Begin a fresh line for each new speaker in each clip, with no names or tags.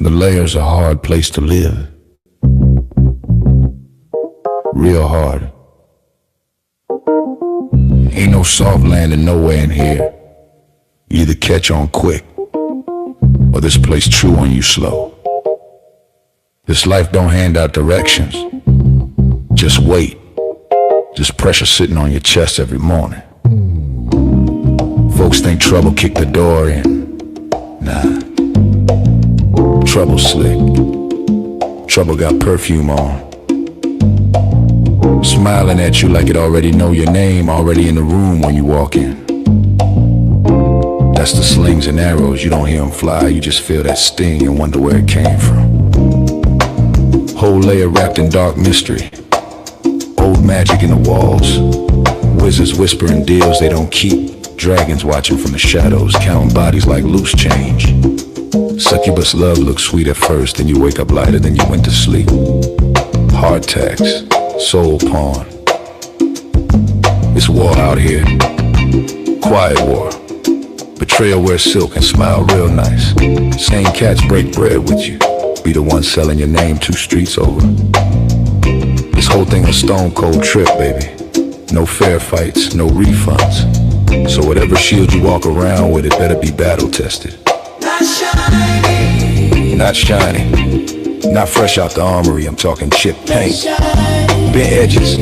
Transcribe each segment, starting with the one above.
The Layer's a hard place to live. Real hard. Ain't no soft landing nowhere in here. You either catch on quick, or this place chew on you slow. This life don't hand out directions. Just wait. Just pressure sitting on your chest every morning. Folks think trouble kicked the door in. Nah. Trouble slick. Trouble got perfume on. Smiling at you like it already know your name, already in the room when you walk in. That's the slings and arrows, you don't hear them fly, you just feel that sting and wonder where it came from. Whole layer wrapped in dark mystery. Old magic in the walls. Wizards whispering deals they don't keep. Dragons watching from the shadows, counting bodies like loose change. Succubus love looks sweet at first, then you wake up lighter than you went to sleep. Hard tax, soul pawn. It's war out here. Quiet war. Betrayal wears silk and smile real nice. Same cats break bread with you. Be the one selling your name 2 streets over. This whole thing a stone cold trip, baby. No fair fights, no refunds. So whatever shield you walk around with, it better be battle tested.
Not shiny.
Not shiny. Not fresh out the armory, I'm talking chipped paint. Bent edges.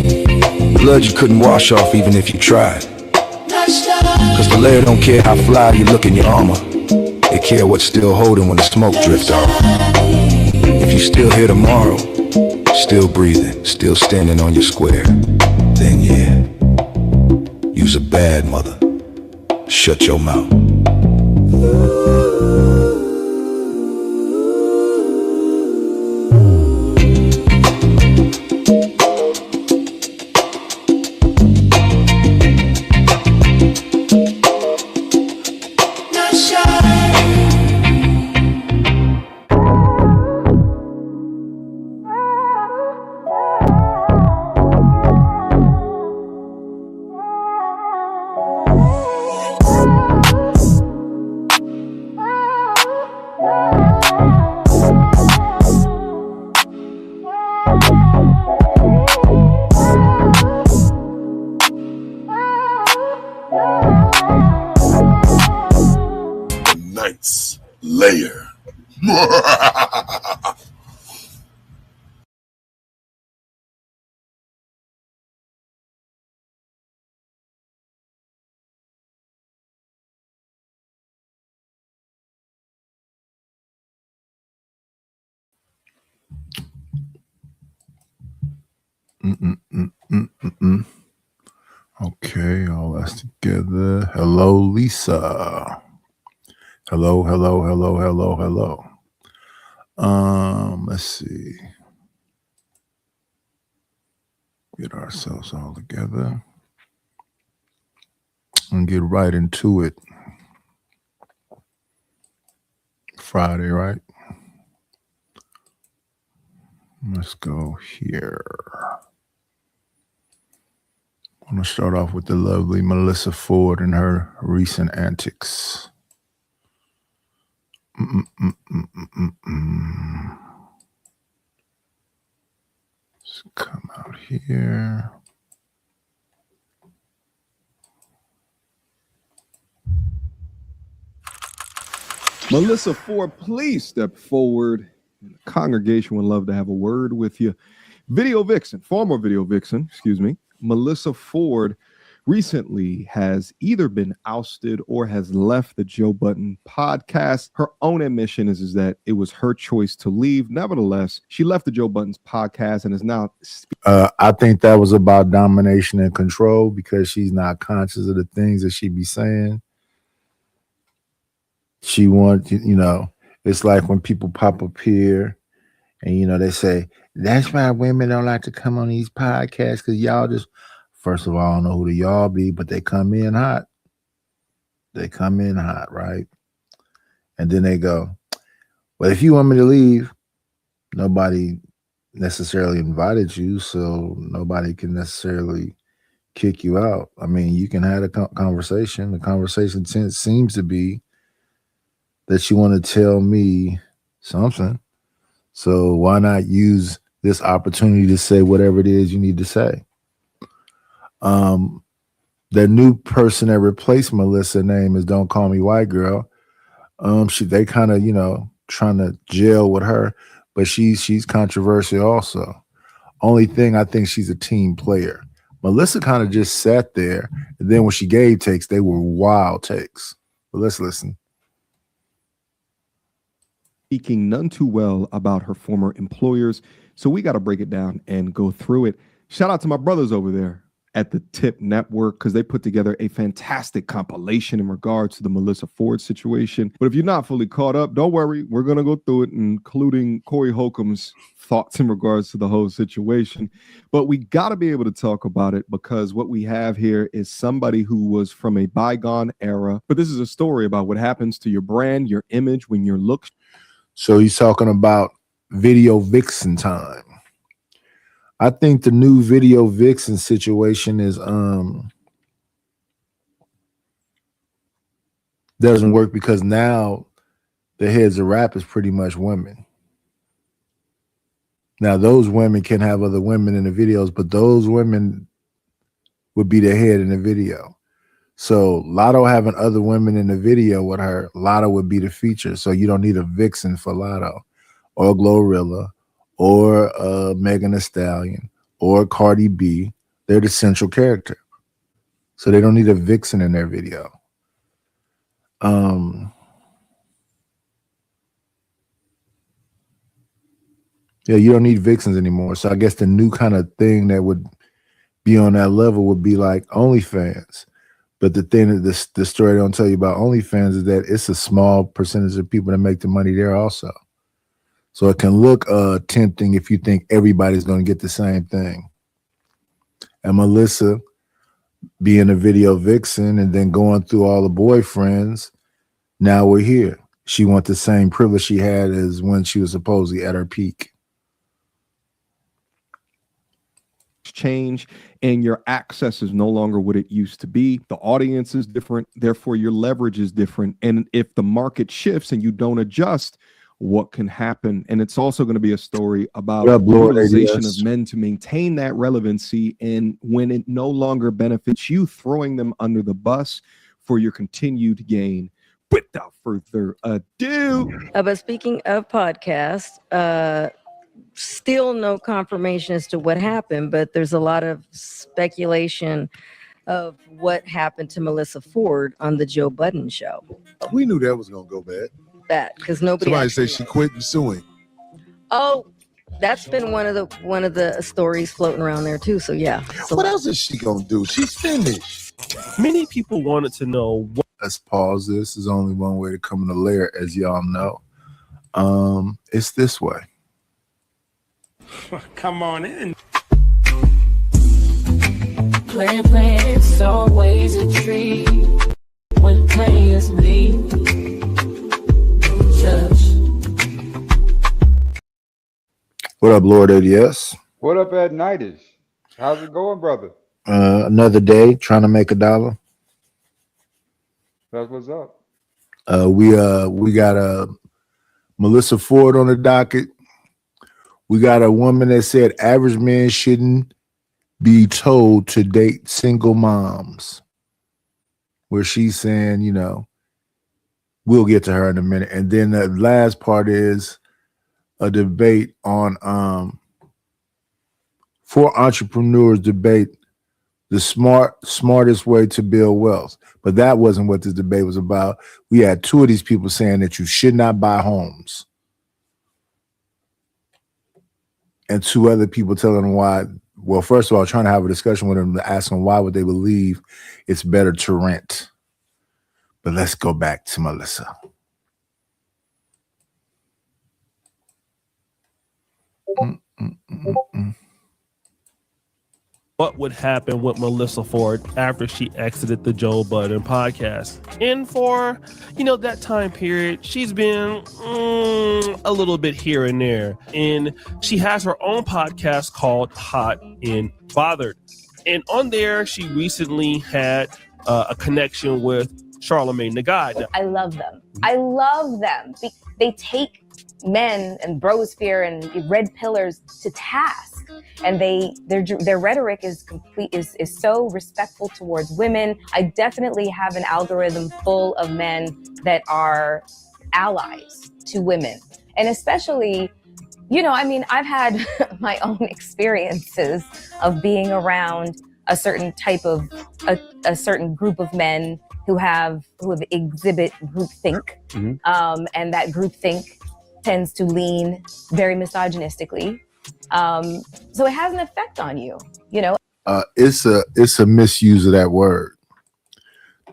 Blood you couldn't wash off even if you tried. Cause the Layer don't care how fly you look in your armor. They care what's still holding when the smoke drifts off. If you still here tomorrow, still breathing, still standing on your square, then yeah, you's a bad mother. Shut your mouth.
Layer.
Okay, all that's together. Hello, Lisa. Hello. Let's see. Get ourselves all together and get right into it. Friday, right? Let's go here. I'm going to start off with the lovely Melissa Ford and her recent antics. Let's come out here.
Melissa Ford, please step forward. The congregation would love to have a word with you. Former Video Vixen, Melissa Ford recently has either been ousted or has left the Joe Budden podcast. Her own admission is that it was her choice to leave. Nevertheless, she left the Joe Budden's podcast and is now...
I think that was about domination and control because she's not conscious of the things that she be saying. She wants, it's like when people pop up here and, they say, that's why women don't like to come on these podcasts because y'all just... First of all, I don't know who the y'all be, but they come in hot. Right? And then they go, well, if you want me to leave, nobody necessarily invited you, so nobody can necessarily kick you out. I mean, you can have a conversation. The conversation seems to be that you want to tell me something. So why not use this opportunity to say whatever it is you need to say? The new person that replaced Melissa name is Don't Call Me White Girl. They kind of, trying to gel with her, but she's controversial also. Only thing, I think she's a team player. Melissa kind of just sat there, and then when she gave takes, they were wild takes. But let's listen.
Speaking none too well about her former employers, so we got to break it down and go through it. Shout out to my brothers over there at the Tip Network, because they put together a fantastic compilation in regards to the Melissa Ford situation. But if you're not fully caught up, don't worry. We're going to go through it, including Corey Holcomb's thoughts in regards to the whole situation. But we got to be able to talk about it, because what we have here is somebody who was from a bygone era. But this is a story about what happens to your brand, your image, when your look.
So he's talking about video vixen time. I think the new video vixen situation is doesn't work, because now the heads of rap is pretty much women. Now those women can have other women in the videos, but those women would be the head in the video. So Lotto having other women in the video with her, Lotto would be the feature. So you don't need a vixen for Lotto or Glorilla or Megan Thee Stallion or Cardi B. They're the central character. So they don't need a vixen in their video. Yeah, you don't need vixens anymore. So I guess the new kind of thing that would be on that level would be like OnlyFans. But the thing that the story they don't tell you about OnlyFans is that it's a small percentage of people that make the money there also. So it can look tempting if you think everybody's going to get the same thing. And Melissa being a video vixen and then going through all the boyfriends, now we're here. She wants the same privilege she had as when she was supposedly at her peak.
Change, and your access is no longer what it used to be. The audience is different, therefore your leverage is different. And if the market shifts and you don't adjust, what can happen? And it's also going to be a story about the utilization of men to maintain that relevancy, and when it no longer benefits you, throwing them under the bus for your continued gain. Without further ado.
But speaking of podcasts, still no confirmation as to what happened, but there's a lot of speculation of what happened to Melissa Ford on the Joe Budden show.
We knew that was gonna go bad.
That because nobody.
Somebody said she quit and suing.
Oh, that's been one of the stories floating around there too. So yeah. So
what else is she gonna do? She's finished.
Many people wanted to know.
Let's pause this. There's only one way to come in the lair, as y'all know. It's this way.
Come on in.
Plan, it's always a treat when players leave.
What up, Lord ADS?
What up, Ed Nightish? How's it going, brother?
Another day trying to make $1.
That's what's up.
We got Melissa Ford on the docket. We got a woman that said average men shouldn't be told to date single moms, where she's saying, we'll get to her in a minute. And then the last part is a debate on 4 entrepreneurs debate the smartest way to build wealth. But that wasn't what this debate was about. We had 2 of these people saying that you should not buy homes, and 2 other people telling them why. Well, first of all, trying to have a discussion with them to ask them why would they believe it's better to rent. But let's go back to Melissa.
What would happen with Melissa Ford after she exited the Joe Budden podcast? And for, that time period, she's been a little bit here and there. And she has her own podcast called Hot and Bothered. And on there, she recently had a connection with Charlamagne Tha God.
I love them. I love them. They take men and brosphere and red pillars to task, and their rhetoric is so respectful towards women. I definitely have an algorithm full of men that are allies to women, and especially, you know, I mean, I've had my own experiences of being around a certain type of a certain group of men who exhibit groupthink, and that groupthink tends to lean very misogynistically. So it has an effect on you, you know.
It's a misuse of that word.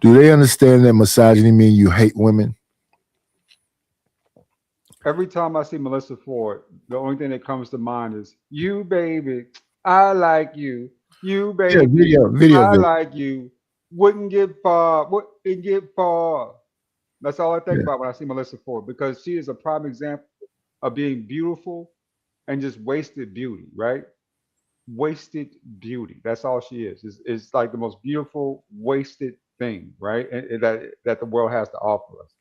Do they understand that misogyny means you hate women?
Every time I see Melissa Ford, the only thing that comes to mind is you, baby. I like you. You, baby.
Video.
I like you. Wouldn't get far. That's all I think about when I see Melissa Ford, because she is a prime example of being beautiful and just wasted beauty, right? Wasted beauty. That's all she is. It's like the most beautiful wasted thing, right? And that the world has to offer us.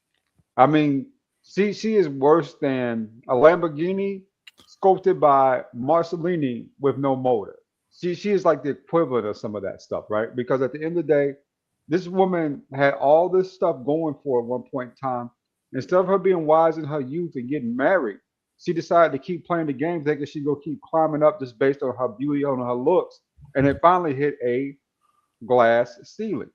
I mean, she is worse than a Lamborghini sculpted by Marcellini with no motor. She is like the equivalent of some of that stuff, right? Because at the end of the day, this woman had all this stuff going for her at one point in time. Instead of her being wise in her youth and getting married, she decided to keep playing the game, thinking she go keep climbing up just based on her beauty, on her looks, and it finally hit a glass ceiling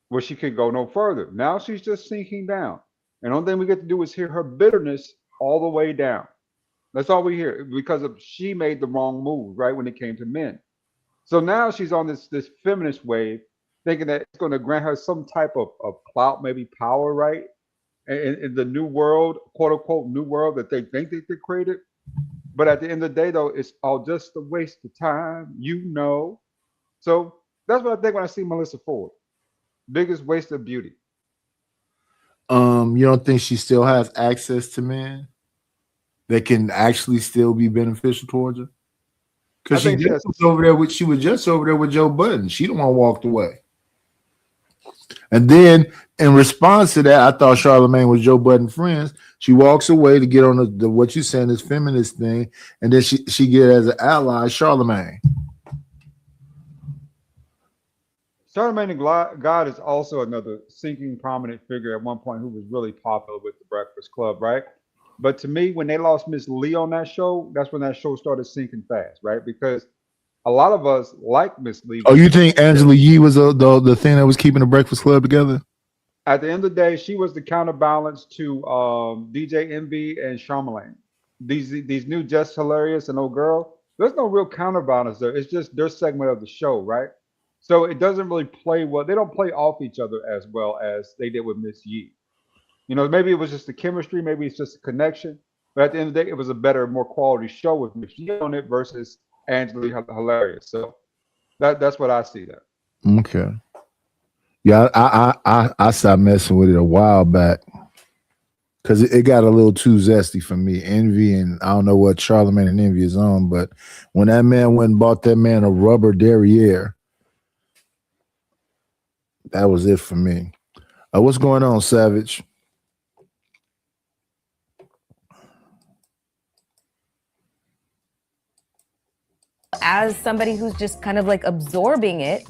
where she could go no further. Now she's just sinking down. And the only thing we get to do is hear her bitterness all the way down. That's all we hear, because she made the wrong move, right, when it came to men. So now she's on this feminist wave, thinking that it's going to grant her some type of clout, maybe power, right, in the new world, quote unquote, new world that they think they created. But at the end of the day, though, it's all just a waste of time, you know. So that's what I think when I see Melissa Ford. Biggest waste of beauty.
You don't think she still has access to men that can actually still be beneficial towards her? Because she was just over there with Joe Budden. She the one walked away. And then in response to that, I thought Charlamagne was Joe Budden friends. She walks away to get on the what you saying is feminist thing, and then she get as an ally Charlamagne.
Charlamagne the God is also another sinking prominent figure at one point who was really popular with the Breakfast Club, right? But to me, when they lost Miss Lee on that show, that's when that show started sinking fast, right? Because a lot of us like Miss Lee.
Oh, you think Angela Yee was the thing that was keeping the Breakfast Club together?
At the end of the day, she was the counterbalance to DJ Envy and Charlamagne. These new Just Hilarious and Old Girl, there's no real counterbalance there. It's just their segment of the show, right? So it doesn't really play well. They don't play off each other as well as they did with Miss Yee. You know, maybe it was just the chemistry, maybe it's just a connection. But at the end of the day, it was a better, more quality show with Miss Yee on it versus Angela Hilarious. So that's what I see there.
Okay. Yeah, I stopped messing with it a while back because it got a little too zesty for me. Envy, and I don't know what Charlamagne and Envy is on, but when that man went and bought that man a rubber derriere, that was it for me. What's going on, Savage?
As somebody who's just kind of like absorbing it,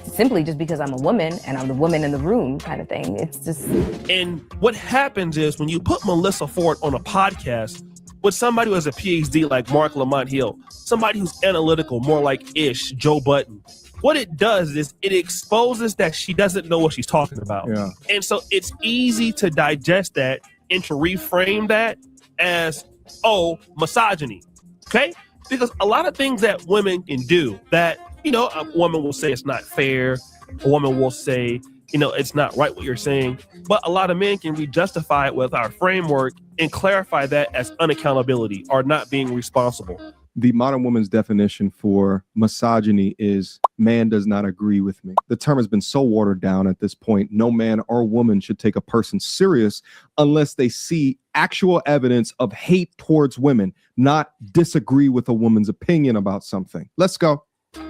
simply just because I'm a woman and I'm the woman in the room kind of thing. It's just.
And what happens is when you put Melissa Ford on a podcast with somebody who has a PhD like Mark Lamont Hill, somebody who's analytical, more like Joe Budden, what it does is it exposes that she doesn't know what she's talking about.
Yeah.
And so it's easy to digest that and to reframe that as, oh, misogyny. Okay? Because a lot of things that women can do that, you know, a woman will say it's not fair. A woman will say, you know, it's not right what you're saying. But a lot of men can re-justify it with our framework and clarify that as unaccountability or not being responsible.
The modern woman's definition for misogyny is man does not agree with me. The term has been so watered down at this point. No man or woman should take a person serious unless they see actual evidence of hate towards women, not disagree with a woman's opinion about something. Let's go.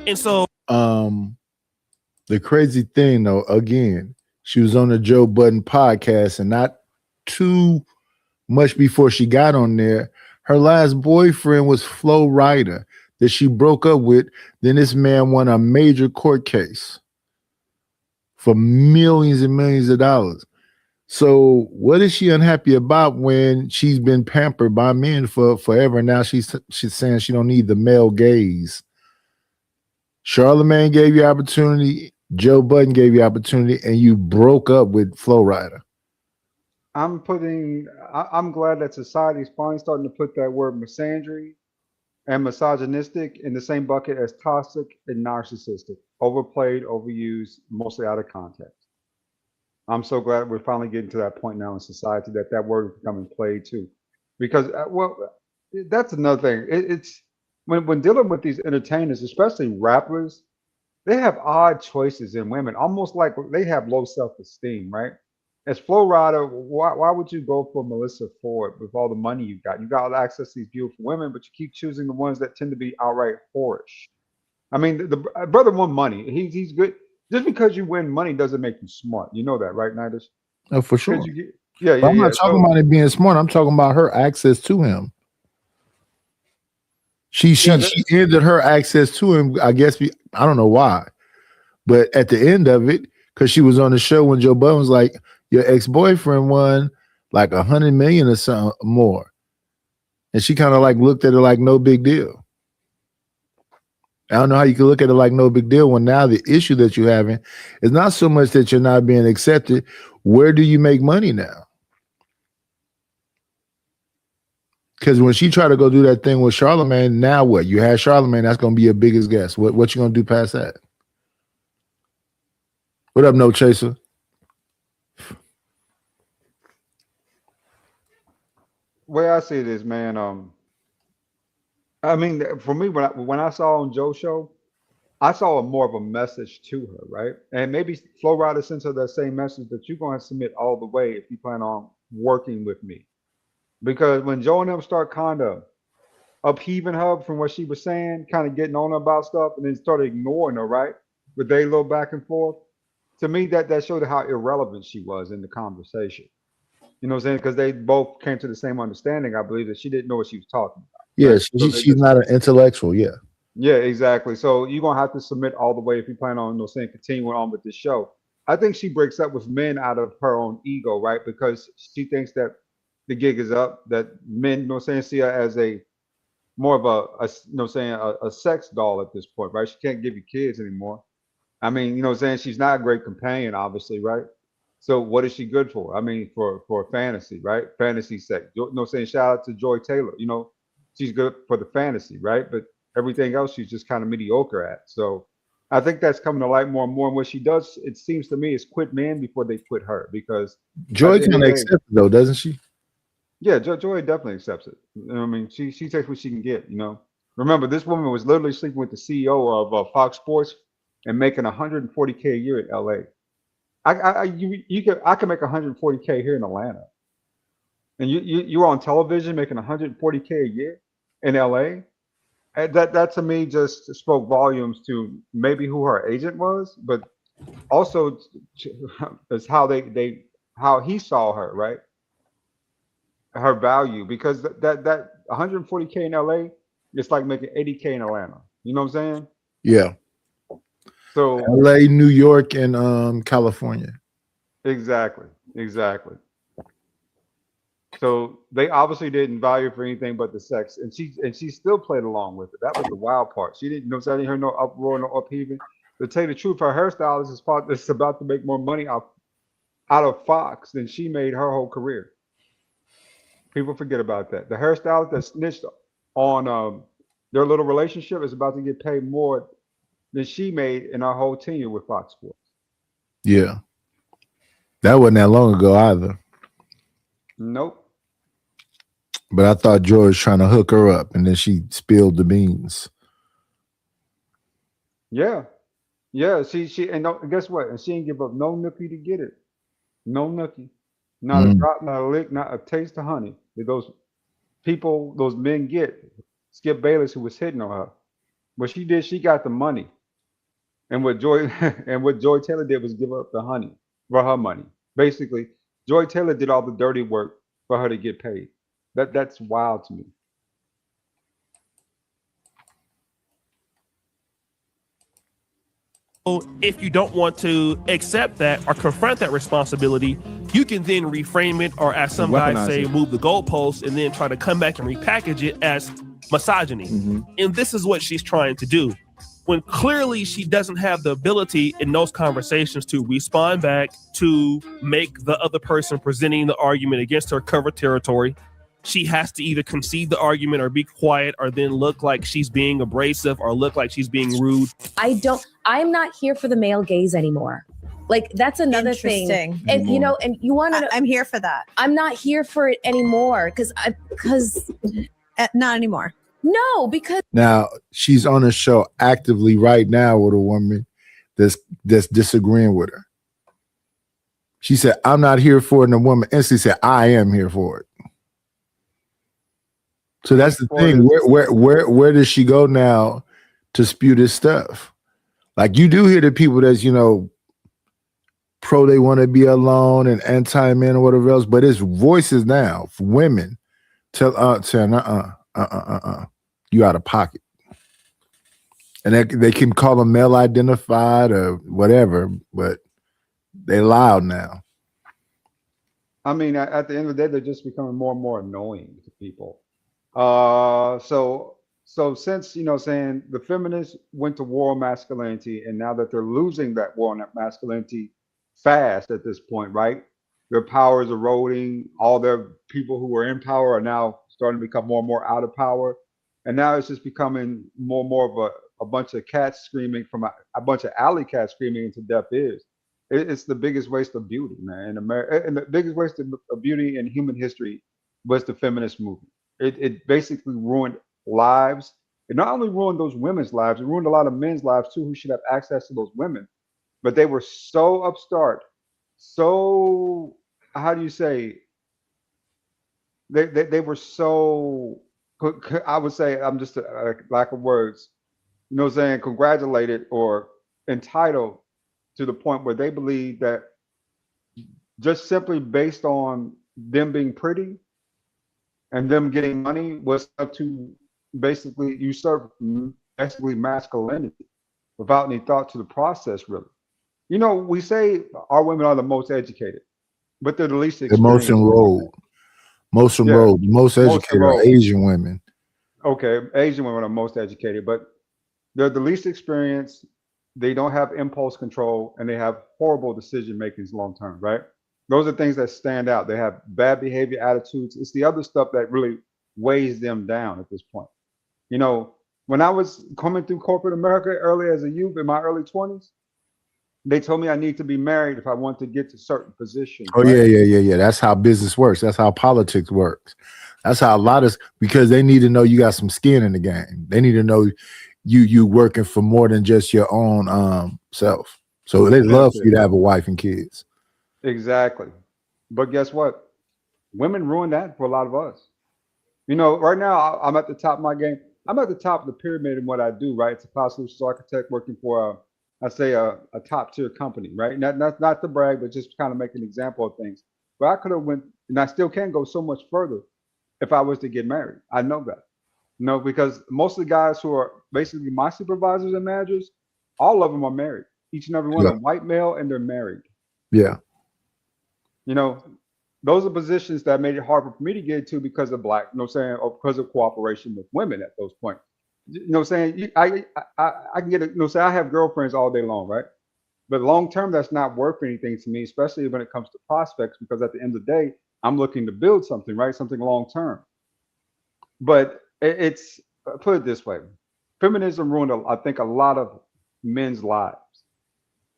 And so
the crazy thing though, again, she was on the Joe Budden podcast, and not too much before she got on there. Her last boyfriend was Flo Rida that she broke up with. Then this man won a major court case for millions and millions of dollars. So what is she unhappy about when she's been pampered by men for forever? Now she's saying she don't need the male gaze. Charlamagne gave you opportunity. Joe Budden gave you opportunity, and you broke up with Flo Rida.
I'm glad that society is finally starting to put that word misandry and misogynistic in the same bucket as toxic and narcissistic, overplayed, overused, mostly out of context. I'm so glad we're finally getting to that point now in society that word is becoming played too, because that's another thing. It's when dealing with these entertainers, especially rappers, they have odd choices in women, almost like they have low self-esteem, right? As Flo Rida, why would you go for Melissa Ford with all the money you got? You got access to these beautiful women, but you keep choosing the ones that tend to be outright whorish. I mean, the brother won money. He's good. Just because you win money doesn't make you smart. You know that, right, Nidus?
Oh, for sure.
Yeah.
I'm not talking about it being smart. I'm talking about her access to him. She ended her access to him. I guess I don't know why, but at the end of it, because she was on the show when Joe Budden was like, your ex-boyfriend won like $100 million or something more, and she kind of like looked at it like no big deal. I don't know how you can look at it like no big deal when now the issue that you're having is not so much that you're not being accepted. Where do you make money now? Because when she tried to go do that thing with Charlamagne, now what? You had Charlamagne, that's going to be your biggest guest. What you going to do past that? What up, No Chaser?
Way I see it is, man. I mean, for me, when I saw on Joe's show, I saw more of a message to her, right? And maybe Flo Rida sends her that same message that you're going to submit all the way if you plan on working with me. Because when Joe and them start kind of upheaving her from what she was saying, kind of getting on her about stuff, and then started ignoring her, right? With they little back and forth. To me, that showed how irrelevant she was in the conversation. You know what I'm saying? Because they both came to the same understanding, I believe, that she didn't know what she was talking about.
Yeah,
right?
she's not an intellectual. Yeah.
Yeah, exactly. So you're gonna have to submit all the way if you plan on, continuing on with this show. I think she breaks up with men out of her own ego, right? Because she thinks that the gig is up, that men, see her as a more of a sex doll at this point, right? She can't give you kids anymore. I mean, she's not a great companion, obviously, right? So what is she good for? I mean, for fantasy, right? Fantasy sex. Shout out to Joy Taylor. She's good for the fantasy, right? But everything else she's just kind of mediocre at. So I think that's coming to light more and more. And what she does, it seems to me, is quit men before they quit her, because
Joy kind of accepts it though, doesn't she?
Yeah, Joy definitely accepts it. I mean, she takes what she can get. Remember, this woman was literally sleeping with the CEO of Fox Sports and making $140K a year in LA. I can make $140K here in Atlanta, and you're on television making $140K a year in LA. And that to me just spoke volumes to maybe who her agent was, but also is how how he saw her, right? Her value, because that 140K in LA, it's like making 80K in Atlanta. You know what I'm saying?
Yeah.
So
LA, New York, and California.
Exactly. So they obviously didn't value for anything but the sex, and she still played along with it. That was the wild part. She didn't, I didn't hear no uproar, no upheaving. To tell you the truth, her hairstylist is about to make more money out of Fox than she made her whole career. People forget about that. The hairstylist that snitched on their little relationship is about to get paid more than she made in her whole tenure with Fox Sports.
Yeah. That wasn't that long ago either.
Nope.
But I thought Joy was trying to hook her up, and then she spilled the beans.
Yeah. She and guess what? And she didn't give up no nookie to get it. No nookie. Not a drop, not a lick, not a taste of honey. Did those men get? Skip Bayless, who was hitting on her. What she did, she got the money. And what Joy Taylor did was give up the honey for her money. Basically, Joy Taylor did all the dirty work for her to get paid. That's wild to me.
If you don't want to accept that or confront that responsibility, you can then reframe it, or as some guys
Weaponize
say,
it.
move the goalposts, and then try to come back and repackage it as misogyny. And this is what she's trying to do. When clearly she doesn't have the ability in those conversations to respond back, to make the other person presenting the argument against her cover territory. She has to either concede the argument or be quiet, or then look like she's being abrasive or look like she's being rude.
I'm not here for the male gaze anymore. Like, that's another thing.
Interesting.
And you know, and you want to,
I'm here for that.
I'm not here for it anymore because
Not anymore.
no, because
Now she's on a show actively right now with a woman that's disagreeing with her. She said, "I'm not here for it," and the woman instantly said, "I am here for it." So that's the thing. Where does she go now to spew this stuff? Like, you do hear the people that's, you know, pro they want to be alone and anti-men or whatever else, but it's voices now for women saying, you out of pocket. And they can call them male identified or whatever, but they loud now.
I mean, at the end of the day, they're just becoming more and more annoying to people. So since, you know, saying the feminists went to war on masculinity, and now that they're losing that war on masculinity fast at this point, right? Their power is eroding. All their people who were in power are now starting to become more and more out of power. And now it's just becoming more and more of a bunch of cats screaming from a bunch of alley cats screaming into deaf ears. It's the biggest waste of beauty, man, in America. And the biggest waste of beauty in human history was the feminist movement. It basically ruined lives. It not only ruined those women's lives, it ruined a lot of men's lives too, who should have access to those women. But they were so upstart, so, how do you say, they were so, I would say, I'm just a lack of words, you know what I'm saying, congratulated or entitled to the point where they believe that just simply based on them being pretty and them getting money was enough to basically usurp basically masculinity without any thought to the process, really. You know, we say our women are the most educated, but they're the least experienced.
Most educated are Asian women.
Okay, Asian women are most educated, but they're the least experienced. They don't have impulse control, and they have horrible decision makings long term, right? Those are things that stand out. They have bad behavior attitudes. It's the other stuff that really weighs them down at this point. You know, when I was coming through corporate America early as a youth in my early 20s, they told me I need to be married if I want to get to certain positions.
Oh, right? Yeah. That's how business works. That's how politics works. That's how a lot of, because they need to know you got some skin in the game. They need to know you working for more than just your own self. So they love for you to have a wife and kids.
Exactly. But guess what? Women ruin that for a lot of us. You know, right now I'm at the top of my game. I'm at the top of the pyramid in what I do, right? It's a cloud solutions architect working for a top tier company, right? Not to brag, but just kind of make an example of things. But I could have went, and I still can go so much further if I was to get married. I know that. No, because most of the guys who are basically my supervisors and managers, all of them are married. Each and every one of them, white male, and they're married.
Yeah.
You know, those are positions that made it harder for me to get to because of black, you know what I'm saying, or because of cooperation with women at those points. You know what I'm saying? I can get it, you know, say I have girlfriends all day long, right? But long term, that's not worth anything to me, especially when it comes to prospects, because at the end of the day, I'm looking to build something, right? Something long term. But it's, put it this way, feminism ruined, I think, a lot of men's lives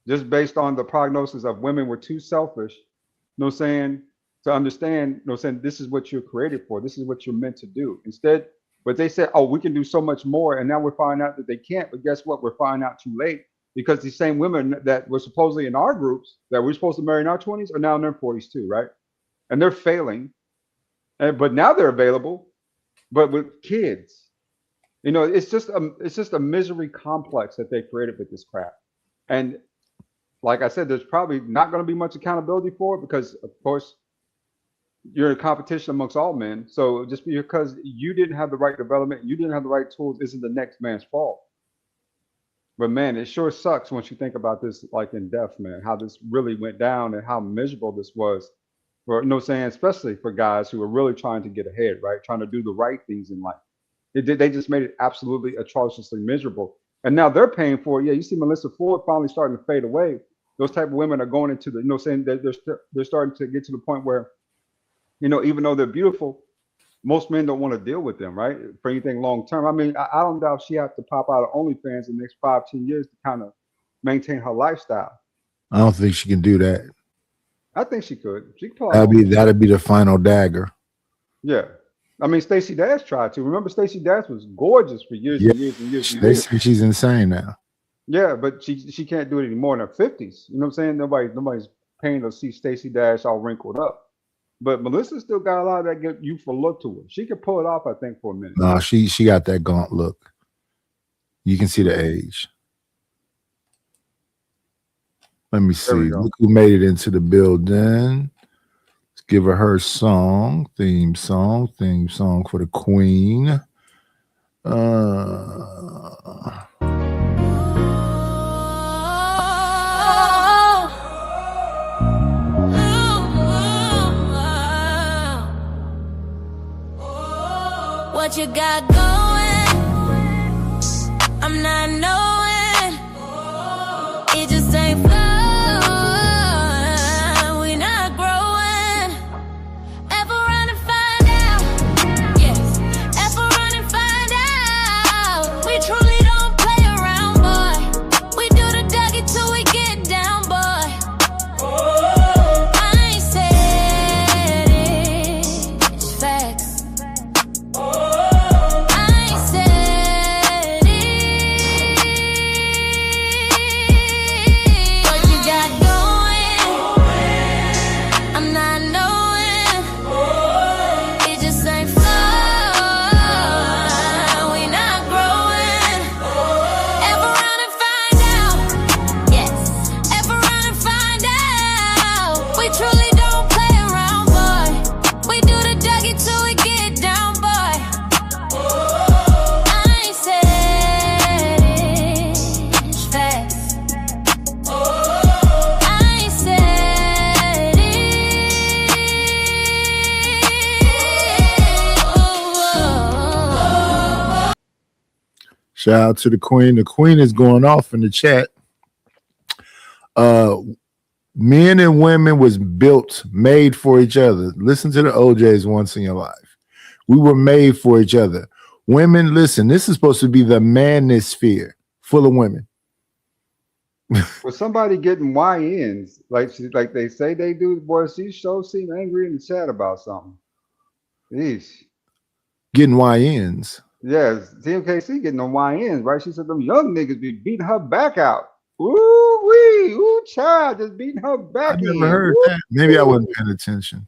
just based on the prognosis of women were too selfish, you know what I'm saying, to understand, you know what I'm saying, this is what you're created for. This is what you're meant to do. Instead, but they said, oh, we can do so much more. And now we're finding out that they can't. But guess what? We're finding out too late, because these same women that were supposedly in our groups that we're supposed to marry in our 20s are now in their 40s too, right? And they're failing. But now they're available, but with kids. You know, it's just a misery complex that they created with this crap. And like I said, there's probably not going to be much accountability for it because, of course, you're in competition amongst all men. So just because you didn't have the right development, you didn't have the right tools, isn't the next man's fault. But man, it sure sucks once you think about this, like in depth, man, how this really went down and how miserable this was for, you know what I'm saying, especially for guys who are really trying to get ahead, right? Trying to do the right things in life. They just made it absolutely atrociously miserable. And now they're paying for it. Yeah, you see Melissa Ford finally starting to fade away. Those type of women are going into the, you know, saying that they're starting to get to the point where, you know, even though they're beautiful, most men don't want to deal with them, right? For anything long term. I mean, I don't doubt she has to pop out of OnlyFans in the next 5-10 years to kind of maintain her lifestyle.
I don't think she can do that.
I think she could. She could pull out.
That'd be the final dagger.
Yeah. I mean, Stacey Dash tried to. Remember, Stacey Dash was gorgeous for years and years and years.
They say she's insane now.
Yeah, but she can't do it anymore in her 50s. You know what I'm saying? Nobody's paying to see Stacey Dash all wrinkled up. But Melissa still got a lot of that good youthful look to her. She could pull it off, I think, for a minute.
No, she got that gaunt look. You can see the age. Let me see. Look who made it into the building. Let's give her song, theme song for the Queen.
What you got going? I'm not knowing. It just ain't flowing. We not growing. Ever run and find out? Yes. Ever run and find out? We truly don't play around, boy. We do the Dougie till we get down, boy. I ain't said it's facts.
Shout out to the Queen. The Queen is going off in the chat. Men and women was made for each other. Listen to the OJs once in your life. We were made for each other. Women, listen, this is supposed to be the manosphere full of women.
For somebody getting YNs, like they say they do, boy, she sure seem angry in the chat about something. Eesh.
Getting YNs.
Yes, TMKC getting on YNs, right? She said them young niggas be beating her back out. Ooh-wee, ooh, child, just beating her back.
I never heard that. Maybe I wasn't paying attention.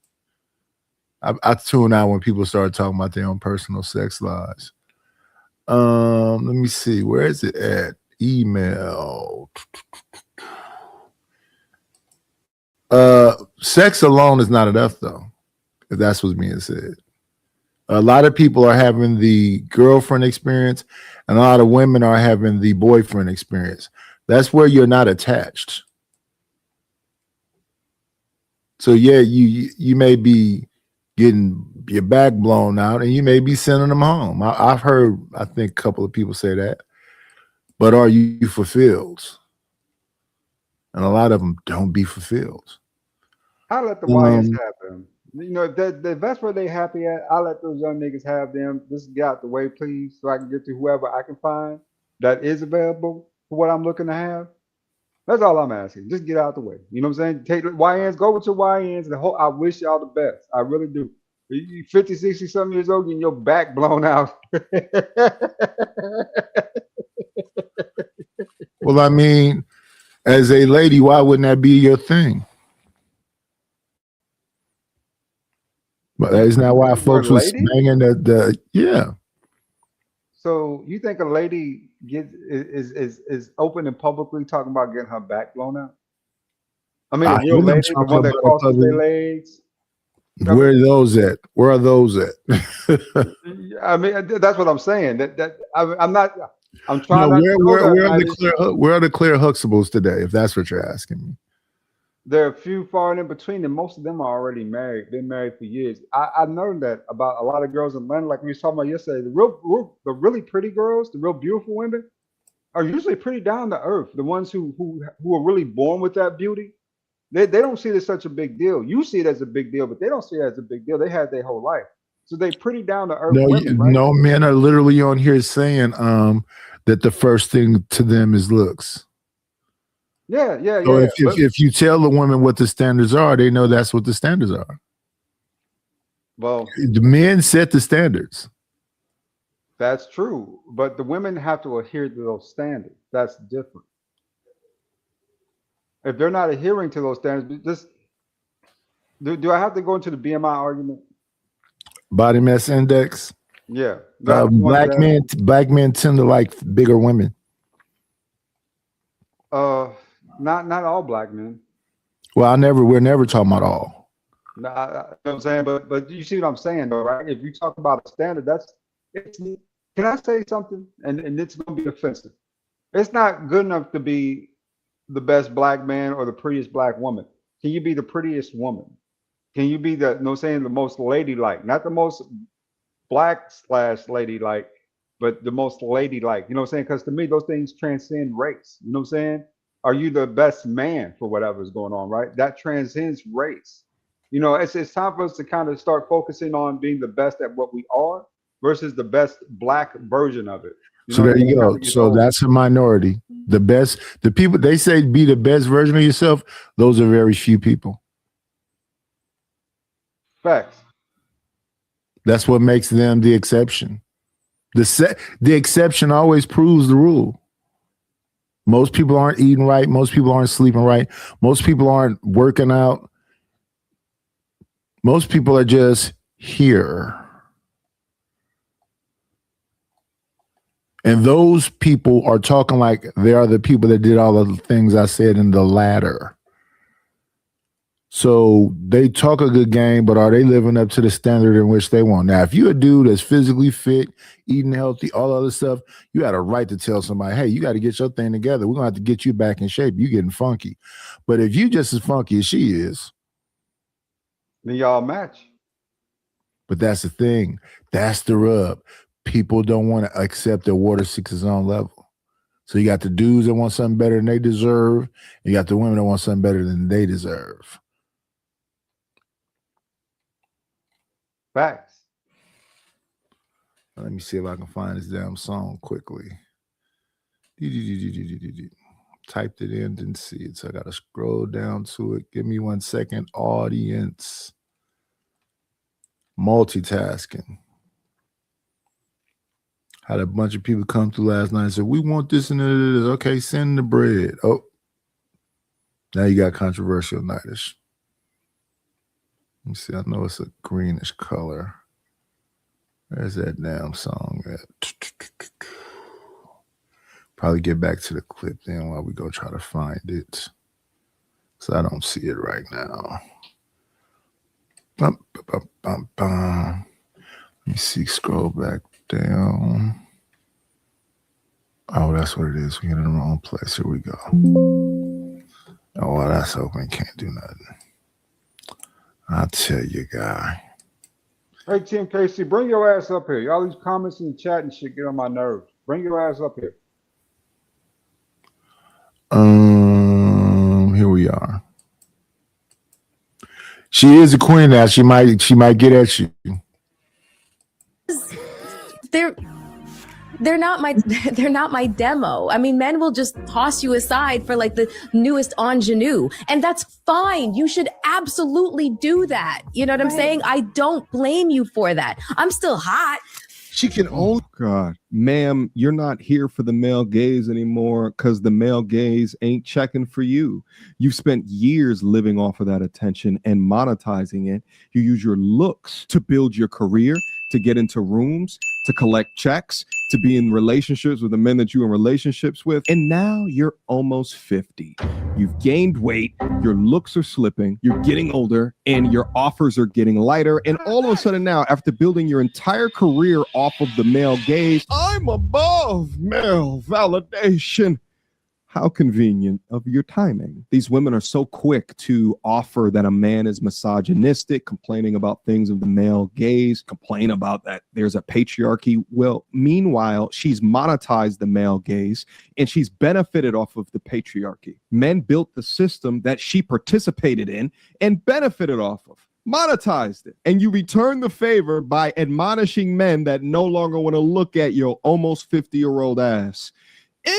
I tune out when people start talking about their own personal sex lives. Let me see. Where is it at? Email. Sex alone is not enough, though, if that's what's being said. A lot of people are having the girlfriend experience, and a lot of women are having the boyfriend experience. That's where you're not attached. So yeah, you may be getting your back blown out, and you may be sending them home. I've heard, I think, a couple of people say that. But are you fulfilled? And a lot of them don't be fulfilled.
I let the YNs have them. You know, if that's where they happy at, I let those young niggas have them. Just get out the way, please, so I can get to whoever I can find that is available for what I'm looking to have. That's all I'm asking. Just get out the way. You know what I'm saying? Take the YNs, go with your YNs. I wish y'all the best. I really do. You 50, 60 something years old, getting your back blown out.
Well, I mean, as a lady, why wouldn't that be your thing? But that's not why folks was banging the yeah.
So you think a lady is open and publicly talking about getting her back blown out? I mean, a real lady, the one that crosses their legs.
Where are those at? Where are those at?
I mean, that's what I'm saying. I'm not. I'm
No,
trying not to go there.
where are the Claire Huxtables today? If that's what you're asking me.
There are a few far and in between, and most of them are already married. Been married for years. I learned that about a lot of girls in Atlanta, like we was talking about yesterday. The really pretty girls, the real beautiful women, are usually pretty down to earth. The ones who are really born with that beauty, they don't see it as such a big deal. You see it as a big deal, but they don't see it as a big deal. They had their whole life, so they pretty down to earth women, right?
No men are literally on here saying that the first thing to them is looks.
Yeah.
So if you tell the women what the standards are, they know that's what the standards are.
Well,
the men set the standards.
That's true, but the women have to adhere to those standards. That's different. If they're not adhering to those standards, do I have to go into the BMI argument?
Body mass index.
Yeah.
Black men tend to like bigger women.
Not all black men.
Well, we're never talking about all.
No, you know what I'm saying, but you see what I'm saying, though, right? If you talk about a standard, can I say something? And it's gonna be offensive. It's not good enough to be the best black man or the prettiest black woman. Can you be the prettiest woman? Can you be the most ladylike, not the most black / ladylike, but the most ladylike? You know what I'm saying? Because to me, those things transcend race. You know what I'm saying? Are you the best man for whatever's going on, right? That transcends race. You know, it's time for us to kind of start focusing on being the best at what we are versus the best black version of it.
So there you go. So that's a minority. The people they say be the best version of yourself, those are very few people.
Facts.
That's what makes them the exception. The exception always proves the rule. Most people aren't eating right. Most people aren't sleeping right. Most people aren't working out. Most people are just here. And those people are talking like they are the people that did all of the things I said in the ladder. So they talk a good game, but are they living up to the standard in which they want? Now, if you're a dude that's physically fit, eating healthy, all other stuff, you got a right to tell somebody, hey, you got to get your thing together. We're going to have to get you back in shape. You getting funky. But if you just as funky as she is,
then y'all match.
But that's the thing. That's the rub. People don't want to accept their water sixes on level. So you got the dudes that want something better than they deserve. And you got the women that want something better than they deserve.
Facts.
Let me see if I can find this damn song quickly. Typed it in, didn't see it. So I got to scroll down to it. Give me 1 second. Audience. Multitasking. Had a bunch of people come through last night and said, we want this and this. Okay, send the bread. Oh, now you got controversial nightish. Let me see. I know it's a greenish color. Where's that damn song at? Probably get back to the clip then while we go try to find it. So I don't see it right now. Bum, bum, bum, bum. Let me see. Scroll back down. Oh, that's what it is. We're in the wrong place. Here we go. Oh, well, that's open. Can't do nothing. I'll tell you, guy.
Hey, Tim Casey, bring your ass up here. All these comments in the chat and shit get on my nerves. Bring your ass up here.
Here we are. She is a queen now. She might get at you.
They're not my demo. I mean, men will just toss you aside for like the newest ingenue, and that's fine. You should absolutely do that. You know what I'm saying? I don't blame you for that. I'm still hot.
She can own. God, ma'am, you're not here for the male gaze anymore because the male gaze ain't checking for you. You've spent years living off of that attention and monetizing it. You use your looks to build your career to get into rooms, to collect checks, to be in relationships with the men that you're in relationships with. And now you're almost 50. You've gained weight, your looks are slipping, you're getting older, and your offers are getting lighter. And all of a sudden now, after building your entire career off of the male gaze, I'm above male validation. How convenient of your timing. These women are so quick to offer that a man is misogynistic, complaining about things of the male gaze, complain about that there's a patriarchy. Well, meanwhile, she's monetized the male gaze and she's benefited off of the patriarchy. Men built the system that she participated in and benefited off of. Monetized it. And you return the favor by admonishing men that no longer want to look at your almost 50-year-old ass.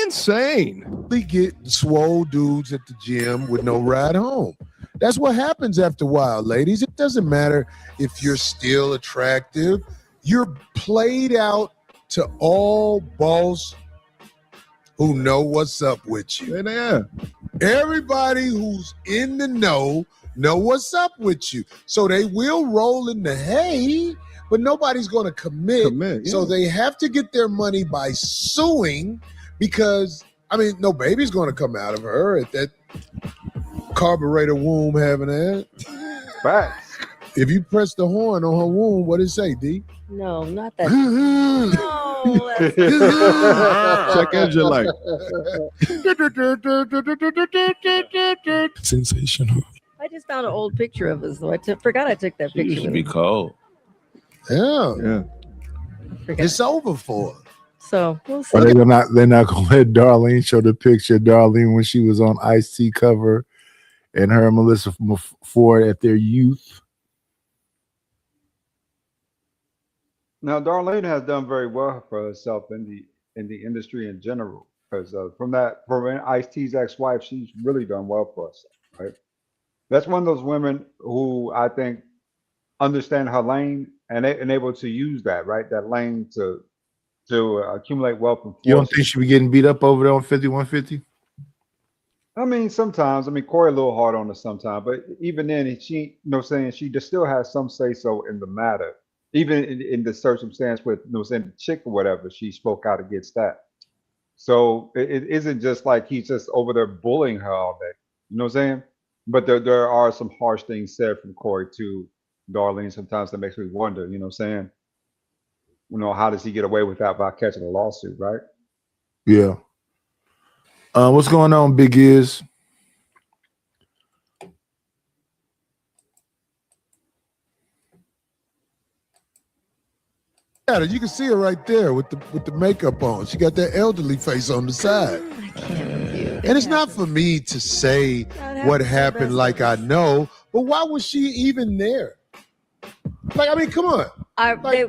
Insane.
They get swole dudes at the gym with no ride home. That's what happens after a while, ladies. It doesn't matter if you're still attractive. You're played out to all boss who know what's up with you.
Yeah.
Everybody who's in the know what's up with you. So they will roll in the hay, but nobody's going to commit.
Yeah.
So they have to get their money by suing. Because, I mean, no baby's going to come out of her at that carburetor womb having that.
Facts.
If you press the horn on her womb, what did it say, D?
No, not that. No.
Check engine light.
Sensational.
I just found an old picture of us, though. Forgot I took that
She
picture.
used to
with
be
me.
cold.
Yeah.
Forgot.
It's over for her.
So we'll see.
Or they're not gonna let Darlene show the picture of Darlene when she was on Ice-T cover and her and Melissa Ford at their youth.
Now, Darlene has done very well for herself in the industry in general, because from Ice-T's ex-wife, she's really done well for herself, right? That's one of those women who I think understand her lane and able to use that, right? That lane to accumulate wealth and force.
You don't think she be getting beat up over there on 5150?
I mean, sometimes. I mean, Corey a little hard on her sometimes, but even then, she, she just still has some say so in the matter. Even in the circumstance with, the chick or whatever, she spoke out against that. So it isn't just like he's just over there bullying her all day. You know what I'm saying? But there are some harsh things said from Corey to Darlene sometimes that makes me wonder, you know what I'm saying? How does he get away with that by catching a lawsuit, right?
Yeah. What's going on, Big Ears?
Yeah, you can see her right there with the makeup on. She got that elderly face on the side. And it's not for me to say what happened like I know, but why was she even there? Like, I mean, come on.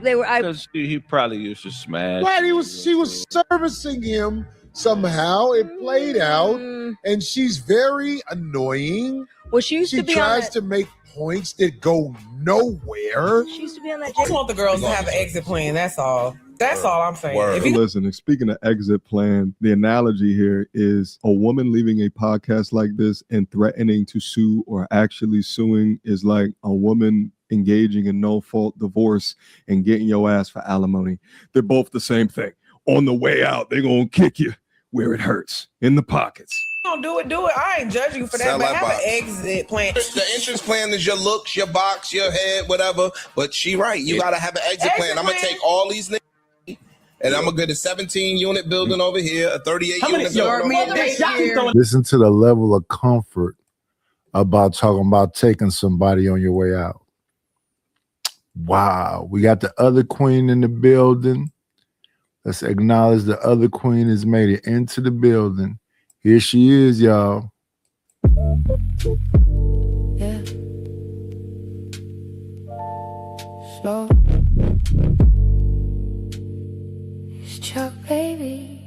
They were.
Because he probably used to smash.
Right, she was servicing him somehow. It played out, and she's very annoying.
Well, she
tries to make points that go nowhere.
She used to be on that.
I just want the girls to have an exit plan. That's all. That's all I'm saying. If you
Listen, speaking of exit plan, the analogy here is a woman leaving a podcast like this and threatening to sue or actually suing is like a woman engaging in no-fault divorce and getting your ass for alimony. They're both the same thing. On the way out, they're going to kick you where it hurts, in the pockets.
don't do it. I ain't judging you for that,
Sound
but
like
have an
box.
exit plan.
The entrance plan is your looks, your box, your head, whatever. But she right. You got to have an exit plan. I'm going to take all these niggas and I'm going to get a 17-unit building over here, a 38-unit building over here.
Listen to the level of comfort about talking about taking somebody on your way out. Wow. We got the other queen in the building. Let's acknowledge the other queen has made it into the building. Here she is, y'all.
Yeah. Slow. It's Chuck, baby.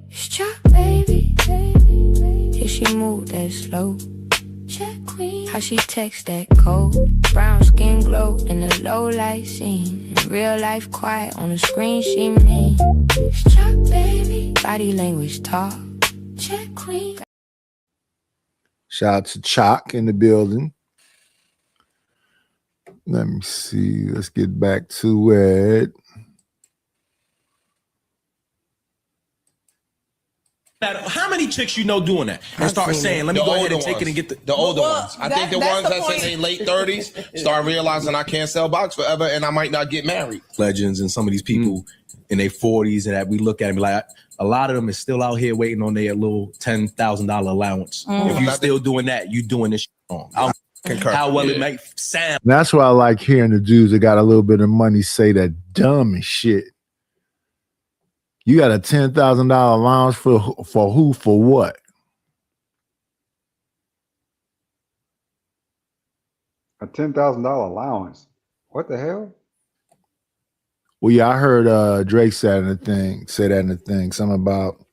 It's Chuck, baby. If she move that slow. Check queen. How she text that code. Brown skin glow in the low light scene. In real life quiet on the screen she mean. It's Chuck, baby. Body language talk. Check queen.
Shout out to Chalk in the building. Let me see. Let's get back to it.
How many chicks you know doing that and start saying, "Let me go ahead and take it and get
the older ones"? I think the ones that's in their late 30s start realizing I can't sell box forever and I might not get married.
Legends and some of these people in their 40s and that we look at and be like, a lot of them is still out here waiting on their little $10,000 allowance. If you're still doing that, you doing this shit wrong. How well it might sound.
That's why I like hearing the dudes that got a little bit of money say that dumb shit. You got a $10,000 allowance for who? For what?
A $10,000 allowance. What the hell?
Well, yeah, I heard Drake say that in the thing. Something about,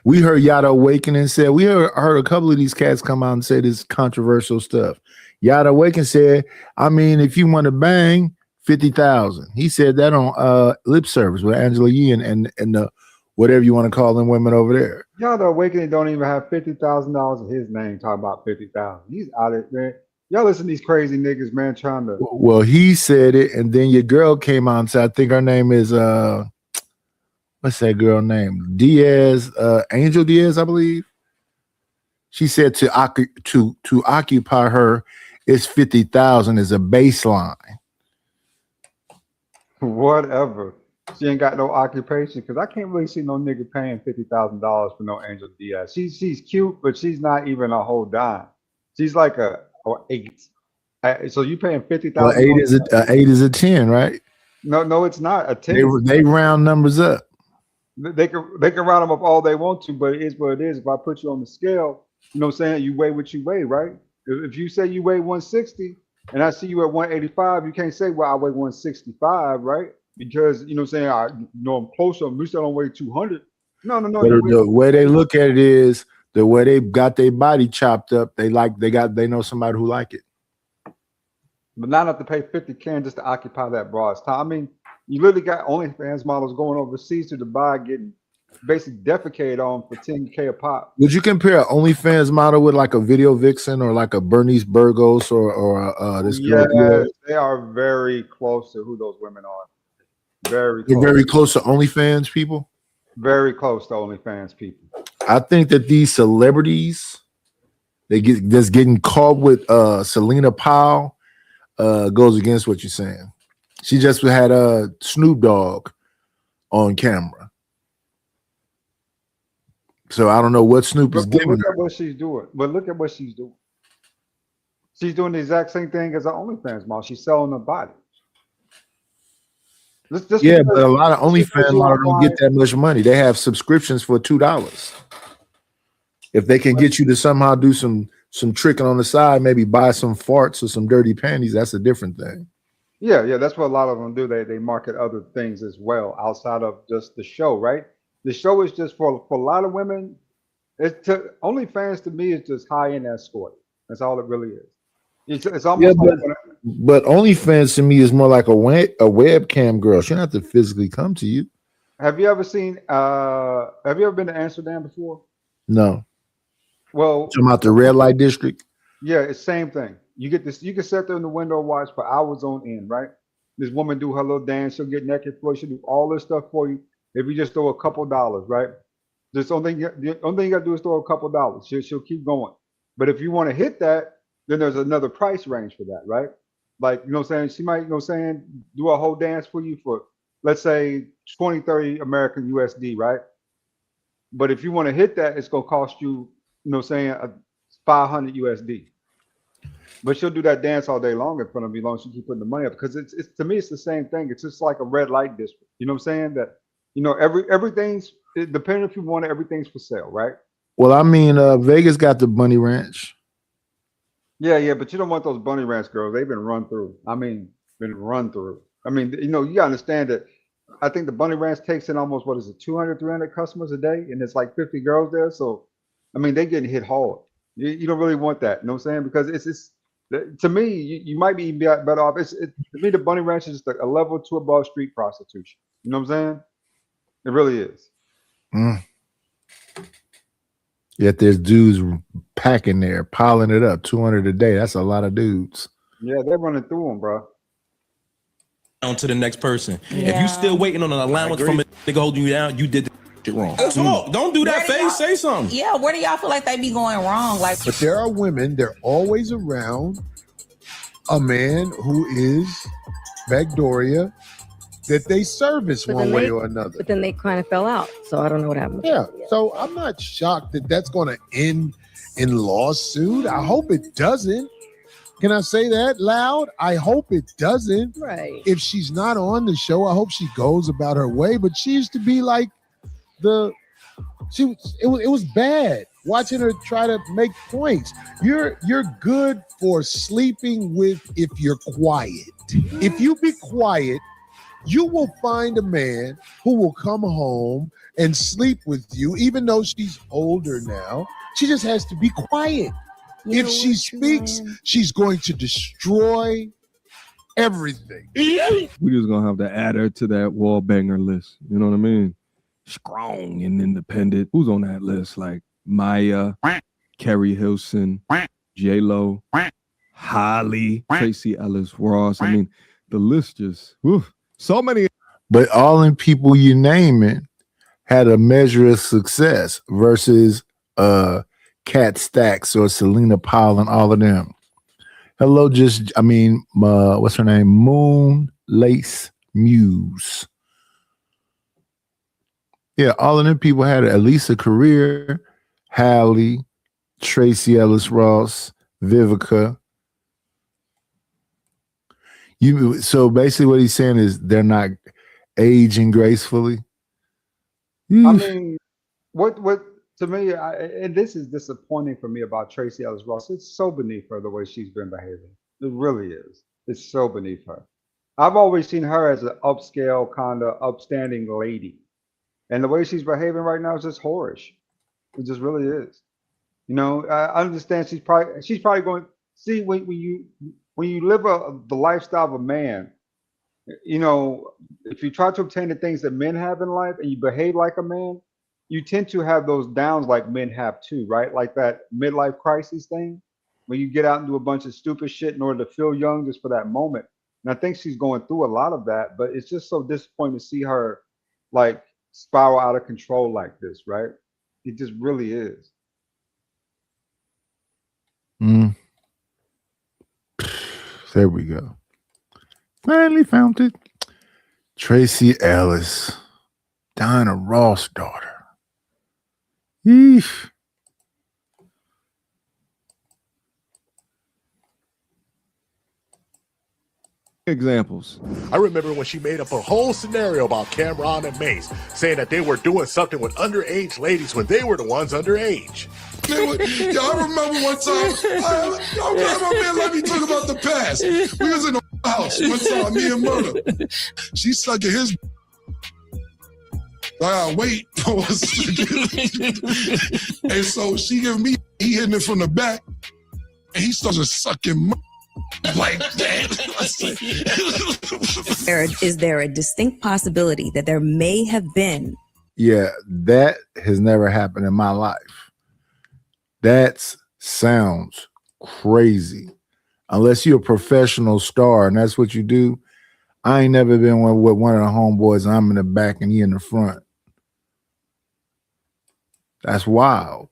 we heard Yada Awakening said, we heard a couple of these cats come out and say this controversial stuff. Yada Awakening said, I mean, if you want to bang, 50,000. He said that on Lip Service with Angela Yee and the whatever you want to call them women over there.
Y'all, the Awakening don't even have $50,000 in his name. Talking about 50,000. He's out of it, man. Y'all listen to these crazy niggas, man, trying to.
Well, he said it, and then your girl came out and said, I think her name is what's that girl name? Diaz, Angel Diaz, I believe. She said to occupy her is 50,000 as a baseline.
Whatever. She ain't got no occupation because I can't really see no nigga paying $50,000 for no Angel Diaz. She's cute, but she's not even a whole dime. She's like a 8. So you paying $50,000?
Well, 8 is a 10, right?
No, it's not a 10.
They round numbers up.
They can round them up all they want to, but it is what it is. If I put you on the scale, you know what I'm saying? You weigh what you weigh, right? If you say you weigh 160 and I see you at 185, you can't say, well, I weigh 165, right? Because, you know what I'm saying, I'm closer, at least I don't weigh 200. No.
But the way they look at it is the way they got their body chopped up. They know somebody who like it.
But not enough to pay $50K just to occupy that broad's time. I mean, you literally got OnlyFans models going overseas to Dubai getting basically defecated on for $10K a pop.
Would you compare an OnlyFans model with like a Video Vixen or like a Bernice Burgos or this girl?
Yeah, they are very close to who those women are. Very close.
They're very close to OnlyFans people?
Very close to OnlyFans people.
I think that these celebrities, that's getting caught with Selena Powell goes against what you're saying. She just had Snoop Dogg on camera. So I don't know what Snoop is giving her.
Look at what she's doing. But look at what she's doing. She's doing the exact same thing as an OnlyFans model. She's selling her body.
Yeah, but a lot of OnlyFans models don't get that much money. They have subscriptions for $2. If they can get you to somehow do some tricking on the side, maybe buy some farts or some dirty panties, that's a different thing.
Yeah, that's what a lot of them do. They market other things as well outside of just the show, right? The show is just for a lot of women. OnlyFans to me is just high-end escort. That's all it really is. It's almost
but OnlyFans to me is more like a webcam girl. She don't have to physically come to you.
Have you ever seen? Have you ever been to Amsterdam before?
No.
Well,
talking about the red light district.
Yeah, it's same thing. You get this. You can sit there in the window and watch for hours on end, right? This woman do her little dance. She'll get naked for you. She'll do all this stuff for you. If you just throw a couple dollars, right? The only thing you got to do is throw a couple dollars. She'll keep going. But if you want to hit that, then there's another price range for that, right? Like, you know what I'm saying? She might, you know what I'm saying, do a whole dance for you for, let's say, 20, 30 American USD, right? But if you want to hit that, it's going to cost you, you know what I'm saying, 500 USD. But she'll do that dance all day long in front of me, as long as she keep putting the money up. Because it's to me, it's the same thing. It's just like a red light district. You know what I'm saying? That, you know, everything's, depending if you want it, everything's for sale, right?
Well, I mean, Vegas got the Bunny Ranch.
Yeah, but you don't want those Bunny Ranch girls. They've been run through. I mean, you gotta understand that I think the Bunny Ranch takes in almost, 200, 300 customers a day, and it's like 50 girls there. So, I mean, they getting hit hard. You don't really want that, you know what I'm saying? Because it's to me, you might be better off. To me, the Bunny Ranch is just a level 2 above street prostitution. You know what I'm saying? It really is.
Yet there's dudes packing there, piling it up, 200 a day. That's a lot of dudes.
Yeah, they're running through them, bro.
on to the next person. If
Yeah.
you still waiting on an allowance from a nigga holding you down, you did the shit wrong. Don't do that, face. Say something.
Yeah, where do y'all feel like they be going wrong? Like,
But there are women, they're always around a man who is Bagdoria that they service
But
one
then
way
they-
or another.
But then they kind of fell out. So I don't know what happened.
Yeah. So I'm not shocked that that's going to end in lawsuit. I hope it doesn't. Can I say that loud? I hope it doesn't.
Right.
If she's not on the show, I hope she goes about her way. But she used to be like it was bad watching her try to make points. You're good for sleeping with if you're quiet. If you be quiet, you will find a man who will come home and sleep with you, even though she's older now. She just has to be quiet. If she speaks, she's going to destroy everything.
We just gonna have to add her to that wall banger list. You know what I mean? Strong and independent. Who's on that list? Like Maya, Carrie Hilson, J-Lo, Holly, Tracy Ellis Ross. I mean, the list just so many.
But all them people you naming had a measure of success versus Kat Stacks or Selena Powell and all of them. Hello, what's her name? Moon Lace Muse. Yeah, all of them people had at least a career. Halle, Tracy Ellis Ross, Vivica. So basically what he's saying is they're not aging gracefully.
I mean, what to me, and this is disappointing for me about Tracy Ellis Ross. It's so beneath her the way she's been behaving. It really is. It's so beneath her. I've always seen her as an upscale, kind of upstanding lady, and the way she's behaving right now is just whorish. It just really is. You know, I understand she's probably going. See, when you live the lifestyle of a man, you know, if you try to obtain the things that men have in life and you behave like a man, you tend to have those downs like men have too, right? Like that midlife crisis thing, when you get out and do a bunch of stupid shit in order to feel young just for that moment. And I think she's going through a lot of that, but it's just so disappointing to see her like spiral out of control like this, right? It just really is.
There we go. Finally found it. Tracy Ellis, Diana Ross' daughter. Yeesh.
Examples.
I remember when she made up a whole scenario about Cameron and Mace, saying that they were doing something with underage ladies when they were the ones underage.
Y'all remember one time? My man let me talk about the past. We was in the house one time, me and Murder. She sucking his. Wait for a second. And so she gave me, he hitting it from the back, and he started sucking like that.
Is there a distinct possibility that there may have been?
Yeah, that has never happened in my life. That sounds crazy. Unless you're a professional star and that's what you do. I ain't never been with one of the homeboys and I'm in the back and he in the front. That's wild.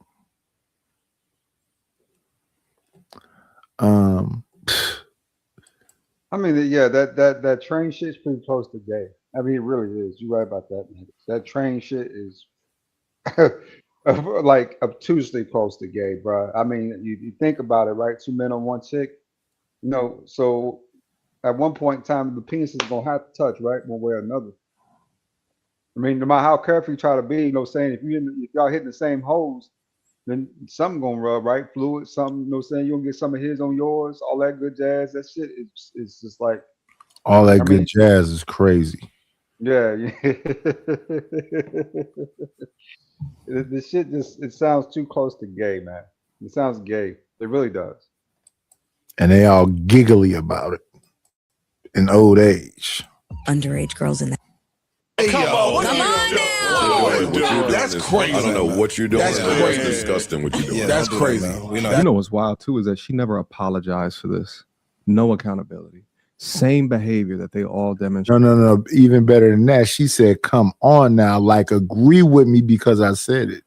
I mean, yeah, that train shit's pretty close to gay. I mean, it really is. You're right about that. That train shit is like obtusely close to gay, bro. I mean, you think about it, right? 2 men on one chick. You know, so at one point in time, the penis is gonna have to touch, right, one way or another. I mean, no matter how careful you try to be, you know, saying if y'all hitting the same holes, then something gonna rub, right? Fluid, something, you know, saying you'll get some of his on yours, all that good jazz. That shit is just like
all that good jazz is crazy.
Yeah. The shit it sounds too close to gay, man. It sounds gay. It really does.
And they all giggly about it in old age.
Underage girls in that.
Come on
now.
That's crazy. I don't know what you're doing. That's disgusting what you're doing.
That's crazy.
You know what's wild too is that she never apologized for this. No accountability. same behavior that they all demonstrate.
No. Even better than that, she said, "Come on now, like agree with me because I said it."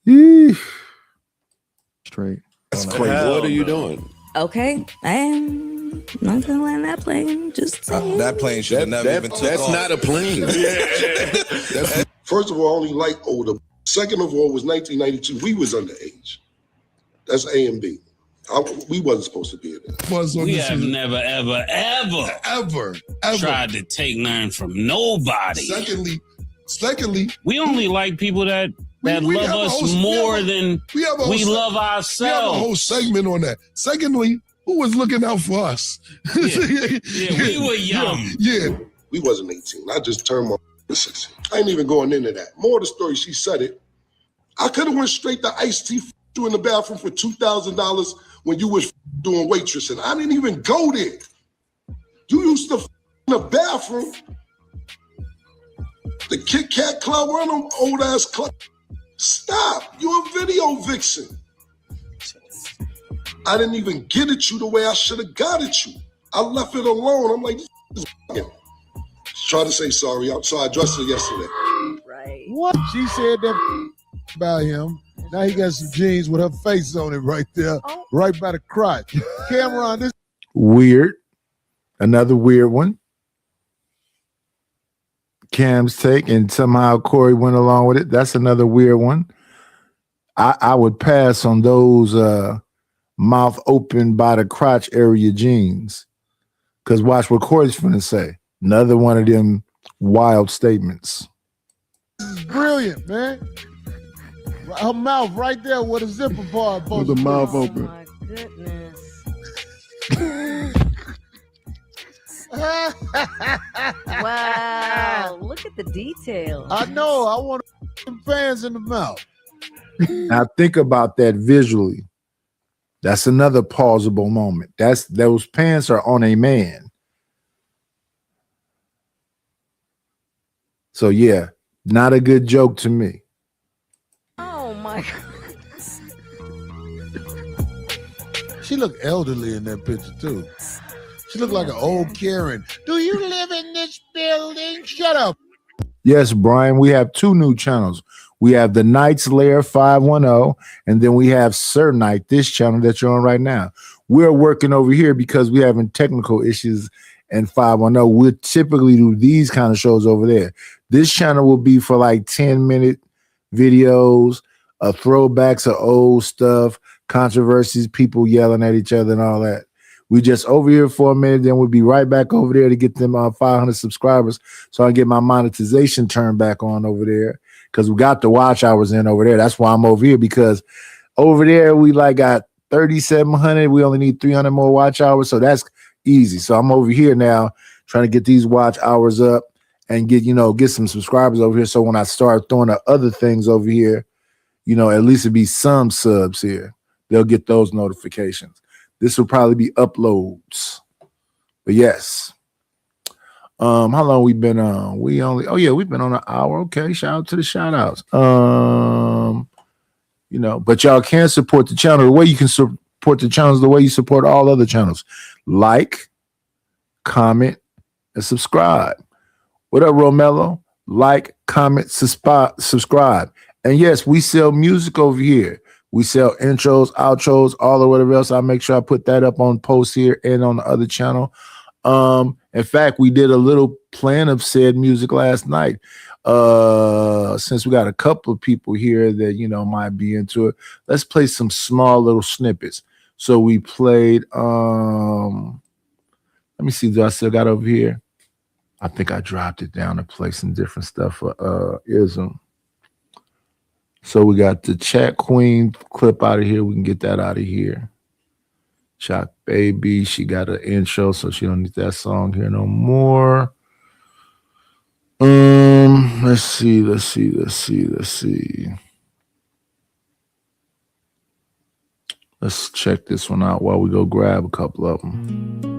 Eesh.
Straight.
That's crazy. What are you doing?
Okay, I am not gonna land that plane. Just saying.
That plane should have never even took
That's
off.
not a plane.
First of all, I only like older. Second of all, was 1992. We was underage. That's A and B. We wasn't supposed to be in there.
We have never, ever tried to take nothing from nobody.
Secondly,
we only like people that love us more than we love ourselves.
We have a whole segment on that. Secondly, who was looking out for us?
Yeah, we were young.
Yeah. We wasn't 18. I just turned my 6. I ain't even going into that. More of the story, she said it. I could have went straight to Ice-T you in the bathroom for $2,000 when you was doing waitressing. I didn't even go there. You used to in the bathroom. The Kit Kat Club, one of them old ass club. Stop. You're a video vixen. I didn't even get at you the way I should have got at you. I left it alone. I'm like, this is f***ing. Try to say sorry. So I addressed her yesterday.
Right.
What? She said that about him. Now he got some jeans with her face on it right there, right by the crotch. Cameron, this
Weird. Another weird one. Cam's take, and somehow Corey went along with it. That's another weird one. I would pass on those mouth open by the crotch area jeans. Because watch what Corey's finna say. Another one of them wild statements.
is brilliant, man. Her mouth right there with a zipper bar.
With the mouth
Oh
open.
my goodness. Wow. Look at the detail.
I know. I want some fans in the mouth.
Now think about that visually. That's another pausable moment. Those pants are on a man. So yeah, not a good joke to me.
Oh my God.
She looked elderly in that picture too. She looked like an old Karen. Do you live in this building? Shut up.
Yes, Brian, we have 2 new channels. We have the Knights Lair 510, and then we have Sir Knight, this channel that you're on right now. We're working over here because we're having technical issues, and 510, we'll typically do these kind of shows over there. This channel will be for like 10-minute videos, throwbacks of old stuff, controversies, people yelling at each other and all that. We just over here for a minute, then we'll be right back over there to get them 500 subscribers so I can get my monetization turned back on over there because we got the watch hours in over there. That's why I'm over here, because over there we like got 3,700. We only need 300 more watch hours, so that's easy. So I'm over here now trying to get these watch hours up and get some subscribers over here. So when I start throwing the other things over here, at least it'd be some subs here. They'll get those notifications. This will probably be uploads. But yes. How long we been on? We've been on an hour. Okay, shout out to the shout outs. But y'all can support the channel. The way you can support the channel is the way you support all other channels. Like, comment, and subscribe. What up, Romello? Like, comment, subscribe. And yes, we sell music over here. We sell intros, outros, all or whatever else. I'll make sure I put that up on post here and on the other channel. In fact, we did a little plan of said music last night. Since we got a couple of people here that, might be into it, let's play some small little snippets. So we played, let me see, do I still got over here? I think I dropped it down to play some different stuff for Ism. So we got the Chat Queen clip out of here. We can get that out of here. Chat Baby, she got an intro, so she don't need that song here no more. Let's see. Let's check this one out while we go grab a couple of them.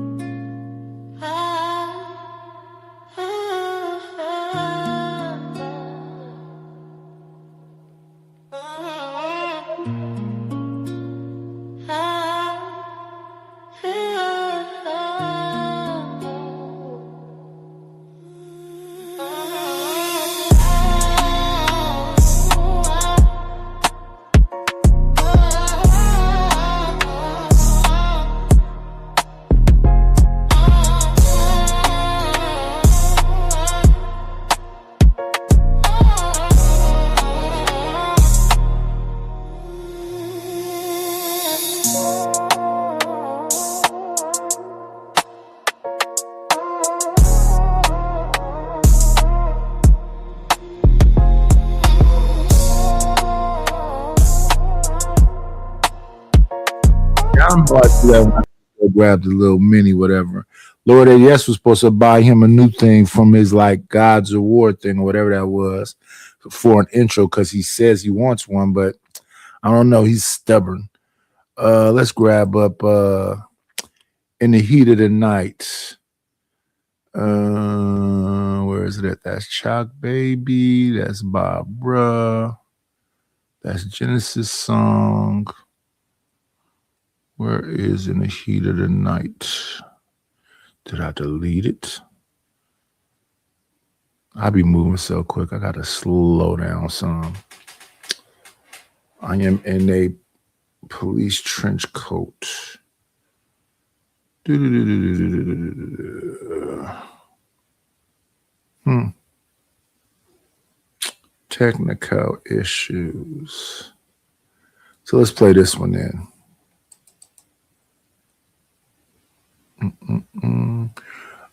Hey.
bought that one. I grabbed a little mini, whatever. Lord ADS was supposed to buy him a new thing from his like God's Award thing or whatever that was for an intro because he says he wants one, but I don't know. He's stubborn. Let's grab up In the Heat of the Night. Where is it at? That's Chalk Baby. That's Barbara. That's Genesis song. Where is In the Heat of the Night? Did I delete it? I be moving so quick. I gotta slow down some. I am in a police trench coat. Technical issues. So let's play this one then.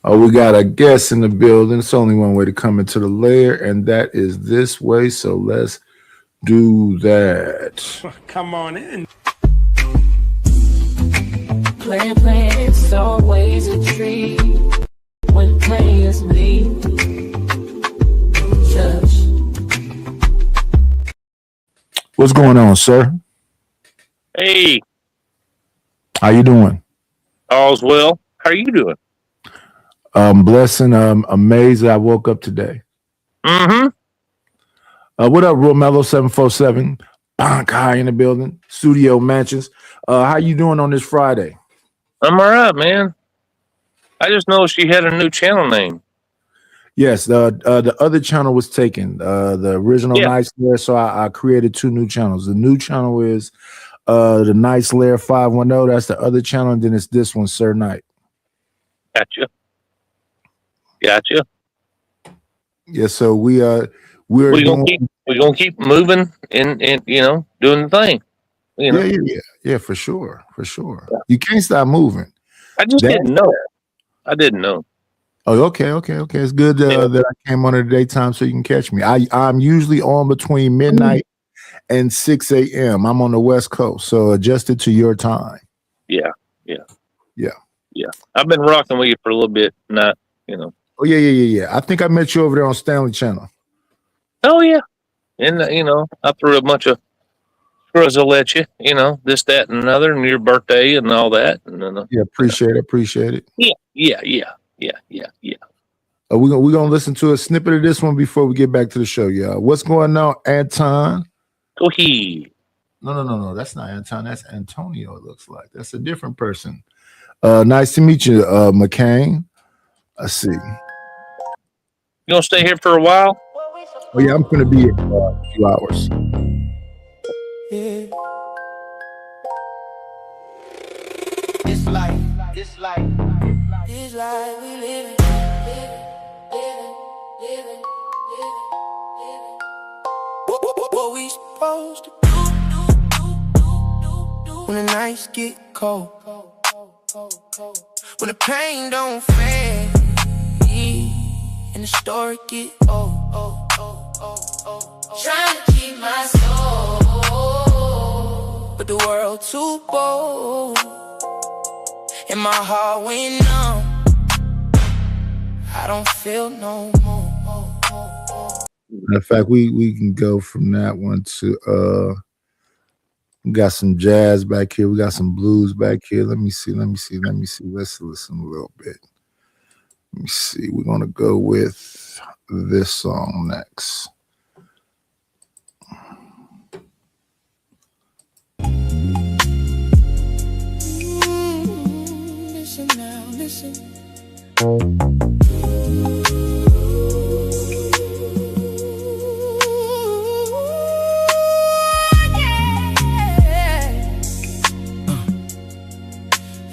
Oh, we got a guest in the building. It's only one way to come into the lair, and that is this way. So let's do that.
Come on in.
Playing, it's always a treat when players leave.
What's going on, sir?
Hey,
How you doing?
all's well. How are you doing?
Blessing. Amazed I woke up today.
Mm-hmm.
What up, Romello 747? Bonk High in the building. Studio Mansions. How you doing on this Friday?
I'm all right, man. I just know she had a new channel name.
Yes, the other channel was taken. The original Nice Lair, so I created 2 new channels. The new channel is the Nice Lair 510. That's the other channel, and then it's this one, Sir Knight.
Gotcha.
Yeah, so we're
gonna keep moving and doing the thing. You know?
Yeah, for sure. You can't stop moving.
I just didn't know. I didn't know.
Oh, okay. It's good that I came on in the daytime so you can catch me. I'm usually on between midnight and 6 a.m. I'm on the West Coast, so adjusted to your time.
Yeah.
Yeah.
I've been rocking with you for a little bit, not.
Oh yeah. I think I met you over there on Stanley Channel.
Oh yeah, and I threw a bunch of scruzzle at you, this, that, and another, and your birthday and all that. And
yeah, appreciate it.
Yeah.
We're gonna listen to a snippet of this one before we get back to the show, y'all. What's going on, Anton?
Go ahead.
No, that's not Anton. That's Antonio. It looks like that's a different person. Nice to meet you, McCain. Let's see.
You gonna stay here for a while?
Oh yeah, I'm gonna be here for a few hours.
Yeah. It's life we living. What we supposed to do when the nights get cold, when the pain don't fade and the story get old. Trying to keep my soul, but the world too bold, and my heart went numb. I don't feel no more.
Matter of fact, we can go from that one to we got some jazz back here. We got some blues back here. Let me see. Let's listen a little bit. Let me see. We're gonna go with this song next.
Listen now, listen.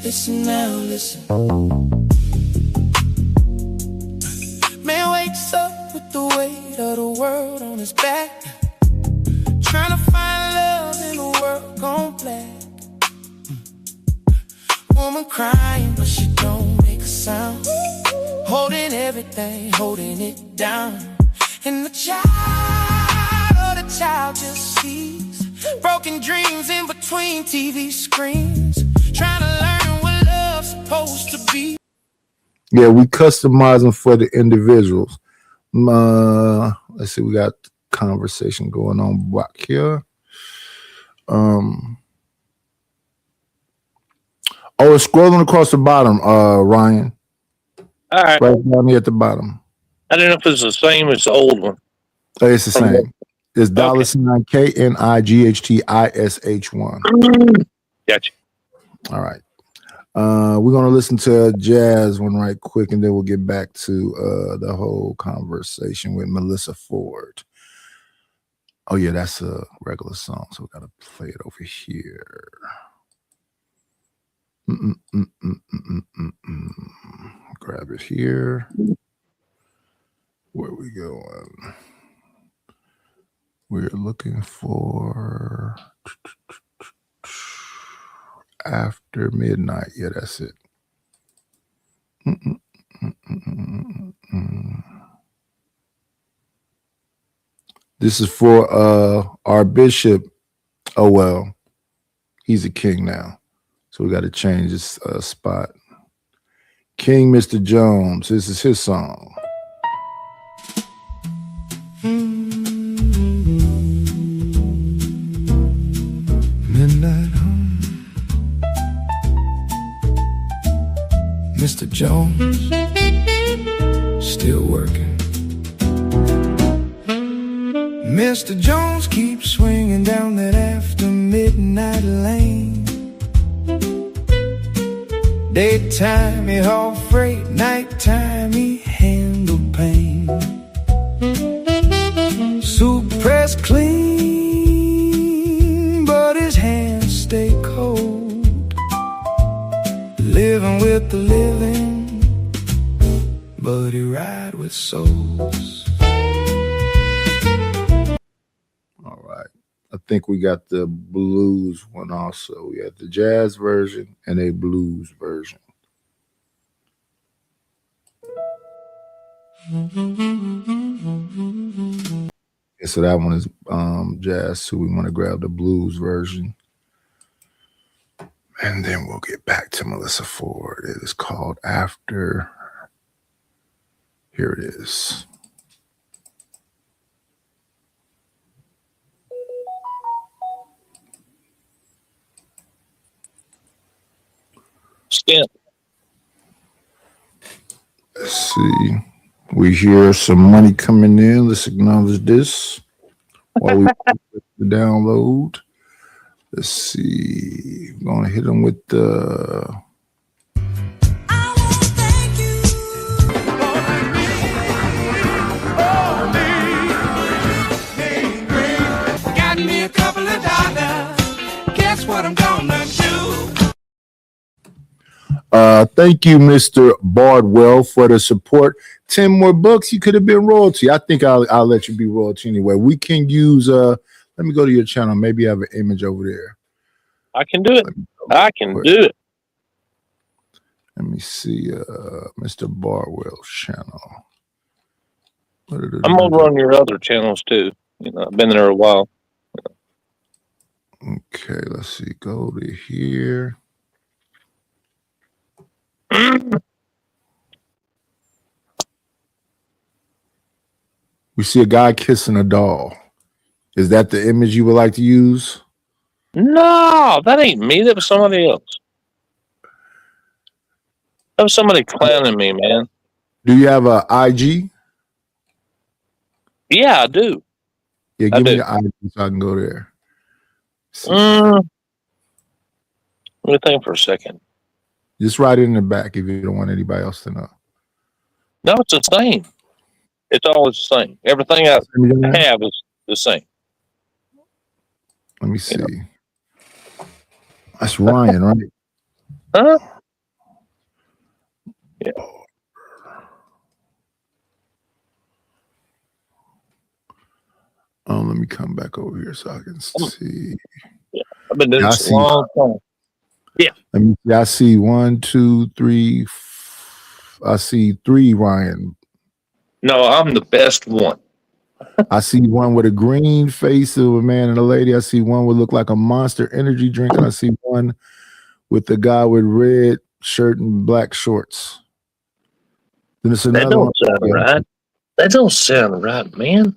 Listen now, listen. Man wakes up with the weight of the world on his back, trying to find love in a world gone black. Woman crying, but she don't make a sound, holding everything, holding it down. And the child just sees broken dreams in between TV screens. Trying to learn what love's supposed to be.
Yeah, we customize them for the individuals. Let's see, we got conversation going on back here. It's scrolling across the bottom, Ryan.
All right.
Right down here at the bottom.
I don't know if it's the same as the old one.
It's the same. It's $sign KNIGHTISH1.
Gotcha.
All right. We're gonna listen to a jazz one right quick, and then we'll get back to the whole conversation with Melissa Ford. Oh yeah, that's a regular song, so we gotta play it over here. Grab it here. Where we going? We're looking for After Midnight. Yeah, that's it. This is for our bishop. Oh well, he's a king now, so we got to change this spot. King Mr. Jones. This is his song.
Midnight home. Mr. Jones, still working. Mr. Jones keeps swinging down that after midnight lane. Daytime he haul freight, nighttime he handle pain. Suit press clean, but his hands stay cold. Living with the living, but he ride with souls.
All right. I think we got the blues one also. We have the jazz version and a blues version. Yeah, so that one is jazz, so we want to grab the blues version. And then we'll get back to Melissa Ford. It is called After. Here it is.
Skip.
Let's see. We hear some money coming in. Let's acknowledge this while we the download. Let's see. I'm gonna hit them with the.
Got me a couple of dollars. Guess what I'm gonna do?
Thank you, Mr. Bardwell, for the support. 10 more bucks, you could have been royalty. I think I'll let you be royalty anyway. We can use let me go to your channel. Maybe I have an image over there.
I can do it. I can do it.
Let me see Mr. Bardwell's channel.
I'm over on your other channels too. You know, I've been there a while.
Okay, let's see. Go to here. We see a guy kissing a doll. Is that the image you would like to use?
No, that ain't me. That was somebody else. That was somebody clowning me, man.
Do you have a IG?
Yeah, I do.
Yeah, give me your IG so I can go there.
Let me think for a second.
Just write it in the back if you don't want anybody else to know.
No, it's the same. It's always the same. Everything I have is the same.
Let me see. That's Ryan, right?
Huh? Yeah.
Let me come back over here so I can see.
Yeah, I've been doing this a long time. Yeah.
Let me see. I see 1, 2, 3. I see 3, Ryan.
No, I'm the best one.
I see one with a green face of a man and a lady. I see one would look like a Monster energy drink, and I see one with the guy with red shirt and black shorts. Then it's
That
another
don't
one.
sound right. That don't sound right, man.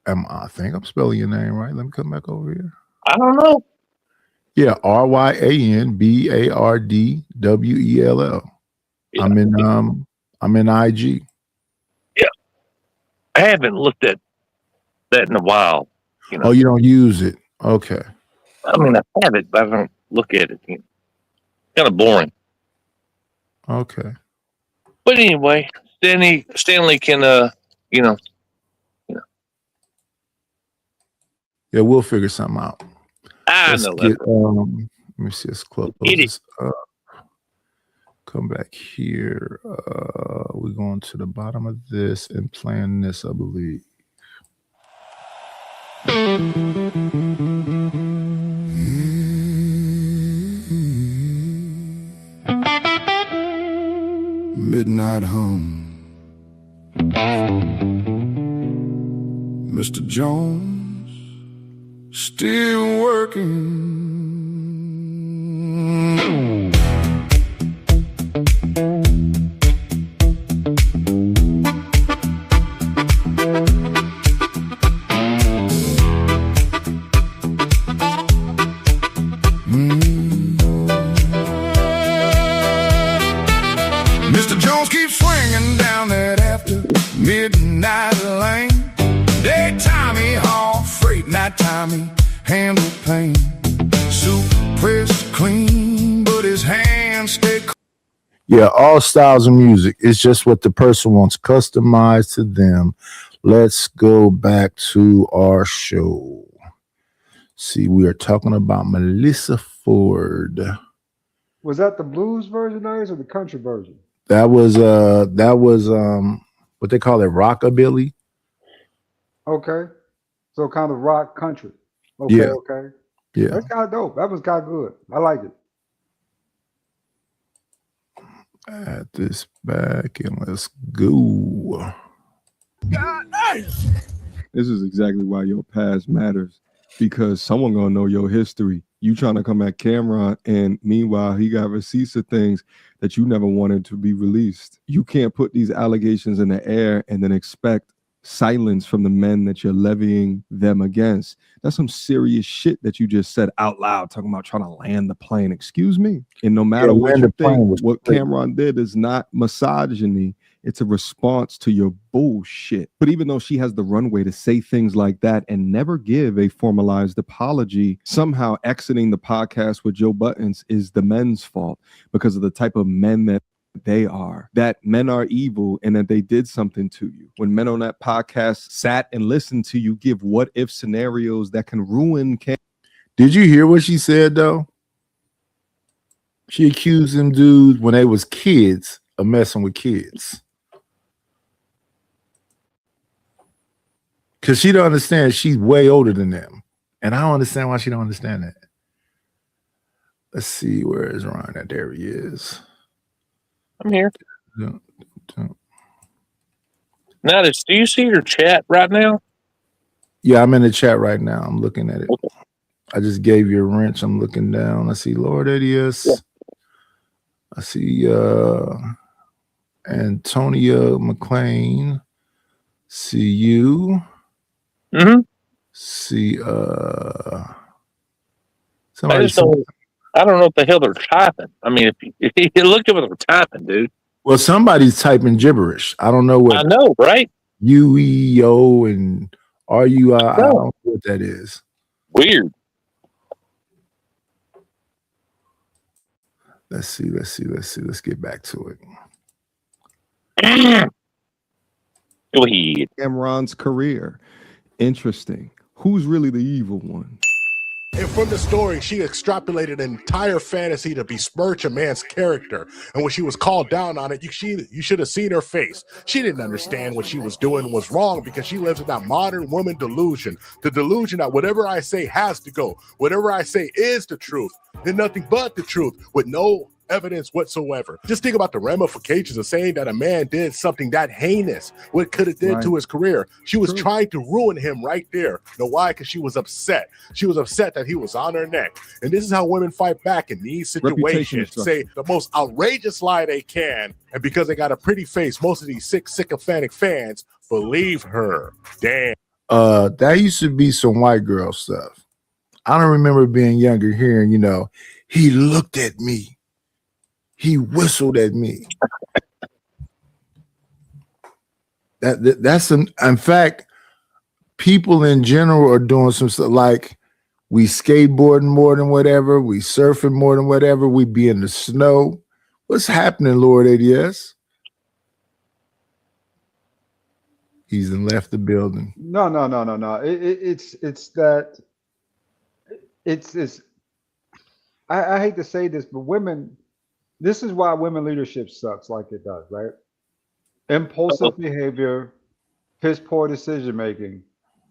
I think I'm spelling your name right. Let me come back over here.
I don't know.
Yeah, RYANBARDWELL.
Yeah.
I'm in IG.
Yeah. I haven't looked at that in a while. You know.
Oh, you don't use it. Okay.
I mean, I have it, but I don't look at it. You know. Kind of boring.
Okay.
But anyway, Stanley can, you know.
Yeah, we'll figure something out.
I know that.
Let me see. Let's close this up. Come back here. We're going to the bottom of this and playing this, I believe.
Midnight hum. Mr. Jones still working. Mr. Jones keeps swinging down that after midnight lane. Daytime he haul freight, nighttime he handle pain. Soup pressed clean, but his hands stay clean. Yeah, all styles of music. It's just what the person wants customized to them. Let's go back to our show. See, we are talking about Melissa Ford.
Was that the blues version, Ace, or the country version?
That was what they call it, rockabilly.
Okay. So kind of rock country. Okay,
Yeah.
okay.
Yeah.
That's kind of dope. That was kind of good. I like it.
Add this back and let's go.
This is exactly why your past matters, because someone gonna know your history. You trying to come at camera, and meanwhile he got receipts of things that you never wanted to be released. You can't put these allegations in the air and then expect silence from the men that you're levying them against. That's some serious shit that you just said out loud, talking about trying to land the plane. Excuse me. And no matter what you think, what Cameron did is not misogyny. It's a response to your bullshit. But even though she has the runway to say things like that and never give a formalized apology, somehow exiting the podcast with Joe Buttons is the men's fault because of the type of men that they are, that men are evil and that they did something to you. When men on that podcast sat and listened to you give what if scenarios that can ruin Cam.
Did you hear what she said though? She accused them dudes when they was kids of messing with kids. Because she don't understand she's way older than them. And I don't understand why she don't understand that. Let's see, where is Ron at? There he is.
I'm here. Now, do you see your chat right now?
Yeah, I'm in the chat right now. I'm looking at it. Okay. I just gave you a wrench. I'm looking down. I see Lord Adius. Yeah. I see Antonia McLean. See you.
Mm-hmm.
See
I don't know what the hell they're typing. I mean, if you look at what they're typing, dude.
Well, somebody's typing gibberish. I don't know what.
I know, right?
UEO and RUI. I don't know what that is.
Weird.
Let's see. Let's get back to it.
Go ahead.
Cameron's career. Interesting. Who's really the evil one?
And from the story, she extrapolated an entire fantasy to besmirch a man's character. And when she was called down on it, you should have seen her face. She didn't understand what she was doing was wrong because she lives in that modern woman delusion. The delusion that whatever I say has to go. Whatever I say is the truth. Then nothing but the truth with no evidence whatsoever. Just think about the ramifications of saying that a man did something that heinous, what could have did to his career. She was trying to ruin him right there. Know why? Because she was upset. She was upset that he was on her neck. And this is how women fight back in these situations. Say the most outrageous lie they can, and because they got a pretty face, most of these sick sycophantic fans believe her. Damn.
That used to be some white girl stuff. I don't remember being younger hearing, you know, he looked at me. He whistled at me. That's in fact, people in general are doing some stuff like we skateboarding more than whatever, we surfing more than whatever, we be in the snow. What's happening, Lord ADS? He's left the building.
No. I hate to say this, but women, this is why women leadership sucks like it does, right? Impulsive behavior, piss poor decision making,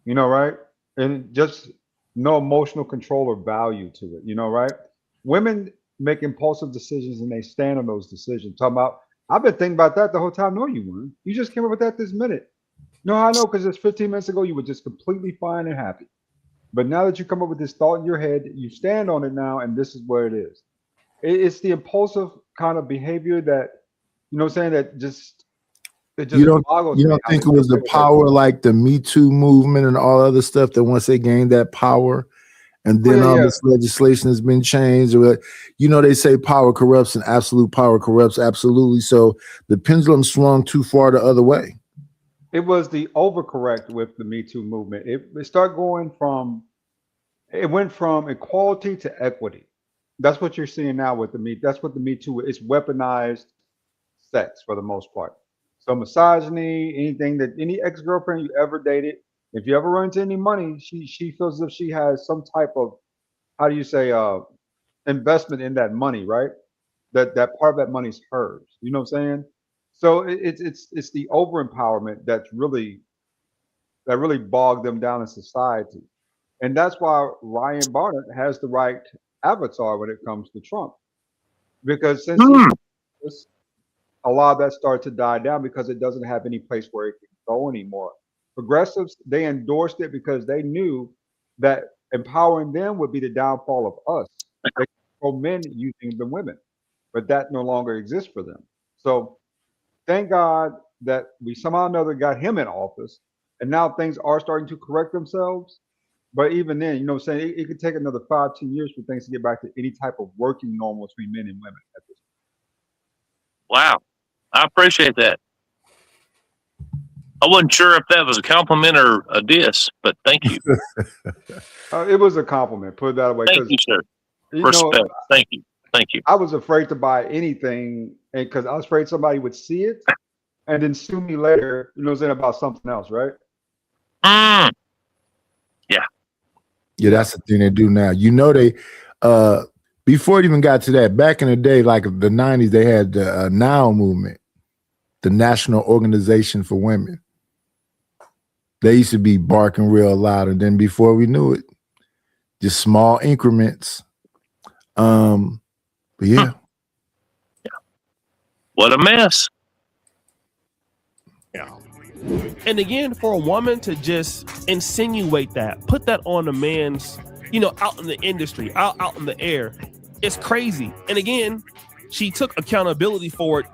you know, right? And just no emotional control or value to it, you know, right? Women make impulsive decisions and they stand on those decisions. Talking about, I've been thinking about that the whole time. No, you weren't. You just came up with that this minute. No, I know, because just 15 minutes ago, you were just completely fine and happy. But now that you come up with this thought in your head, you stand on it now, and this is where it is. It's the impulsive kind of behavior that, you know what I'm saying, that just, it just boggles me.
You don't think it was the power like the Me Too movement and all other stuff that once they gained that power, and then all this legislation has been changed? You know, they say power corrupts and absolute power corrupts absolutely. So the pendulum swung too far the other way.
It was the overcorrect with the Me Too movement. It started going from, it went from equality to equity. That's what you're seeing now with the Me. That's what the Me Too is. Weaponized sex for the most part. So misogyny, anything that any ex-girlfriend you ever dated, if you ever run into any money, she feels as if she has some type of, how do you say, investment in that money, right? That part of that money's hers. You know what I'm saying? So it's the over empowerment that really bogged them down in society, and that's why Ryan Barnett has the right avatar when it comes to Trump, because since a lot of that started to die down because it doesn't have any place where it can go anymore. Progressives, they endorsed it because they knew that empowering them would be the downfall of us. They control men using the women, but that no longer exists for them. So thank God that we somehow or another got him in office, and now things are starting to correct themselves. But even then, you know what I'm saying, it could take another 5-10 years for things to get back to any type of working normal between men and women at this point.
Wow. I appreciate that. I wasn't sure if that was a compliment or a diss, but thank you.
It was a compliment, put it that way.
Thank you, sir. Respect. Thank you. Thank you.
I was afraid to buy anything because I was afraid somebody would see it and then sue me later, you know what I'm saying, about something else, right?
Yeah.
Yeah, that's the thing they do now. You know, they before it even got to that, back in the day, like the 90s, they had the NOW movement, the National Organization for Women. They used to be barking real loud, and then before we knew it, just small increments. But yeah.
What a mess.
Yeah. And again, for a woman to just insinuate that, put that on a man's, you know, out in the industry, out in the air, it's crazy. And again, she took accountability for it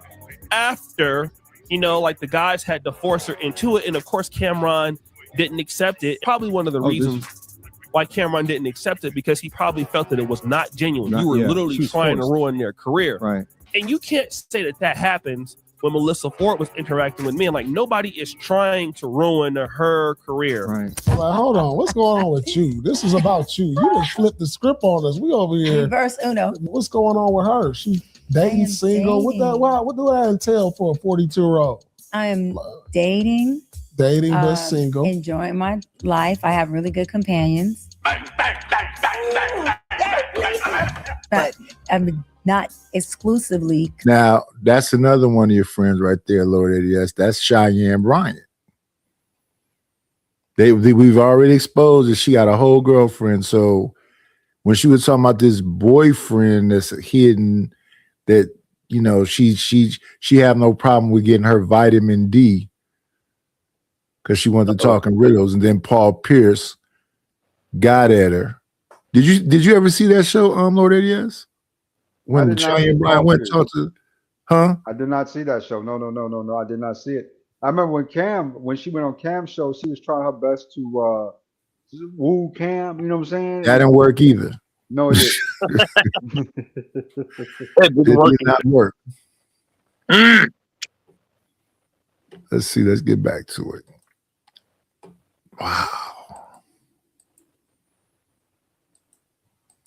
after, you know, like the guys had to force her into it. And of course, Cameron didn't accept it. Probably one of the reasons why Cameron didn't accept it, because he probably felt that it was not genuine. You were literally trying to ruin their career.
Right.
And you can't say that that happens when Melissa Ford was interacting with men. Like, nobody is trying to ruin her career.
Right.
I'm like, hold on, what's going on with you? This is about you. You just flipped the script on us. We over here.
Reverse Uno.
What's going on with her? She dating, single. What do that entail for a 42-year-old?
I am dating.
Dating, but single.
Enjoying my life. I have really good companions. But I'm not exclusively.
Now, that's another one of your friends right there, Lord ADS. That's Cheyenne Bryant. We've already exposed that she got a whole girlfriend. So when she was talking about this boyfriend that's hidden, that she have no problem with getting her vitamin D because she wanted to talk in riddles, and then Paul Pierce got at her. Did you ever see that show, Lord ADS? When Cheyenne Bryan went to talk to, huh?
I did not see that show. No, I did not see it. I remember when she went on Cam's show, she was trying her best to woo Cam. You know what I'm saying?
That didn't work either.
No, it didn't.
It did not work. Let's see. Let's get back to it. Wow.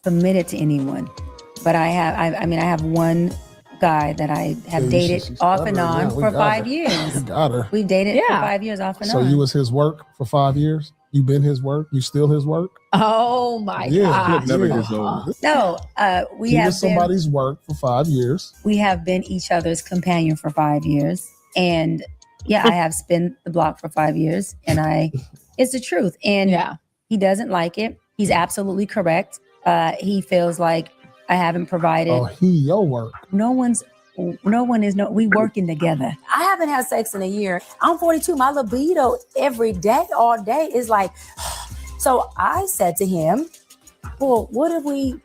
Committed to anyone, but I have one guy that I have dated off and on for 5 years.
Got her.
We've dated for 5 years off and on.
So you was his work for 5 years? You been his work? You still his work?
Oh my God.
Never gets old.
No, we
He
have
was somebody's work for 5 years.
We have been each other's companion for 5 years. And I have spent the block for 5 years. And it's the truth. And he doesn't like it. He's absolutely correct. He feels like I haven't provided.
Oh, your work.
We working together. I haven't had sex in a year. I'm 42. My libido every day, all day is like, so I said to him, well, what if we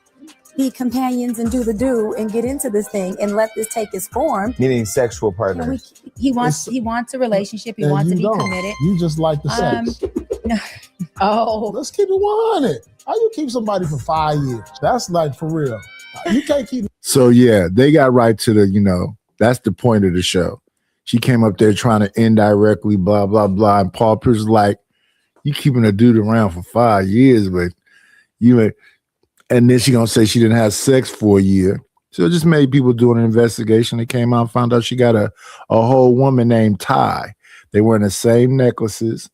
be companions and do the do and get into this thing and let this take its form?
Meaning sexual partners.
He wants a relationship. He wants to be committed.
You just like the sex. Let's keep it 100. How you keep somebody for 5 years? That's like for real. You can't keep.
So they got right to the, that's the point of the show. She came up there trying to indirectly blah, blah, blah. And Paul Pierce was like, you keeping a dude around for 5 years, but and then she gonna say she didn't have sex for a year. So it just made people do an investigation. They came out and found out she got a whole woman named Ty. They wearing the same necklaces,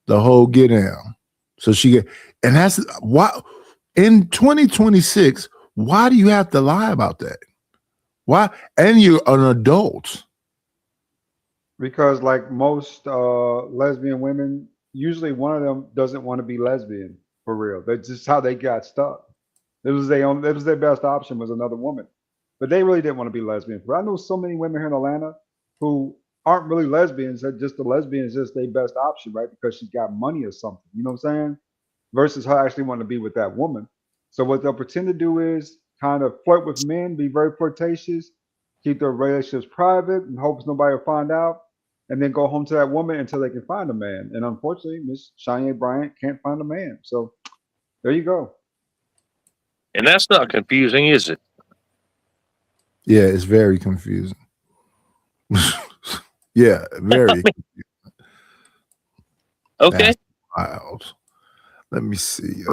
the whole get down. So and that's why in 2026, why do you have to lie about that? Why? And you're an adult.
Because like most lesbian women, usually one of them doesn't want to be lesbian for real. That's just how they got stuck. It was their best option was another woman, but they really didn't want to be lesbian. But I know so many women here in Atlanta who aren't really lesbians. That just the lesbian is just their best option, right? Because she's got money or something. You know what I'm saying? Versus her actually wanting to be with that woman. So what they'll pretend to do is kind of flirt with men, be very flirtatious, keep their relationships private, and hopes nobody will find out, and then go home to that woman until they can find a man. And unfortunately, Miss Cheyenne Bryant can't find a man. So there you go.
And that's not confusing, is it?
Yeah, it's very confusing. Yeah, very confusing.
Okay.
That's wild. Let me see.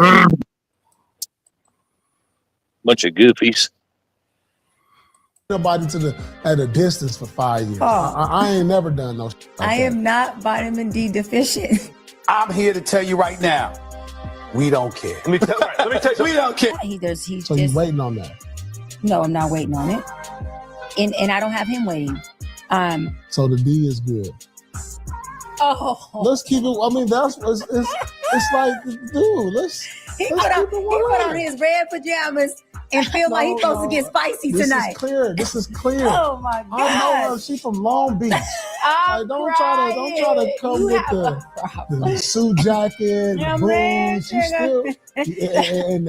Bunch of goofies.
Nobody at a distance for 5 years. I ain't never done those.
I am not vitamin D deficient.
I'm here to tell you right now, we don't care. Let me tell you, we don't care.
So you waiting on that?
No, I'm not waiting on it. And I don't have him waiting.
So the D is good. Let's keep it. I mean, it's like, dude,
He put on his red pajamas and feel like he's supposed to get spicy tonight.
This is clear.
Oh my God.
I know she's from Long Beach. Don't try to come with the suit jacket, the boots. She's still and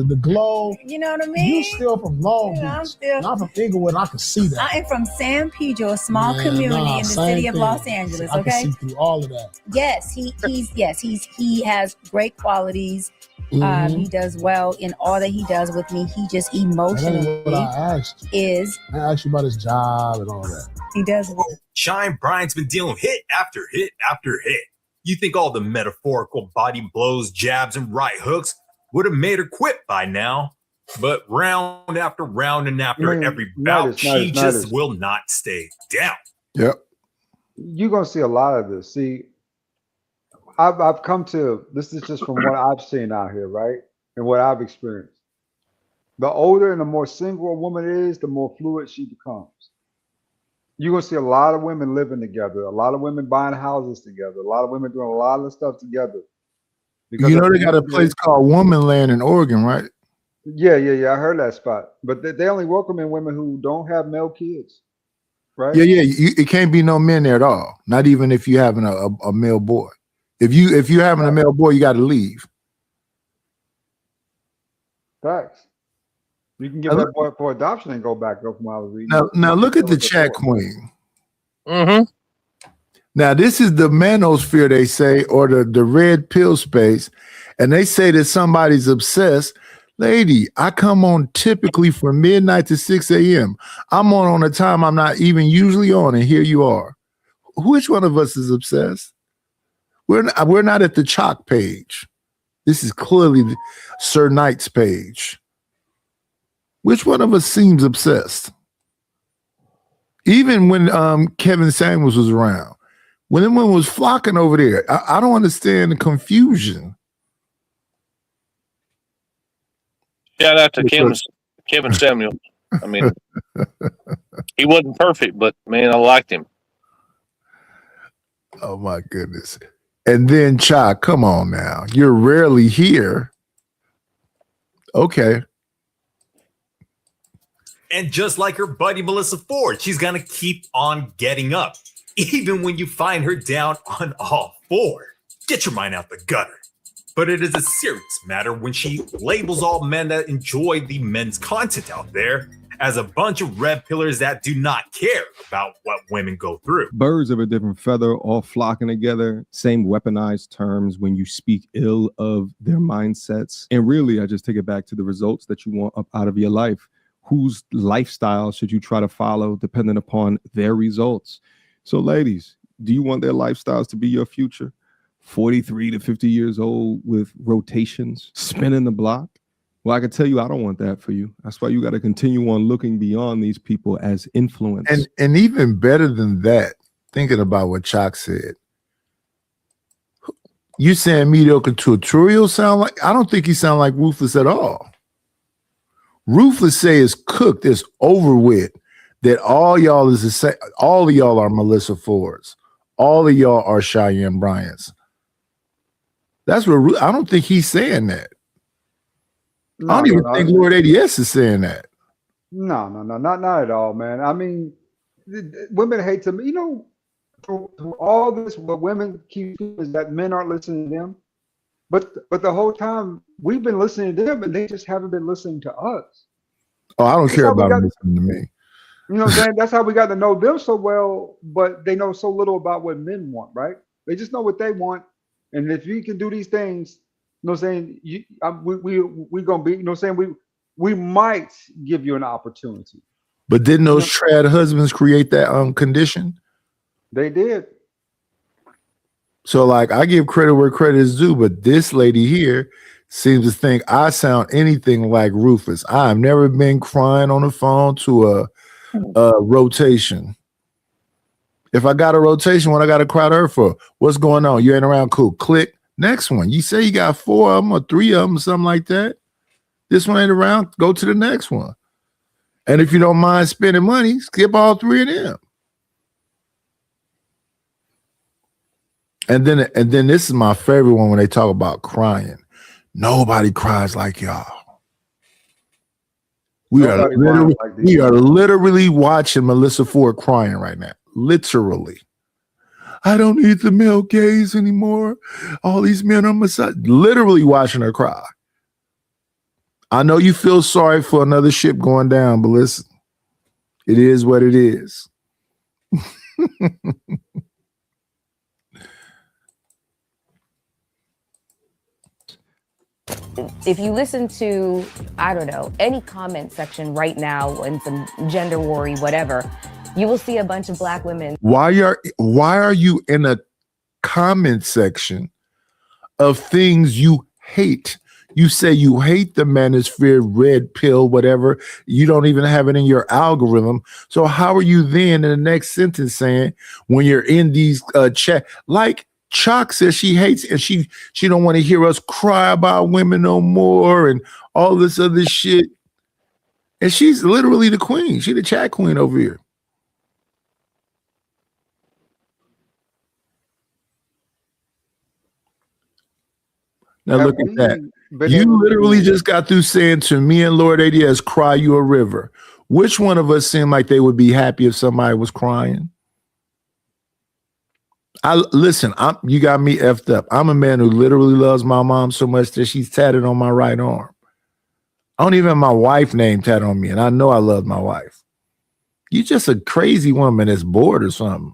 the glow.
You know what I mean?
You still from Long Beach. I'm from Inglewood. I can see that.
I am from San Pedro, a small community in the city of Los Angeles.
I
Okay.
can see through all of that.
Yes, he has great qualities. He does well in all that he does with me. He just emotionally
What I asked you. I asked you about his job and all that.
He does well.
Cheyenne Bryant's been dealing hit after hit after hit. You think all the metaphorical body blows, jabs, and right hooks would have made her quit by now. But round after round and after every bout, she just will not stay down.
Yep.
You're going to see a lot of this. See, I've come to, this is just from what I've seen out here, right? And what I've experienced. The older and the more single a woman is, the more fluid she becomes. You're going to see a lot of women living together, a lot of women buying houses together, a lot of women doing a lot of stuff together.
You know they got a place called Woman Land in Oregon, right?
Yeah. I heard that spot, but they only welcome in women who don't have male kids, right?
Yeah. It can't be no men there at all. Not even if you having a male boy. If you having a male boy, you got to leave.
Facts. You can give that boy for adoption and go back up from I was reading.
Now look at the chat queen.
Mm-hmm.
Now this is the manosphere, they say, or the red pill space, and they say that somebody's obsessed. Lady, I come on typically from midnight to 6 a.m. I'm on a time I'm not even usually on, and here you are. Which one of us is obsessed? We're not at the chalk page. This is clearly Sir Knight's page. Which one of us seems obsessed? Even when Kevin Samuels was around, when everyone was flocking over there, I don't understand the confusion.
Shout out to Kevin Samuel. I mean, he wasn't perfect, but man, I liked him.
Oh my goodness. And then Cha, come on now. You're rarely here. Okay.
And just like her buddy Melissa Ford, she's going to keep on getting up, even when you find her down on all four. Get your mind out the gutter. But it is a serious matter when she labels all men that enjoy the men's content out there as a bunch of red pillars that do not care about what women go through.
Birds of a different feather, all flocking together, same weaponized terms when you speak ill of their mindsets. And really, I just take it back to the results that you want up out of your life. Whose lifestyle should you try to follow depending upon their results? So ladies, do you want their lifestyles to be your future? 43 to 50 years old with rotations, spinning the block? Well, I can tell you, I don't want that for you. That's why you got to continue on looking beyond these people as influence.
And even better than that, thinking about what Chalk said, you saying mediocre tutorial sound like, I don't think he sound like Ruthless at all. Ruthless say it's cooked, it's over with, that all y'all is the same. All of y'all are Melissa Fords. All of y'all are Cheyenne Bryant's. That's what I don't think he's saying that. I don't even think Lord ADS is saying that.
No, not at all, man. I mean, women hate to, through all this, what women keep is that men aren't listening to them. But the whole time we've been listening to them, and they just haven't been listening to us.
Oh, I don't care about them listening to me.
You know what I'm saying? That's how we got to know them so well, but they know so little about what men want, right? They just know what they want. And if you can do these things, you know what I'm saying, we're going to be, you know what I'm saying, we might give you an opportunity.
But didn't those trad husbands create that condition?
They did.
So, like, I give credit where credit is due, but this lady here seems to think I sound anything like Rufus. I've never been crying on the phone to a rotation. If I got a rotation, what I got to cry to her for? What's going on? You ain't around? Cool. Click. Next one. You say you got 4 of them or 3 of them, something like that. This one ain't around. Go to the next one. And if you don't mind spending money, skip all 3 of them. And then this is my favorite one when they talk about crying. Nobody cries like y'all. We are literally watching Melissa Ford crying right now. Literally. I don't need the male gaze anymore. All these men on my side. Literally watching her cry. I know you feel sorry for another ship going down, but listen, it is what it is.
If you listen to, I don't know, any comment section right now in some gender worry, whatever, you will see a bunch of black women.
Why are you in a comment section of things you hate? You say you hate the manosphere, red pill, whatever. You don't even have it in your algorithm. So how are you then in the next sentence saying when you're in these chat, like Chalk says she hates and she don't want to hear us cry about women no more and all this other shit. And she's literally the queen. She the chat queen over here. Now look at that. You literally just got through saying to me and Lord ADS, cry you a river. Which one of us seemed like they would be happy if somebody was crying? You got me effed up. I'm a man who literally loves my mom so much that she's tatted on my right arm. I don't even have my wife's name tatted on me, and I know I love my wife. You're just a crazy woman that's bored or something.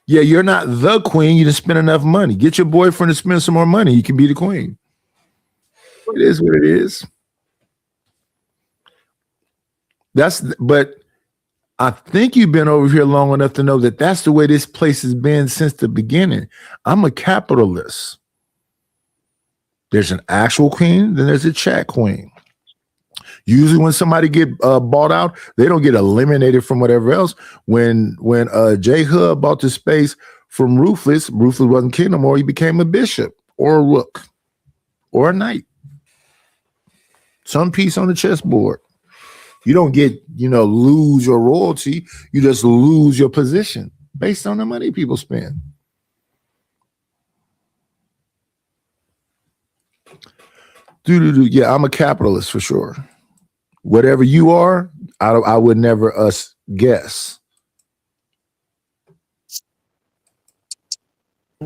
Yeah, you're not the queen. You didn't spend enough money. Get your boyfriend to spend some more money. You can be the queen. It is what it is. But I think you've been over here long enough to know that that's the way this place has been since the beginning. I'm a capitalist. There's an actual queen, then there's a chat queen. Usually when somebody get bought out, they don't get eliminated from whatever else. When J Hub bought the space from Ruthless wasn't king no more. He became a bishop or a rook or a knight. Some piece on the chessboard. You don't get, lose your royalty. You just lose your position based on the money people spend. Yeah, I'm a capitalist for sure. Whatever you are, I would never guess.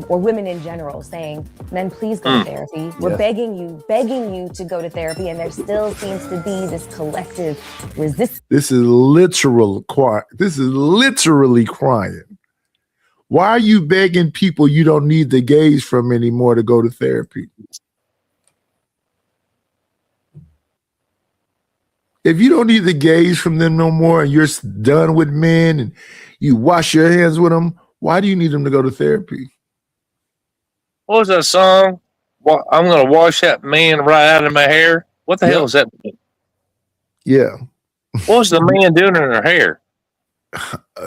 Or women in general saying, men, please go to therapy. We're begging you to go to therapy. And there still seems to be this collective resistance.
This is literal crying. This is literally crying. Why are you begging people you don't need the gaze from anymore to go to therapy? If you don't need the gaze from them no more and you're done with men and you wash your hands with them, why do you need them to go to therapy?
What was that song? I'm going to wash that man right out of my hair. What the hell is that?
Yeah.
What was the man doing in her hair?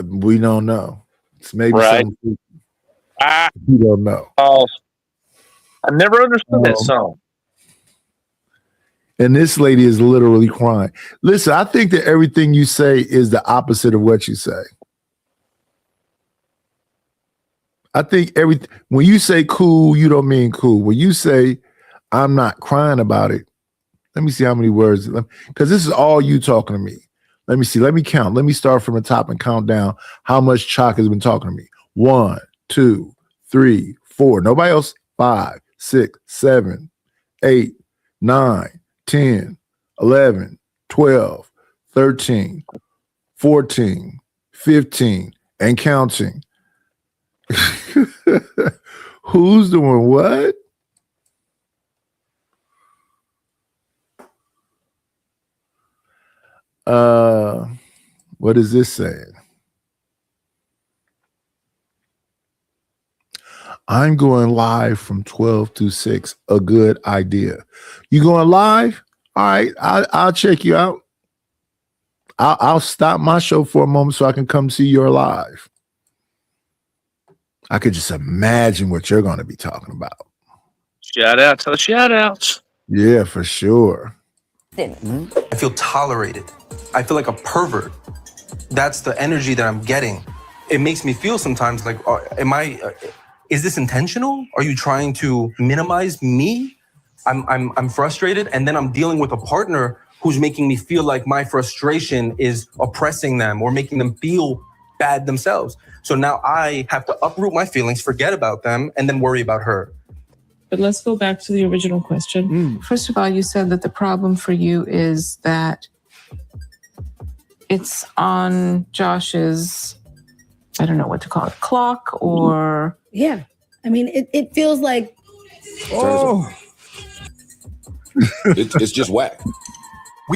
We don't know. It's maybe
right.
We don't know.
I never understood that song.
And this lady is literally crying. Listen, I think that everything you say is the opposite of what you say. I think when you say cool, you don't mean cool. When you say I'm not crying about it, let me see how many words, because this is all you talking to me. Let me see. Let me count. Let me start from the top and count down how much Chalk has been talking to me. 1, 2, 3, 4. Nobody else. 5, 6, 7, 8, 9, 10, 11, 12, 13, 14, 15, and counting. Who's doing what? What is this saying? I'm going live from 12 to 6. A good idea. You going live? All right, I'll check you out. I'll stop my show for a moment so I can come see your live. I could just imagine what you're going to be talking about.
Shout out to the shout outs.
Yeah, for sure.
I feel tolerated. I feel like a pervert. That's the energy that I'm getting. It makes me feel sometimes like, is this intentional? Are you trying to minimize me? I'm frustrated, and then I'm dealing with a partner who's making me feel like my frustration is oppressing them or making them feel bad themselves. So now I have to uproot my feelings, forget about them, and then worry about her.
But let's go back to the original question. First of all, you said that the problem for you is that it's on Josh's, I don't know what to call it, clock or...
Yeah. I mean, it feels like...
It's just whack.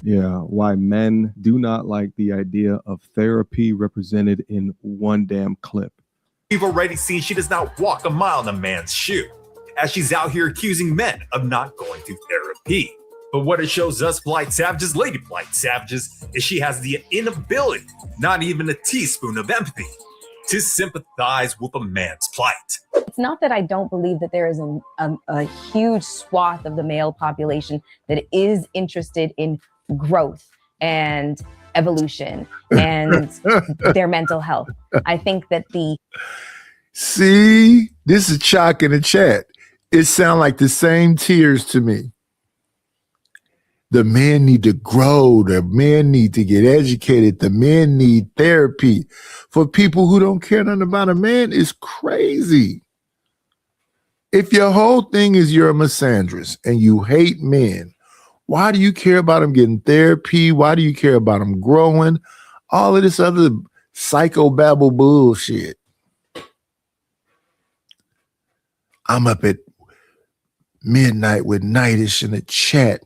Yeah, why men do not like the idea of therapy represented in one damn clip.
We've already seen she does not walk a mile in a man's shoe, as she's out here accusing men of not going to therapy. But what it shows us Blight Savages, Lady Blight Savages, is she has the inability, not even a teaspoon of empathy, to sympathize with a man's plight.
It's not that I don't believe that there is a huge swath of the male population that is interested in growth and evolution and their mental health. I think that
See, this is Chalk in the chat. It sounds like the same tears to me. The men need to grow. The men need to get educated. The men need therapy. For people who don't care nothing about a man, it's crazy. If your whole thing is you're a misandrist and you hate men, why do you care about them getting therapy? Why do you care about them growing? All of this other psychobabble bullshit. I'm up at midnight with Nightish in the chat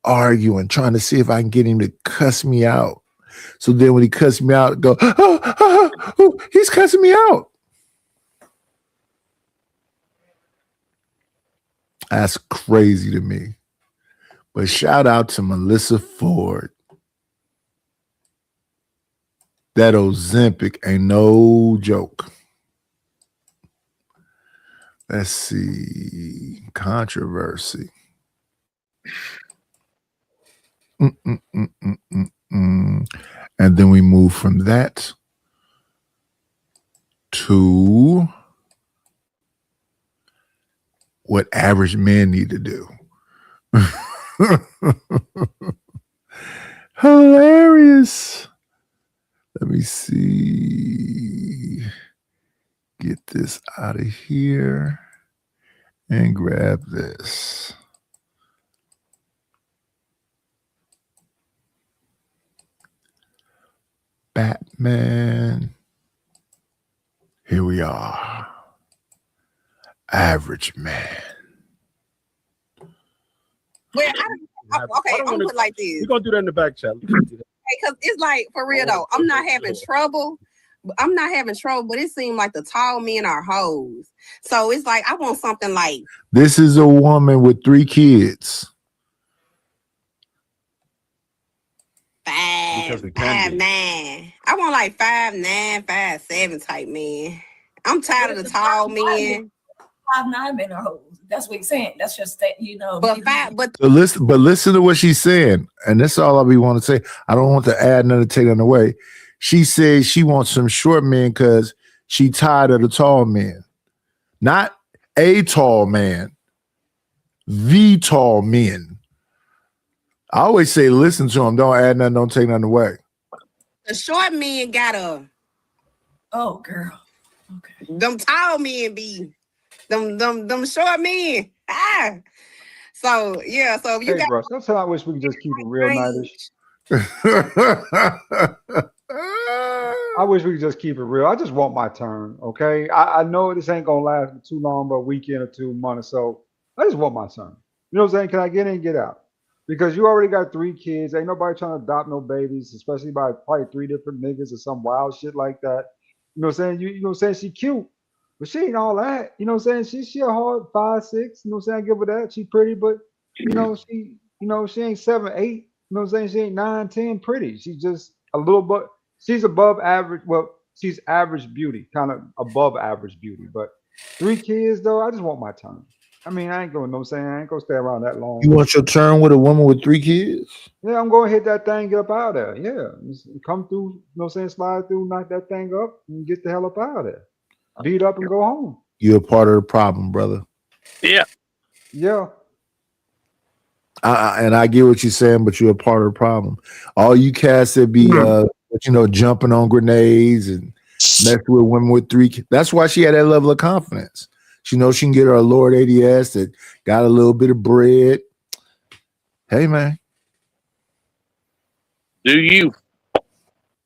arguing, trying to see if I can get him to cuss me out. So then when he cussed me out, go, he's cussing me out. That's crazy to me. But shout out to Melissa Ford. That Ozempic ain't no joke. Let's see. Controversy. And then we move from that to what average men need to do. Hilarious. Let me see. Get this out of here and grab this. Batman. Here we are. Average man.
Well, okay, I'm gonna put it like this.
We're gonna do that in the back chat.
Because it's like, for real though, I'm not having trouble, but it seems like the tall men are hoes. So it's like I want something like
This is a woman with 3 kids.
5'9". I want like 5'9", 5'7" type man. I'm tired of the tall men.
5'9" men are hoes. That's what he's saying. That's just that, you know.
But
Listen to what she's saying, and that's all I be want to say. I don't want to add nothing, take nothing away. She says she wants some short men because she tired of the tall men, not a tall man, the tall men. I always say, listen to them. Don't add nothing. Don't take nothing away.
the short men got a.
Oh, girl. Okay.
Them tall men be them short men. Ah. So yeah. So if you got.
Bro, sometimes I wish we could just keep it real Nightish. I wish we could just keep it real. I just want my turn, okay? I know this ain't gonna last for too long, but a weekend or 2 months. So I just want my turn. You know what I'm saying? Can I get in and get out? Because you already got 3 kids. Ain't nobody trying to adopt no babies, especially by probably 3 different niggas or some wild shit like that. You know what I'm saying? You know what I'm saying? She cute, but she ain't all that. You know what I'm saying? She a hard 5'6". You know what I'm saying? I give her that. She pretty, but she ain't 7'8". You know what I'm saying? She ain't 9, 10 pretty. She's just a little bit. She's above average. Well, she's average beauty, kind of above average beauty. But 3 kids though, I just want my turn. I mean, I ain't going. No, saying I ain't gonna stay around that long.
You want your turn with a woman with 3 kids?
Yeah, I'm gonna hit that thing, get up out of there. Yeah, just come through. You know what I'm saying? Slide through, knock that thing up, and get the hell up out of there. Beat up and go home.
You're a part of the problem, brother.
Yeah.
Yeah.
And I get what you're saying, but you're a part of the problem. All you cats that be, jumping on grenades and messing with women with 3 kids. That's why she had that level of confidence. She knows she can get her a Lord ADS that got a little bit of bread. Hey, man.
Do you?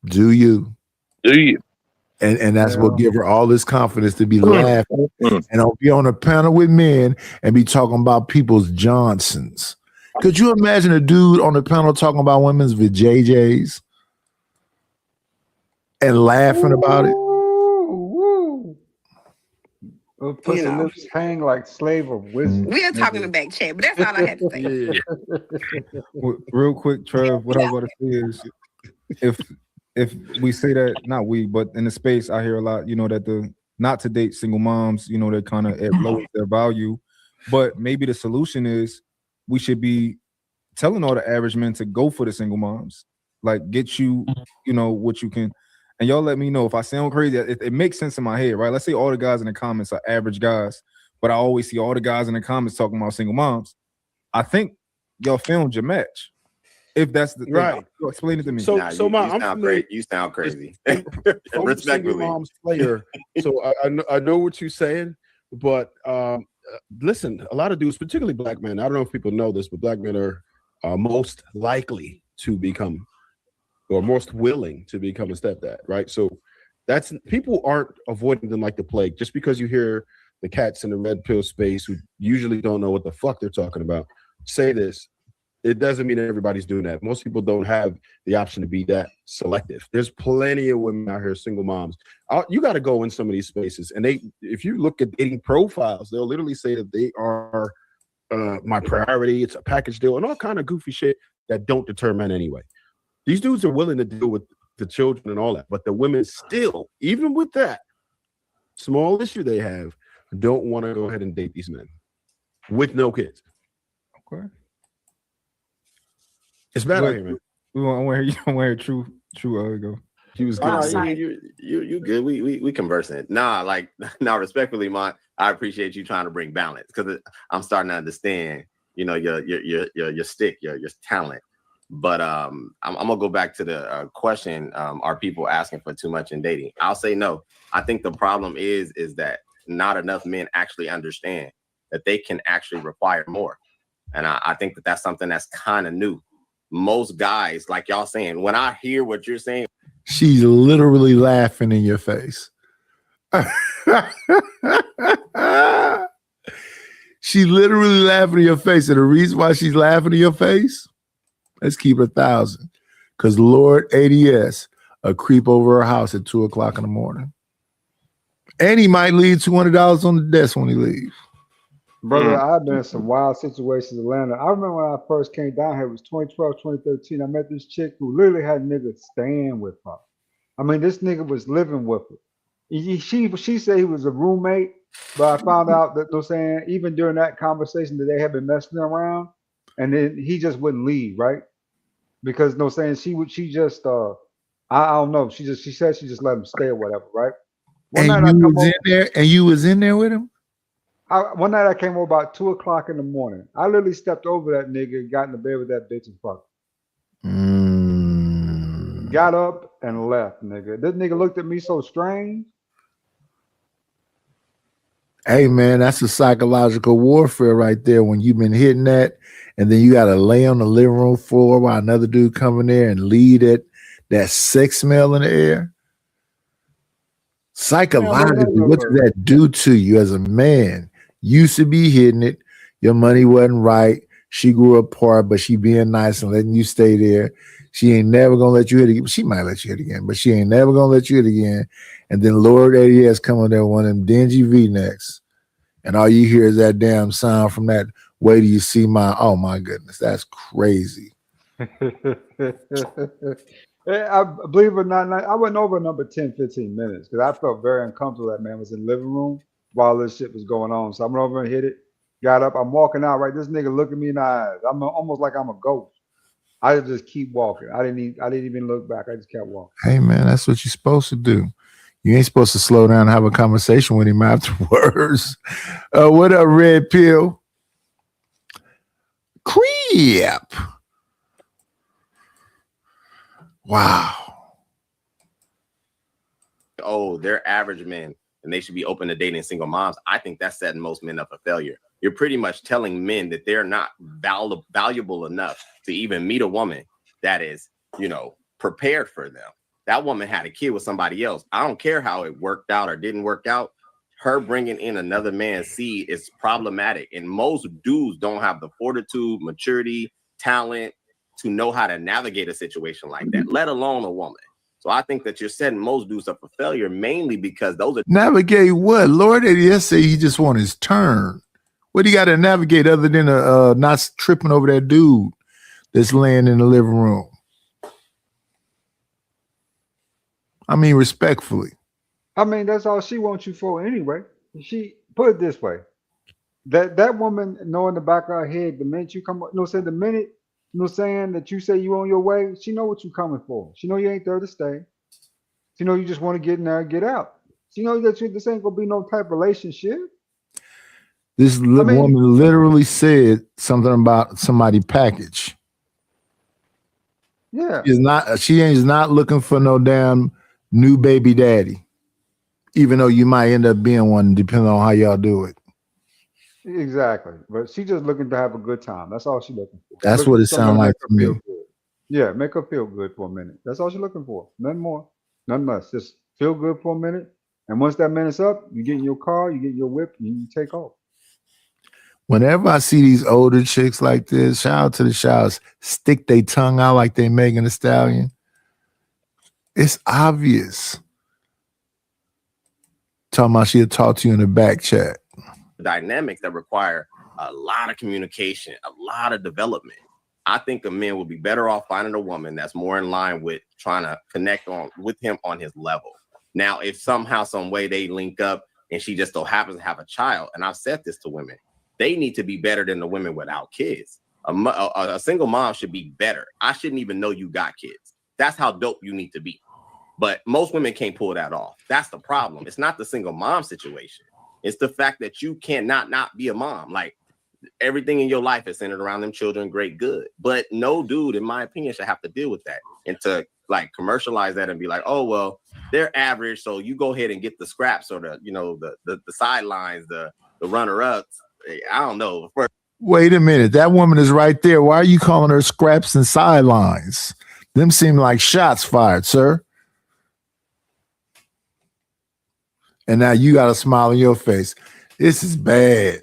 Do you?
Do you?
And that's what give her all this confidence to be laughing and I'll be on a panel with men and be talking about people's Johnsons. Could you imagine a dude on the panel talking about women's vajayjays and laughing about it?
Pussy lips hang like slave of wisdom.
We're talking the back chat, but that's all I had to say.
Real quick, Trev, what I was going to say is if we say that, not we, but in the space, I hear a lot, that the not to date single moms, they kind of lowers their value. But maybe the solution is we should be telling all the average men to go for the single moms, like get you, what you can. And y'all let me know if I sound crazy. It makes sense in my head, right? Let's say all the guys in the comments are average guys,
but I always see all the guys in the comments talking about single moms. I think y'all filmed your match. If that's the thing.
Right.
Explain it to me.
So,
Nah,
I'm familiar.
you sound crazy.
I'm a single
Respectfully.
mom's player, so I know what you're saying, but listen, a lot of dudes, particularly black men, I don't know if people know this, but black men are most likely to become, or most willing to become a stepdad, right? So that's, people aren't avoiding them like the plague. Just because you hear the cats in the red pill space who usually don't know what the fuck they're talking about say this, it doesn't mean everybody's doing that. Most people don't have the option to be that selective. There's plenty of women out here, single moms. You got to go in some of these spaces, and if you look at dating profiles, they'll literally say that they are my priority. It's a package deal and all kind of goofy shit that don't deter men anyway. These dudes are willing to deal with the children and all that, but the women still, even with that small issue they have, don't want to go ahead and date these men with no kids.
Okay.
It's bad out here, man.
We want to hear true go.
He was
good. You good. We conversing. Respectfully, I appreciate you trying to bring balance, because I'm starting to understand, your stick, your talent. But I'm gonna go back to the question: are people asking for too much in dating? I'll say no. I think the problem is that not enough men actually understand that they can actually require more, and I think that that's something that's kind of new. Most guys, like y'all saying, when I hear what you're saying,
she's literally laughing in your face. She literally laughing in your face. And the reason why she's laughing in your face, let's keep it 1,000. Because Lord ADS, a creep over her house at 2:00 in the morning. And he might leave $200 on the desk when he leaves.
Brother, I've been in some wild situations in Atlanta. I remember when I first came down here, it was 2012, 2013. I met this chick who literally had niggas staying with her. I mean, this nigga was living with her. She said he was a roommate, but I found out that, even during that conversation that they had been messing around, and then he just wouldn't leave, right? Because she just I don't know. She said she just let him stay or whatever, right?
You was in there with him?
One night I came over about 2:00 in the morning. I literally stepped over that nigga, got in the bed with that bitch and fucked. Got up and left, nigga. This nigga looked at me so strange.
Hey man, that's a psychological warfare right there. When you've been hitting that, and then you got to lay on the living room floor while another dude come in there and lead it, that sex smell in the air. Psychologically, what does that do to you as a man? Used to be hitting it, your money wasn't right. She grew apart, but she being nice and letting you stay there. She ain't never gonna let you hit again. She might let you hit again, but she ain't never gonna let you hit again. And then Lord ADS come on there with one of them dingy V-necks, and all you hear is that damn sound from that. Wait till you see my. Oh my goodness, that's crazy.
I believe it or not, I went over number 10, 15 minutes because I felt very uncomfortable. That man was in the living room while this shit was going on. So I went over and hit it, got up. I'm walking out, right? This nigga look at me in the eyes. I'm almost like I'm a ghost. I just keep walking. I didn't even look back. I just kept walking.
Hey man, that's what you're supposed to do. You ain't supposed to slow down and have a conversation with him afterwards. What up, Red Pill? Creep. Wow.
Oh, they're average men and they should be open to dating single moms. I think that's setting most men up for failure. You're pretty much telling men that they're not valuable enough to even meet a woman that is, prepared for them. That woman had a kid with somebody else. I don't care how it worked out or didn't work out. Her bringing in another man's seed is problematic. And most dudes don't have the fortitude, maturity, talent to know how to navigate a situation like that, let alone a woman. So I think that you're setting most dudes up for failure mainly because those are
navigate what? Lord ADS say he just want his turn. What do you got to navigate other than not tripping over that dude that's laying in the living room? I mean, respectfully.
I mean, that's all she wants you for anyway. She put it this way: that woman knowing the back of her head, the minute you come, the minute that you say you on your way, she know what you coming for. She know you ain't there to stay. She know you just want to get in there and get out. She know that this ain't gonna be no type of relationship.
This woman literally said something about somebody package.
Yeah.
She is not looking for no damn new baby daddy, even though you might end up being one, depending on how y'all do it.
Exactly. But she's just looking to have a good time. That's all she's looking for.
That's what it sounds like to me.
Yeah, make her feel good for a minute. That's all she's looking for. Nothing more, nothing less. Just feel good for a minute. And once that minute's up, you get in your car, you get your whip, and you take off.
Whenever I see these older chicks like this, shout out to the showers, stick their tongue out like they Megan Thee Stallion. It's obvious. Talking about she'll talk to you in the back chat.
Dynamics that require a lot of communication, a lot of development. I think a man would be better off finding a woman that's more in line with trying to connect with him on his level. Now, if somehow, some way they link up and she just so happens to have a child, and I've said this to women, they need to be better than the women without kids. A single mom should be better. I shouldn't even know you got kids. That's how dope you need to be. But most women can't pull that off. That's the problem. It's not the single mom situation. It's the fact that you cannot not be a mom. Like, everything in your life is centered around them children, great, good. But no dude, in my opinion, should have to deal with that. And to like commercialize that and be like, oh, well, they're average, so you go ahead and get the scraps or the sidelines, the runner-ups. I don't know.
Wait a minute. That woman is right there. Why are you calling her scraps and sidelines? Them seem like shots fired, sir. And now you got a smile on your face. This is bad.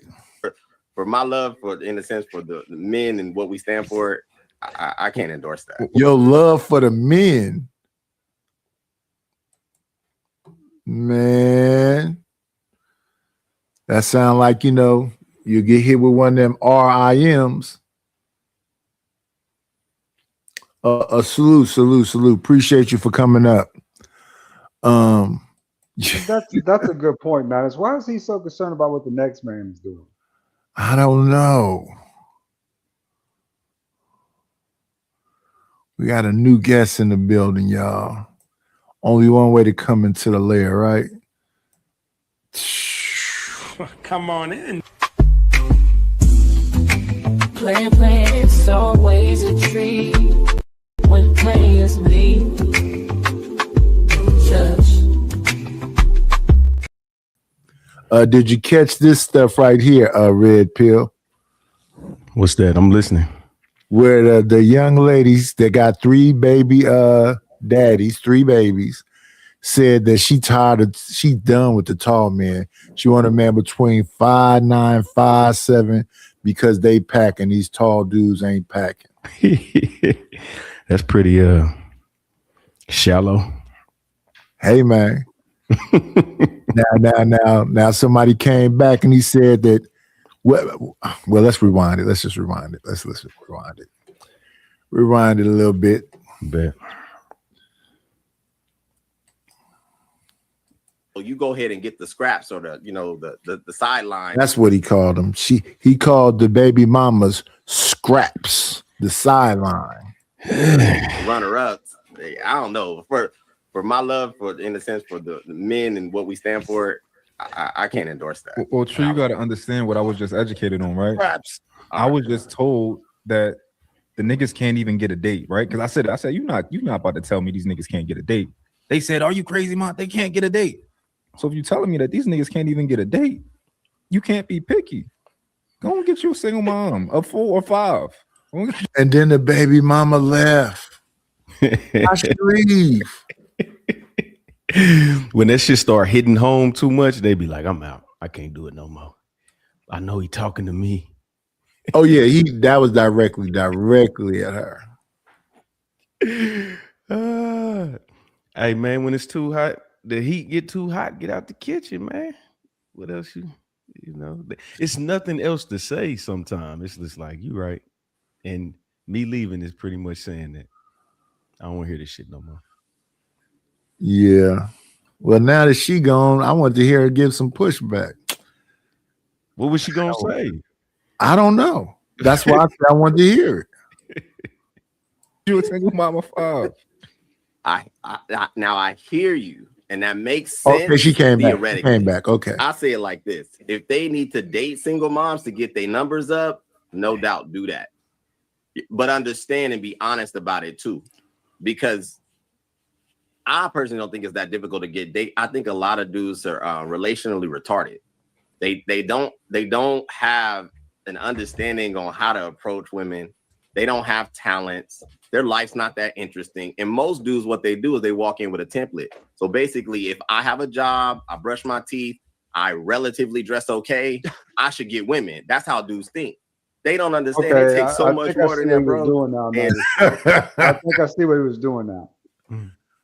For my love for, in a sense, for the men and what we stand for, I can't endorse that.
Your love for the men. Man. That sound like, you get hit with one of them RIMs. Salute. Appreciate you for coming up.
That's a good point, man. Why is he so concerned about what the next man is doing?
I don't know. We got a new guest in the building, y'all. Only one way to come into the lair, right?
Come on in.
Playing, it's always a treat when players meet.
Did you catch this stuff right here, Red Pill?
What's that? I'm listening.
Where the young ladies that got three baby daddies, three babies, said that she's done with the tall men. She want a man between 5'9", 5'7", because they packing. These tall dudes ain't packing.
That's pretty shallow.
Hey man. Now somebody came back and he said that well let's rewind it. Let's just rewind it. Let's rewind it. Rewind it a little bit.
Bet.
So you go ahead and get the scraps or the sideline.
That's what he called them. He called the baby mamas scraps, the sideline.
Runner-ups. I don't know. For my love for, in a sense, for the men and what we stand for, I can't endorse that.
Well, true, you got to understand what I was just educated on, right? Perhaps. I was just told that the niggas can't even get a date, right? Because I said, you're not about to tell me these niggas can't get a date. They said, are you crazy, man? They can't get a date. So if you're telling me that these niggas can't even get a date, you can't be picky. Go and get you a single mom, a 4 or 5.
And then the baby mama left. I should leave.
When that shit start hitting home too much, they be like, I'm out. I can't do it no more. I know he talking to me.
Oh yeah, that was directly at her.
Hey man, when it's too hot, the heat get too hot, get out the kitchen, man. What else it's nothing else to say sometimes. It's just like, you right. And me leaving is pretty much saying that I don't want to hear this shit no more.
Yeah. Well, now that she gone, I want to hear her give some pushback.
What was she gonna say?
I don't know. That's why I wanted to hear it.
You a single mama 5.
Now I hear you, and that makes sense.
Okay, she came back. She
theoretically.
came back. Okay.
I say it like this: if they need to date single moms to get their numbers up, no doubt do that. But understand and be honest about it too, because I personally don't think it's that difficult to get date. I think a lot of dudes are relationally retarded. They don't have an understanding on how to approach women. They don't have talents. Their life's not that interesting. And most dudes, what they do is they walk in with a template. So basically, if I have a job, I brush my teeth, I relatively dress okay, I should get women. That's how dudes think. They don't understand.
Okay,
it takes so much more than that, bro.
Doing now, I think I see what he was doing now.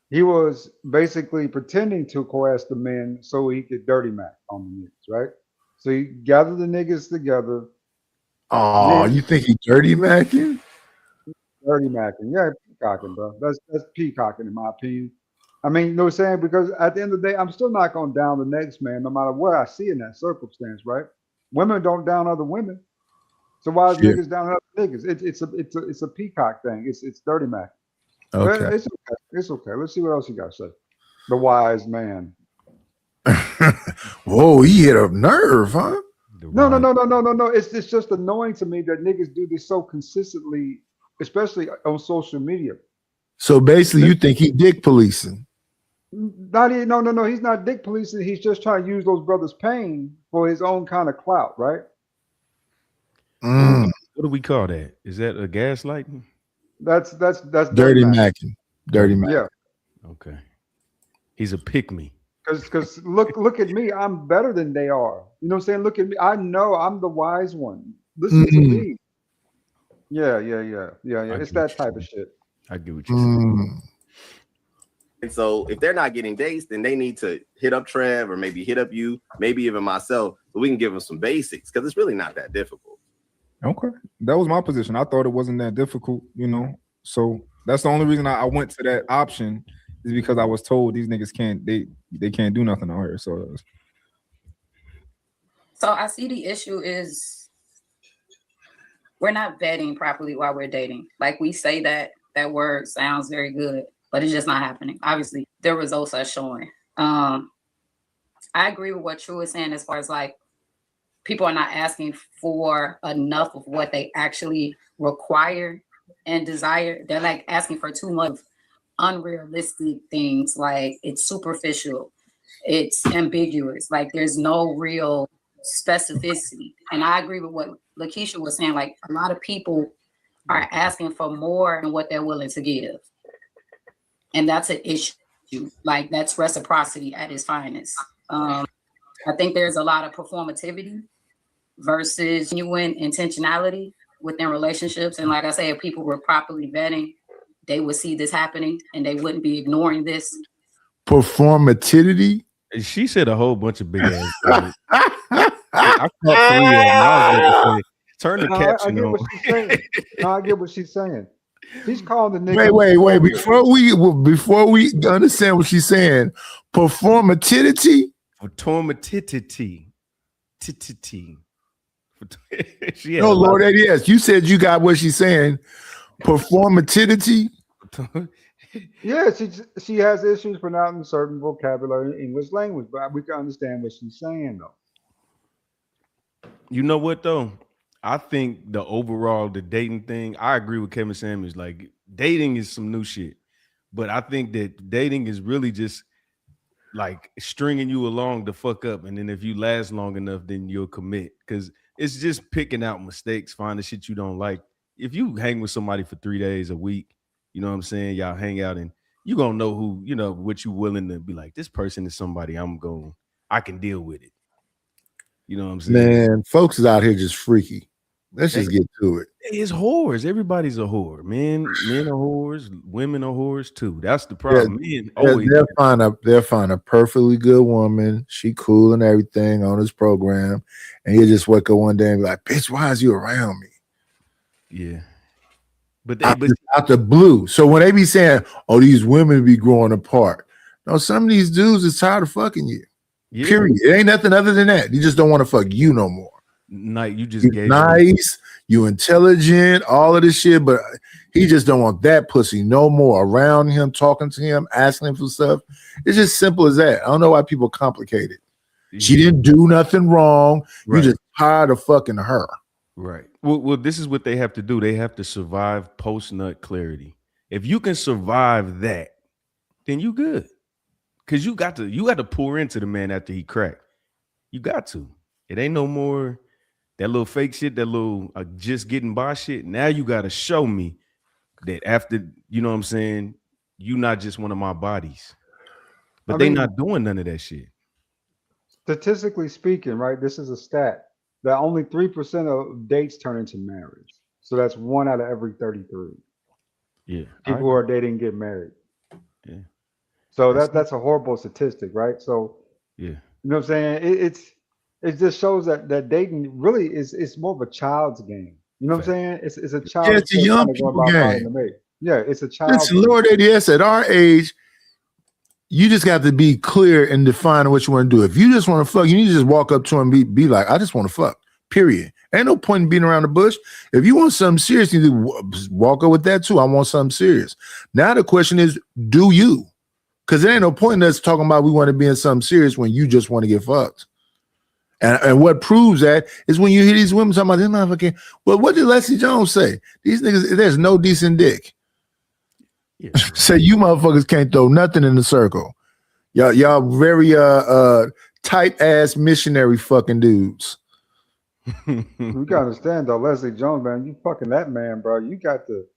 He was basically pretending to coerce the men so he could dirty mac on the niggas, right? So he gathered the niggas together.
Oh, you think he dirty macking?
Dirty macking, yeah, peacocking, bro. That's peacocking in my opinion. I mean, you know what I'm saying? Because at the end of the day, I'm still not going down the next man, no matter what I see in that circumstance, right? Women don't down other women, so why is niggas down other niggas? It's a peacock thing. It's dirty macking.
Okay.
But it's okay. Let's see what else you got to say. The wise man.
Whoa, he hit a nerve, huh?
No. It's just annoying to me that niggas do this so consistently, especially on social media.
So basically, you think he dick policing?
No. He's not dick policing. He's just trying to use those brothers' pain for his own kind of clout, right?
What do we call that? Is that a gaslighting?
That's
Dirty macking. Dirty macking.
Yeah.
Okay. He's a pick me.
Because look at me. I'm better than they are. You know what I'm saying? Look at me. I know I'm the wise one. Listen to me. Yeah. It's that type of shit.
I get what you're saying.
And so if they're not getting dates, then they need to hit up Trev or maybe hit up you, maybe even myself, so we can give them some basics because it's really not that difficult.
Okay. That was my position. I thought it wasn't that difficult, you know. So that's the only reason I went to that option is because I was told these niggas they can't do nothing on her. So
I see the issue is we're not vetting properly while we're dating. Like we say that word sounds very good, but it's just not happening. Obviously, the results are showing. I agree with what True is saying as far as like people are not asking for enough of what they actually require and desire. They're like asking for too much unrealistic things. Like it's superficial, it's ambiguous. Like there's no real specificity. And I agree with what Lakeisha was saying. Like a lot of people are asking for more than what they're willing to give. And that's an issue. Like that's reciprocity at its finest. I think there's a lot of performativity versus genuine intentionality within relationships. And like I say, if people were properly vetting, they would see this happening and they wouldn't be ignoring this.
Performativity?
She said a whole bunch of big ass words. I caught 3 of them. I was about to say, turn the caption on.
I get what she's saying. She's calling the nigga.
Wait. Before we understand what she's saying, performativity?
Performativity.
No, Lord, that is. You said you got what she's saying. Performativity?
Yeah, she has issues pronouncing certain vocabulary in English language, but we can understand what she's saying though.
You know what though? I think the dating thing, I agree with Kevin Samuels. Like dating is some new shit, but I think that dating is really just like stringing you along to fuck up, and then if you last long enough, then you'll commit. Because it's just picking out mistakes, finding shit you don't like. If you hang with somebody for 3 days a week, you know what I'm saying? Y'all hang out and you gonna know who, you know, what you willing to be like, this person is somebody I can deal with it. You know what I'm saying?
Man, folks is out here just freaky. Let's just get to it.
It's whores. Everybody's a whore. Men are whores. Women are whores too. That's the problem.
They'll find a perfectly good woman. She cool and everything on this program, and you just wake up one day and be like, "Bitch, why is you around me?"
Yeah, but
out the blue. So when they be saying, "Oh, these women be growing apart," no, some of these dudes is tired of fucking you. Yeah. Period. It ain't nothing other than that. You just don't want to fuck you no more.
Night, you just
You
gave
nice, you intelligent, all of this shit, but he just don't want that pussy no more around him, talking to him, asking him for stuff. It's just simple as that. I don't know why people complicate it. She didn't do nothing wrong.
Right.
You just tired of fucking her.
Right. Well, this is what they have to do. They have to survive post-nut clarity. If you can survive that, then you good. Cause you got to pour into the man after he cracked. You got to. It ain't no more that little fake shit, that little just getting by shit. Now you got to show me that after, you know what I'm saying, you not just one of my bodies. But they not doing none of that shit.
Statistically speaking, right, this is a stat that only 3% of dates turn into marriage. So that's 1 out of every 33.
Yeah.
People who are dating get married.
Yeah.
So that's a horrible statistic, right? So
yeah,
you know what I'm saying? It just shows that dating really is more of a child's game. You know what I'm saying? It's a child.
Yeah, it's a young people game.
Yeah, it's a child.
Listen, Lord ADS, at our age, you just got to be clear and define what you want to do. If you just want to fuck, you need to just walk up to him and be like, I just want to fuck, period. Ain't no point in beating around the bush. If you want something serious, you need to walk up with that too. I want something serious. Now the question is, do you? Because there ain't no point in us talking about we want to be in something serious when you just want to get fucked. And what proves that is when you hear these women talking about this motherfucker. Well, what did Leslie Jones say? These niggas, there's no decent dick.
Yeah.
Say you motherfuckers can't throw nothing in the circle. Y'all very tight ass missionary fucking dudes.
You gotta understand though, Leslie Jones, man, you fucking that man, bro. You got to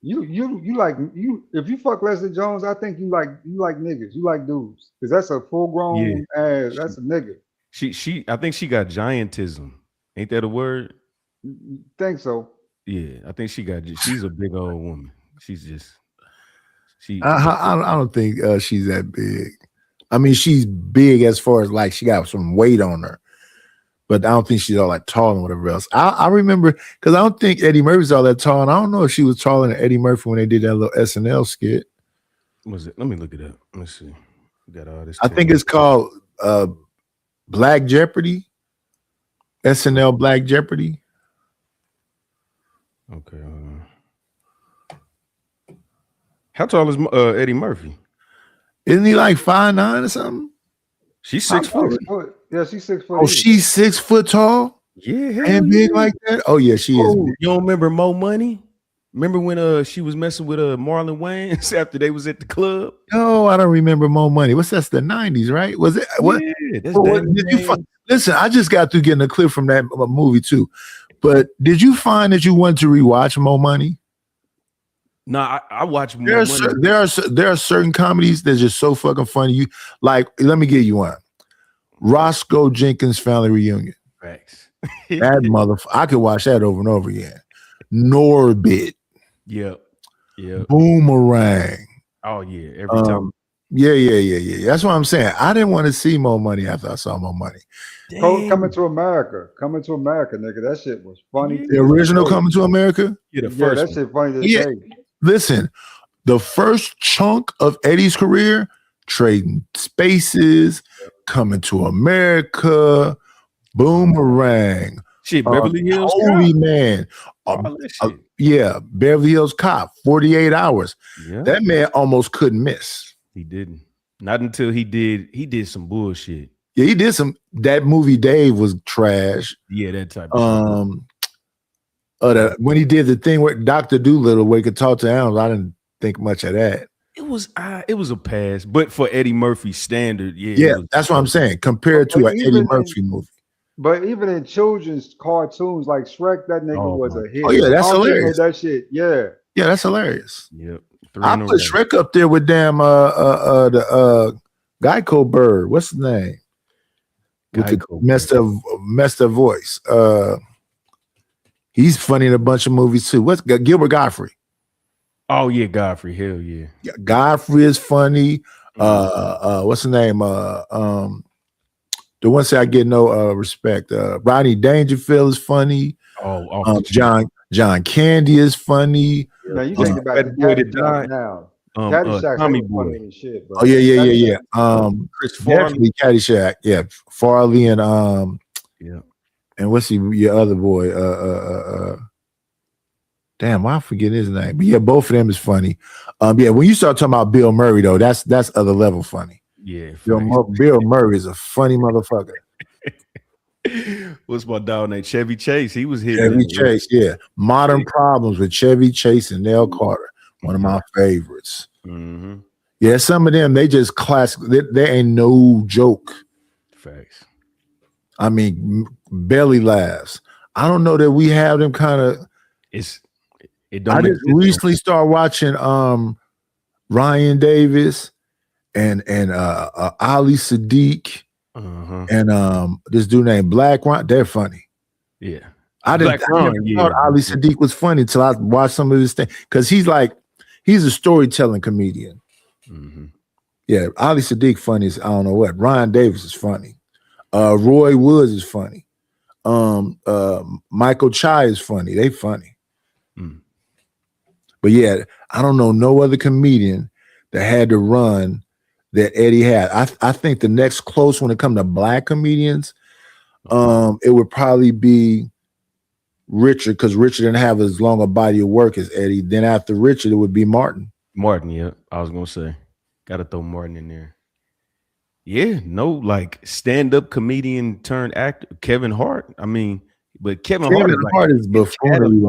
if you fuck Leslie Jones, I think you like niggas, you like dudes. Because that's a full grown ass, that's a nigga.
I think she got giantism. Ain't that a word?
Think so.
Yeah, I think she's a big old woman.
I don't think she's that big. I mean, she's big as far as like she got some weight on her, but I don't think she's all that tall and whatever else. I remember because I don't think Eddie Murphy's all that tall, and I don't know if she was taller than Eddie Murphy when they did that little SNL skit.
Was it? Let me look it up. Let's see. We got all this.
I think it's called Black Jeopardy. SNL Black Jeopardy.
Okay. How tall is Eddie Murphy?
Isn't he like 5'9" or something?
She's 6 foot.
Yeah, she's 6 foot.
Oh, she's 6 foot tall?
Yeah,
and big like that? Oh, yeah, she is.
You don't remember Mo Money? Remember when she was messing with Marlon Wayans after they was at the club?
No, I don't remember Mo Money. What's that's the 90s, right? Was it what?
Yeah, that's
what did you find? Listen, I just got through getting a clip from that movie too. But did you find that you wanted to rewatch Mo Money?
No, I watch Mo
Money. There are certain comedies that's just so fucking funny. You like, let me give you one. Roscoe Jenkins Family Reunion.
Facts.
That motherfucker, I could watch that over and over again. Norbit.
Yep.
Boomerang.
Oh yeah, every time.
Yeah. That's what I'm saying. I didn't want to see Mo Money after I saw Mo Money.
Coming to America, nigga. That shit was funny.
The original Coming to America?
Yeah, the first
that shit funny to say.
Listen, the first chunk of Eddie's career, Trading Spaces, Coming to America, Boomerang,
Beverly Hills
Holy Man. Yeah, Beverly Hills Cop, 48 Hours.
Yeah.
That man almost couldn't miss.
He didn't. Not until he did some bullshit.
Yeah, he did some. That movie Dave was trash.
Yeah, that type of
shit. When he did the thing with Dr. Doolittle where he could talk to animals, I didn't think much of that.
It was a pass, but for Eddie Murphy's standard,
that's what I'm saying. Compared to an Eddie Murphy movie.
But even in children's cartoons like Shrek, that nigga was a hit.
Oh yeah, that's hilarious.
That shit, yeah,
that's hilarious.
Yep.
I put Shrek up there with damn the Geico bird. What's his name? With the messed up voice. He's funny in a bunch of movies too. What's Gilbert Gottfried?
Oh yeah, Godfrey. Hell yeah.
Godfrey is funny. What's the name? The one say I get no respect. Rodney Dangerfield is funny. John Candy is funny.
Now you think about the Caddyshack now. Caddyshack
Tommy
was
Boy.
funny as shit, bro.
Oh yeah.
Chris Farley.
Definitely Caddyshack. Yeah, Farley and
yeah.
and what's your other boy? Damn, why I forget his name? But yeah, both of them is funny. Yeah, when you start talking about Bill Murray though, that's other level funny.
Yeah,
Bill Murray is a funny motherfucker.
What's my dog named Chevy Chase? He was hitting
Chevy Chase, yeah. Modern Problems with Chevy Chase and Nell Carter, one of my favorites.
Mm-hmm.
Yeah, some of them they just classic. They ain't no joke.
Facts.
I mean, belly laughs. I don't know that we have them kind of. I just recently started watching Ryan Davis and Ali Sadiq and this dude named Black Ron. They're funny.
Yeah,
I never thought Ali Sadiq was funny until I watched some of his things because he's a storytelling comedian.
Mm-hmm.
Yeah, Ali Sadiq funny as I don't know what. Ryan Davis is funny. Roy Woods is funny. Michael Chai is funny. They funny. But yeah, I don't know no other comedian that had to run that Eddie had. I think the next close when it comes to black comedians, it would probably be Richard, because Richard didn't have as long a body of work as Eddie. Then after Richard, it would be Martin.
Martin, yeah. I was gonna say, gotta throw Martin in there. Yeah, no, like stand-up comedian turned actor, Kevin Hart. I mean, but Kevin Hart
is buffoonery.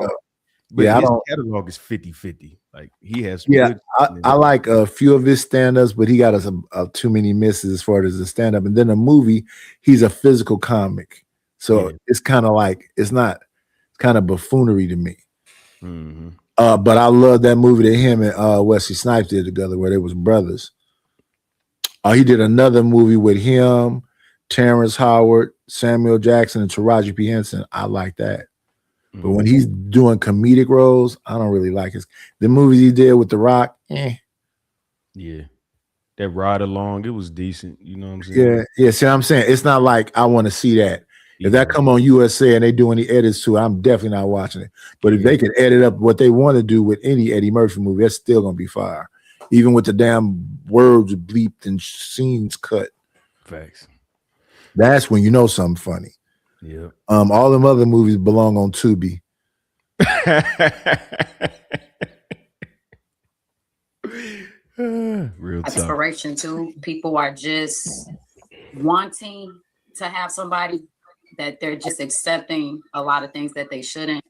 But
Yeah,
his catalog is 50-50. Like he has.
Yeah,
good-
I like a few of his stand-ups, but he got us too many misses as far as the stand-up. And then a movie, he's a physical comic. So it's kind of like, it's kind of buffoonery to me.
Mm-hmm.
But I love that movie that him and Wesley Snipes did together where they was brothers. He did another movie with him, Terrence Howard, Samuel Jackson, and Taraji P. Henson. I like that. But when he's doing comedic roles, I don't really like the movies he did with The Rock.
Yeah, that ride along, it was decent. You know what I'm saying?
Yeah. See what I'm saying? It's not like I want to see that. If that come on USA and they do any edits to it, I'm definitely not watching it. But if they can edit up what they want to do with any Eddie Murphy movie, that's still gonna be fire. Even with the damn words bleeped and scenes cut.
Facts.
That's when you know something funny.
Yeah.
All them other movies belong on Tubi.
Real tough.
Inspiration too. People are just wanting to have somebody that they're just accepting a lot of things that they shouldn't.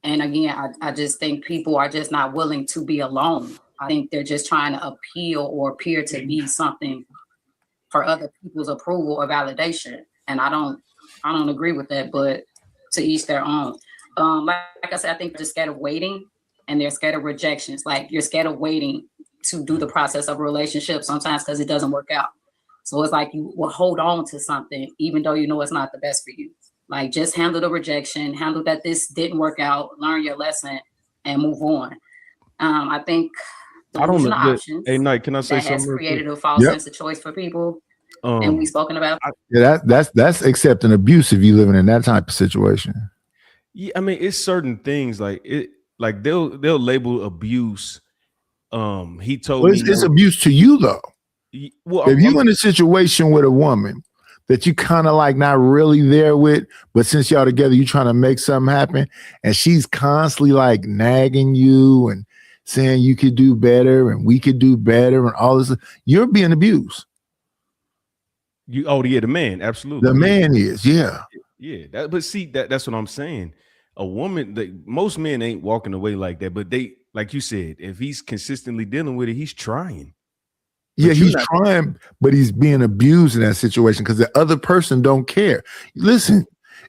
And again, I just think people are just not willing to be alone. I think they're just trying to appeal or appear to be something for other people's approval or validation. And I don't agree with that, but to each their own. Like I said, I think they're just scared of waiting and they're scared of rejections. Like you're scared of waiting to do the process of a relationship sometimes because it doesn't work out. So it's like you will hold on to something even though you know it's not the best for you. Like just handle the rejection, handle that this didn't work out, learn your lesson, and move on. I think
I don't know.
options
Hey, Knight, can I say
that
something?
has
real
created
quick?
a false sense of choice for people, and we've spoken about.
Yeah, that's accepting abuse if you living in that type of situation.
Yeah, I mean, it's certain things like it, like they'll label abuse. He told me
It's abuse to you though.
Well,
if you in a situation with a woman that you kind of like not really there with, but since y'all together, you trying to make something happen, and she's constantly like nagging you and saying you could do better and we could do better and all this, you're being abused.
The man, absolutely.
The man is, yeah.
Yeah. But see, that's what I'm saying. A woman, most men ain't walking away like that, but they, like you said, if he's consistently dealing with it, he's trying.
Yeah, he's trying, but he's being abused in that situation because the other person don't care. Listen,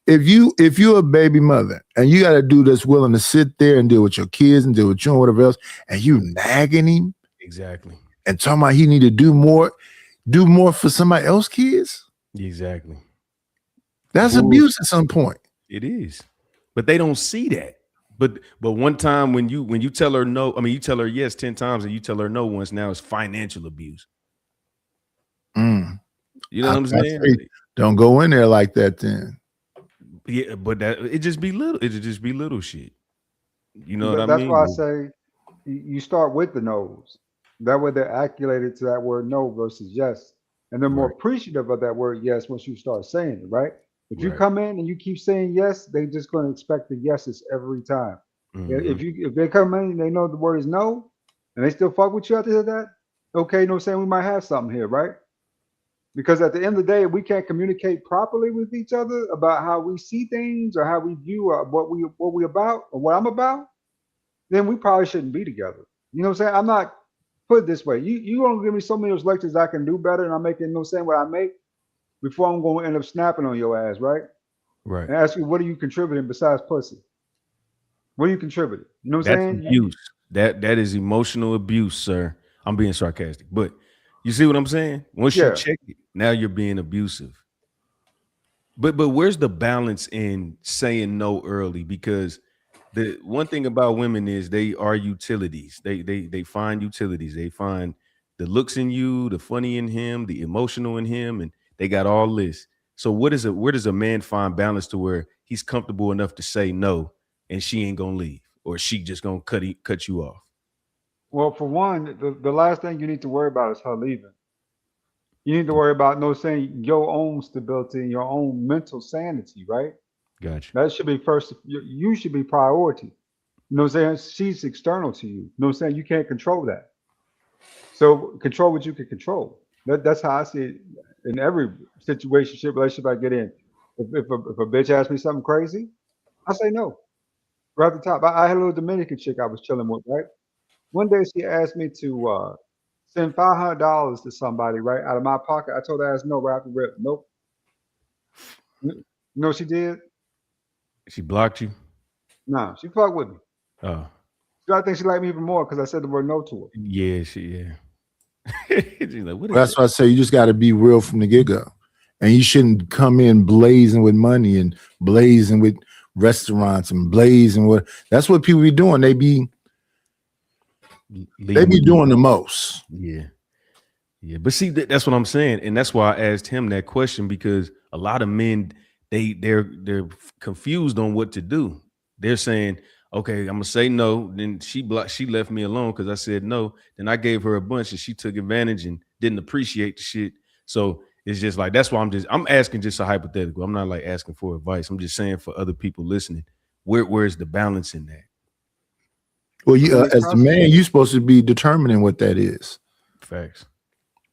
if you're a baby mother and you got a dude that's willing to sit there and deal with your kids and deal with you and whatever else, and you nagging him,
exactly,
and talking about he need to do more for somebody else's kids,
exactly.
That's abuse at some point.
It is, but they don't see that. But one time when you tell her no, I mean you tell her yes 10 times and you tell her no once, now it's financial abuse. You know what I'm saying?
Don't go in there like that then.
Yeah, but it just be little shit. You know what I mean?
That's why I say you start with the no's. That way they're acclimated to that word no versus yes. And they're more appreciative of that word yes once you start saying it, right? If you come in and you keep saying yes, they're just going to expect the yeses every time.
Mm-hmm.
If they come in and they know the word is no, and they still fuck with you after that, okay, you know what I'm saying, we might have something here, right? Because at the end of the day, if we can't communicate properly with each other about how we see things or how we view what we about or what I'm about, then we probably shouldn't be together. You know what I'm saying? I'm not, put it this way, you gonna give me so many of those lectures I can do better, and I'm making no saying what I make before I'm gonna end up snapping on your ass, right?
Right.
And ask you, what are you contributing besides pussy? What are you contributing? You know what I'm
That's
saying?
abuse. That is emotional abuse, sir. I'm being sarcastic, but you see what I'm saying? Once you check it, now you're being abusive. But where's the balance in saying no early? Because the one thing about women is they are utilities. They find utilities. They find the looks in you, the funny in him, the emotional in him, and they got all this. So where does a man find balance to where he's comfortable enough to say no and she ain't gonna leave, or she just gonna cut you off?
Well, for one, the last thing you need to worry about is her leaving. You need to worry about saying your own stability and your own mental sanity, right?
Gotcha.
That should be first. You should be priority. You know what I'm saying? She's external to you. You know what I'm saying? You can't control that. So control what you can control. That's how I see it in every situationship, relationship I get in. If a bitch asks me something crazy, I say no. Right at the top. I had a little Dominican chick I was chilling with, right? One day she asked me to send $500 to somebody, right, out of my pocket. I told her ass no right off the rip. Nope. You know what she did?
She blocked you?
No, she fucked with me.
Oh.
I think she liked me even more because I said the word no to her.
Yeah, She's like, what is
That's why I say you just got to be real from the get-go. And you shouldn't come in blazing with money and blazing with restaurants and blazing with. That's what people be doing. They be doing the most.
Yeah. But see, that's what I'm saying, and that's why I asked him that question, because a lot of men they're confused on what to do. They're saying, okay, I'm gonna say no. Then she left me alone because I said no. Then I gave her a bunch and she took advantage and didn't appreciate the shit. So it's just like, that's why I'm asking just a hypothetical. I'm not like asking for advice. I'm just saying for other people listening, where's the balance in that?
Well, you as the man, you're supposed to be determining what that is.
Facts.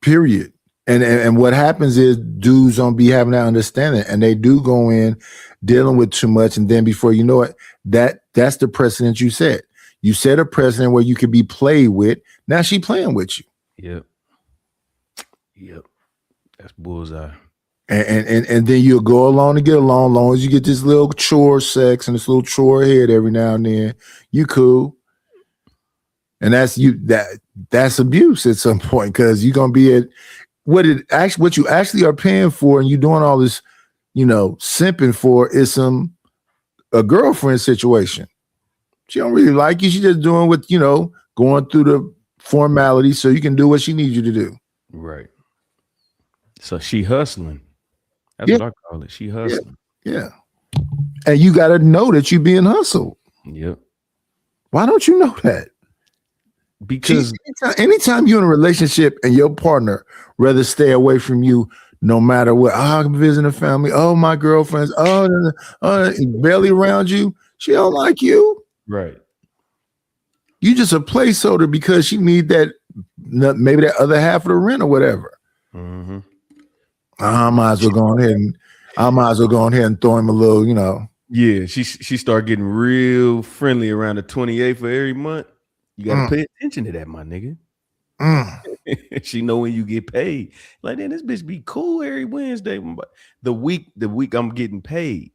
Period. And what happens is dudes don't be having that understanding, and they do go in dealing with too much, and then before you know it, that's the precedent you set. You set a precedent where you could be played with. Now she playing with you.
Yep. That's bullseye.
And then you'll go along to get along. As long as you get this little chore sex and this little chore head every now and then, you cool. And that's abuse at some point, because you're gonna be at what you actually are paying for, and you're doing all this, simping for is a girlfriend situation. She don't really like you. She just doing what, going through the formality so you can do what she needs you to do.
Right. So she hustling. That's what I call it. She hustling.
Yeah. And you got to know that you're being hustled.
Yep.
Why don't you know that?
Because
anytime you're in a relationship and your partner rather stay away from you no matter what, I'm visiting a family, my girlfriends, barely around you, she don't like you.
Right.
You just a placeholder because she need that, maybe that other half of the rent or whatever.
Mm-hmm.
I might as well go ahead and throw him a little,
Yeah, she started getting real friendly around the 28th of every month. You gotta pay attention to that, my nigga. She know when you get paid. Like, then this bitch be cool every Wednesday. The week I'm getting paid.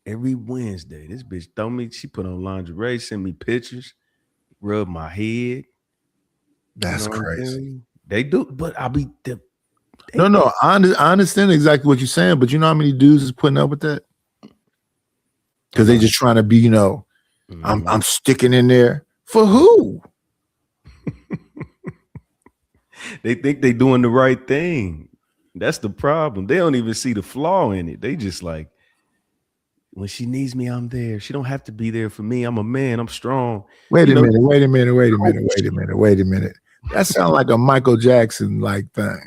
Every Wednesday, this bitch she put on lingerie, send me pictures, rub my head.
That's crazy.
They do, but I'll be
No, I understand exactly what you're saying, but you know how many dudes is putting up with that? Because they just trying to be, I'm sticking in there. For who?
They think they doing the right thing. That's the problem. They don't even see the flaw in it. They just like, when she needs me, I'm there. She don't have to be there for me. I'm a man. I'm strong.
Wait a minute. That sounds like a Michael Jackson like thing.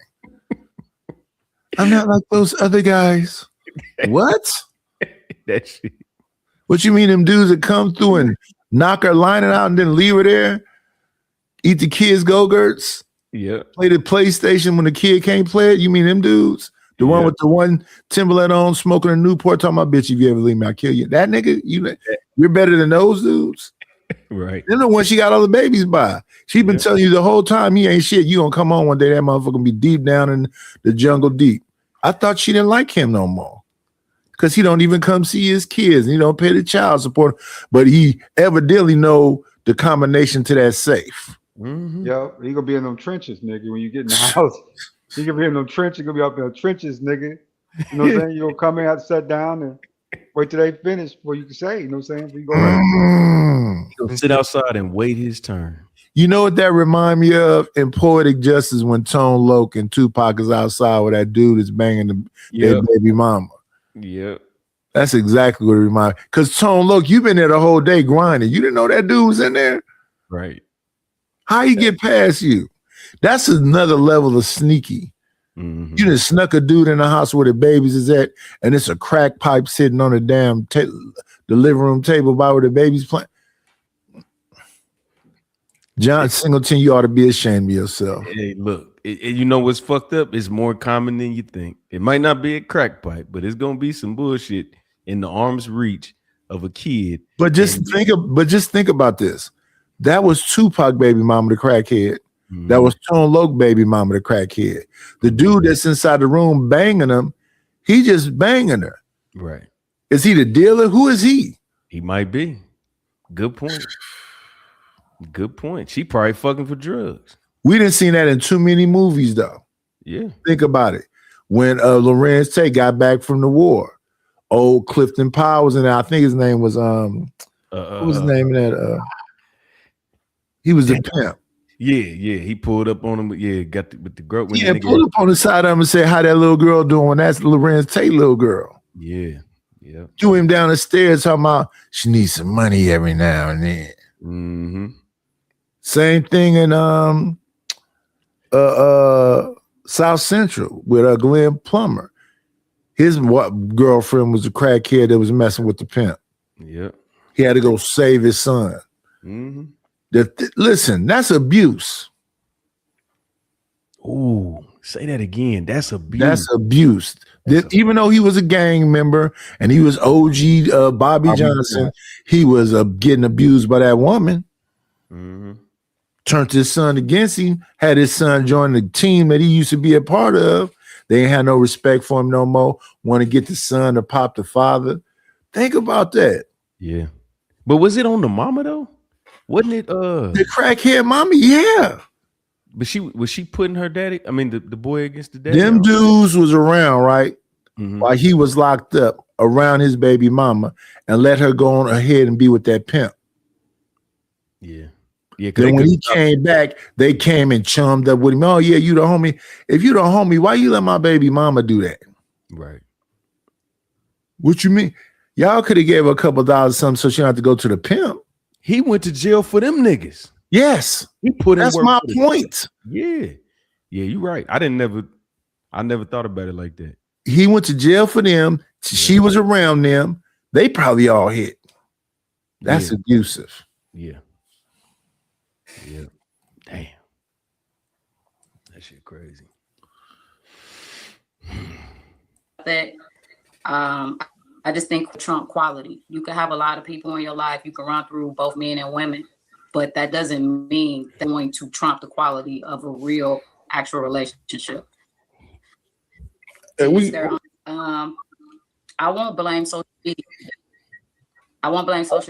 I'm not like those other guys. What?
That shit.
What you mean them dudes that come through and knock her lining out and then leave her there? Eat the kids' Go-Gurts?
Yeah.
Play the PlayStation when the kid can't play it? You mean them dudes? The one with the one Timberland on, smoking a Newport, talking about, bitch, if you ever leave me, I'll kill you. That nigga, you're better than those dudes.
Right.
Then the one she got all the babies by. She been telling you the whole time he ain't shit. You gonna come on one day, that motherfucker gonna be deep down in the jungle deep. I thought she didn't like him no more. Because he don't even come see his kids. And he don't pay the child support. But he evidently know the combination to that safe.
Yo, he gonna be in them trenches, nigga. When you get in the house, he gonna be in them trenches. He gonna be up in the trenches, nigga. You know what I'm saying? You gonna come in, have to sit down and wait till they finish before you can say. You know what I'm saying? Before you go around.
He'll sit outside and wait his turn.
You know what that remind me of in Poetic Justice when Tone Loc and Tupac is outside where that dude is banging their baby mama.
Yep.
That's exactly what it reminds me. Because Tone Loc, you've been there the whole day grinding. You didn't know that dude was in there?
Right.
How you get past you? That's another level of sneaky. You just snuck a dude in the house where the babies is at, and it's a crack pipe sitting on the damn the living room table by where the baby's playing. John Singleton, you ought to be ashamed of yourself.
Hey, look, you know what's fucked up? It's more common than you think. It might not be a crack pipe, but it's gonna be some bullshit in the arm's reach of a kid.
But just think about this. That was Tupac baby mama, the crackhead. That was Tone Loc baby mama, the crackhead. The dude that's inside the room banging him, he just banging her.
Right.
Is he the dealer? Who is he?
He might be. Good point. Good point. She probably fucking for drugs.
We didn't see that in too many movies, though.
Yeah.
Think about it. When Lorenz Tate got back from the war, old Clifton Powell was in there. I think his name was what was his name in that? He was the pimp.
Yeah. He pulled up on him. Yeah, got with the girl.
Yeah, pulled up on the side of him and said, "How that little girl doing?" That's Lorenz Tate little girl.
Yeah.
Threw him down the stairs talking about she needs some money every now and then. Same thing in South Central with Glenn Plummer. His girlfriend was a crackhead that was messing with the pimp.
Yeah.
He had to go save his son. Listen, that's abuse.
Ooh, say that again. That's abuse.
That's abuse. Even though he was a gang member and he was OG Bobby Johnson, he was getting abused by that woman. Turned his son against him, had his son join the team that he used to be a part of. They ain't had no respect for him no more. Want to get the son to pop the father. Think about that.
Yeah. But was it on the mama though? Wasn't it
the crackhead mommy? Yeah.
But was she putting her daddy? I mean the boy against the daddy?
Them dudes was around, right? While he was locked up around his baby mama and let her go on ahead and be with that pimp.
Yeah. Yeah.
Then when he came back, they came and chummed up with him. Oh, yeah, you the homie. If you the homie, why you let my baby mama do that?
Right.
What you mean? Y'all could have gave her a couple $1 something so she don't have to go to the pimp.
He went to jail for them niggas.
Yes.
He put in
That's
work
my
for
point.
Yeah. Yeah, you're right. I never thought about it like that.
He went to jail for them. She was around them. They probably all hit. That's abusive.
Yeah. Yeah. Damn. That shit crazy.
That I just think Trump quality. You can have a lot of people in your life. You can run through both men and women, but that doesn't mean they're going to trump the quality of a real, actual relationship. I won't blame social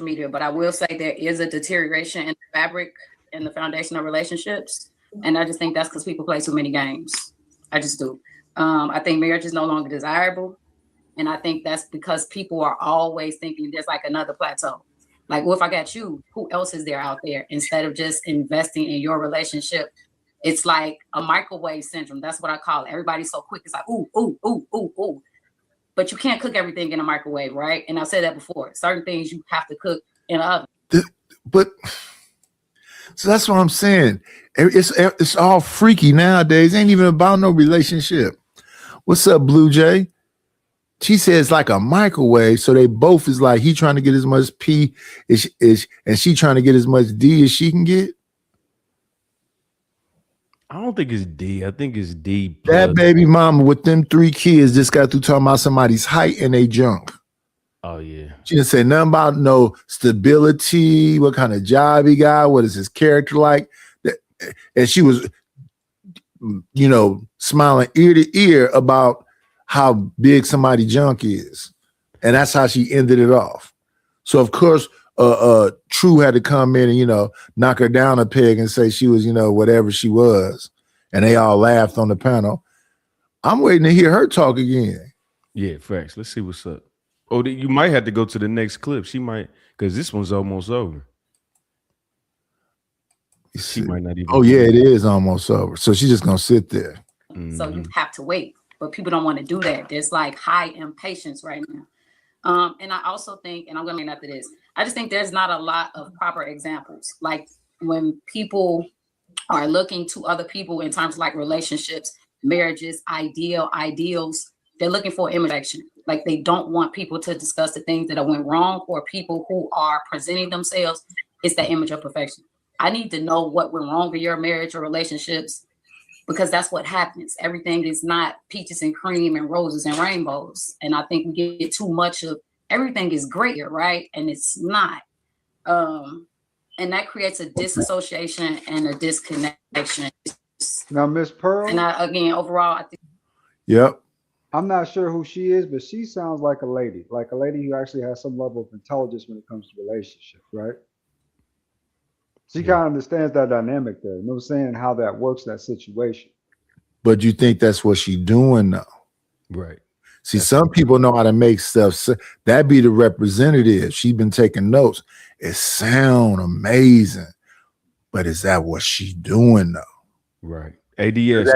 media. But I will say there is a deterioration in the fabric and the foundation of relationships. And I just think that's because people play too many games. I just do. I think marriage is no longer desirable. And I think that's because people are always thinking there's like another plateau. Like, well, if I got you, who else is there out there? Instead of just investing in your relationship, it's like a microwave syndrome. That's what I call it. Everybody's so quick. It's like, ooh, ooh, ooh, ooh, ooh. But you can't cook everything in a microwave, right? And I've said that before. Certain things you have to cook in an oven.
But so that's what I'm saying. It's all freaky nowadays. It ain't even about no relationship. What's up, Blue Jay? She says like a microwave. So they both is like he trying to get as much P as and she trying to get as much D as she can get.
I don't think it's D. I think it's D.
That baby mama with them 3 kids just got through talking about somebody's height and they junk.
Oh yeah.
She didn't say nothing about no stability, what kind of job he got, what is his character like. And she was, smiling ear to ear about how big somebody junk is. And that's how she ended it off. So of course, True had to come in and, knock her down a peg and say she was, whatever she was. And they all laughed on the panel. I'm waiting to hear her talk again.
Yeah, facts. Let's see what's up. Oh, you might have to go to the next clip. She might, because this one's almost over. She might not even.
Oh, yeah, it is almost over. So she's just going to sit there.
So you have to wait. But people don't want to do that. There's like high impatience right now. And I also think, and I'm going to after this, I just think there's not a lot of proper examples. Like when people are looking to other people in terms of like relationships, marriages, ideals, they're looking for imitation. Like they don't want people to discuss the things that went wrong or people who are presenting themselves. It's that image of perfection. I need to know what went wrong in your marriage or relationships because that's what happens. Everything is not peaches and cream and roses and rainbows. And I think we get too much of everything is great here, right? And it's not. And that creates a disassociation and a disconnection.
Now, Miss Pearl.
And again, overall, I think.
Yep.
I'm not sure who she is, but she sounds like a lady who actually has some level of intelligence when it comes to relationships, right? She kind of understands that dynamic there. You know what I'm saying? How that works, that situation.
But you think that's what she doing now?
Right.
See, some people know how to make stuff. That be the representative. She's been taking notes. It sound amazing. But is that what she doing though?
Right. ADS,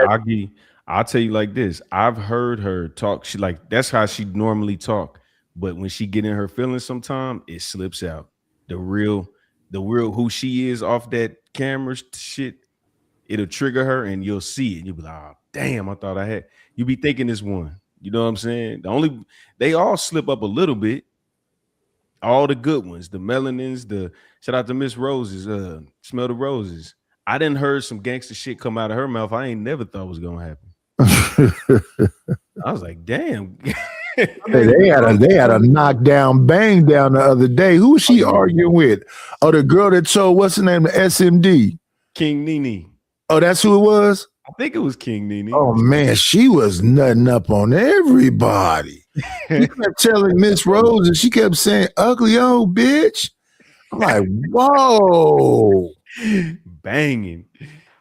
I'll tell you like this. I've heard her talk. She that's how she normally talk. But when she get in her feelings sometime, it slips out. The real who she is off that camera shit, it'll trigger her and you'll see it. You'll be like, oh, damn, I thought I had. You be thinking this one. You know what I'm saying? They all slip up a little bit. All the good ones, the melanins, shout out to Miss Roses, Smell the Roses. I didn't heard some gangster shit come out of her mouth. I ain't never thought was gonna happen. I was like, damn.
Hey, they had a knockdown bang down the other day. Who was she arguing with? Oh, the girl that told what's her name, the SMD?
King Nene.
Oh, that's who it was?
I think it was King Nene.
Oh man, she was nutting up on everybody. She kept telling Miss Rose and she kept saying, ugly old bitch. I'm like, whoa.
Banging.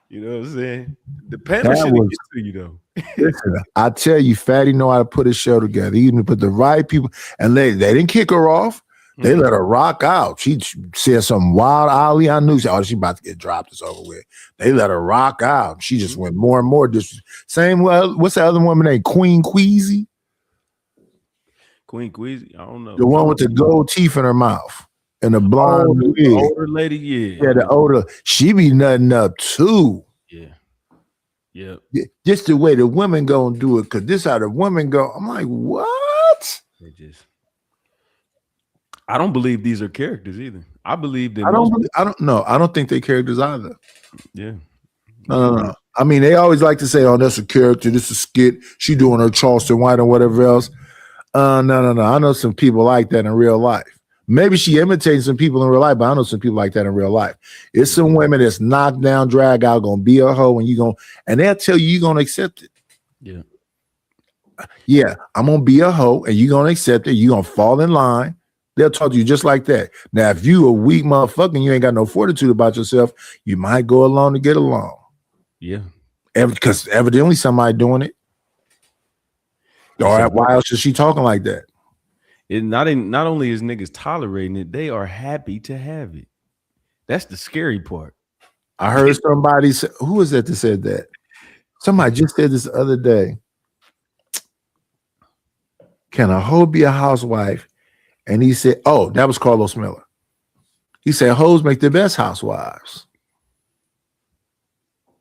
You know what I'm saying? The panel should get to you though.
Listen, I tell you, Fatty know how to put a show together. He even put the right people, and they didn't kick her off. They let her rock out. She said some wild Ali. I knew she about to get dropped. It's over with. They let her rock out. She just went more and more. Same. What's the other woman named Queen Queasy?
Queen Queasy. I don't know.
The one with the gold teeth in her mouth and the blonde wig.
The older lady. Yeah.
Yeah, the older. She be nutting up too.
Yeah. Yeah.
Just the way the women gonna do it, because this how the women go. I'm like, what?
They just. I don't believe these are characters either. I believe that.
I don't know. I don't think they're characters either.
Yeah.
No. I mean, they always like to say, "Oh, that's a character. This is a skit. She doing her Charleston White or whatever else." No. I know some people like that in real life. Maybe she imitates some people in real life, but I know some people like that in real life. It's some women that's knocked down, drag out, gonna be a hoe, and they'll tell you're gonna accept it.
Yeah.
Yeah, I'm gonna be a hoe, and you're gonna accept it. You're gonna fall in line. They'll talk to you just like that. Now, if you a weak motherfucker and you ain't got no fortitude about yourself, you might go along to get along.
Yeah.
Because evidently somebody doing it. Or why else is she talking like that?
Not only is niggas tolerating it, they are happy to have it. That's the scary part.
I heard somebody say, who was that said that? Somebody just said this the other day. Can a hoe be a housewife? And he said, oh, that was Carlos Miller. He said, hoes make the best housewives.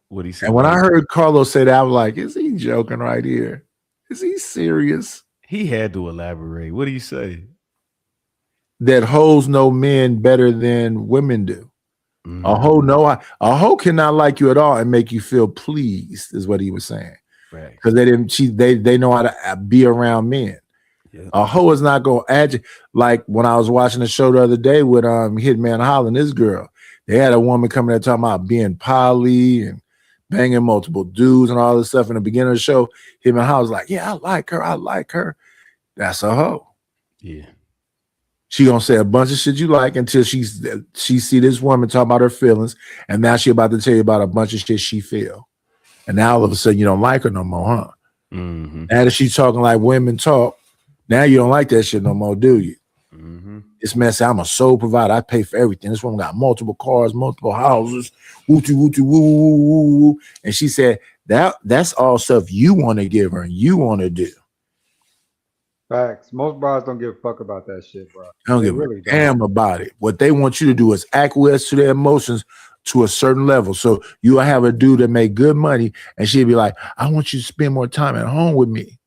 What he said.
And when I heard Carlos say that, I was like, is he joking right here? Is he serious?
He had to elaborate. What do you say?
That hoes know men better than women do. A hoe cannot like you at all and make you feel pleased, is what he was saying.
Right.
Because they know how to be around men.
Yeah.
A hoe is not gonna like when I was watching the show the other day with Hitman Holler and this girl. They had a woman coming there talking about being poly and banging multiple dudes and all this stuff in the beginning of the show. Hitman Holler was like, yeah, I like her. That's a hoe.
Yeah.
She gonna say a bunch of shit you like until she see this woman talk about her feelings, and now she about to tell you about a bunch of shit she feel. And now all of a sudden you don't like her no more, huh?
Mm-hmm.
Now that she's talking like women talk, now you don't like that shit no more, do you?
Mm-hmm.
This man said, I'm a sole provider. I pay for everything. This woman got multiple cars, multiple houses, woo-too, woo-too, woo-woo-woo-woo. And she said, that's all stuff you want to give her and you want to do.
Facts. Most brides don't give a fuck about that shit, bro.
They don't give a damn about it. What they want you to do is acquiesce to their emotions to a certain level. So you'll have a dude that make good money and she'll be like, I want you to spend more time at home with me.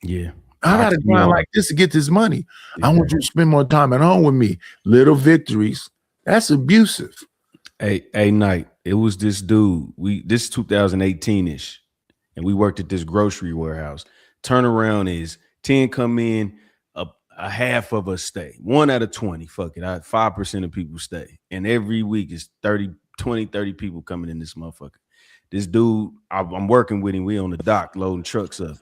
Yeah.
I got to grind like this to get this money. Yeah. I want you to spend more time at home with me. Little victories. That's abusive.
Hey, Knight, it was this dude. This 2018-ish. And we worked at this grocery warehouse. Turnaround is 10 come in, a half of us stay. 1 out of 20, fuck it. 5% of people stay. And every week is 30 people coming in this motherfucker. This dude, I'm working with him. We on the dock loading trucks up.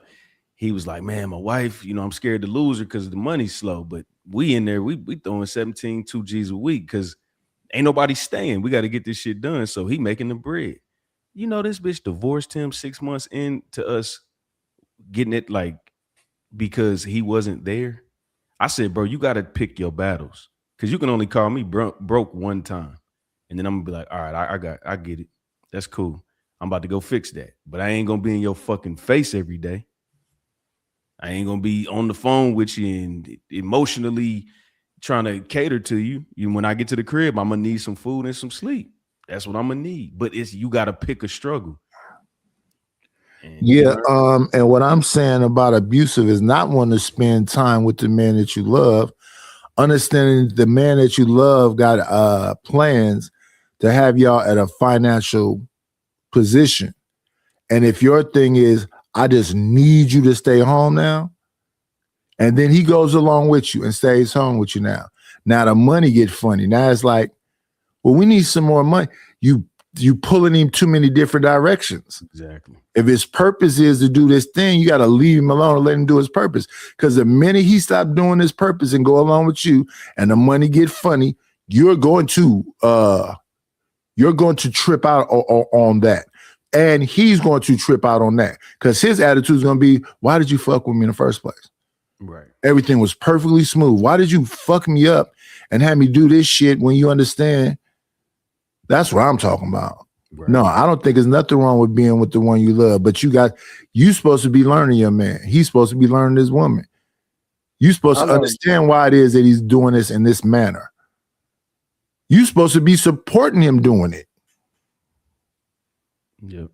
He was like, man, my wife, I'm scared to lose her because the money's slow. But we in there, we throwing 17, 2 G's a week because ain't nobody staying. We got to get this shit done. So he making the bread. This bitch divorced him 6 months into us getting it because he wasn't there. I said, bro, you got to pick your battles because you can only call me broke one time. And then I'm gonna be like, all right, I get it. That's cool. I'm about to go fix that. But I ain't going to be in your fucking face every day. I ain't going to be on the phone with you and emotionally trying to cater to you. When I get to the crib, I'm going to need some food and some sleep. That's what I'm going to need. But you got to pick a struggle.
And what I'm saying about abusive is not wanting to spend time with the man that you love. Understanding the man that you love got plans to have y'all at a financial position. And if your thing is, I just need you to stay home now, and then he goes along with you and stays home with you now. Now the money gets funny. Now it's like, well, we need some more money. You pulling him too many different directions.
Exactly.
If his purpose is to do this thing, you got to leave him alone and let him do his purpose. Because the minute he stops doing his purpose and go along with you, and the money get funny, you're going to trip out on that. And he's going to trip out on that because his attitude is going to be, why did you fuck with me in the first place?
Right.
Everything was perfectly smooth. Why did you fuck me up and have me do this shit when you understand? That's what I'm talking about. Right. No, I don't think there's nothing wrong with being with the one you love, but you supposed to be learning your man. He's supposed to be learning this woman. You're supposed to understand why it is that he's doing this in this manner. You're supposed to be supporting him doing it.
Yep.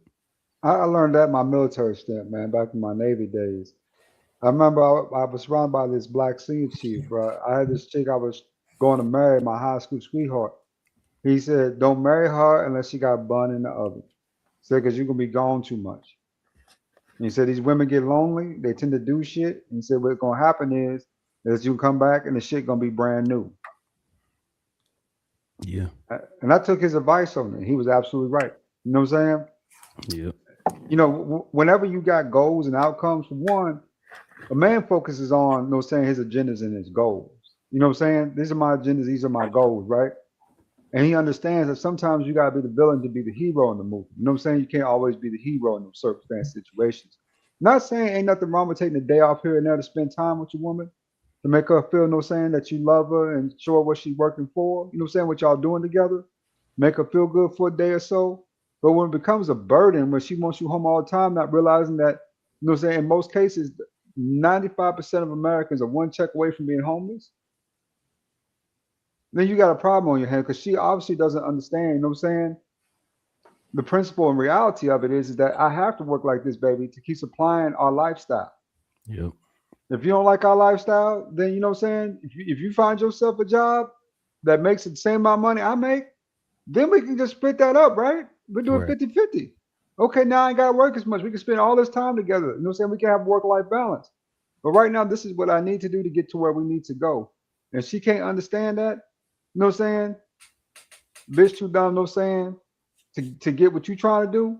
I learned that in my military stint, man, back in my Navy days. I remember I was surrounded by this black senior chief, bro. I had this chick I was going to marry, my high school sweetheart. He said, don't marry her unless she got bun in the oven. He said, because you're going to be gone too much. And he said, these women get lonely. They tend to do shit. And he said, what's going to happen is you come back and the shit going to be brand new.
Yeah.
And I took his advice on it. He was absolutely right. You know what I'm saying?
Yeah.
Whenever you got goals and outcomes, for one, a man focuses on, his agendas and his goals. You know what I'm saying? These are my agendas. These are my goals, right? And he understands that sometimes you got to be the villain to be the hero in the movie. You know what I'm saying? You can't always be the hero in those circumstance situations. Not saying ain't nothing wrong with taking a day off here and there to spend time with your woman, to make her feel, that you love her and show her what she's working for. You know what I'm saying? What y'all doing together. Make her feel good for a day or so. But when it becomes a burden, when she wants you home all the time, not realizing that, in most cases, 95% of Americans are one check away from being homeless, then you got a problem on your hands because she obviously doesn't understand, The principle and reality of it is that I have to work like this, baby, to keep supplying our lifestyle.
Yep.
If you don't like our lifestyle, then you know what I'm saying? If you find yourself a job that makes the same amount of money I make, then we can just split that up, right? We're doing
Right.
50-50. Okay, now I ain't gotta work as much. We can spend all this time together. You know what I'm saying? We can have work-life balance. But right now, this is what I need to do to get to where we need to go. And she can't understand that, you know what I'm saying? Bitch too dumb, you know what I'm saying? To get what you trying to do,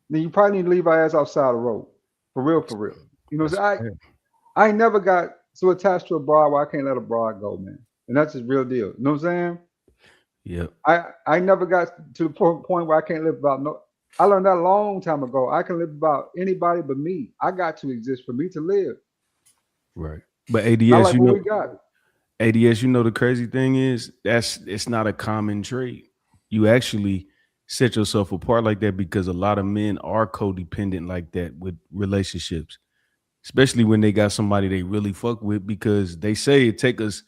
then you probably need to leave our ass outside the road. For real, for real. You know what I'm saying? I ain't never got so attached to a broad where I can't let a broad go, man. And that's just real deal. You know what I'm saying?
Yep.
I never got to the point where I can't live about no. I learned that a long time ago. I can live about anybody but me. I got to exist for me to live.
Right. But
Not
ADS,
like
you
what
know,
we got.
ADS, you know, the crazy thing is it's not a common trait. You actually set yourself apart like that because a lot of men are codependent like that with relationships, especially when they got somebody they really fuck with, because they say it take us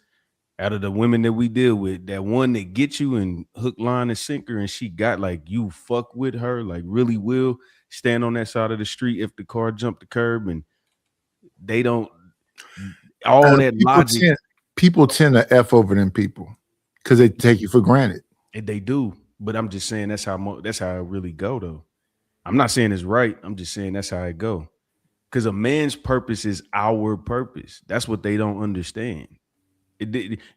out of the women that we deal with, that one that gets you and hook, line, and sinker, and she got like you fuck with her, like really will stand on that side of the street if the car jumped the curb, and they don't all that logic.
People tend to F over them people because they take you for granted.
They do, but I'm just saying that's how it really go though. I'm not saying it's right. I'm just saying that's how it go. Because a man's purpose is our purpose. That's what they don't understand.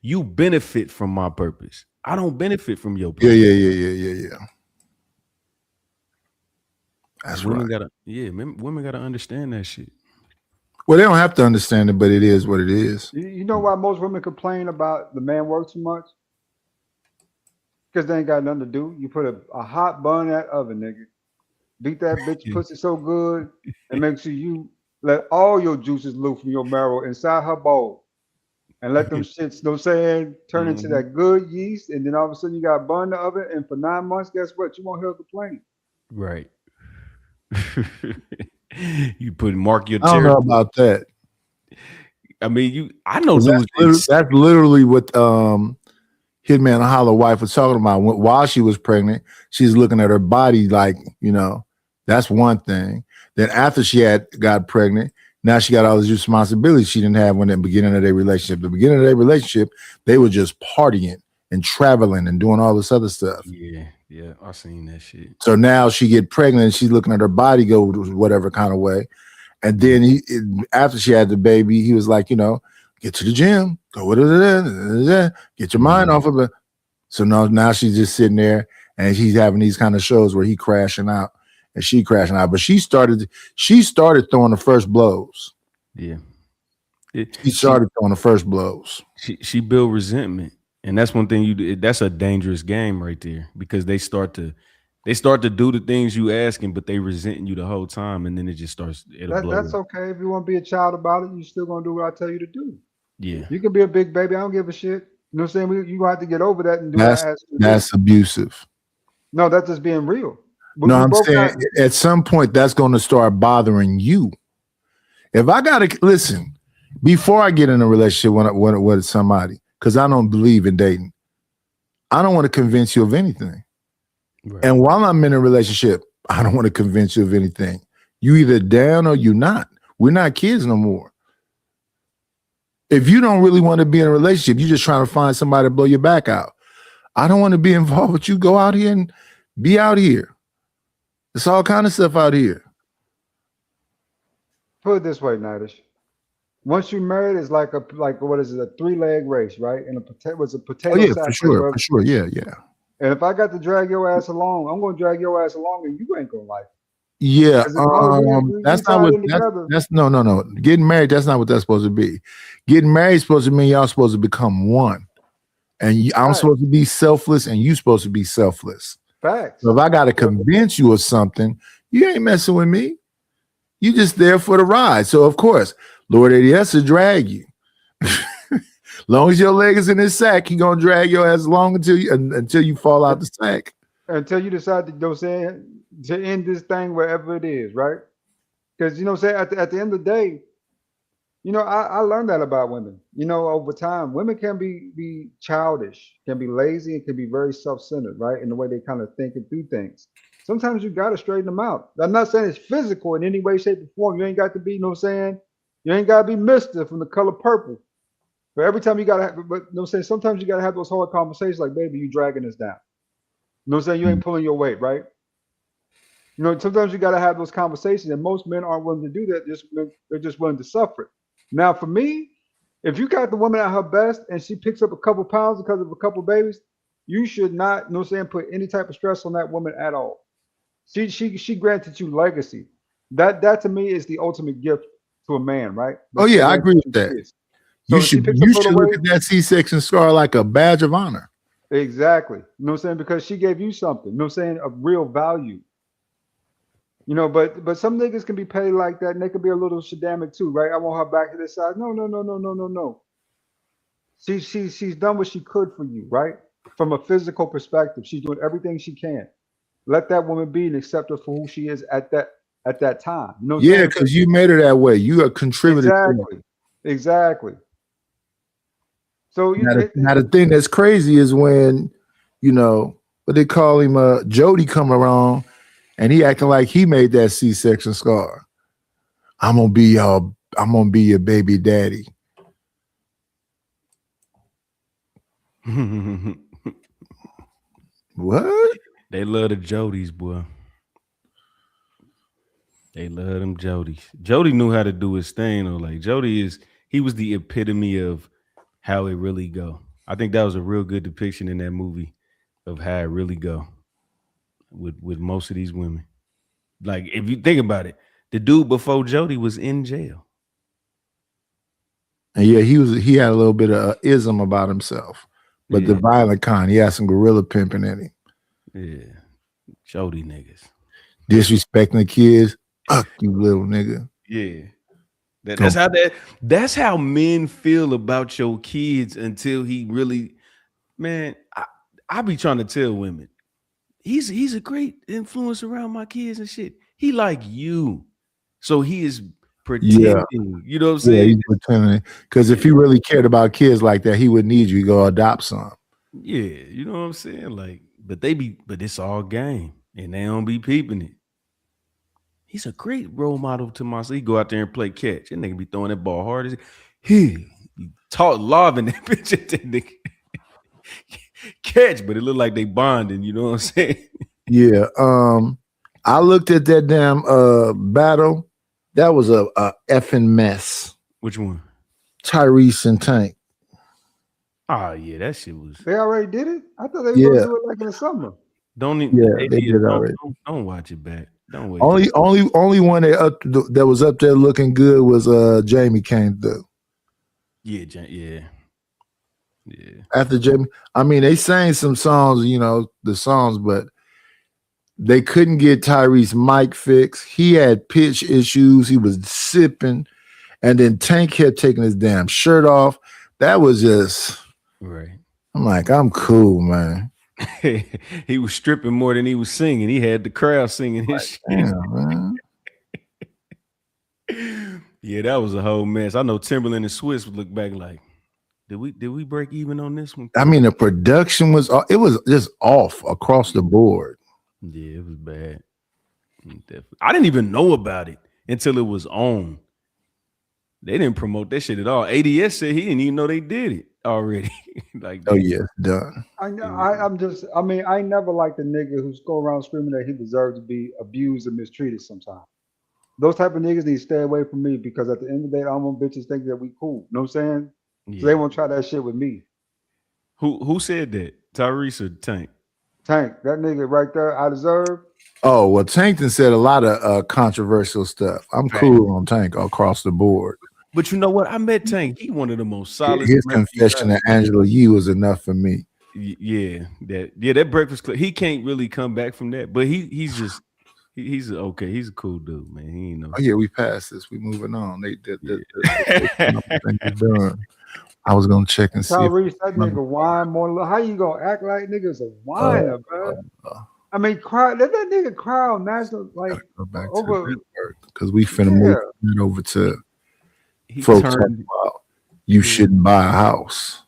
You benefit from my purpose. I don't benefit from your purpose.
Yeah. That's
women
right.
Women gotta understand that shit.
Well, they don't have to understand it, but it is what it is.
You know why most women complain about the man work too much? Because they ain't got nothing to do. You put a hot bun in that oven, nigga. Beat that bitch pussy so good and make sure you let all your juices loose from your marrow inside her bowl. And let them shits, you know what I'm saying, turn into that good yeast. And then all of a sudden you got bun in the oven. And for 9 months, guess what? You won't hear her complain.
Right. You mark your
I don't know
territory.
about that.
I mean, I know
That's literally what Hitman Holler wife was talking about. While she was pregnant, she's looking at her body like, you know, that's one thing. Then after she got pregnant, now she got all these responsibilities she didn't have when the beginning of their relationship. The beginning of their relationship, they were just partying and traveling and doing all this other stuff.
Yeah, I seen that shit.
So now she get pregnant and she's looking at her body go whatever kind of way. And then after she had the baby, he was like, you know, get to the gym, go get your mind off of it. So now she's just sitting there and she's having these kind of shows where he crashing out and she crashing out. But she started throwing the first blows.
Yeah.
She started throwing the first blows.
She built resentment. And that's one thing that's a dangerous game right there, because they start to do the things you asking, but they resenting you the whole time, and then it just starts.
That's okay. If you want to be a child about it, you still gonna do what I tell you to do.
Yeah.
You can be a big baby. I don't give a shit. You know what I'm saying? You gonna have to get over that and do
That's abusive.
No, that's just being real.
No, I'm saying at some point that's going to start bothering you. If I gotta listen before I get in a relationship with somebody, because I don't believe in dating, I don't want to convince you of anything. Right. And while I'm in a relationship, I don't want to convince you of anything. You either down or you not. We're not kids no more. If you don't really want to be in a relationship, you're just trying to find somebody to blow your back out. I don't want to be involved with you. Go out here and be out here. There's all kind of stuff out here.
Put it this way, Nidish. Once you're married, it's like what is it, a 3-leg race, right? And was a potato.
Oh yeah,
sack
for sure. Yeah.
And if I got to drag your ass along, I'm gonna drag your ass along, and you ain't gonna like it.
Yeah, that's not what that's no. Getting married, that's not what that's supposed to be. Getting married is supposed to mean y'all supposed to become one. And I'm supposed to be selfless and you supposed to be selfless.
Facts.
So if I gotta convince you of something, you ain't messing with me. You just there for the ride. So of course, Lord ADS will drag you. Long as your leg is in his sack, he gonna drag your ass along until you fall out the sack.
Until you decide to, you know what I'm saying, to end this thing wherever it is, right? Because you know what I'm saying, at the end of the day, you know, I learned that about women. You know, over time, women can be childish, can be lazy, and can be very self-centered, right? In the way they kind of think and do things. Sometimes you gotta straighten them out. I'm not saying it's physical in any way, shape, or form. You ain't got to be, you know what I'm saying, You ain't gotta be Mr. from the color purple. But every time you gotta have, but you know what I'm saying, sometimes you gotta have those hard conversations like, baby, you dragging us down. You know what I'm saying? You ain't pulling your weight, right? You know, sometimes you gotta have those conversations, and most men aren't willing to do that. They're just willing to suffer it. Now, for me, if you got the woman at her best and she picks up a couple pounds because of a couple babies, you should not, you know what I'm saying, put any type of stress on that woman at all. She granted you legacy. That to me is the ultimate gift to a man, right?
Oh yeah, I agree with that.
So
You
if she
should
picks up
you
a little
should look
weight-
at that C-section scar like a badge of honor.
Exactly. You know what I'm saying? Because she gave you something, you know what I'm saying, of real value. You know, but some niggas can be paid like that, and they can be a little shadamic too, right? I want her back to this side. No. She's done what she could for you, right? From a physical perspective, she's doing everything she can. Let that woman be and accept her for who she is at that time. You know what I'm
Yeah,
saying?
because you made her that way. You are contributed.
Exactly. So
Now the thing that's crazy is when, you know, what they call him, Jody come around and he acting like he made that C-section scar. I'm gonna be your baby daddy. What?
They love the Jodys, boy. They love them Jodys. Jody knew how to do his thing, though. Like he was the epitome of how it really go. I think that was a real good depiction in that movie of how it really go with most of these women. Like, if you think about it, the dude before Jody was in jail.
And yeah, he had a little bit of ism about himself, but the violent kind. He had some gorilla pimping in him.
Yeah, Jody niggas
Disrespecting the kids. Fuck you, little nigga.
Yeah. That's how men feel about your kids until he really, man, I be trying to tell women, he's a great influence around my kids and shit. He like you. So he is pretending. You know what I'm saying?
Yeah, he's pretending. Because if he really cared about kids like that, he would need you to go adopt some.
Yeah, you know what I'm saying? Like, but it's all game. And they don't be peeping it. He's a great role model to myself. He go out there and play catch. That nigga be throwing that ball hard as he taught lobbing that bitch at that nigga. Catch, but it looked like they bonding, you know what I'm saying?
Yeah. I looked at that damn battle. That was a effing mess.
Which one?
Tyrese and Tank.
Oh yeah, that shit was.
They already did it? I thought they were gonna do it like in the summer.
Don't even.
Yeah, they did already.
Don't watch it back. Don't wait.
Only one that was up there looking good was Jamie came through.
Yeah.
After Jamie, I mean, they sang some songs, you know, the songs, but they couldn't get Tyrese mic fixed. He had pitch issues. He was sipping, and then Tank kept taking his damn shirt off. That was just
right.
I'm like, I'm cool, man.
He was stripping more than he was singing. He had the crowd singing his shit.
Man.
Yeah, that was a whole mess. I know Timberland and Swiss would look back like, did we break even on this one?
I mean, the production was just off across the board.
Yeah, it was bad. Definitely. I didn't even know about it until it was on. They didn't promote that shit at all. ADS said he didn't even know they did it already. Like,
oh yeah, done.
I never liked the nigga who's going around screaming that he deserves to be abused and mistreated sometimes. Those type of niggas need to stay away from me because at the end of the day, I don't want bitches thinking that we cool. You know what I'm saying?
Yeah.
So they won't try that shit with me.
Who said that? Tyrese or Tank?
Tank, that nigga right there, I deserve.
Oh, well, Tankton said a lot of controversial stuff. I'm cool on Tank across the board.
But you know what? I met Tank. He one of the most solid.
His confession to Angela Yee was enough for me.
Yeah, that Breakfast Club. He can't really come back from that, but he's okay. He's a cool dude, man. He ain't no.
Oh yeah, we passed this. We moving on. They done. I was gonna check and see.
Tyrese, that nigga whine more. How you gonna act like niggas a whiner, bro? I mean, cry. Let that nigga cry on national over
because we finna move it over to folks talking about you shouldn't buy a house.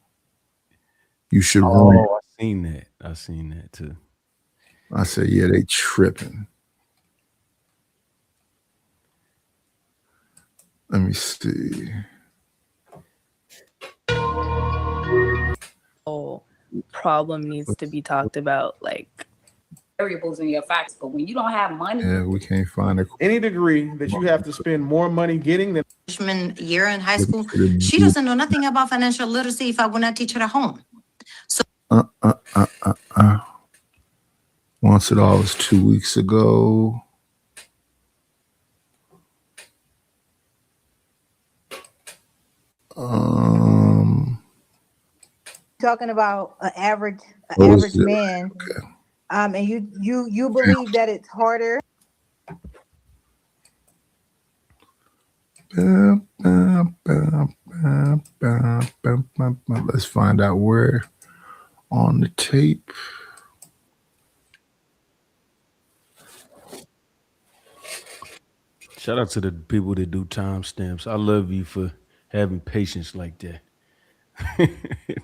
You should run.
Oh, I seen that too.
I said, yeah, they tripping. Let me see.
Problem needs to be talked about, like
variables in your facts, but when you don't have money,
Yeah, we can't find a
Any degree that you have to spend more money getting than
freshman year in high school, she doesn't know nothing about financial literacy if I would not teach her at home.
Once it all was 2 weeks ago.
Talking about an average
What was it?
man, and you believe that it's harder.
Let's find out where on the tape.
Shout out to the people that do timestamps. I love you for having patience like that.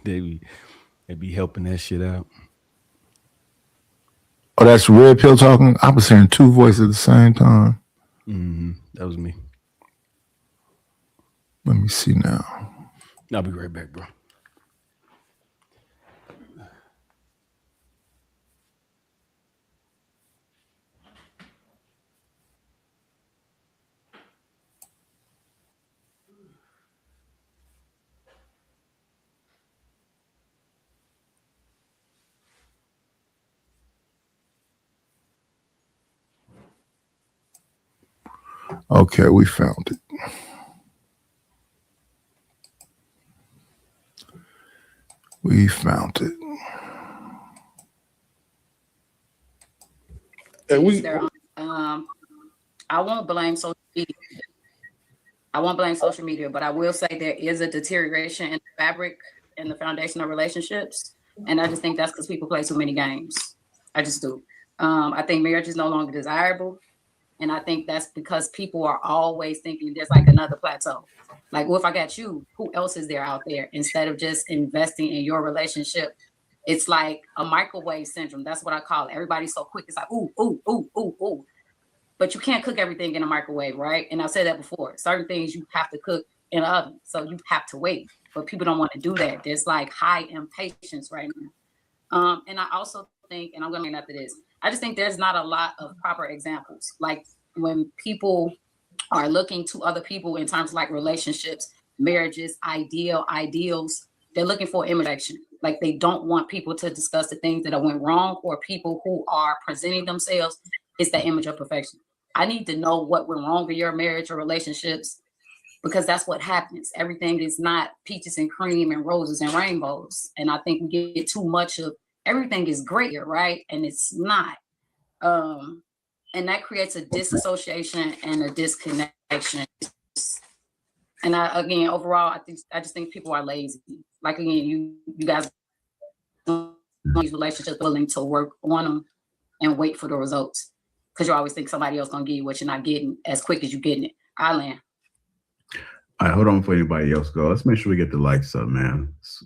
they be helping that shit out.
Oh, that's Red Pill talking. I was hearing two voices at the same time.
That was me.
Let me see now.
I'll be right back, bro.
Okay, we found it. We found it.
I won't blame social media. But I will say there is a deterioration in the fabric and the foundation of relationships. And I just think that's because people play too many games. I just do. I think marriage is no longer desirable. And I think that's because people are always thinking there's like another plateau. Like, well, if I got you, who else is there out there? Instead of just investing in your relationship, it's like a microwave syndrome. That's what I call it. Everybody's so quick. It's like, ooh, ooh, ooh, ooh, ooh. But you can't cook everything in a microwave, right? And I've said that before. Certain things you have to cook in an oven. So you have to wait. But people don't want to do that. There's like high impatience right now. And I also think, and I'm going to get after this, I just think there's not a lot of proper examples. Like when people are looking to other people in terms of like relationships, marriages, ideals, they're looking for imitation. Like they don't want people to discuss the things that went wrong or people who are presenting themselves. It's that image of perfection. I need to know what went wrong in your marriage or relationships because that's what happens. Everything is not peaches and cream and roses and rainbows. And I think we get too much of everything is great here, right? And it's not. And that creates a disassociation and a disconnection. And again, overall, I just think people are lazy. Like again, you guys these relationships willing to work on them and wait for the results. Because you always think somebody else gonna give you what you're not getting as quick as you're getting it. I land.
All right, hold on before anybody else go. Let's make sure we get the likes up, man. It's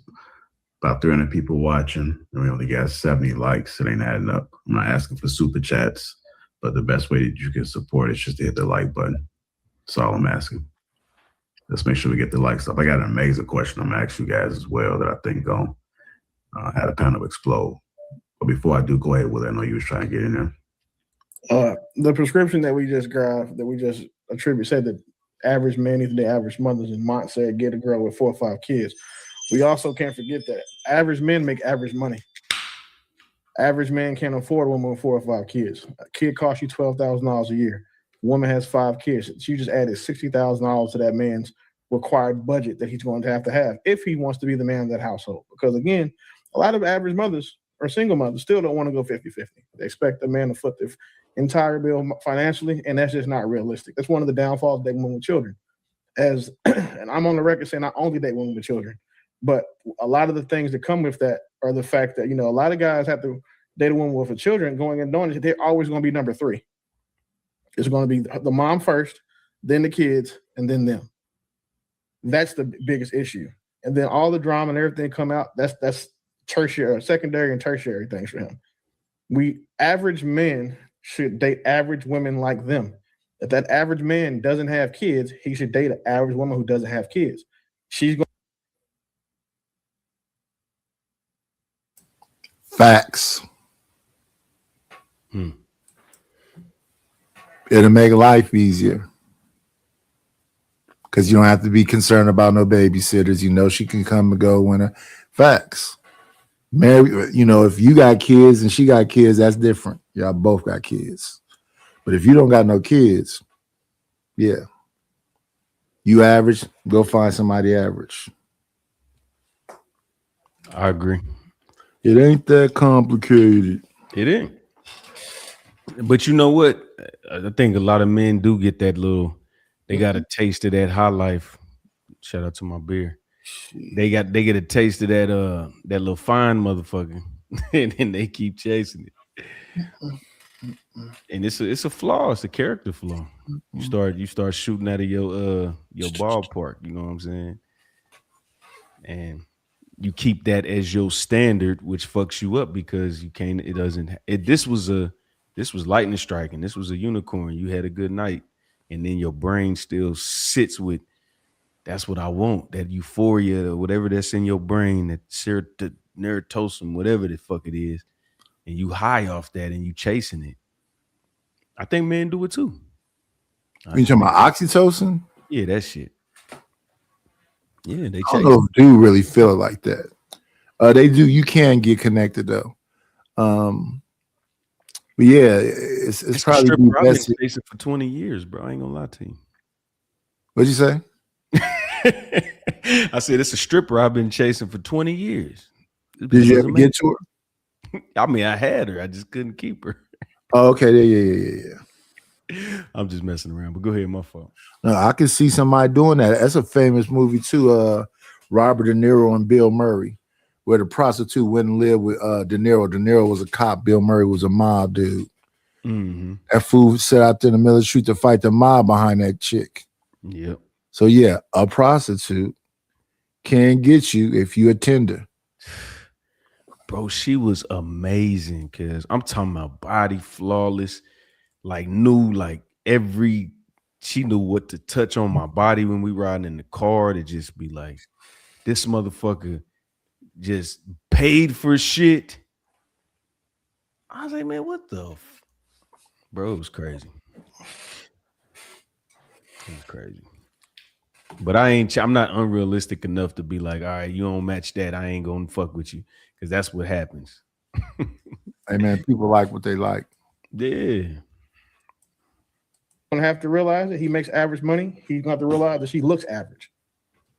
about 300 people watching, and we only got 70 likes. It ain't adding up. I'm not asking for super chats, but the best way that you can support is just to hit the like button. That's all I'm asking. Let's make sure we get the likes up. I got an amazing question I'm gonna ask you guys as well that I think gonna have a panel explode. But before I do, go ahead, Will. I know you was trying to get in there.
The prescription that we just grabbed, that we just attribute, said that average man equals the average mothers, and Mont said get a girl with 4 or 5 kids. We also can't forget that average men make average money. Average man can't afford a woman with 4 or 5 kids. A kid costs you $12,000 a year. A woman has 5 kids. You just added $60,000 to that man's required budget that he's going to have if he wants to be the man of that household. Because again, a lot of average mothers or single mothers still don't want to go 50-50. They expect the man to foot the entire bill financially, and that's just not realistic. That's one of the downfalls of dating women with children. And I'm on the record saying I only date women with children, but a lot of the things that come with that are the fact that, a lot of guys have to date a woman with a children going and doing it. They're always going to be number 3. It's going to be the mom first, then the kids, and then them. That's the biggest issue. And then all the drama and everything come out, that's tertiary, secondary and tertiary things for him. We average men should date average women like them. If that average man doesn't have kids, he should date an average woman who doesn't have kids. She's going.
Facts. It'll make life easier because you don't have to be concerned about no babysitters. You know she can come and go when her facts. Mary, you know, if you got kids and she got kids, that's different. Y'all both got kids. But if you don't got no kids, yeah. You average, go find somebody average.
I agree.
It ain't that complicated.
It ain't. But you know what? I think a lot of men do get that little, they got a taste of that high life. Shout out to my beer. They get a taste of that that little fine motherfucker. And then they keep chasing it. And it's a flaw, it's a character flaw. You start shooting out of your ballpark, you know what I'm saying? And you keep that as your standard, which fucks you up because you can't, this was lightning striking. This was a unicorn. You had a good night. And then your brain still sits with, that's what I want, that euphoria or whatever that's in your brain, that serotonin, whatever the fuck it is. And you high off that and you chasing it. I think men do it too.
You talking about oxytocin?
Yeah, that shit. Yeah, they
I don't know if do really feel it like that. They do. You can get connected though. But yeah, it's probably
strip
the
I've been
best.
chasing for 20 years, bro. I ain't gonna lie to you.
What'd you say?
I said it's a stripper I've been chasing for 20 years.
Did you ever get to her?
I mean, I had her. I just couldn't keep her.
Oh, okay. Yeah.
I'm just messing around, but go ahead, my fault.
No, I can see somebody doing that. That's a famous movie too. Robert De Niro and Bill Murray, where the prostitute went and lived with De Niro. De Niro was a cop. Bill Murray was a mob dude.
Mm-hmm.
That fool sat out there in the middle of the street to fight the mob behind that chick.
Yep.
So yeah, a prostitute can get you if you a tender.
Bro, she was amazing, cause I'm talking about body flawless, like she knew what to touch on my body when we riding in the car to just be like, this motherfucker just paid for shit. I was like, man, what the bro, it was crazy. It was crazy. But I'm not unrealistic enough to be like, all right, you don't match that, I ain't gonna fuck with you. Because that's what happens.
Hey man, people like what they like.
Yeah.
Gonna have to realize that he makes average money. He's gonna have to realize that she looks average.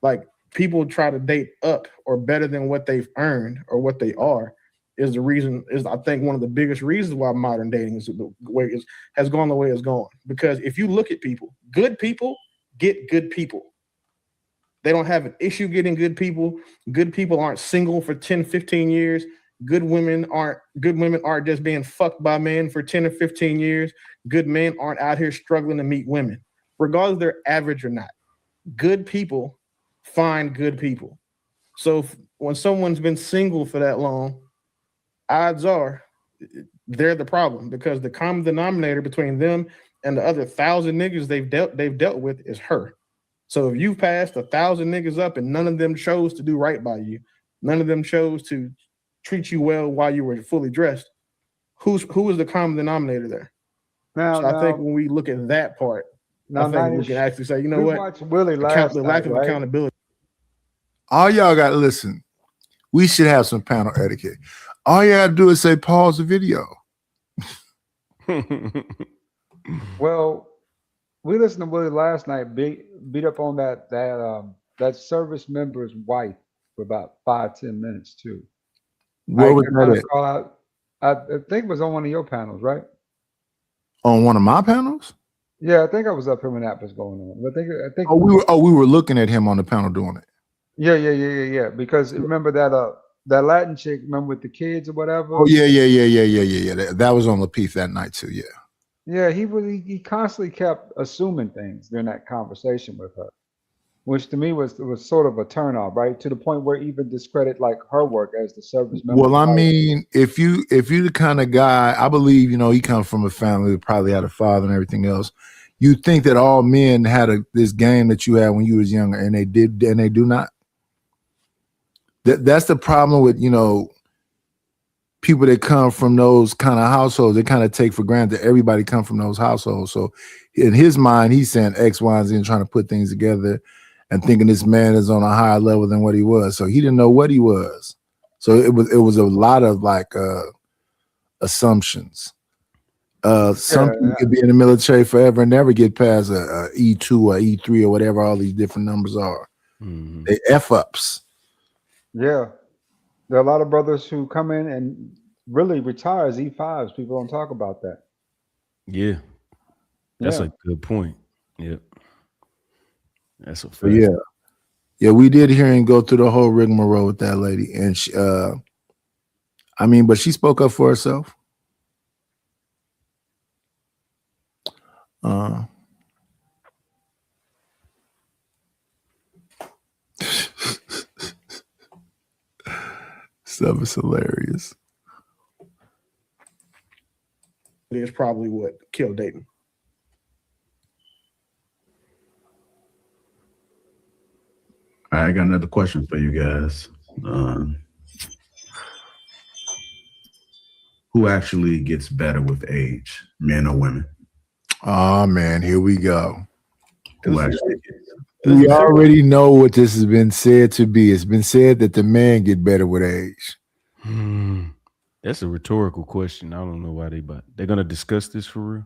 Like people try to date up or better than what they've earned or what they are is I think one of the biggest reasons why modern dating is the way has gone the way it's gone. Because if you look at people get good people. They don't have an issue getting good people. Good people aren't single for 10, 15 years. Good women aren't just being fucked by men for 10 or 15 years. Good men aren't out here struggling to meet women, regardless if they're average or not. Good people find good people. So when someone's been single for that long, odds are they're the problem because the common denominator between them and the other 1,000 niggas they've dealt with is her. So if you've passed 1,000 niggas up and none of them chose to do right by you, none of them chose to treat you well while you were fully dressed, who is the common denominator there? I think when we look at that part, I think we can actually say, you know what?
Willie
The lack of accountability.
All y'all got to listen. We should have some panel etiquette. All you got to do is say, pause the video.
Well, we listened to Willie last night beat up on that service member's wife for about 5-10 minutes too.
Where was that at?
Call out, I think it was on one of your panels, right?
On one of my panels?
Yeah, I think I was up here when that was going on. I think
we were looking at him on the panel doing it.
Yeah. Because remember that Latin chick, remember with the kids or whatever?
Oh yeah. That was on Lapeef that night too. Yeah.
Yeah, he constantly kept assuming things during that conversation with her, which to me was sort of a turnoff, right? To the point where even discredit like her work as the service member.
Well, I mean, if you're the kind of guy, I believe, he comes from a family that probably had a father and everything else. you think that all men had this game that you had when you was younger, and they do not. That's the problem with, you know, people that come from those kind of households. They kind of take for granted that everybody come from those households. So in his mind, he's saying X, Y, and Z and trying to put things together and thinking this man is on a higher level than what he was. So he didn't know what he was. So it was a lot of like assumptions. Some people could be in the military forever and never get past a E2 or E3 or whatever all these different numbers are. They F-ups.
Yeah. There are a lot of brothers who come in and really retire as E5s. People don't talk about that.
Yeah. That's
Yeah.
a good point. Yep. That's a fact.
So yeah, we did hear him go through the whole rigmarole with that lady. And she, but she spoke up for herself. Stuff is hilarious.
It is probably what killed Dayton.
All right, I got another question for you guys. Who actually gets better with age, men or women?
Oh man, here we go.
Who actually
We already know what this has been said to be. It's been said that the man get better with age.
That's a rhetorical question. I don't know why they're gonna discuss this for real.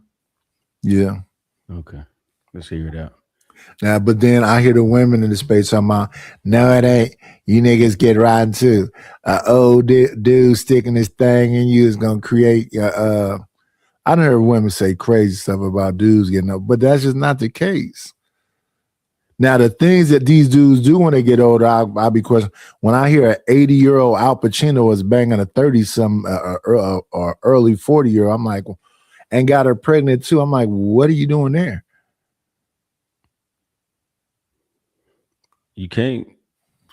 Yeah.
Okay, let's hear it out.
Now, but then I hear the women in the space talking about, no, it ain't. You niggas get riding too. Old dude sticking this thing in you is gonna create. I done heard women say crazy stuff about dudes getting up, but that's just not the case. Now, the things that these dudes do when they get older, I'll be questioning. When I hear an 80-year-old Al Pacino is banging a 30-some or early 40-year-old, I'm like, and got her pregnant too. I'm like, what are you doing there?
You can't.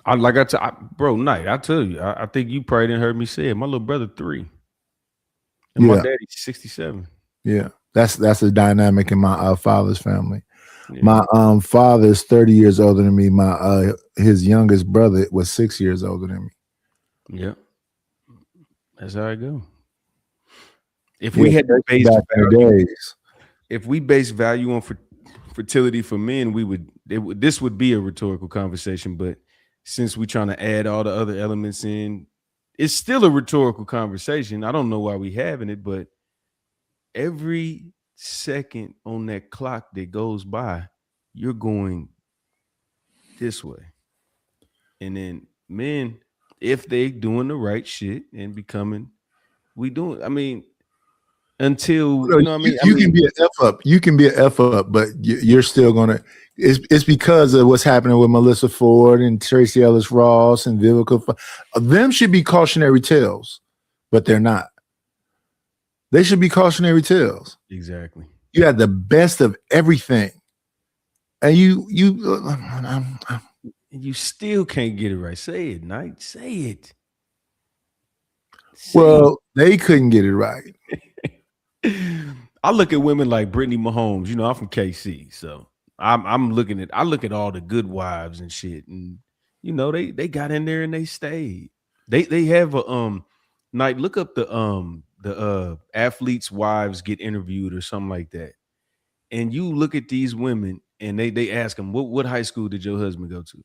Bro, Knight, I tell you, I think you probably didn't heard me say it. My little brother 3, and my daddy's 67.
Yeah, that's the dynamic in my father's family. Yeah. My father's 30 years older than me. My his youngest brother was 6 years older than me.
Yeah, that's how it go. If we had to base value, if we base value on fertility for men, this would be a rhetorical conversation. But since we're trying to add all the other elements in, it's still a rhetorical conversation. I don't know why we having it, but every second on that clock that goes by, you're going this way. And then men, if they doing the right shit and becoming, until you know what I mean.
You can be an F up. You can be an F up, but you're still gonna. It's because of what's happening with Melissa Ford and Tracy Ellis Ross and Vivica. Them should be cautionary tales, but they're not. They should be cautionary tales.
Exactly.
You had the best of everything, and you
still can't get it right. Say it, Knight. Say it.
Well, they couldn't get it right.
I look at women like Brittany Mahomes. You know, I'm from KC, so I look at all the good wives and shit, and you know they got in there and they stayed. They have a Knight. Look up the athletes' wives get interviewed or something like that, and you look at these women and they ask them, what high school did your husband go to?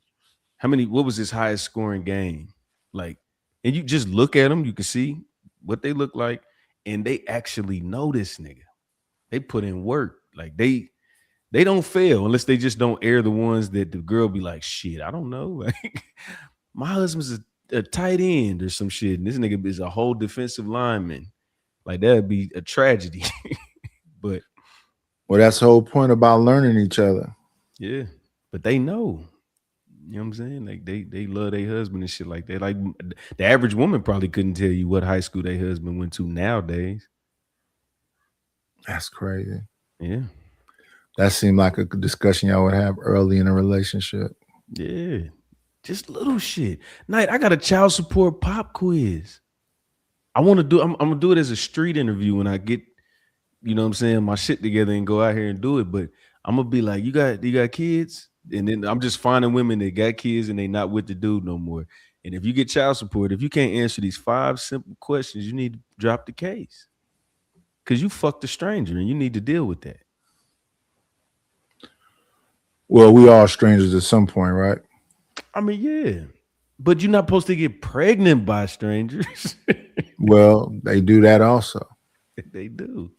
What was his highest scoring game? Like, and you just look at them, you can see what they look like, and they actually know this nigga. They put in work. Like they don't fail unless they just don't air the ones that the girl be like, shit, I don't know. Like, my husband's a tight end or some shit, and this nigga is a whole defensive lineman. Like, that'd be a tragedy. But
that's the whole point about learning each other.
Yeah, but they know. You know what I'm saying? Like they love their husband and shit like that. Like the average woman probably couldn't tell you what high school their husband went to nowadays.
That's crazy.
Yeah.
That seemed like a discussion y'all would have early in a relationship.
Yeah. Just little shit. Knight, I got a child support pop quiz. I'm gonna do it as a street interview when I get you know what I'm saying, my shit together and go out here and do it. But I'm gonna be like, you got kids? And then I'm just finding women that got kids and they not with the dude no more. And if you get child support, if you can't answer these 5 simple questions, you need to drop the case. Because you fucked a stranger and you need to deal with that.
Well, we all strangers at some point, right?
I mean, yeah. But you're not supposed to get pregnant by strangers.
Well, they do that also.
They do.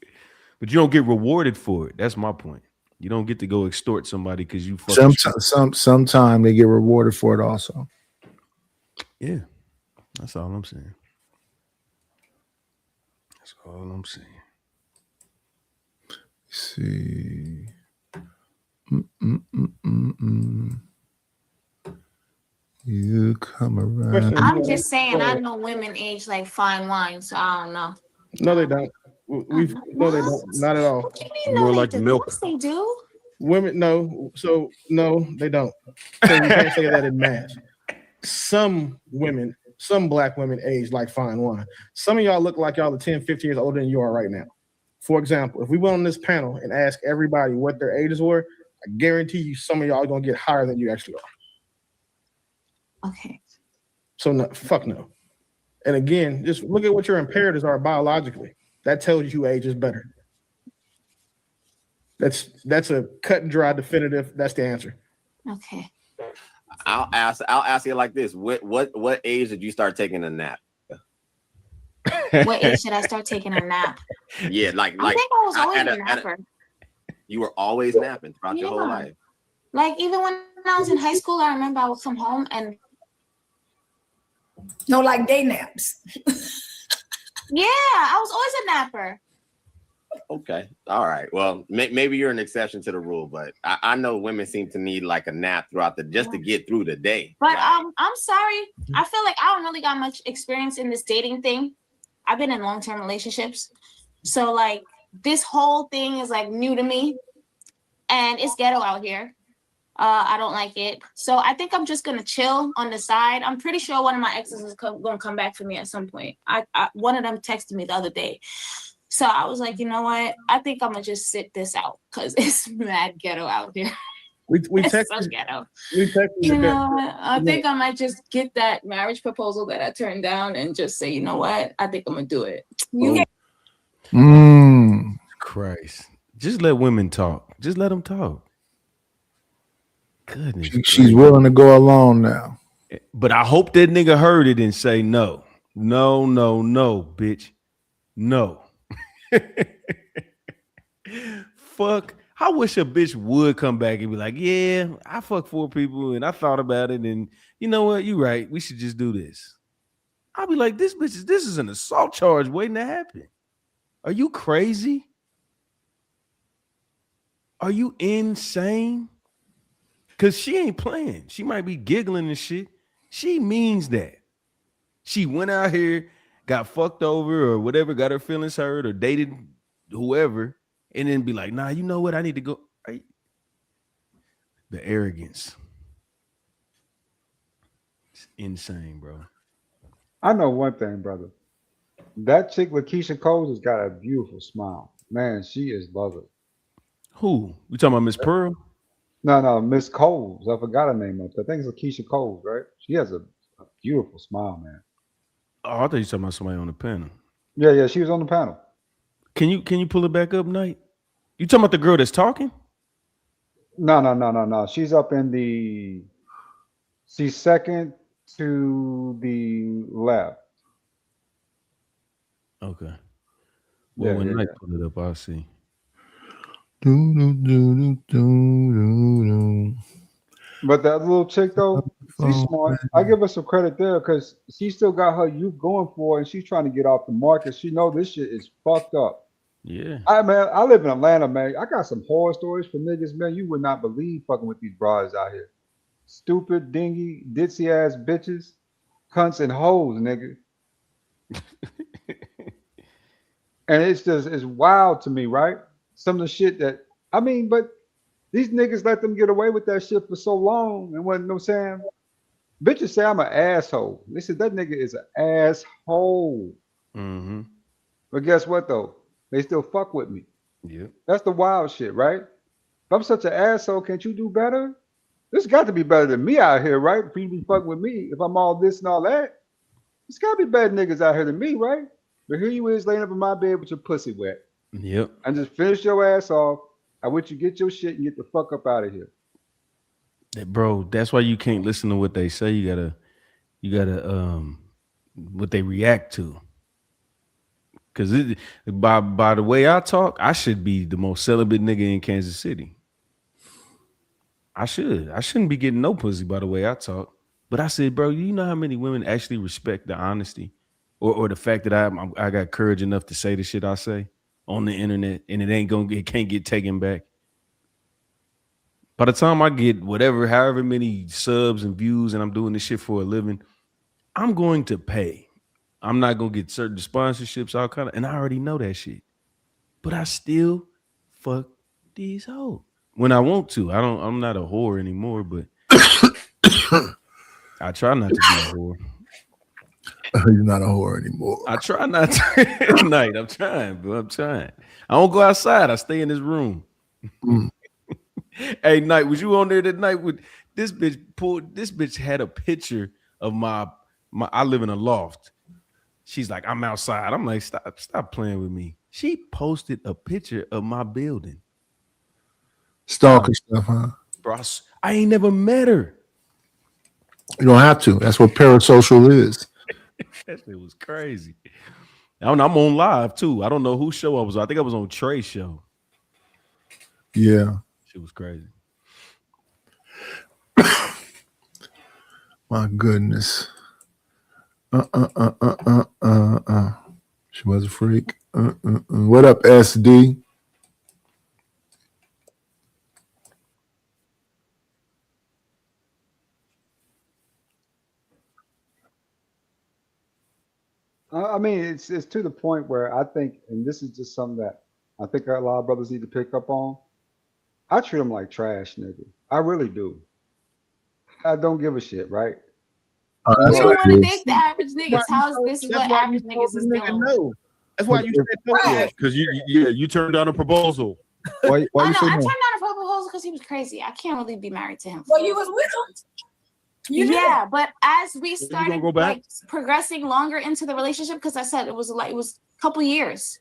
But you don't get rewarded for it. That's my point. You don't get to go extort somebody because you fucked
Sometime they get rewarded for it also.
Yeah. That's all I'm saying. That's all I'm saying.
Let's see. You come around.
I'm just saying, I know women age like fine wine, so I don't know.
No, they don't. No, they don't. Not at all.
More like milk. Yes, they do.
Women, no. So no, they don't. So you can't say that in mass. Some women, some black women age like fine wine. Some of y'all look like y'all are 10, 15 years older than you are right now. For example, if we went on this panel and asked everybody what their ages were, I guarantee you some of y'all are gonna get higher than you actually are.
Okay.
So no, fuck no. And again, just look at what your imperatives are biologically. That tells you age is better. That's a cut and dry definitive. That's the answer.
Okay.
I'll ask you like this. What age did you start taking a nap?
What age should I start taking a nap?
Yeah, like
I think I was always a napper.
You were always napping throughout your whole life.
Like even when I was in high school, I remember I would come home and
No, like day naps.
yeah, I was always a napper.
Okay, all right. Well, maybe you're an exception to the rule, but I know women seem to need like a nap throughout just to get through the day.
But I'm sorry. I feel like I don't really got much experience in this dating thing. I've been in long-term relationships, so like this whole thing is like new to me, and it's ghetto out here. I don't like it, so I think I'm just gonna chill on the side. I'm pretty sure one of my exes is gonna come back for me at some point. One of them texted me the other day. So I was like, you know what? I think I'm gonna just sit this out because it's mad ghetto out here.
We
it's
texted,
so ghetto.
we texted
You know, I think I might just get that marriage proposal that I turned down and just say, you know what? I think I'm gonna do it.
Christ. Just let women talk. Just let them talk. Goodness.
She's willing to go alone now.
But I hope that nigga heard it and say no. No, bitch. No. Fuck. I wish a bitch would come back and be like, yeah, I fucked 4 people and I thought about it, and you know what? You right. We should just do this. I'll be like, this is an assault charge waiting to happen. Are you crazy? Are you insane? Because she ain't playing. She might be giggling and shit. She means that. She went out here, got fucked over or whatever, got her feelings hurt or dated whoever, and then be like, nah, you know what? I need to go. Right? The arrogance. It's insane, bro.
I know one thing, brother. That chick Lakeisha Coles has got a beautiful smile. Man, she is lovely.
Who? You talking about Miss Pearl?
No, Miss Coles. I forgot her name. I think it's Lakeisha Coles, right? She has a beautiful smile, man.
Oh, I thought you were talking about somebody on the panel.
Yeah, she was on the panel.
Can you pull it back up, Knight? You talking about the girl that's talking?
No. She's up in the. She's second to the left.
Okay. Well, when Knight pull it up, I'll see.
But that little chick though, she's smart. I give her some credit there because she still got her youth going for her, and she's trying to get off the market. She know this shit is fucked up.
Yeah.
I live in Atlanta, man. I got some horror stories for niggas, man. You would not believe fucking with these broads out here. Stupid, dingy, ditzy ass bitches, cunts and hoes, nigga. And it's wild to me, right? Some of the shit that but these niggas let them get away with that shit for so long. And what I'm saying, bitches say I'm an asshole. They said that nigga is an asshole.
Mm-hmm.
But guess what though? They still fuck with me.
Yeah.
That's the wild shit, right? If I'm such an asshole, can't you do better? This got to be better than me out here, right? For you to be fucking with me, if I'm all this and all that, it's got to be better niggas out here than me, right? But here you is laying up in my bed with your pussy wet.
Yep.
And just finish your ass off. I want you to get your shit and get the fuck up out of here.
Bro, that's why you can't listen to what they say. You gotta what they react to. Cause by the way I talk, I should be the most celibate nigga in Kansas City. I shouldn't be getting no pussy by the way I talk. But I said, bro, you know how many women actually respect the honesty or the fact that I got courage enough to say the shit I say on the internet and it can't get taken back. By the time I get however many subs and views and I'm doing this shit for a living, I'm going to pay. I'm not going to get certain sponsorships, all kind of, and I already know that shit. But I still fuck these hoes when I want to. I'm not a whore anymore, but I try not to be a whore.
You're not a whore anymore.
I try not to at night. I'm trying, bro. I'm trying. I don't go outside. I stay in this room. Hey, Knight, was you on there that night with this bitch? This bitch had a picture of my. I live in a loft. She's like, I'm outside. I'm like, stop playing with me. She posted a picture of my building.
Stalker stuff, huh?
Bro, I ain't never met her.
You don't have to. That's what parasocial is.
That shit was crazy. I'm on live too. I don't know whose show I was on. I think I was on Trey's show.
Yeah.
Shit was crazy.
My goodness. She was a freak. What up, SD?
I mean, it's to the point where I think, and this is just something that I think a lot of brothers need to pick up on. I treat them like trash, nigga. I really do. I don't give a shit, right?
You don't want to date the average niggas. This is what average niggas is doing.
No. That's why you said no.
Because you turned down a proposal.
I turned down a proposal because he was crazy. I can't really be married to him.
Well, you was with him.
Yeah, but as we started
go back?
progressing longer into the relationship, because I said it was a couple years.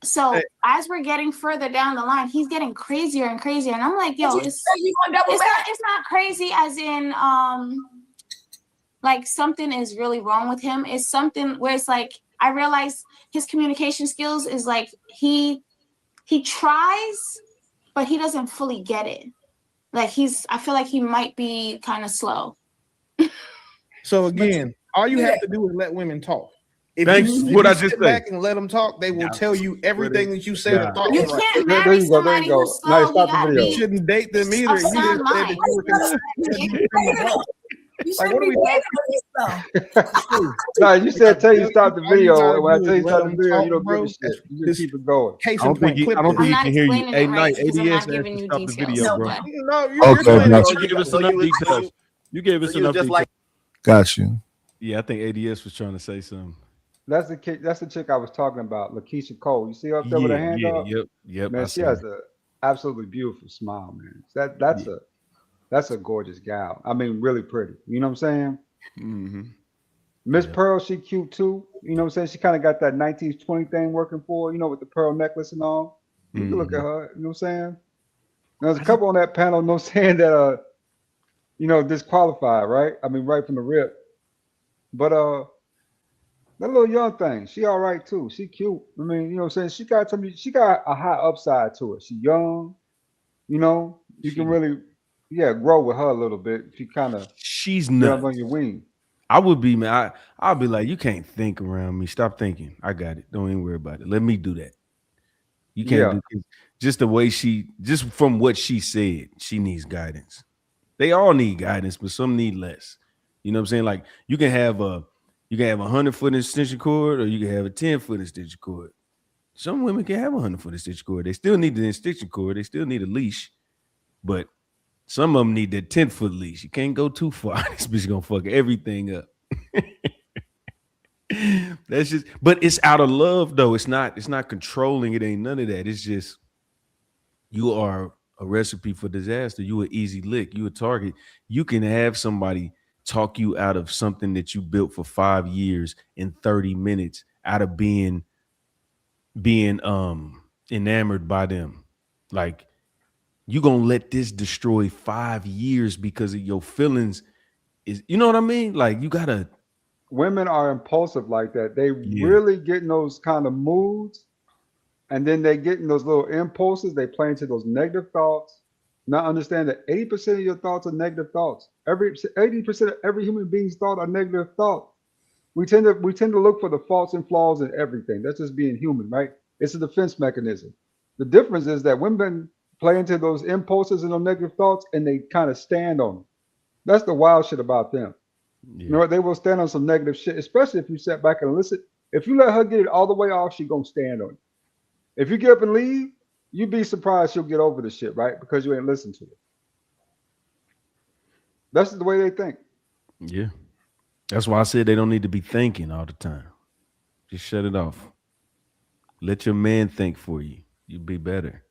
So as we're getting further down the line, he's getting crazier and crazier, and I'm like, yo, it's not crazy as in like something is really wrong with him. It's something where it's like I realize his communication skills is like he tries, but he doesn't fully get it. Like I feel like he might be kind of slow.
So again, all you have to do is let women talk. If
Thanks.
you
What I
sit
just
back
said.
and let them talk, they will tell you everything that you said.
Yeah.
and thought
You
was right.
can't
There
marry
you go, there
somebody
you go.
who's slow.
Nice,
He
stop the
gotta
video.
You
be
shouldn't date them either.
of
You just
sound
said that
mind.
you
You shouldn't be dating them.
No, you said tell you to stop the
All you
video.
gotta
When I
do
tell you
is
to stop
let
the
them
video, you
talk,
don't give
bro.
a shit. You just keep it going.
Case
I
in
don't think
point.
he,
Clip
I don't
this.
think he
I'm
can hear you.
not
Hey,
explaining it
Night,
right because I'm
ADS
not
asked
giving
to
you
stop the
details.
video, bro.
But
No, you're
Okay,
explaining
gotcha.
it.
You gave us
So
enough
you was-
details. You gave us
So you was
enough
just
details.
like
Got you.
Yeah, I think ADS was trying to say something.
That's the chick I was talking about, Lakeisha Cole. You see her up there with her hand up?
Yep.
Man,
I
she
see
has
her.
a absolutely beautiful smile, man. That's a gorgeous gal. I mean, really pretty. You know what I'm saying?
Mm-hmm.
Miss Pearl, she cute too. You know what I'm saying? She kind of got that 1920 thing working for her, you know, with the pearl necklace and all. You can look at her, you know what I'm saying? There's a couple on that panel, you know what I'm saying, that disqualified, right? I mean, right from the rip. But that little young thing, she all right too. She cute. I mean, you know what I'm saying? She got a high upside to her. She young, you know, you can really grow with her a little bit if you kind of
She's
get
nuts.
up on your wing.
I would be, man. I'll be like, you can't think around me. Stop thinking. I got it. Don't even worry about it. Let me do that. You can't do just the way just from what she said, she needs guidance. They all need guidance, but some need less. You know what I'm saying? Like you can have a 100-foot extension cord, or you can have a 10-foot extension cord. Some women can have a 100-foot extension cord. They still need the extension cord. They still need a leash, but some of them need that 10-foot leash. You can't go too far. This bitch gonna fuck everything up. That's just, but it's out of love though. It's not controlling. It ain't none of that. It's just you are a recipe for disaster. You an easy lick. You a target. You can have somebody talk you out of something that you built for 5 years in 30 minutes out of being enamored by them. Like, you gonna let this destroy 5 years because of your feelings? Is, you know what I mean? Like, you gotta.
Women are impulsive like that. They really get in those kind of moods, and then they get in those little impulses. They play into those negative thoughts. Not understand that 80% of your thoughts are negative thoughts. 80% of every human being's thought are negative thoughts. We tend to look for the faults and flaws in everything. That's just being human, right? It's a defense mechanism. The difference is that women play into those impulses and those negative thoughts, and they kind of stand on them. That's the wild shit about them. You know what? They will stand on some negative shit, especially if you sit back and listen. If you let her get it all the way off, she gonna stand on it. If you get up and leave, you'd be surprised she'll get over the shit, right? Because you ain't listened to it. That's the way they think.
Yeah. That's why I said they don't need to be thinking all the time. Just shut it off. Let your man think for you. You'd be better.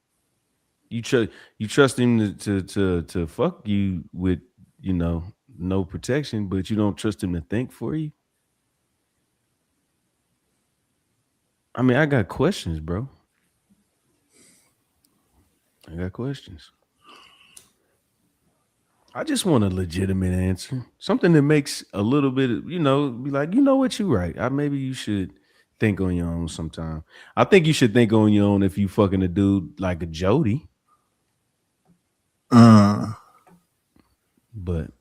You trust him to fuck you with, you know, no protection, but you don't trust him to think for you. I mean, I got questions, bro. I got questions. I just want a legitimate answer. Something that makes a little bit of, you know, be like, you know what, you right. Maybe you should think on your own sometime. I think you should think on your own if you fucking a dude like a Jody. But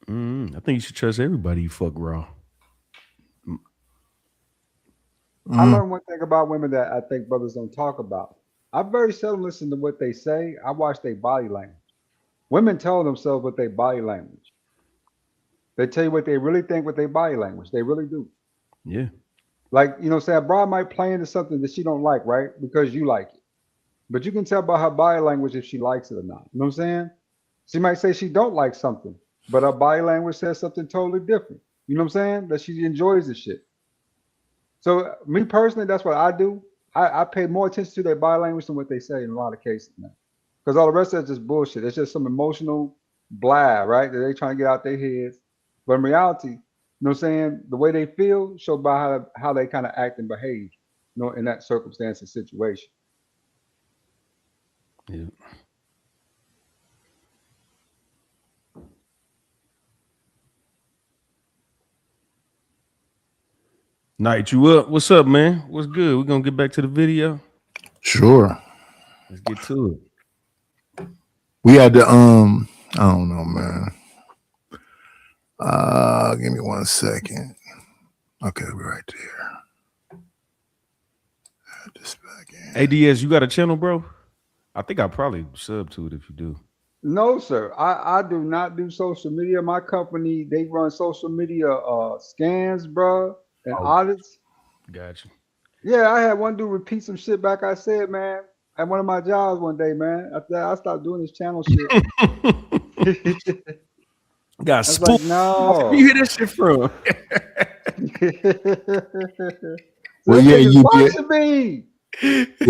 I think you should trust everybody you fuck raw.
I learned one thing about women that I think brothers don't talk about. I very seldom listen to what they say. I watch their body language. Women tell themselves with their body language. They tell you what they really think with their body language. They really do.
Yeah.
Like, you know, say a bride might play into something that she don't like, right? Because you like it. But you can tell by her body language if she likes it or not. You know what I'm saying? She might say she don't like something, but her body language says something totally different. You know what I'm saying? That she enjoys the shit. So me personally, that's what I do. I pay more attention to their body language than what they say in a lot of cases, man. Because all the rest of it's just bullshit. It's just some emotional blab, right? That they trying to get out their heads. But in reality, you know what I'm saying? The way they feel show by how they kind of act and behave, you know, in that circumstance and situation.
Yeah. Night, you up? What's up, man? What's good? We're gonna get back to the video.
Sure.
Let's get to it.
We had the I don't know, man. Give me 1 second. Okay, we're right there. Add this back in.
ADS, you got a channel, bro? I think I probably sub to it if you do.
No, sir. I do not do social media. My company, they run social media scans, bro, and audits.
Gotcha.
Yeah, I had one dude repeat some shit back I said, man, at one of my jobs one day, man. After that, I stopped doing this channel shit.
Got
spooked. Like, no.
Where you hear that shit from?
Well, yeah, you'd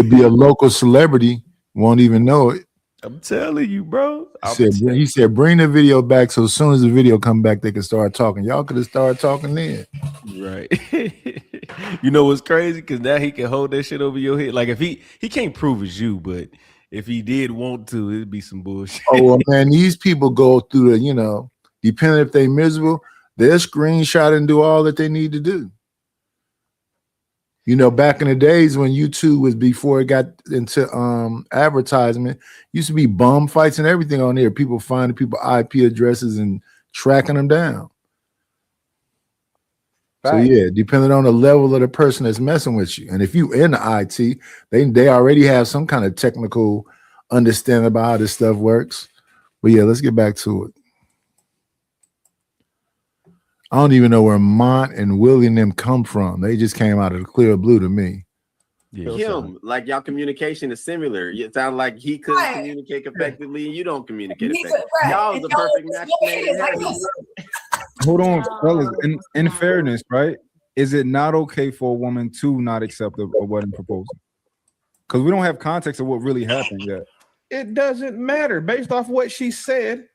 be a local celebrity, won't even know it.
I'm telling you, bro.
He said, bring the video back so as soon as the video come back, they can start talking. Y'all could have started talking then.
Right. You know what's crazy? Because now he can hold that shit over your head. Like if he can't prove it's you, but if he did want to, it'd be some bullshit.
Oh, well, man, these people go through the, you know, depending if they miserable, they'll screenshot and do all that they need to do. You know, back in the days when YouTube was before it got into advertisement, used to be bum fights and everything on there. People finding people IP addresses and tracking them down. So yeah, depending on the level of the person that's messing with you. And if you in the IT, they already have some kind of technical understanding about how this stuff works. But yeah, let's get back to it. I don't even know where Mont and Willie and them come from. They just came out of the clear blue to me.
Him, like y'all communication is similar. It sounds like he couldn't communicate effectively and you don't communicate effectively. Y'all is the perfect match made in heaven.
Hold on, fellas. In fairness, right? Is it not okay for a woman to not accept a wedding proposal? Because we don't have context of what really happened yet.
It doesn't matter. Based off what she said,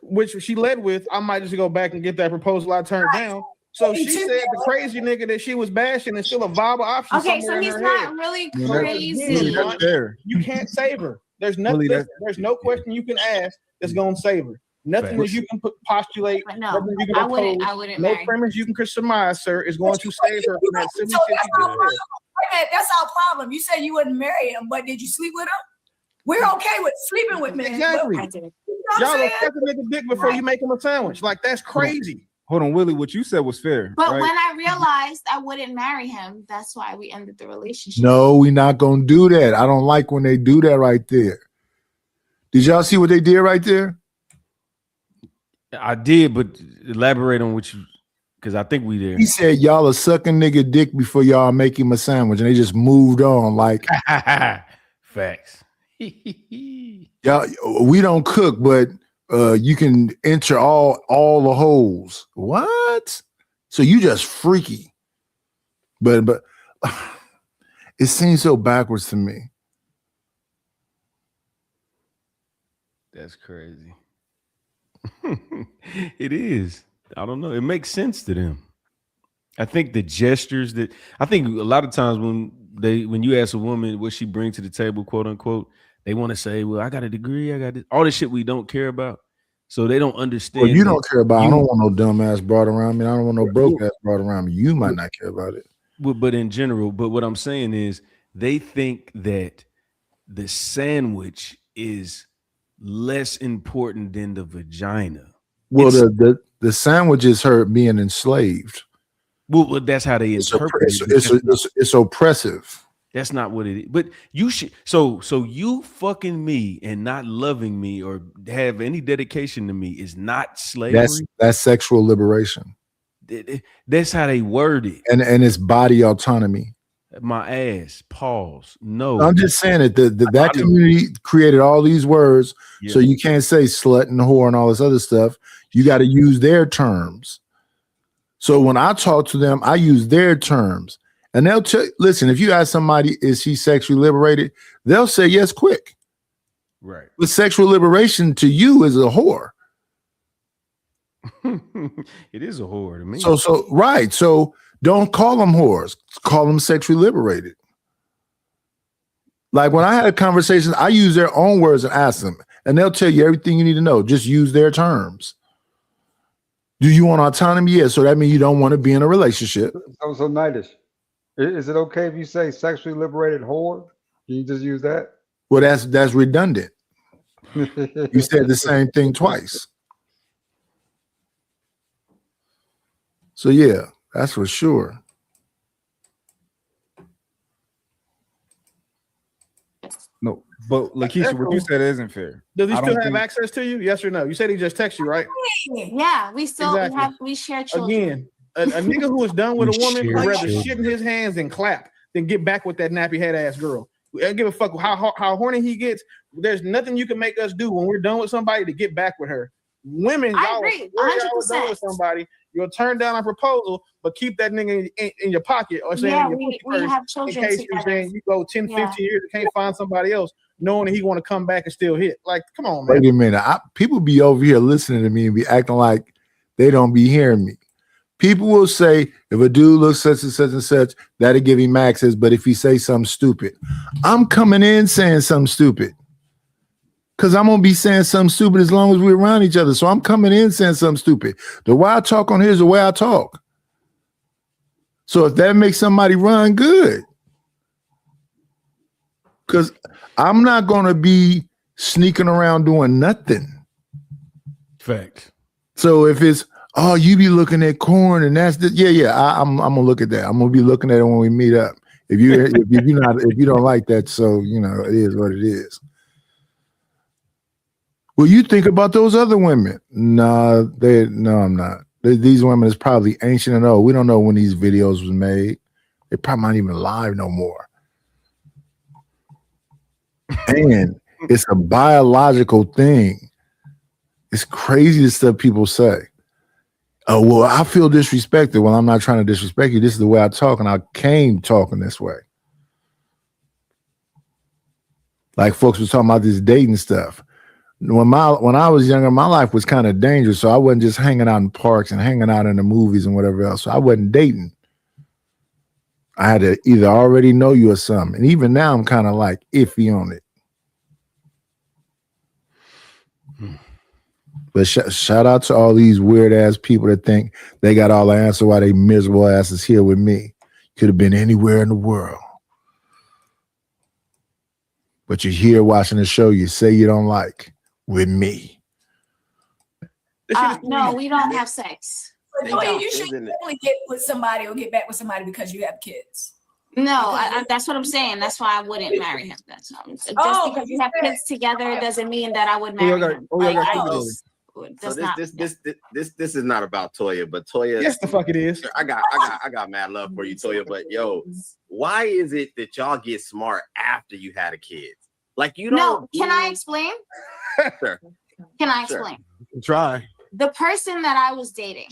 which she led with, I might just go back and get that proposal I turned down. So she said the crazy nigga that she was bashing is still a viable option.
Okay, so
somewhere in
he's
her
not
head.
really
Yeah,
crazy.
that's fair.
You can't save her. There's nothing.
Really, that's-
There's no question you can ask that's gonna save her. Nothing that you can postulate.
But no,
nothing you can
I wouldn't.
propose,
I wouldn't
no
marry.
premise you can surmise, sir, is going to save her from that silly
So
shit
that's
she
our
just
problem.
said.
Wait a minute, that's our problem. You said you wouldn't marry him, but did you sleep with him? We're okay with sleeping with men.
Exactly.
But, you know what
Y'all
I'm
will
saying?
suck a nigga dick before you make him a sandwich. Like that's crazy.
Hold on, Willie. What you said was fair.
But
right?
when I realized I wouldn't marry him, that's why we ended the relationship.
No, we not gonna do that. I don't like when they do that right there. Did y'all see what they did right there?
I did, but elaborate on what you, because I think we there.
He said y'all are sucking nigga dick before y'all make him a sandwich, and they just moved on. Like
Facts.
y'all, we don't cook, but you can enter all the holes. What? So you just freaky. But it seems so backwards to me.
That's crazy. It is. I don't know. It makes sense to them. I think the gestures that I think a lot of times when you ask a woman what she brings to the table, quote unquote, they want to say, "Well, I got a degree, I got this," all the shit we don't care about. So they don't understand.
Well, you don't care about. I don't want no dumb ass brought around me. I don't want no broke ass brought around me. You might not care about it.
But in general, but what I'm saying is they think that the sandwich is less important than the vagina.
Well, the sandwich is her being enslaved.
Well, that's how they interpret it.
It's oppressive.
That's not what it is. But you should. So you fucking me and not loving me or have any dedication to me is not slavery.
That's sexual liberation.
That's how they word it.
And it's body autonomy.
My ass. Pause. No,
I'm just saying that that community created all these words, so you can't say slut and whore and all this other stuff. You got to use their terms. So when I talk to them, I use their terms. And they'll listen, if you ask somebody, is she sexually liberated? They'll say yes quick.
Right.
But sexual liberation to you is a whore.
It is a whore to me.
So right. So don't call them whores. Call them sexually liberated. Like when I had conversations, I use their own words and ask them, and they'll tell you everything you need to know. Just use their terms. Do you want autonomy? Yes. So that means you don't want to be in a relationship.
So Nightish, is it okay if you say sexually liberated whore? Can you just use that?
Well, that's redundant. You said the same thing twice. So yeah, that's for sure.
No, but Lakeisha, what you said isn't fair.
Does he
I
still
don't
have
think-
access to you? Yes or no? You said he just texted you, right?
Yeah, we still
Exactly.
we share children.
Again, a nigga who is done with a
We
woman
share
would rather
children.
shit in his hands and clap than get back with that nappy head ass girl. I don't give a fuck how horny he gets. There's nothing you can make us do when we're done with somebody to get back with her. Women,
I
y'all,
agree,
swear y'all was done
100%.
with somebody. You'll turn down a proposal, but keep that nigga in your pocket or saying
Yeah,
in your
we
pussy
have
first,
children
in case you're
together.
saying you go 10,
Yeah.
15 years and can't find somebody else, knowing that he want to come back and still hit. Like, come on, man.
Wait a minute. People be over here listening to me and be acting like they don't be hearing me. People will say, if a dude looks such and such and such, that'll give him access. But if he say something stupid, I'm coming in saying something stupid. Because I'm going to be saying something stupid as long as we're around each other. So I'm coming in saying something stupid. The way I talk on here is the way I talk. So if that makes somebody run, good. Because I'm not going to be sneaking around doing nothing.
Fact.
So if it's, oh, you be looking at corn and that's the, I'm gonna look at that. I'm gonna be looking at it when we meet up. If you don't like that, so you know it is what it is. Well, you think about those other women. No, I'm not. These women is probably ancient and old. We don't know when these videos was made. They probably not even live no more. And it's a biological thing. It's crazy the stuff people say. Oh, well, I feel disrespected. Well, I'm not trying to disrespect you. This is the way I talk, and I came talking this way. Like folks was talking about this dating stuff. When I was younger, my life was kind of dangerous. So I wasn't just hanging out in parks and hanging out in the movies and whatever else. So I wasn't dating. I had to either already know you or something. And even now I'm kind of like iffy on it. But shout out to all these weird ass people that think they got all the answer why they miserable asses here with me. Could have been anywhere in the world. But you're here watching the show you say you don't like with me.
No, we don't have sex.
But you should only get with somebody or get back with somebody because you have kids.
No, that's what I'm saying. That's why I wouldn't marry him. That's just because you have kids together doesn't mean that I would marry him.
So this is not about Toya, but Toya.
Yes, the fuck it is.
I got mad love for you, Toya. But yo, why is it that y'all get smart after you had a kid? Like you don't.
No, can I explain?
Sure.
Can I explain?
Try.
The person that I was dating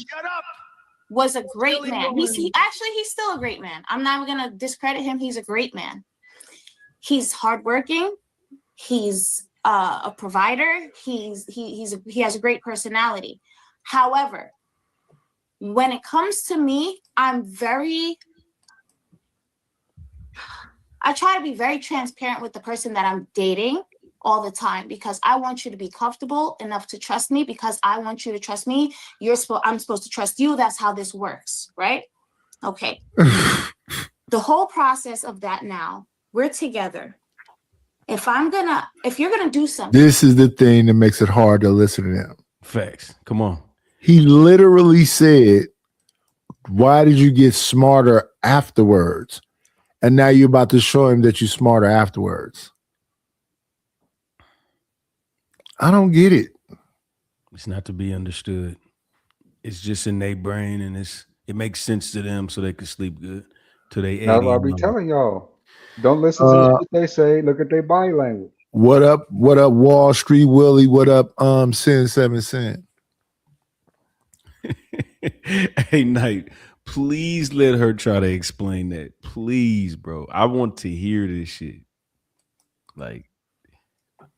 was a great man. He's still a great man. I'm not gonna discredit him. He's a great man. He's hardworking. He's a provider. He has a great personality. However, when it comes to me, I try to be very transparent with the person that I'm dating all the time because I want you to be comfortable enough to trust me because I want you to trust me. I'm supposed to trust you. That's how this works, right? Okay. The whole process of that now, we're together. If you're gonna do something,
This is the thing that makes it hard to listen to them.
Facts. Come on.
He literally said, why did you get smarter afterwards? And now you're about to show him that you're smarter afterwards. I don't get it.
It's not to be understood. It's just in their brain, and it makes sense to them, so they can sleep good. To they.
That's what I be telling y'all. Don't listen to what they say. Look at their body language.
What up, Wall Street Willie? What up, Sin 7 Cent?
Hey, Knight, please let her try to explain that. Please, bro. I want to hear this shit. Like,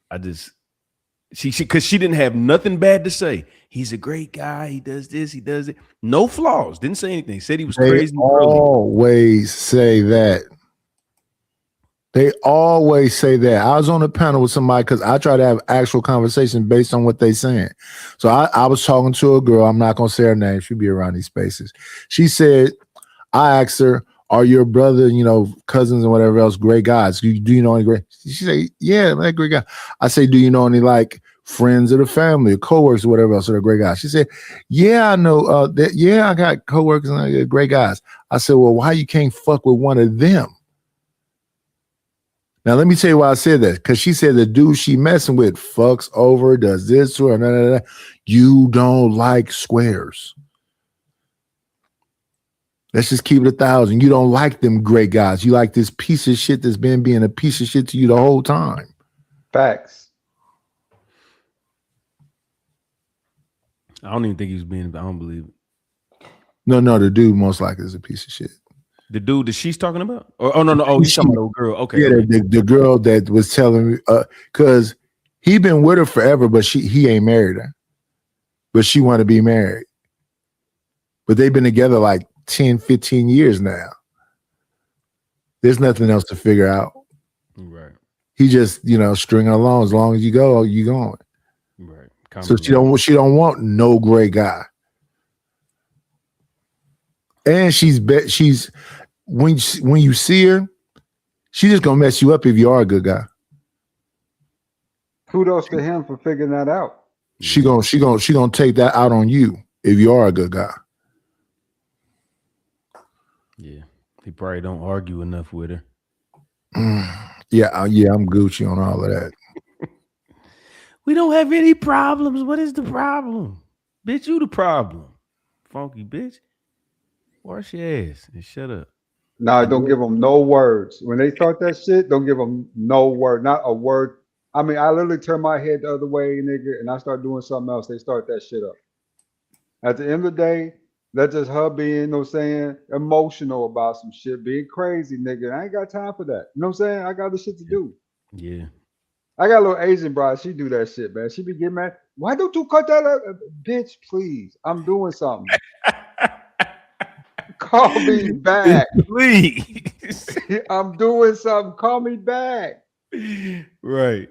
because she didn't have nothing bad to say. He's a great guy. He does this. He does it. No flaws. Didn't say anything. Said he was crazy.
They always say that. They always say that. I was on a panel with somebody because I try to have actual conversation based on what they saying. So I was talking to a girl. I'm not going to say her name. She'll be around these spaces. She said, I asked her, are your brother, cousins and whatever else, great guys? Do you know any great? She said, yeah, they're great guy. I say, do you know any like friends of the family or coworkers or whatever else that are great guys? She said, yeah, I know that. Yeah, I got coworkers and they're great guys. I said, well, why you can't fuck with one of them? Now, let me tell you why I said that. Because she said the dude she messing with fucks over, does this to her. You don't like squares. Let's just keep it 1,000. You don't like them great guys. You like this piece of shit that's been being a piece of shit to you the whole time.
Facts.
I don't even think he was being. I don't believe it.
No, the dude most likely is a piece of shit.
The dude that she's talking about? Oh, no. Oh, he's talking about the girl. Okay.
Yeah, the girl that was telling me, because he been with her forever, but he ain't married her. But she want to be married. But they've been together like 10, 15 years now. There's nothing else to figure out.
Right.
He just, string her along. As long as you go, you going.
Right.
So she don't want no great guy. And she's when you see her, she's just gonna mess you up if you are a good guy.
Kudos to him for figuring that out.
She gonna take that out on you if you are a good guy.
Yeah, he probably don't argue enough with her.
Yeah, I'm Gucci on all of that.
We don't have any problems. What is the problem? Bitch, you the problem. Funky bitch. Wash your ass and shut up.
Nah, don't give them no words. When they start that shit, don't give them no word. Not a word. I mean, I literally turn my head the other way, nigga, and I start doing something else. They start that shit up. At the end of the day, that's just her being, emotional about some shit, being crazy, nigga. I ain't got time for that. You know what I'm saying? I got the shit to do.
Yeah.
I got a little Asian bride. She do that shit, man. She be getting mad. Why don't you cut that out? Bitch, please. I'm doing something. Call me back.
Please.
I'm doing something. Call me back.
Right.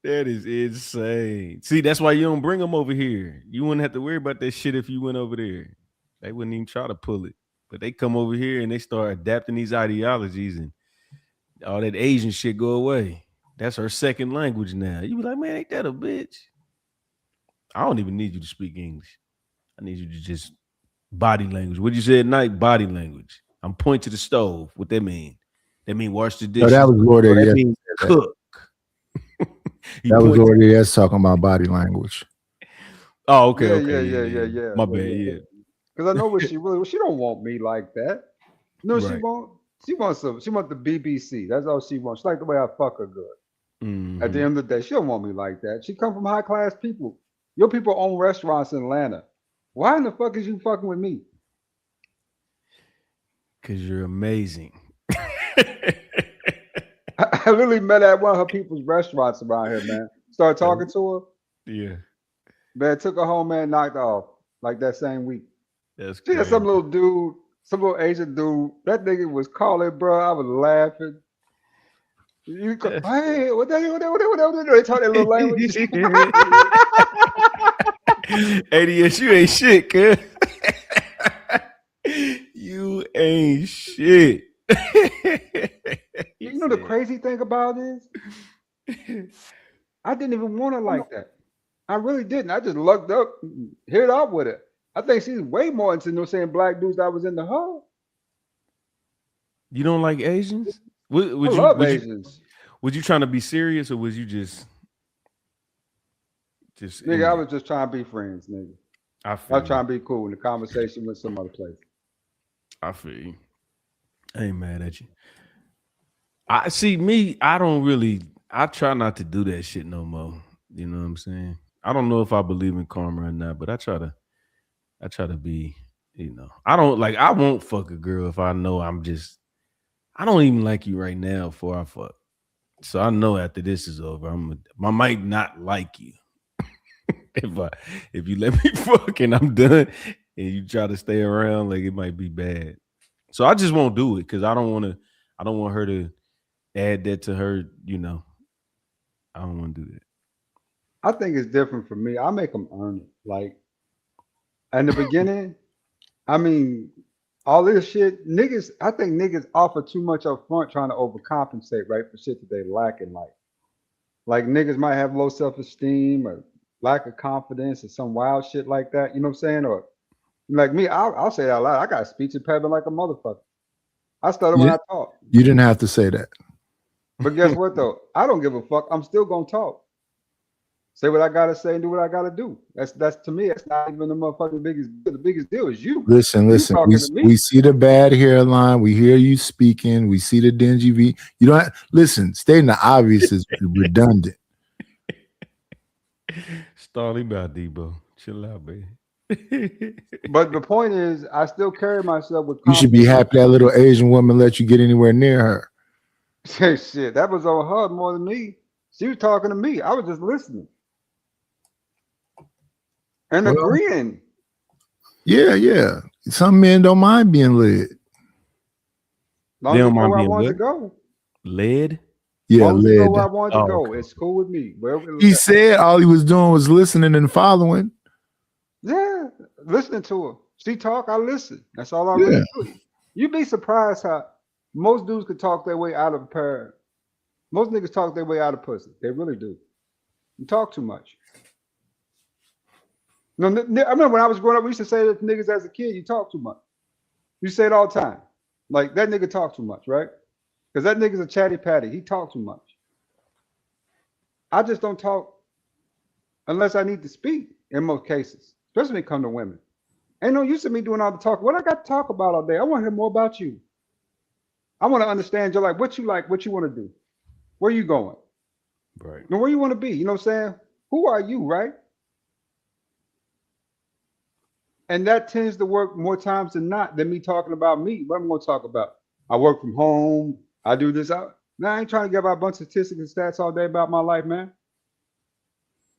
That is insane. See, that's why you don't bring them over here. You wouldn't have to worry about that shit if you went over there. They wouldn't even try to pull it. But they come over here and they start adapting these ideologies and all that Asian shit go away. That's her second language now. You be like, man, ain't that a bitch? I don't even need you to speak English. I need you to just body language. What you say at night? Body language. I'm pointing to the stove. What that mean? That mean wash the dishes.
that was Lord
Or that
yes.
mean cook.
That was Lord yes talking about body language.
Oh, okay,
Yeah,
okay.
yeah.
My bad, yeah.
Because I know what she really. She don't want me like that. No, she
Right.
won't. She wants some. She wants the BBC. That's all she wants. She like the way I fuck her good. At
Mhm.
the end of the day, she don't want me like that. She come from high class people. Your people own restaurants in Atlanta. Why in the fuck is you fucking with me?
Because you're amazing.
I literally met at one of her people's restaurants around here, man. Started talking to her.
Yeah.
Man, took her home, man, knocked off like that same week.
That's
She had some little dude, some little Asian dude. That nigga was calling, bro. I was laughing. You go, hey, what the hell? They talk that little language.
ADS, you ain't shit, cuz. You ain't shit.
You know the crazy thing about it is, I didn't even want her like that. I really didn't. I just lucked up, hit it off with it. I think she's way more into saying black dudes that was in the hole.
You don't like Asians? Would
I
you,
love
would you-
Asians.
was you trying to be serious or was you just
Nigga, I was just trying to be friends, nigga.
I
I
feel
was trying to be cool in the conversation with some other place.
I feel you. I ain't mad at you. I see me, I try not to do that shit no more. You know what I'm saying? I don't know if I believe in karma or not, but I try to be, I won't fuck a girl if I know I don't even like you right now before I fuck. So I know after this is over, I might not like you. if you let me fuck and I'm done and you try to stay around, like it might be bad. So I just won't do it because I don't want her to add that to her, I don't want to do that.
I think it's different for me. I make them earn it. Like in the beginning, I mean, all this shit, niggas. I think niggas offer too much up front, trying to overcompensate, right, for shit that they lack in life. Like niggas might have low self-esteem or lack of confidence or some wild shit like that. You know what I'm saying? Or like me, I'll say it out loud. I got speech impediment like a motherfucker. I stutter when I talk.
You didn't have to say that.
But guess what though? I don't give a fuck. I'm still gonna talk. Say what I gotta say and do what I gotta do. That's to me. That's not even the motherfucking biggest. The biggest deal is you.
Listen.
You talking to me.
We see the bad hairline. We hear you speaking. We see the dingy V. You don't listen. Stating the obvious is redundant.
Starling about Debo. Chill out, baby.
But the point is, I still carry myself with.
You should be happy that little Asian woman let you get anywhere near her.
Say shit. That was on her more than me. She was talking to me. I was just listening and agreeing.
Yeah. Some men don't mind being led.
Long as you go where I wanted to go.
Led?
Yeah,
Long as you go
led.
where I wanted to go.
okay.
It's cool with me. Wherever
He said all he was doing was listening and following.
yeah, listening to her. She talk, I listen. That's all I really do. You'd be surprised how most dudes could talk their way out of a pair. Most niggas talk their way out of pussy. They really do. You talk too much. No, I remember when I was growing up, we used to say that to niggas as a kid, you talk too much. You say it all the time. Like, that nigga talk too much, right? Because that nigga's a chatty patty. He talk too much. I just don't talk unless I need to speak in most cases, especially when it comes to women. Ain't no use of me doing all the talk. What I got to talk about all day? I want to hear more about you. I want to understand your life, what you like, what you want to do. Where you going?
Right.
And where you want to be. You know what I'm saying? Who are you, right? And that tends to work more times than not than me talking about me. What I'm going to talk about? I work from home. I do this out. Now I ain't trying to give out a bunch of statistics and stats all day about my life, man.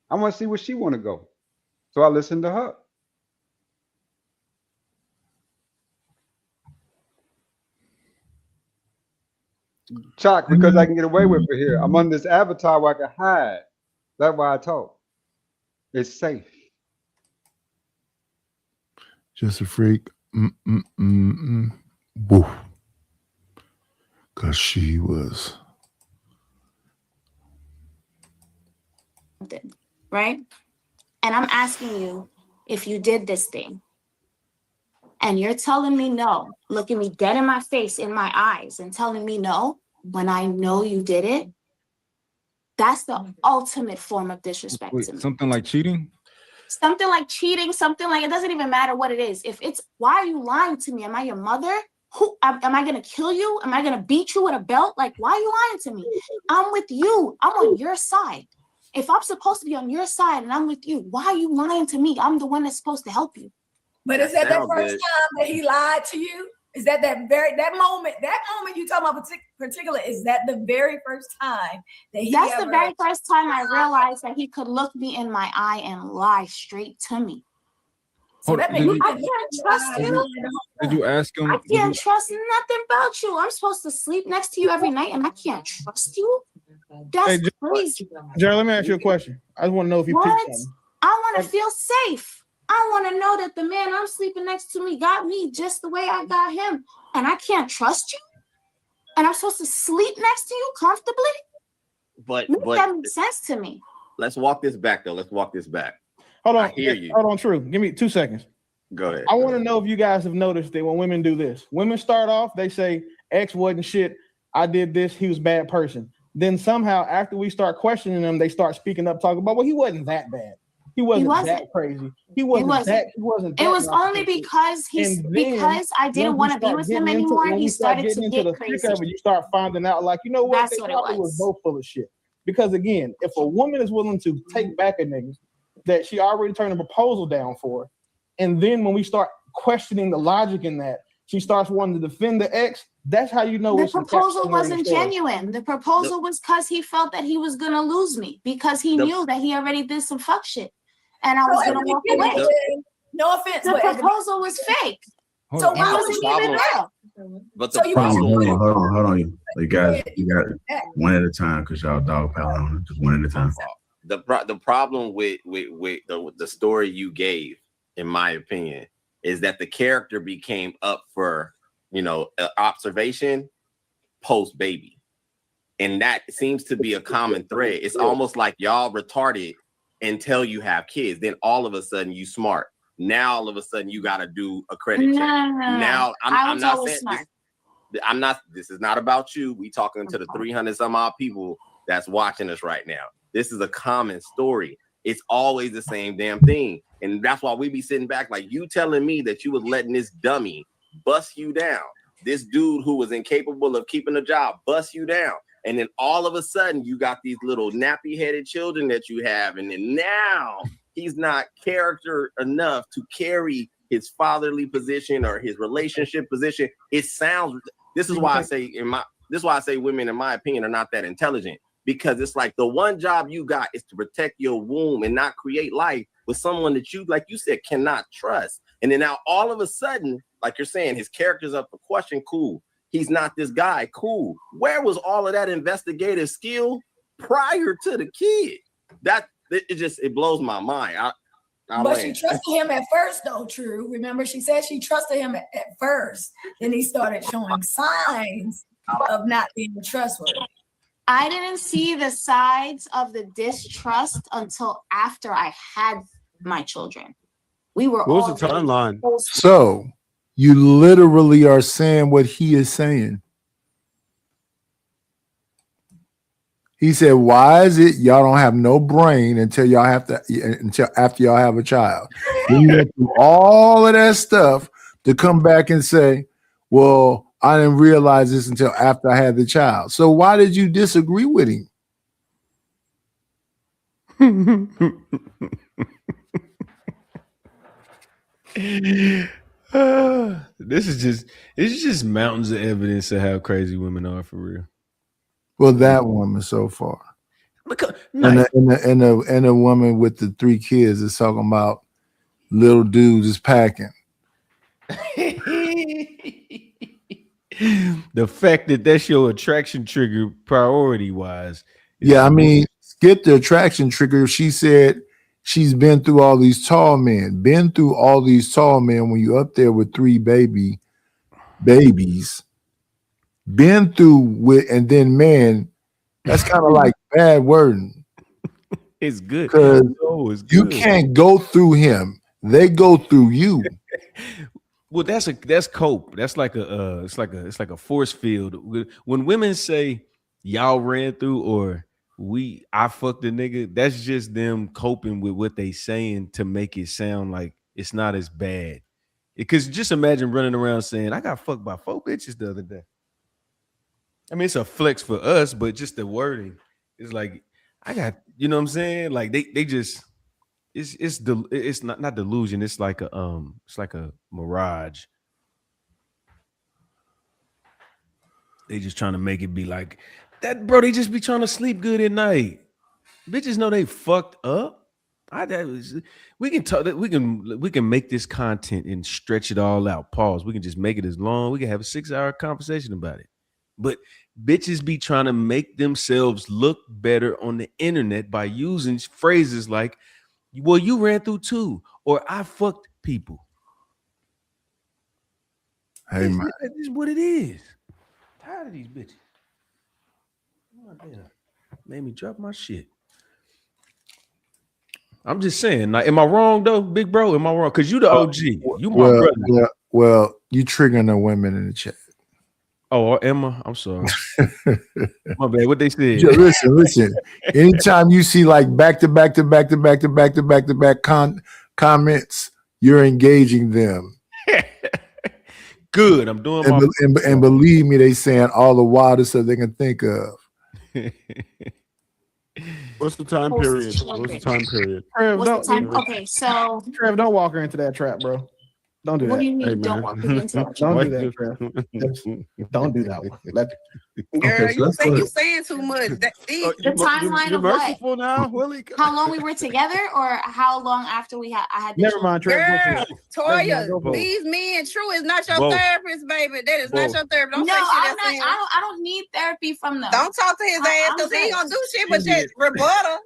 I want to see where she want to go. So I listen to her. Chalk, because I can get away with it here. I'm on this avatar where I can hide. That's why I talk. It's safe.
Just a freak. Woo. Because she was.
Right? And I'm asking you if you did this thing. And you're telling me no, looking me dead in my face, in my eyes, and telling me no when I know you did it. That's the ultimate form of disrespect to me.
Something like cheating?
Something like cheating, something like, it doesn't even matter what it is. If it's, why are you lying to me? Am I your mother? Who am I gonna kill you? Am I gonna beat you with a belt? Like, why are you lying to me? I'm with you. I'm on your side. If I'm supposed to be on your side and I'm with you, why are you lying to me? I'm the one that's supposed to help you.
But is that first time that he lied to you? Is that moment you talking about particular? Is that the very first time that he?
That's the very first time I realized that he could look me in my eye and lie straight to me.
So that means
I can't trust you.
Did you ask him?
I can't trust nothing about you. I'm supposed to sleep next to you every night, and I can't trust you. That's crazy.
Jared, let me ask you a question. I just want to know if you peeped something.
I want to feel safe. I want to know that the man I'm sleeping next to me got me just the way I got him, and I can't trust you. And I'm supposed to sleep next to you comfortably.
But
that makes sense to me.
Let's walk this back, though. Let's walk this back.
Hold on.
I hear you.
Hold on, True. Give me 2 seconds.
Go ahead.
I want to know if you guys have noticed that when women do this, women start off, they say, X wasn't shit. I did this. He was a bad person. Then somehow, after we start questioning them, they start speaking up, talking about, well, he wasn't that bad. He wasn't that crazy. He wasn't that.
It was only because I didn't want to be with him anymore. He started to get crazy.
You start finding out, like, you know what?
That's what it
was both full of shit. Because again, if a woman is willing to take back a nigga that she already turned a proposal down for, and then when we start questioning the logic in that, she starts wanting to defend the ex. That's how you know
the proposal wasn't genuine. The proposal was because he felt that he was gonna lose me, because he knew that he already did some fuck shit, and I was gonna walk away.
No offense,
the proposal was fake.
So why was it even real?
But
So
the
you
problem,
Hold on. You guys, you got one at a time because y'all dog piling on it. Just one at a time.
the problem with the story you gave, in my opinion, is that the character became up for observation post baby, and that seems to be a common thread. It's almost like y'all retarded until you have kids, then all of a sudden you smart. Now all of a sudden you got to do a credit check. Now I'm not saying
smart.
This is not about you. We talking to the 300 some odd people that's watching us right now. This is a common story. It's always the same damn thing. And that's why we be sitting back like, you telling me that you was letting this dummy bust you down. This dude who was incapable of keeping a job bust you down. And then all of a sudden you got these little nappy headed children that you have. And then now he's not character enough to carry his fatherly position or his relationship position. This is why I say women, in my opinion, are not that intelligent, because it's like the one job you got is to protect your womb and not create life with someone that you, like you said, cannot trust. And then now all of a sudden, like you're saying, his character's up for question. Cool. He's not this guy. Cool. Where was all of that investigative skill prior to the kid? It blows my mind.
But she trusted him at first, though. True. Remember, she said she trusted him at first. Then he started showing signs of not being trustworthy.
I didn't see the sides of the distrust until after I had my children. We were.
What was the timeline?
So you literally are saying what he is saying. He said, why is it y'all don't have no brain until after y'all have a child? Then you went through all of that stuff to come back and say, well, I didn't realize this until after I had the child. So why did you disagree with him?
It's just mountains of evidence of how crazy women are, for real.
Well, that woman so far.
Because,
and a woman with the 3 kids is talking about little dudes is packing.
The fact that that's your attraction trigger priority wise.
Yeah, I mean, skip the attraction trigger. She said she's been through all these tall men. Been through all these tall men when you up there with 3 babies. Been through with, and then man, that's kind of like bad wording.
It's good
because
it's
you
good.
can't go through him. They go through you.
Well, that's cope. That's like it's like a force field. When women say y'all ran through or I fucked a nigga, that's just them coping with what they saying to make it sound like it's not as bad. Because just imagine running around saying I got fucked by 4 bitches the other day. I mean, it's a flex for us, but just the wording is like I got, you know what I'm saying? Like they just it's not delusion. It's like a mirage. They just trying to make it be like that, bro. They just be trying to sleep good at night. Bitches know they fucked up. We can talk. We can make this content and stretch it all out. Pause. We can just make it as long. We can have a 6-hour conversation about it. But bitches be trying to make themselves look better on the internet by using phrases like, well, you ran through 2, or I fucked people.
Hey, man.
This is what it is. I'm tired of these bitches. Oh, damn. Made me drop my shit. I'm just saying. Like, am I wrong though, big bro? Am I wrong? Because you the OG. You my brother.
Well, you triggering the women in the chat.
Oh, Emma, I'm sorry. My bad. What they said?
Listen. Anytime you see like back to back comments, you're engaging them.
Good. I'm doing
and believe me, they saying all the wildest stuff they can think of.
What's the time period? What's the time period?
Trev,
What's the time? Okay, so
Trev, don't walk her into that trap, bro. Don't do that.
what do you mean
Hey,
don't
man.
walk me into that?
Don't
What?
do that, Trev. Don't do that one.
Girl,
so let's go
you
to-
saying too much.
The timeline of what?
merciful now, Willie?
How long we were together, or how long after I had the
Never mind, Trev.
Girl, Toya,
Go for it.
these men, True is not your
Both.
therapist, baby. That is not
Both.
your therapist. Don't
No,
say shit
I'm
that's
not.
in here.
I don't need therapy from them.
Don't talk to his ass
I'm
because he ain't gonna
good.
do shit but just rebuttal.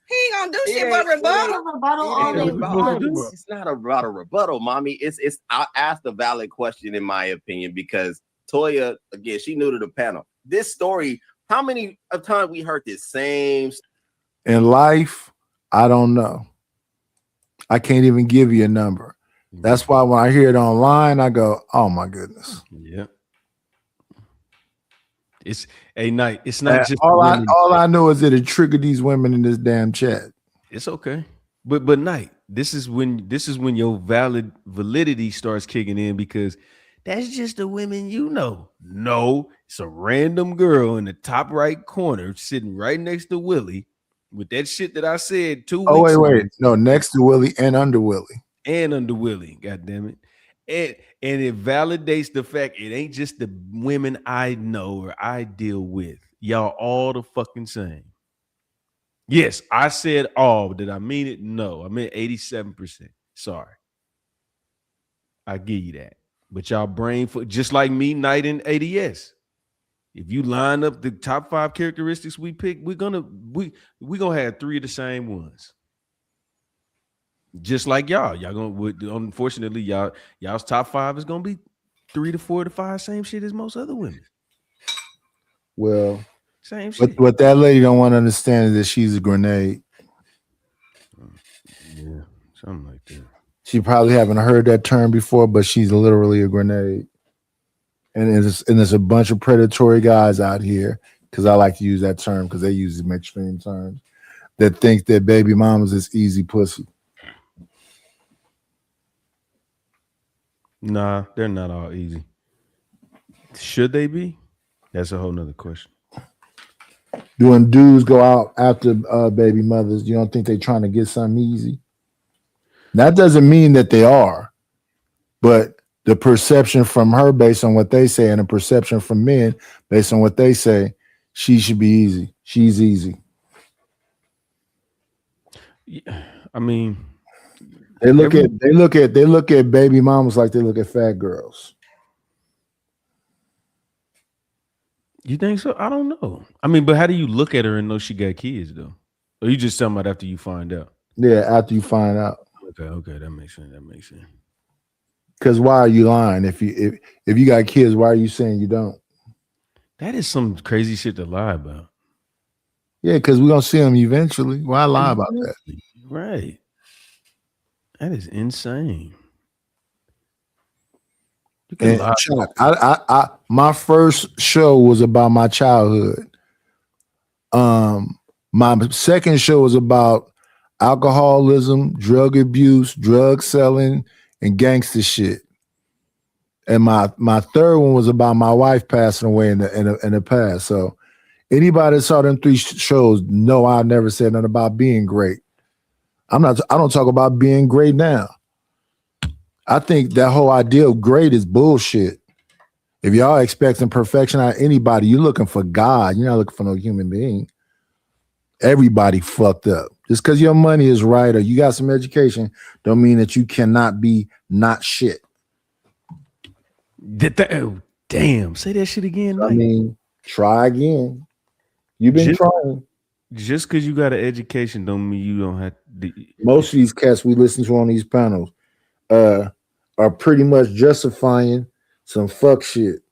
He ain't gonna do shit but rebuttal.
Rebuttal all they want.
It's not about a rebuttal, mommy. I asked a valid question in my opinion because Toya, again, she new to the panel. This story, how many of times we heard this same?
In life, I don't know. I can't even give you a number. That's why when I hear it online, I go, "Oh my goodness!"
Yeah. It's a night. It's not just
all
women.
I know is that it triggered these women in this damn chat.
It's okay. But night, this is when your validity starts kicking in because that's just the women you know. No, it's a random girl in the top right corner sitting right next to Willie with that shit that I said 2 weeks
Oh
ago.
wait. No, next to Willie and under Willie.
And under Willie, god damn it. And it validates the fact it ain't just the women I know or I deal with. Y'all all the fucking same. Yes, I said all, but did I mean it? No, I meant 87%. Sorry. I give you that. But y'all brain for just like me, Knight and ADS. If you line up the top 5 characteristics we pick, we're gonna have 3 of the same ones. Just like y'all gonna unfortunately y'all's top 5 is gonna be 3 to 4 to 5 same shit as most other women.
Well,
same shit.
What that lady don't want to understand is that she's a grenade.
Yeah, something like that.
She probably haven't heard that term before, but she's literally a grenade. And there's a bunch of predatory guys out here, because I like to use that term because they use them extreme terms, that think that baby mamas is easy pussy.
Nah, they're not all easy. Should they be? That's a whole nother question.
When dudes go out after baby mothers, you don't think they're trying to get something easy? That doesn't mean that they are, but the perception from her based on what they say and the perception from men based on what they say, she should be easy. She's easy.
Yeah, I mean,
they look at baby mamas like they look at fat girls.
You think so? I don't know. I mean, but how do you look at her and know she got kids though? Or you just talking about after you find out?
Yeah, after you find out.
Okay, that makes sense. That makes sense.
Because why are you lying? If you got kids, why are you saying you don't?
That is some crazy shit to lie about.
Yeah, because we're gonna see them eventually. Why lie about that?
Right. That is insane. You can lie.
Chuck, I my first show was about my childhood. My second show was about alcoholism, drug abuse, drug selling, and gangster shit. And my third one was about my wife passing away in the past. So anybody that saw them 3 shows know I never said nothing about being great. I don't talk about being great now. I think that whole idea of great is bullshit. If y'all expecting perfection out of anybody, you're looking for God. You're not looking for no human being. Everybody fucked up. Just because your money is right or you got some education don't mean that you cannot be not shit.
Oh, damn. Say that shit again, Mike.
I mean, try again. You've been trying.
Just because you got an education don't mean you don't have to.
Most of these cats we listen to on these panels are pretty much justifying some fuck shit.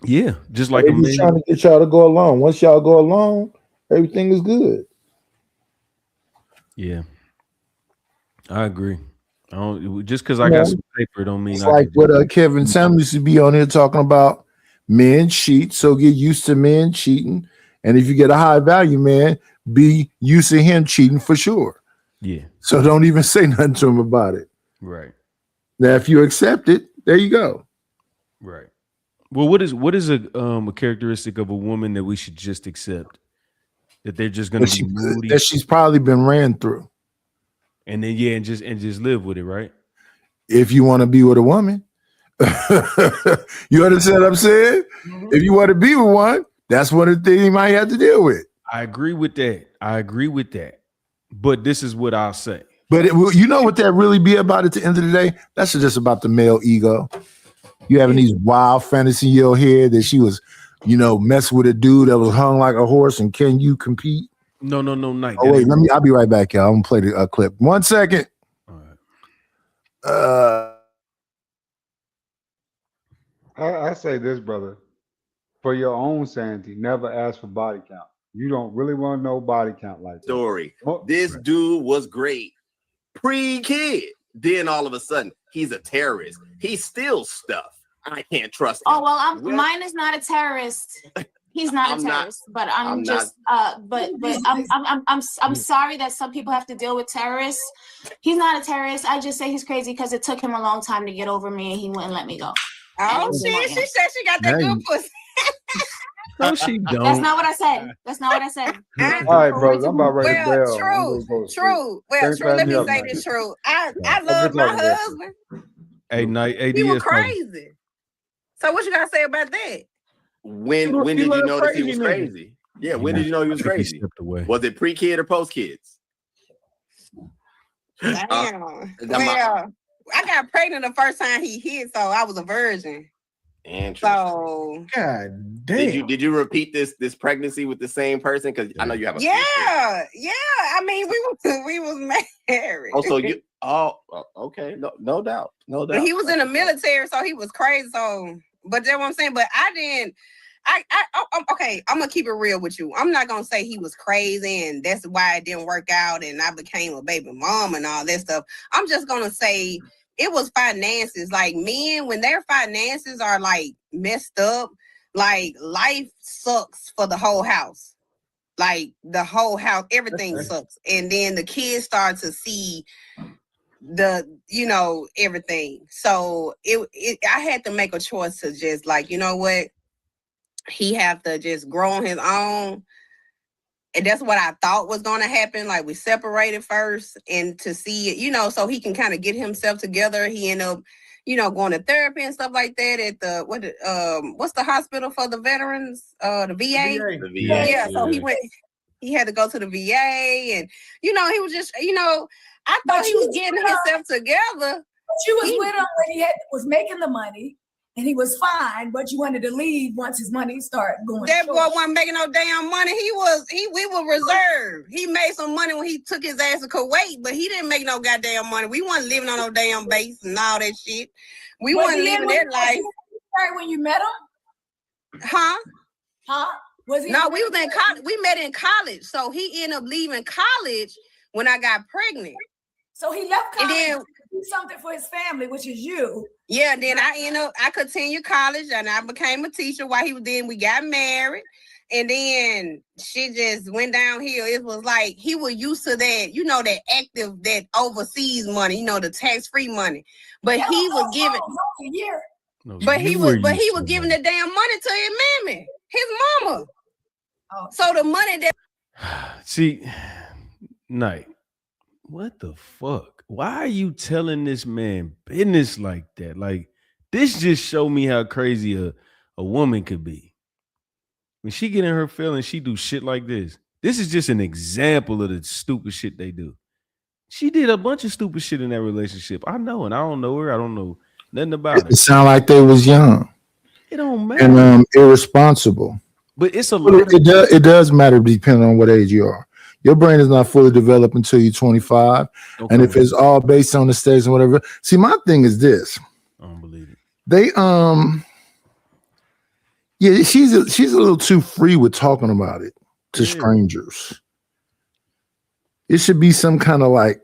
Yeah, just like
they're just trying to get y'all to go along. Once y'all go along, everything is good.
Yeah, I agree. I don't just because I got some paper don't mean
it's
I
like
can
what Kevin Samuels used to be on here talking about. Men cheat, so get used to men cheating. And if you get a high value man, be used to him cheating for sure.
Yeah.
So don't even say nothing to him about it.
Right.
Now, if you accept it, there you go.
Right. Well, what is a characteristic of a woman that we should just accept? That they're just going to be moody?
That she's probably been ran through.
And then and just live with it, right?
If you want to be with a woman. You understand what I'm saying?
Mm-hmm.
If you want to be with one, that's one of the things you might have to deal with.
I agree with that. But this is what I'll say.
But you know what that really be about at the end of the day? That's just about the male ego. You having these wild fantasy in your head that she was, messing with a dude that was hung like a horse, and can you compete?
No, Nike.
Oh wait, I'll be right back, y'all. I'm gonna play the clip. 1 second.
All right.
I say this, brother. For your own sanity, never ask for body count. You don't really want to know body count like that.
Story. This dude was great pre-kid. Then all of a sudden, he's a terrorist. He steals stuff. I can't trust him.
Oh well, mine is not a terrorist. He's not a terrorist, but I'm sorry that some people have to deal with terrorists. He's not a terrorist. I just say he's crazy because it took him a long time to get over me, and he wouldn't let me go.
Oh shit! She said she got that good pussy.
No, she don't.
That's not what I said.
All right, bro. I'm about ready to bail.
True. Well, true. Let me say this true. I love my husband.
Hey, Night.
He was crazy. So what you gotta say about that?
When did you know that he was crazy? Yeah, when did you know he was crazy? Was it pre-kid or post-kids?
Damn. I got pregnant the first time he hit, so I was a virgin.
Interesting.
So,
God damn.
Did you repeat this pregnancy with the same person? Because I know you have a
yeah. I mean, we was married.
Okay, no doubt.
But he was in the military, so he was crazy. So, but that's what I'm saying. But I didn't. Okay, I'm gonna keep it real with you. I'm not gonna say he was crazy and that's why it didn't work out and I became a baby mom and all that stuff. I'm just gonna say it was finances. Like men, when their finances are like messed up, like life sucks for the whole house. Like the whole house, everything sucks. And then the kids start to see everything. So I had to make a choice to just like, you know what? He have to just grow on his own and that's what I thought was going to happen. Like we separated first, and to see it, you know, so he can kind of get himself together. He ended up, you know, going to therapy and stuff like that at the what's the hospital for the veterans? The VA.
The VA.
Yeah. So he went. He had to go to the VA, and you know, he was just, you know, I thought he was getting himself together.
She was with him when he was making the money, and he was fine. But you wanted to leave once his money started going.
That boy wasn't making no damn money. We were reserved. He made some money when he took his ass to Kuwait, but he didn't make no goddamn money. We wasn't living on no damn base and all that shit. We wasn't living that life.
Right when you met him?
Huh?
Was he?
No, we was in college. We met in college. So he ended up leaving college when I got pregnant.
So he left college
and then
to do something for his family, which is you.
Yeah, then I continued college and I became a teacher while he was then. We got married, and then shit just went downhill. It was like he was used to that, you know, that active, that overseas money, you know, the tax-free money. But he was giving he was giving the damn money to his mammy, his mama. So the money that
See, Knight, what the fuck? Why are you telling this man business like that? Like, this just showed me how crazy a woman could be. When she get in her feelings, she do shit like this. This is just an example of the stupid shit they do. She did a bunch of stupid shit in that relationship. I know, and I don't know her. I don't know nothing about
It
her.
sound like they was young
It don't matter.
and irresponsible.
But it's a
But
lot.
it does matter depending on what age you are. Your brain is not fully developed until you're 25. And if it's all based on the stage and whatever. See, my thing is this.
I don't believe it.
They yeah, she's a little too free with talking about it to strangers. It should be some kind of like,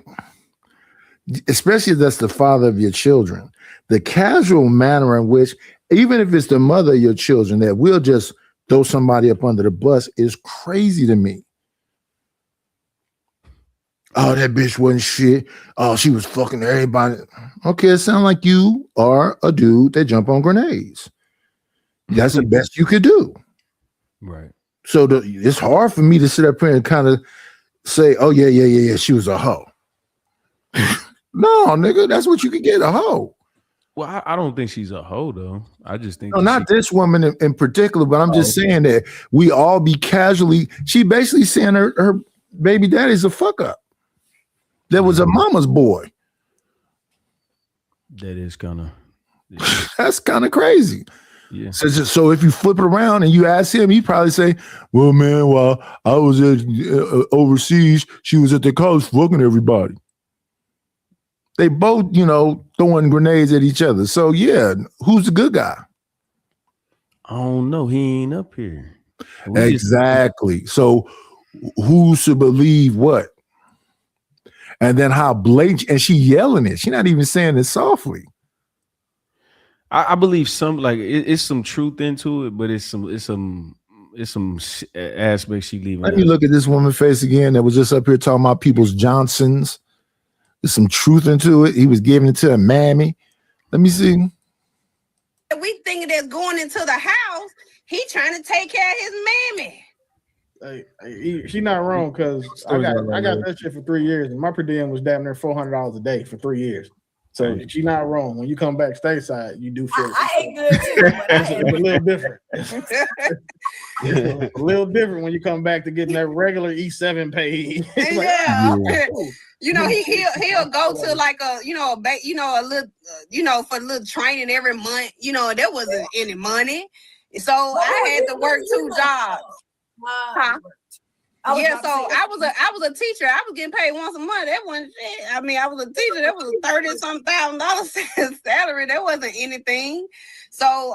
especially if that's the father of your children, the casual manner in which, even if it's the mother of your children, that will just throw somebody up under the bus is crazy to me. Oh, that bitch wasn't shit. Oh, she was fucking everybody. Okay, it sounds like you are a dude that jump on grenades. That's the best you could do.
Right.
So it's hard for me to sit up here and kind of say, oh, yeah, she was a hoe. No, nigga, that's what you could get, a hoe.
Well, I don't think she's a hoe, though. I just think
No, not this woman in particular, but I'm just saying that we all be casually, she basically saying her baby daddy's a fuck up. That was a mama's boy.
That is kind of
That's kind of crazy.
Yeah.
So if you flip it around and you ask him, he'd probably say, well, man, while I was overseas, she was at the college fucking everybody. They both, you know, throwing grenades at each other. So yeah, who's the good guy?
I don't know. He ain't up here.
Exactly. So who's to believe what? And then how blatant, and she yelling it. She's not even saying it softly.
I believe some, like it's some truth into it, but it's some aspects she leaving.
Let me look at this woman's face again that was just up here talking about people's Johnsons. There's some truth into it. He was giving it to a mammy. Let me see.
we thinking that's going into the house, he trying to take care of his mammy.
She not wrong, because I got that shit for 3 years, and my per diem was damn near $400 a day for 3 years. So she not wrong. When you come back stateside, you do feel
I ate good too. But
it's a little different. It's a little different when you come back to getting that regular E7 pay.
You know, he'll go to like a little for a little training every month. You know, there wasn't any money, so I had to work 2 jobs. Huh? Yeah, so I was a teacher. I was getting paid once a month. That wasn't shit. I mean, I was a teacher. That was $30,000 salary. That wasn't anything. So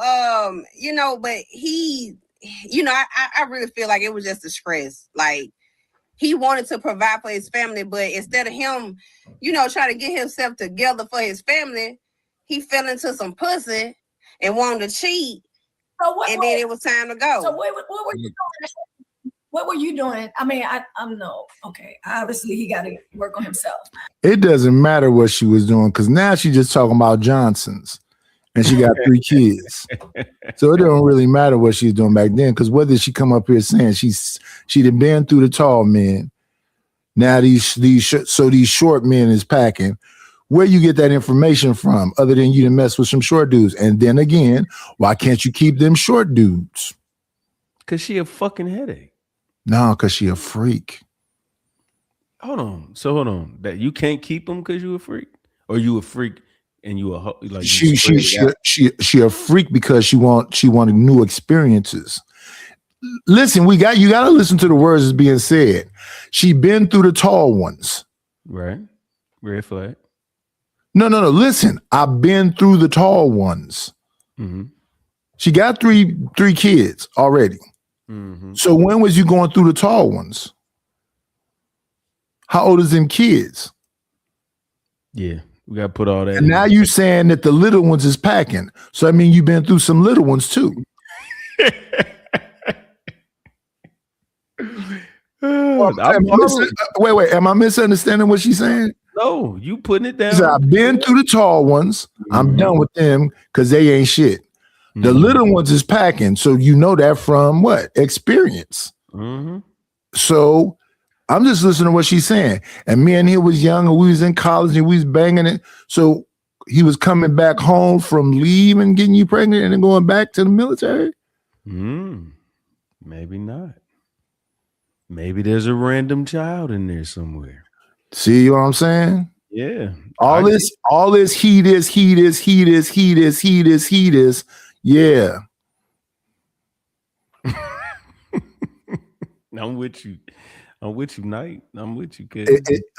but he, I really feel like it was just a stress. Like he wanted to provide for his family, but instead of him, trying to get himself together for his family, he fell into some pussy and wanted to cheat. Then it was time to go.
So what were you doing? What were you doing? I mean, I'm no, okay. Obviously, he got to work on himself.
It doesn't matter what she was doing, because now she's just talking about Johnsons. and she got 3 kids. So it don't really matter what she's doing back then, because what did she come up here saying? She'd been through the tall men. Now these short men is packing. Where you get that information from, other than you to mess with some short dudes? And then again, why can't you keep them short dudes?
Cause she a fucking headache.
No, because she a freak.
Hold on. That you can't keep them because you a freak, or you a freak and you a like
She a freak because she wanted new experiences. Listen, you got to listen to the words that's being said. She been through the tall ones.
Right. Red flag.
No. Listen, I've been through the tall ones.
Mm-hmm.
She got three kids already.
Mm-hmm.
So when was you going through the tall ones? How old is them kids?
Yeah, we got to put all that.
And now you saying that the little ones is packing. So I mean, you've been through some little ones too. Wait. Am I misunderstanding what she's saying?
No, you putting it down.
She said, I've been through the tall ones. I'm done with them because they ain't shit. The little ones is packing. So you know that from what? Experience.
Mm-hmm.
So I'm just listening to what she's saying. And me and he was young and we was in college and we was banging it. So he was coming back home from leave and getting you pregnant and then going back to the military?
Maybe not. Maybe there's a random child in there somewhere.
See what I'm saying?
Yeah.
All this heat is. Yeah.
I'm with you. Knight. I'm with you, kid.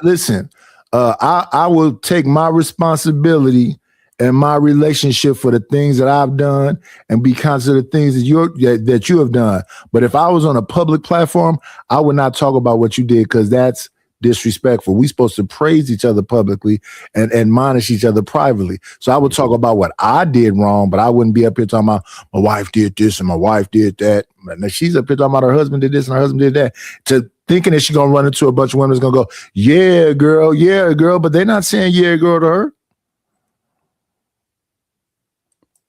Listen, I will take my responsibility and my relationship for the things that I've done and be conscious of the things that you have done. But if I was on a public platform, I would not talk about what you did because that's disrespectful. We're supposed to praise each other publicly and admonish each other privately. So I would talk about what I did wrong, but I wouldn't be up here talking about my wife did this and my wife did that. And she's up here talking about her husband did this and her husband did that. To thinking that she's gonna run into a bunch of women that's gonna go, yeah, girl, but they're not saying yeah, girl to her.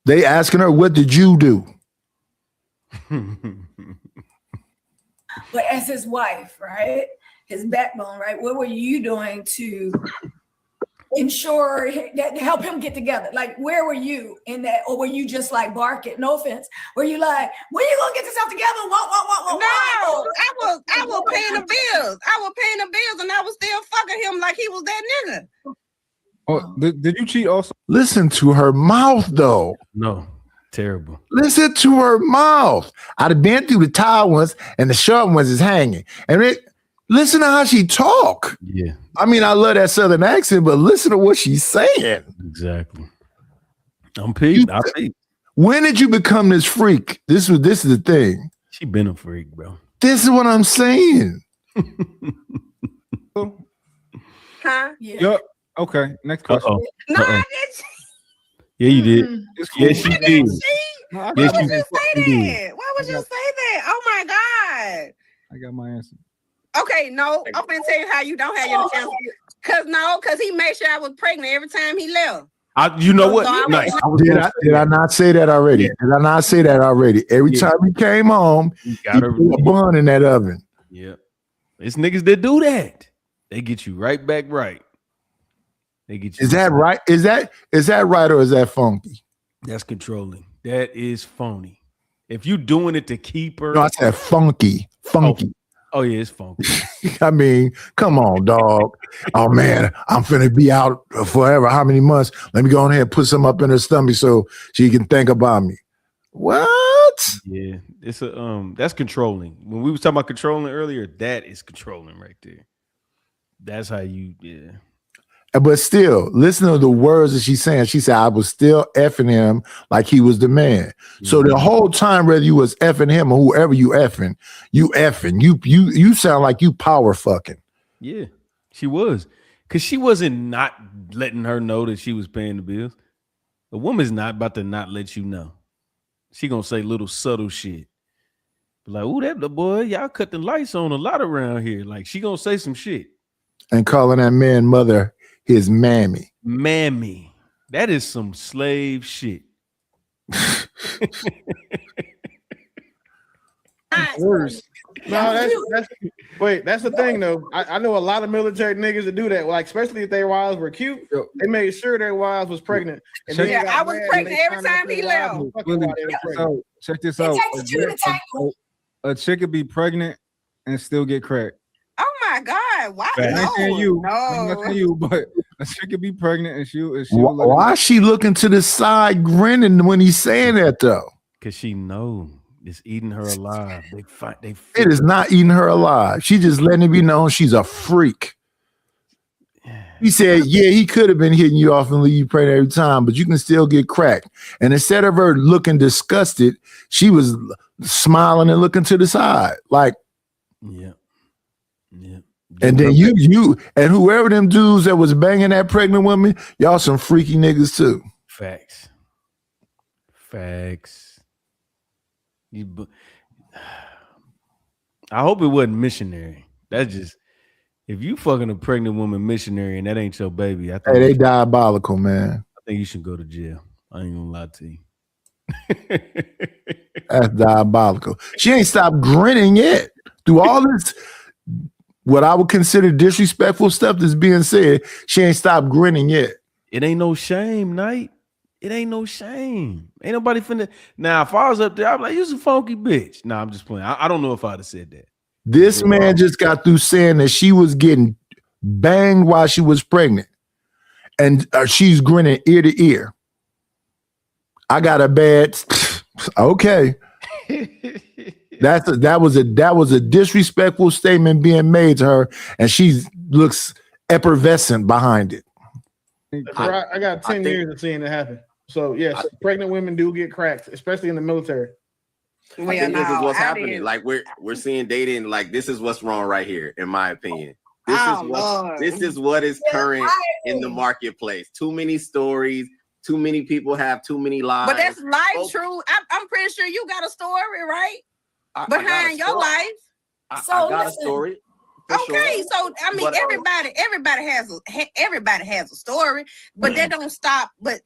They asking her, what did you do?
But as his wife, right? His backbone, right? What were you doing to ensure that, to help him get together? Like, where were you in that? Or were you just like barking? No offense. Were you like, when you gonna get yourself together? What?
No, I was paying the bills. And I was still fucking him like he was that nigga.
Oh, did you cheat also?
Listen to her mouth, though.
No, terrible.
Listen to her mouth. I'd have been through the tall ones and the short ones is hanging. And listen to how she talk.
Yeah.
I mean, I love that Southern accent, but listen to what she's saying.
Exactly. I'm peeped. I peeped.
When did you become this freak? This is the thing.
She been a freak, bro.
This is what I'm saying.
Huh?
Yep. Okay. Next question.
No,
Yeah, you did. Yes, she did.
Why would you say that? Why would you say that? Oh my God.
I got my answer.
Okay, no, I'm gonna tell you how you don't have your chance. Cause he made sure I was pregnant every time he left.
You know what?
So
Nice.
Did I not say that already? Did I not say that already? Every time he came home, he put a bun in that oven.
Yeah. It's niggas that do that. They get you right back right. They get you.
Is that right? Is that right or is that funky?
That's controlling. That is phony. If you doing it to keep her.
No, I said funky.
Oh yeah, it's funky.
I mean, come on, dog. Oh man, I'm finna be out forever. How many months? Let me go ahead and put some up in her stomach so she can think about me. What?
Yeah, it's that's controlling. When we was talking about controlling earlier, that is controlling right there. That's how you, yeah.
But still, listen to the words that she's saying. She said, I was still effing him like he was the man. Mm-hmm. So the whole time, whether you was effing him or whoever you effing, you sound like you power fucking.
Yeah, she was. Because she wasn't not letting her know that she was paying the bills. A woman's not about to not let you know. She gonna say little subtle shit. Like, oh, that the boy, y'all cut the lights on a lot around here. Like, she gonna say some shit.
And calling that man mother his mammy.
Mammy. That is some slave shit.
Worse. No, that's the thing though. I know a lot of military niggas that do that. Like, especially if their wives were cute, they made sure their wives was pregnant. And then
Yeah,
got
I was
mad and
pregnant
they
every
found out
time he
their
left.
wives was fucking while they were pregnant.
So check this
It
out.
takes two to tango.
A chick could be pregnant and still get cracked.
Oh my God! Why?
I'm not saying you.
No.
I'm not saying you, but a chick could be pregnant and she'll
Why is she looking to the side, grinning when he's saying that though?
Because she know it's eating her alive. They fight.
It is not eating her alive. She just letting it be known she's a freak. He said, yeah, he could have been hitting you off and leave you pregnant every time, but you can still get cracked. And instead of her looking disgusted, she was smiling and looking to the side. Like,
yeah.
And then you and whoever them dudes that was banging that pregnant woman, y'all some freaky niggas too.
Facts. I hope it wasn't missionary. That's just, if you fucking a pregnant woman missionary and that ain't your baby, I think
Hey, they diabolical, man.
I think you should go to jail. I ain't gonna lie to you.
That's diabolical. She ain't stopped grinning yet. Through all this, what I would consider disrespectful stuff that's being said, she ain't stopped grinning yet.
It ain't no shame, Knight. It ain't no shame. Ain't nobody finna. Now, if I was up there, I'd be like, you's a funky bitch. Nah, I'm just playing. I don't know if I'd have said that.
This man just got through saying that she was getting banged while she was pregnant, and she's grinning ear to ear. I got a bad. Okay, that was a disrespectful statement being made to her, and she looks effervescent behind it.
I got 10 years of seeing it happen. So yes, pregnant women do get cracked, especially in the military.
I think this is what's happening. Like we're seeing dating. Like, this is what's wrong right here, in my opinion. This is what is current in the marketplace. Too many stories. Too many people have too many lives.
But that's life, true. I'm pretty sure you got a story, right? Behind your life.
I got a story.
Okay, so I mean,
But,
everybody has a story, but that don't stop. But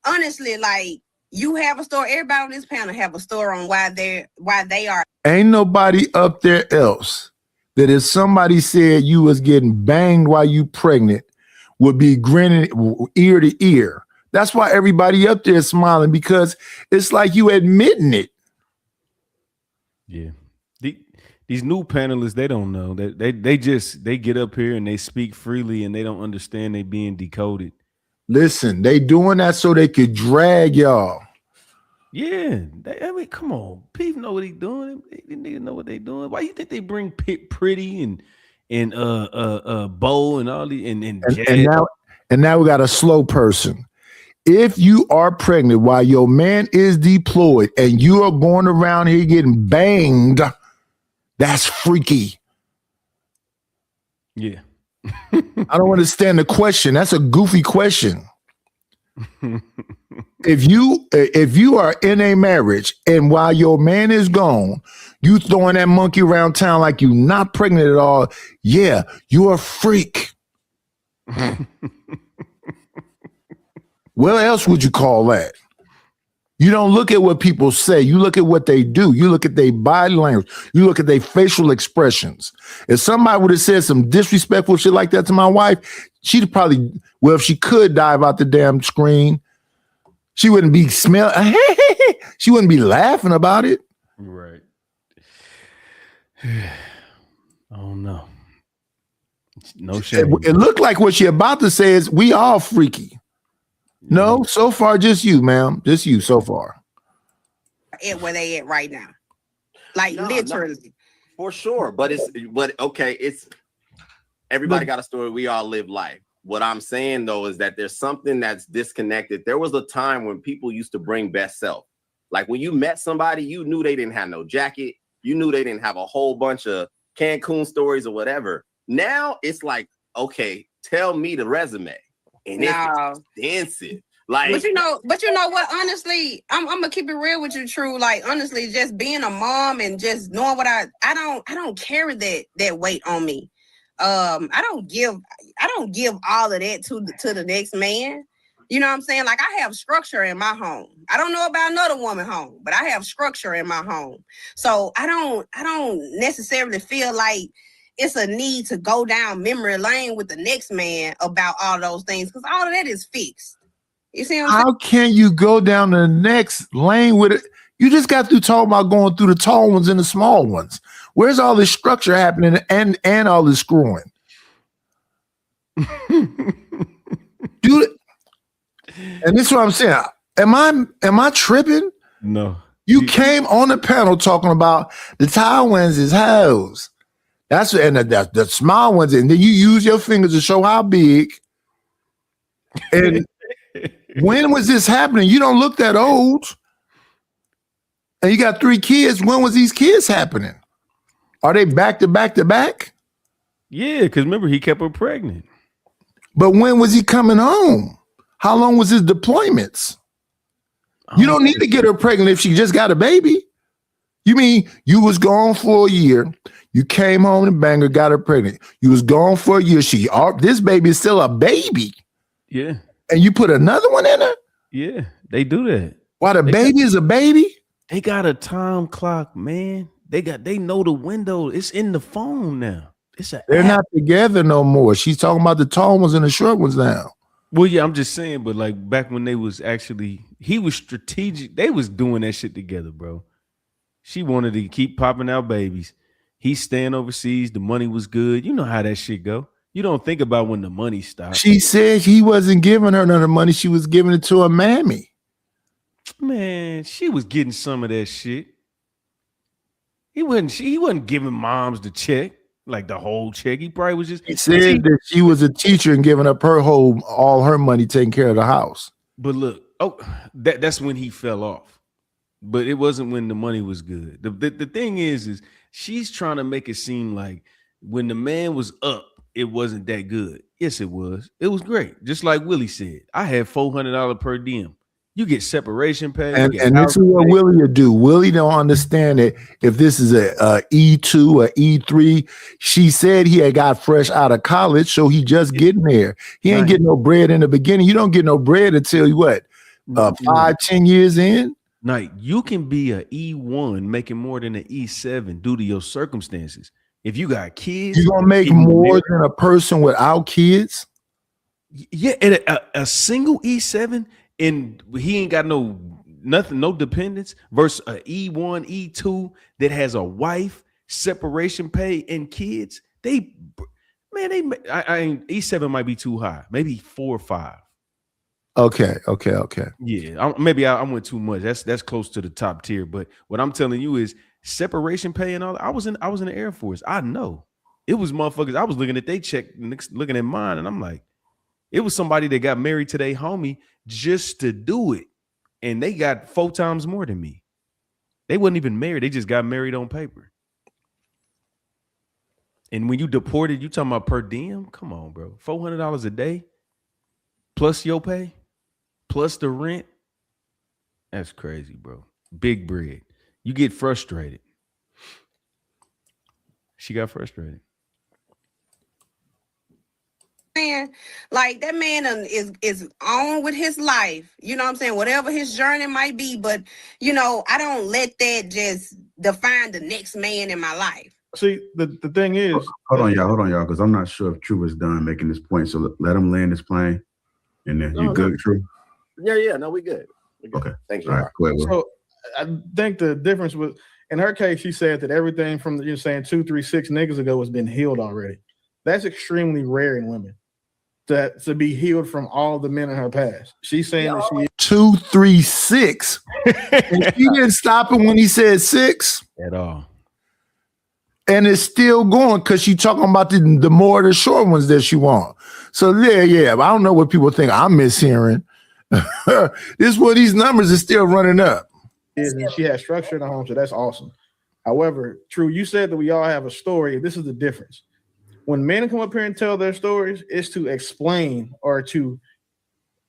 honestly, like, you have a story. Everybody on this panel have a story on why they are.
Ain't nobody up there else that if somebody said you was getting banged while you pregnant would be grinning ear to ear. That's why everybody up there is smiling, because it's like you admitting it.
Yeah. These new panelists, they don't know. They get up here and they speak freely and they don't understand they being decoded.
Listen, they doing that so they could drag y'all.
Yeah. I mean, come on. People know what he doing. They niggas know what they doing. Why you think they bring Pretty and Bo and all the
and now we got a slow person. If you are pregnant while your man is deployed and you are going around here getting banged, that's freaky.
Yeah.
I don't understand the question. That's a goofy question. If you are in a marriage and while your man is gone, you throwing that monkey around town like you not pregnant at all, yeah, you're a freak. What else would you call that? You don't look at what people say. You look at what they do. You look at their body language. You look at their facial expressions. If somebody would have said some disrespectful shit like that to my wife, she'd probably, well, if she could dive out the damn screen, she wouldn't be she wouldn't be laughing about it.
Right. I don't know. No shame.
It looked like what she about to say is we all freaky. No, so far just you, ma'am. Just you so far.
At where they at right now. Like, literally.
For sure. But it's everybody got a story. We all live life. What I'm saying though is that there's something that's disconnected. There was a time when people used to bring best self. Like, when you met somebody, you knew they didn't have no jacket. You knew they didn't have a whole bunch of Cancun stories or whatever. Now it's like, okay, tell me the resume. And it's extensive. Like,
but you know what? Honestly, I'm gonna keep it real with you, True. Like, honestly, just being a mom and just knowing what I don't carry that weight on me. I don't give all of that to the next man. You know what I'm saying? Like I have structure in my home. I don't know about another woman home, but I have structure in my home. So I don't necessarily feel like it's a need to go down memory lane with the next man about all those things, because all of that is fixed. You see what I'm saying?
How can you go down the next lane with it? You just got through talking about going through the tall ones and the small ones. Where's all this structure happening and all this screwing? Dude, and this is what I'm saying. Am I tripping?
No.
You came on the panel talking about the tall ones is hoes. That's and the small ones, and then you use your fingers to show how big. And when was this happening? You don't look that old. And you got 3 kids. When was these kids happening? Are they back to back to back?
Yeah, because remember, he kept her pregnant.
But when was he coming home? How long was his deployments? You don't need to get her pregnant if she just got a baby. You mean you was gone for a year. You came home and banged her, got her pregnant. You was gone for a year. This baby is still a baby.
Yeah.
And you put another one in her?
Yeah, they do that.
Why the baby is a baby?
They got a time clock, man. They know the window. It's in the phone now.
They're not together no more. She's talking about the tall ones and the short ones now.
Well, yeah, I'm just saying, but like back when they was actually, he was strategic. They was doing that shit together, bro. She wanted to keep popping out babies. He's staying overseas. The money was good. You know how that shit go. You don't think about when the money stops.
She said he wasn't giving her none of the money. She was giving it to her mammy.
Man, she was getting some of that shit. He wasn't giving moms the check, like the whole check. He probably was just.
He said that she was a teacher and giving up all her money taking care of the house.
But look, that's when he fell off. But it wasn't when the money was good. The thing is she's trying to make it seem like when the man was up, it wasn't that good. Yes, it was. It was great. Just like Willie said, I had $400 per diem. You get separation pay.
And this is what Willie will do. Willie don't understand it. If this is a E2 or E3, she said he had got fresh out of college, so he just getting there. He ain't getting no bread in the beginning. You don't get no bread until you 5-10 years in.
Now, you can be a E1 making more than an E7 due to your circumstances. If you got kids,
you're gonna make more than a person without kids.
Yeah, and a single E7, and he ain't got no dependents, versus a E1, E2 that has a wife, separation pay, and kids. E7 might be too high, maybe 4 or 5.
Okay.
Yeah, maybe I went too much. That's close to the top tier. But what I'm telling you is separation pay and all that. I was in the Air Force. I know it was motherfuckers. I was looking at they check, looking at mine, and I'm like, it was somebody that got married to their homie just to do it, and they got 4 times more than me. They wasn't even married. They just got married on paper. And when you deported, you talking about per diem? Come on, bro. $400 a day plus your pay. Plus the rent, that's crazy, bro. Big bread. You get frustrated. She got frustrated.
Man, like that man is on with his life. You know what I'm saying? Whatever his journey might be, but I don't let that just define the next man in my life.
See, the thing is,
hold on, y'all, because I'm not sure if True is done making this point. So let him land his plane, and then you good, True.
Yeah, no, we good.
Okay.
Thank you.
All right, go ahead,
so I think the difference was, in her case, she said that everything from you're saying 2, 3, 6 niggas ago has been healed already. That's extremely rare in women to be healed from all the men in her past. She's saying that she
2, 3, 6. And she didn't stop him when he said 6
at all.
And it's still going because she talking about the more of the short ones that she want. So yeah. I don't know what people think I'm mishearing. This is where these numbers are still running up.
She has structure in her home, so that's awesome. However, True, you said that we all have a story. This is the difference. When men come up here and tell their stories, it's to explain or to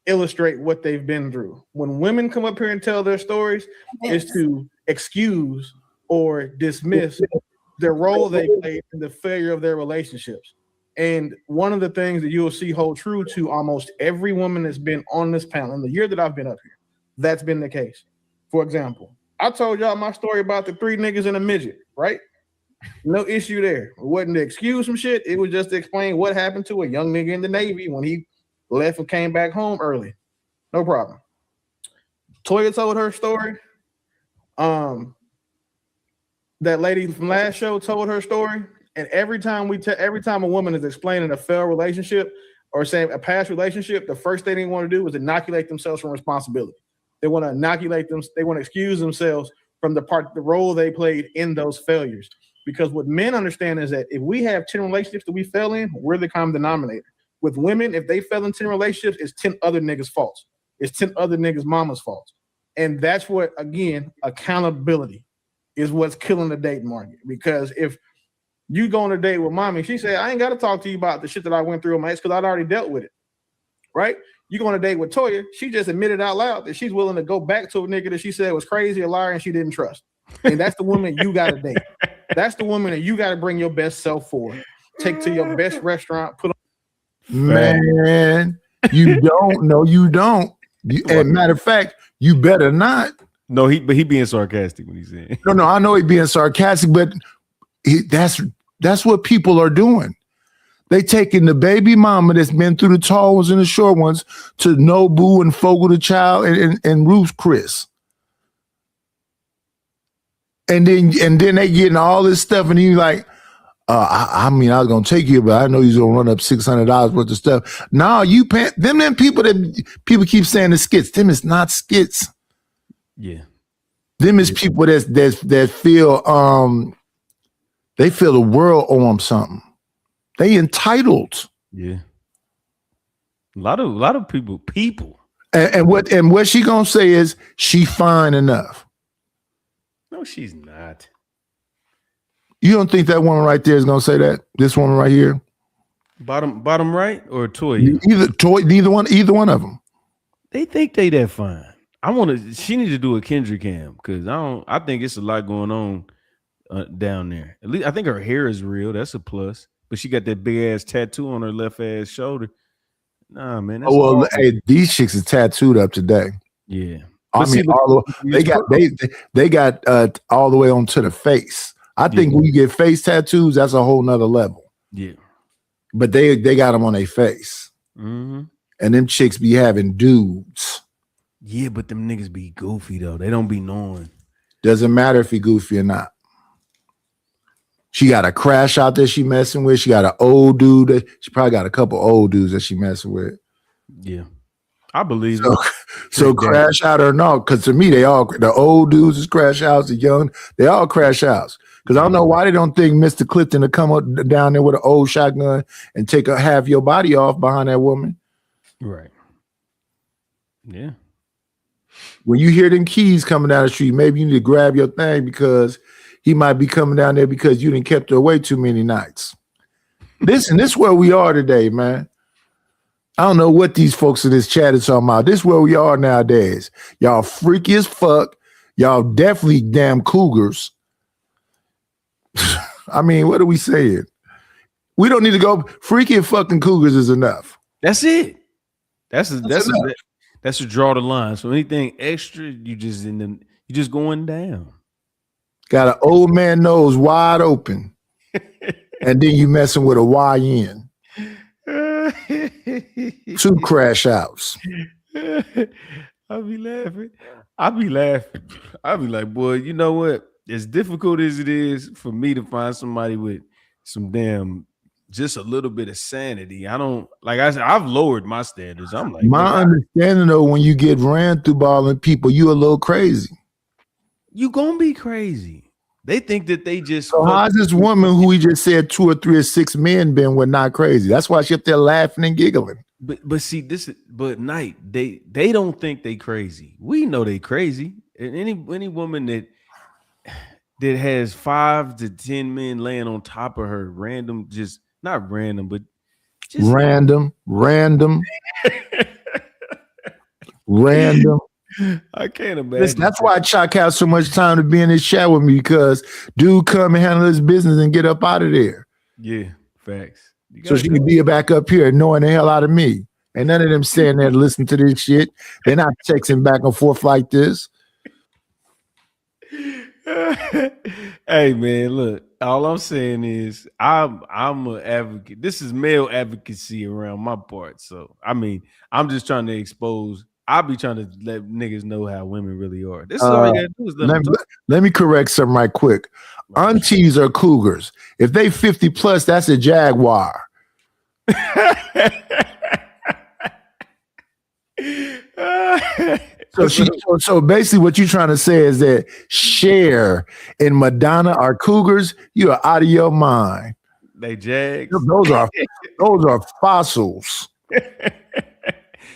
illustrate what they've been through. When women come up here and tell their stories, it's to excuse or dismiss the role they played in the failure of their relationships. And one of the things that you'll see hold true to almost every woman that's been on this panel in the year that I've been up here, that's been the case. For example, I told y'all my story about the 3 niggas and a midget, right? No issue there. It wasn't to excuse some shit. It was just to explain what happened to a young nigga in the Navy when he left and came back home early. No problem. Toya told her story. That lady from last show told her story. And every time a woman is explaining a failed relationship or saying a past relationship, the first thing they want to do is inoculate themselves from responsibility. They want to inoculate them. They want to excuse themselves from the role they played in those failures. Because what men understand is that if we have 10 relationships that we fell in, we're the common denominator. With women, if they fell in 10 relationships, it's 10 other niggas' faults. It's 10 other niggas' mama's faults. And that's what, again, accountability is what's killing the dating market. Because if you go on a date with mommy, she said, I ain't got to talk to you about the shit that I went through with my ex because I'd already dealt with it. Right? You go on a date with Toya, she just admitted out loud that she's willing to go back to a nigga that she said was crazy, a liar, and she didn't trust. And that's the woman you got to date. That's the woman that you got to bring your best self for. Take to your best restaurant, put on.
Man, you don't. No, you don't. And matter of fact, you better not.
No, he being sarcastic when he's saying.
No, I know he being sarcastic, but that's what people are doing. They taking the baby mama that's been through the tall ones and the short ones to Nobu and Fogel the Child and Ruth Chris. And then they getting all this stuff, and you like, I mean, I was gonna take you, but I know you're gonna run up $600 worth of stuff. No, you pay them people that people keep saying the skits. Them is not skits.
Yeah.
Them is people that feel they feel the world owe them something. They entitled.
Yeah. A lot of people.
And what she gonna say is she fine enough.
No, she's not.
You don't think that woman right there is gonna say that? This woman right here?
Bottom right or Toya?
Either one of them.
They think they that fine. She need to do a Kendrick cam because I think it's a lot going on down there. At least I think her hair is real. That's a plus. But she got that big ass tattoo on her left ass shoulder. Nah, man. That's
hey, these chicks is tattooed up today.
Yeah.
I mean, they got all the way onto the face. I think when you get face tattoos, that's a whole nother level.
Yeah.
But they got them on their face.
Mm-hmm.
And them chicks be having dudes.
Yeah, but them niggas be goofy though. They don't be knowing.
Doesn't matter if he goofy or not. She got a crash out that she messing with. She got an old dude. She probably got a couple old dudes that she messing with.
Yeah. I believe
so crash out or no, because to me, the old dudes is crash outs, the young, they all crash outs. Because I don't know why they don't think Mr. Clifton to come up down there with an old shotgun and take half your body off behind that woman.
Right. Yeah.
When you hear them keys coming down the street, maybe you need to grab your thing because he might be coming down there because you didn't kept her away too many nights. Listen, this is where we are today, man. I don't know what these folks in this chat is talking about. This is where we are nowadays. Y'all freaky as fuck. Y'all definitely damn cougars. I mean, what are we saying? We don't need to go. Freaky and fucking cougars is enough.
That's it. That's to draw the line. So anything extra, you just going down.
Got an old man nose wide open, and then you messing with a YN. 2 crash outs.
I'll be laughing. I'll be like, boy, you know what? As difficult as it is for me to find somebody with some damn, just a little bit of sanity. I don't, like I said, I've lowered my standards. I'm like,
my understanding though, when you get ran through balling people, you a little crazy.
You gonna be crazy. They think that they just.
So how's this woman who he just said 2 or 3 or 6 men been with not crazy? That's why she up there laughing and giggling.
But see, Knight, they don't think they crazy. We know they crazy. And any woman that has 5 to 10 men laying on top of her, random, just not random, but just
random.
I can't imagine.
Listen, that's why Chuck has so much time to be in this chat with me, because dude come and handle his business and get up out of there.
Yeah, facts.
So she can be back up here annoying the hell out of me. And none of them standing there to listen to this shit. They're not texting back and forth like this.
Hey man, look, all I'm saying is I'm an advocate. This is male advocacy around my part. So I mean, I'm just trying to expose. I'll be trying to let niggas know how women really are. This is all you gotta do is
let me correct something right quick. Aunties are cougars. If they 50 plus, that's a jaguar. So basically what you're trying to say is that Cher and Madonna are cougars. You are out of your mind.
They jags.
Those are fossils.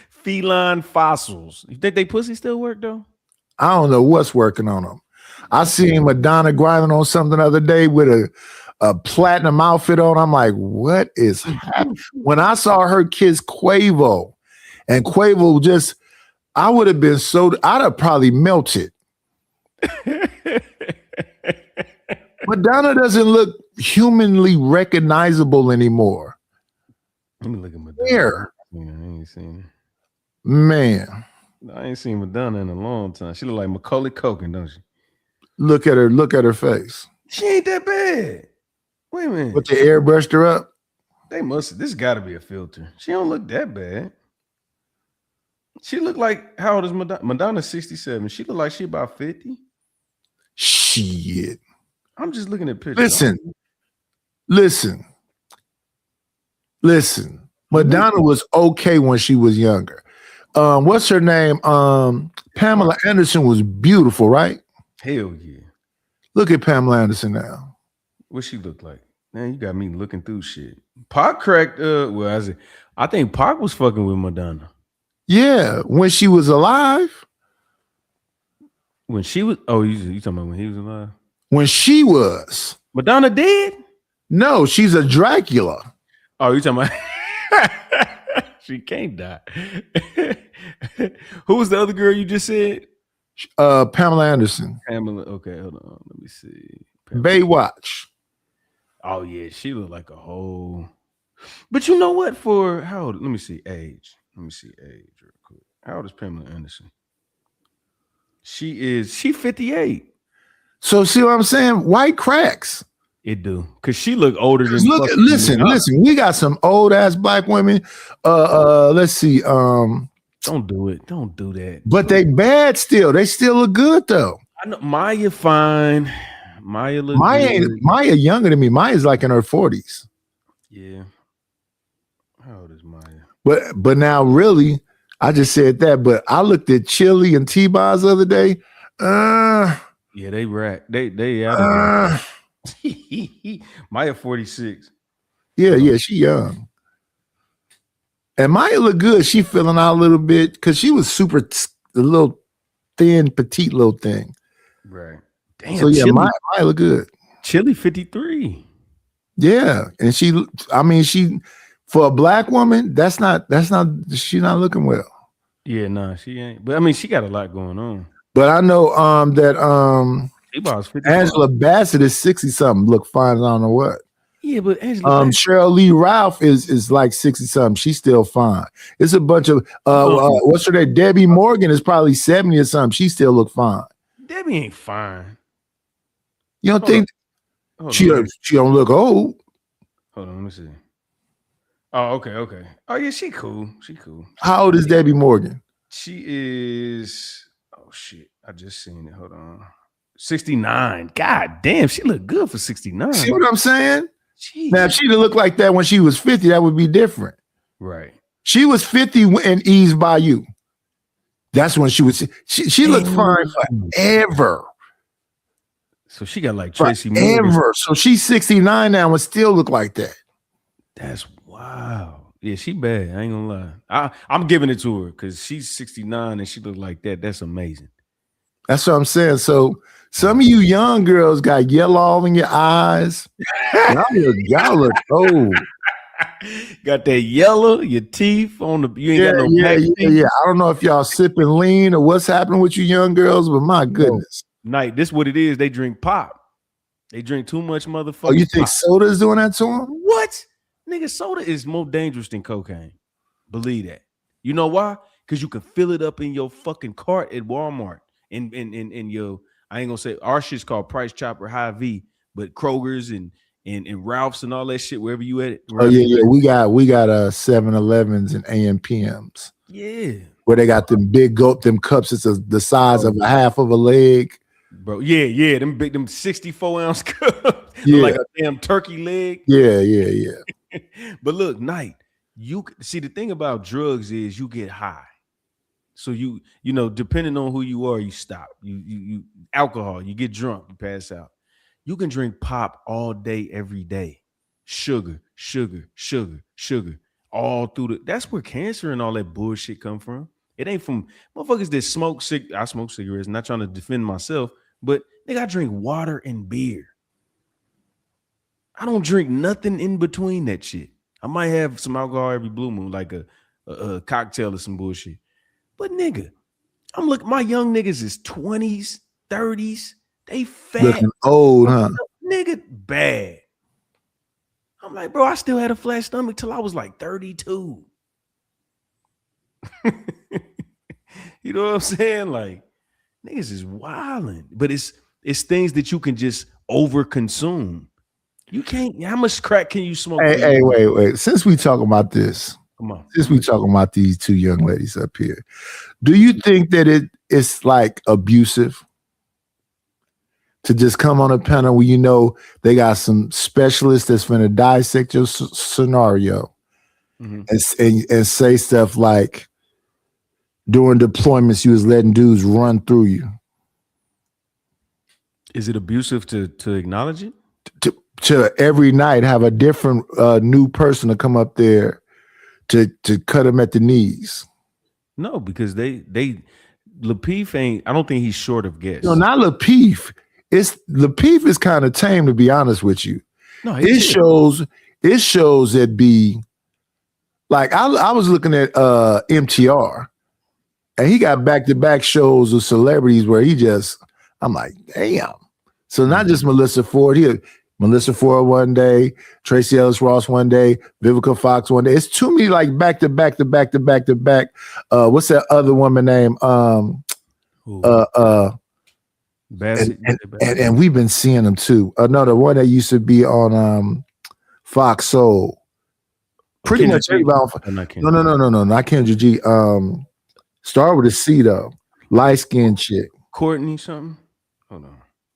Feline fossils. You think they pussy still work though?
I don't know what's working on them. I seen Madonna grinding on something the other day with a platinum outfit on. I'm like, what is happening? When I saw her kiss Quavo, and Quavo just, I would have been I'd have probably melted. Madonna doesn't look humanly recognizable anymore.
Let me look at Madonna.
Where?
Yeah, I ain't seen her.
Man.
I ain't seen Madonna in a long time. She look like Macaulay Culkin, don't she?
Look at her face.
She ain't that bad. Wait a minute.
But they airbrushed her up.
This gotta be a filter. She don't look that bad. She look like, how old is Madonna? Madonna's 67. She look like she about 50.
Shit.
I'm just looking at pictures.
Listen. Madonna was okay when she was younger. What's her name? Pamela Anderson was beautiful, right?
Hell yeah.
Look at Pamela Anderson now.
What she look like? Man, you got me looking through shit. Pac cracked, I think Pac was fucking with Madonna.
Yeah, when she was alive.
When she was, you talking about when he was alive?
When she was.
Madonna dead?
No, she's a Dracula.
Oh, you talking about? She can't die. Who was the other girl you just said?
Pamela Anderson.
Pamela. Okay, hold on. Let me see.
Baywatch.
Oh yeah, she looked like a whole. But you know what? For how old? Let me see age. Real quick. How old is Pamela Anderson? She 58.
So see what I'm saying? White cracks.
It do. Cause she look older than
listen. We got some old ass black women. Let's see.
Don't do it. Don't do that.
But they bad still. They still look good though.
I know Maya fine. Maya look good.
Maya younger than me. Maya's like in her 40s.
Yeah. How old is Maya?
But now really, I just said that, but I looked at Chili and T-Boz the other day.
Yeah, they rack. They out of there. Maya 46.
Yeah, she young. And Maya look good. She filling out a little bit because she was a little thin, petite little thing.
Right. Damn.
So yeah,
Chili,
Maya look good.
Chili 53.
Yeah, and she for a black woman, she's not looking well.
Yeah, nah, she ain't. But I mean, she got a lot going on.
But I know that Angela
55.
Bassett is 60 something. Look fine, I don't know what.
Yeah, but Angela
Cheryl Lee Ralph is like 60 something. She's still fine. It's a bunch of what's her name? Debbie Morgan is probably 70 or something. She still look fine.
Debbie ain't fine.
You don't think she don't look old?
Hold on, let me see. Oh, okay. Oh yeah, she cool.
How old is Debbie Morgan?
She is. Oh shit, I just seen it. Hold on. 69. God damn, she look good for 69.
See what I'm saying?
Jeez.
Now, if she'd have looked like that when she was 50, that would be different.
Right.
She was 50 in Ease by You. That's when she was. She looked fine forever.
So she got like Tracy Morgan.
Forever. So she's 69 now and still look like that.
That's wow. Yeah, she bad. I ain't gonna lie. I'm giving it to her because she's 69 and she look like that. That's amazing.
That's what I'm saying. So some of you young girls got yellow all in your eyes. Y'all look old.
Got that yellow, your teeth on the. You ain't got no back teeth.
Yeah. I don't know if y'all sipping lean or what's happening with you young girls, but my goodness.
Night, this what it is. They drink pop. They drink too much motherfucking.
Oh, you think
pop.
soda is doing that to them?
What? Nigga, soda is more dangerous than cocaine. Believe that. You know why? Because you can fill it up in your fucking cart at Walmart. In your, I ain't gonna say our shit's called Price Chopper Hy-Vee, but Kroger's and Ralph's and all that shit, wherever you at it.
Oh yeah. We got 7-Elevens and AMPMs.
Yeah.
Where they got them big them cups. It's the size of a half of a leg.
Bro, yeah. Them 64-ounce cups.
Yeah.
Like a damn turkey leg.
Yeah.
But look, Knight, you see the thing about drugs is you get high. So you know, depending on who you are, you stop. You alcohol, you get drunk, you pass out. You can drink pop all day, every day. Sugar, all through that's where cancer and all that bullshit come from. It ain't from motherfuckers that smoke I smoke cigarettes, not trying to defend myself, but nigga, I drink water and beer. I don't drink nothing in between that shit. I might have some alcohol every blue moon, like a cocktail or some bullshit. But nigga, I'm looking, my young niggas is 20s, 30s. They fat.
Looking old, huh?
Nigga, bad. I'm like, bro, I still had a flat stomach till I was like 32. You know what I'm saying? Like, niggas is wilding. But it's things that you can just over consume. You can't. How much crack can you smoke?
Hey, wait. Since we talking about this,
come on.
Since we talking about these two young ladies up here, do you think that it's like abusive to just come on a panel where you know they got some specialists that's going to dissect your scenario and say stuff like, during deployments, you was letting dudes run through you?
Is it abusive to acknowledge it?
To every night have a different new person to come up there to cut them at the knees?
No, because they Lapeef ain't. I don't think he's short of guests.
No, not Lapeef. Lapeef is kind of tame, to be honest with you.
No,
it shows it be like I was looking at MTR, and he got back-to-back shows of celebrities where I'm like, damn. So not just Melissa Ford, Melissa Ford one day, Tracy Ellis Ross one day, Vivica Fox one day. It's too many like back-to-back. What's that other woman name?
Bassett,
and we've been seeing them too. No, the one that used to be on Fox Soul. Pretty much everybody. No, not Kendra G. Start with a C though. Light skinned chick.
Courtney something. Hold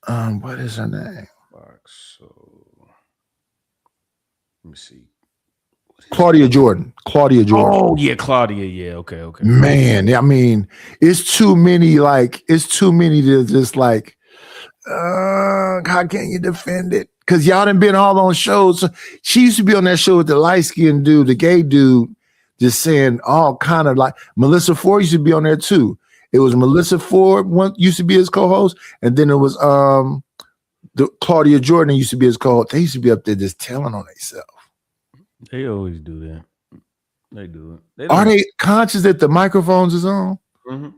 on.
What is her name?
Fox Soul. Let me see.
Claudia Jordan.
Oh yeah, Claudia. Yeah, okay.
Man, I mean, it's too many to just like, how can you defend it? Because y'all done been all on shows. She used to be on that show with the light-skinned dude, the gay dude, just saying all kind of like, Melissa Ford used to be on there too. It was Melissa Ford used to be his co-host, and then it was Claudia Jordan used to be his co-host. They used to be up there just telling on themselves.
They always do that. They do it.
Are they conscious that the microphones is on?
Mm-hmm.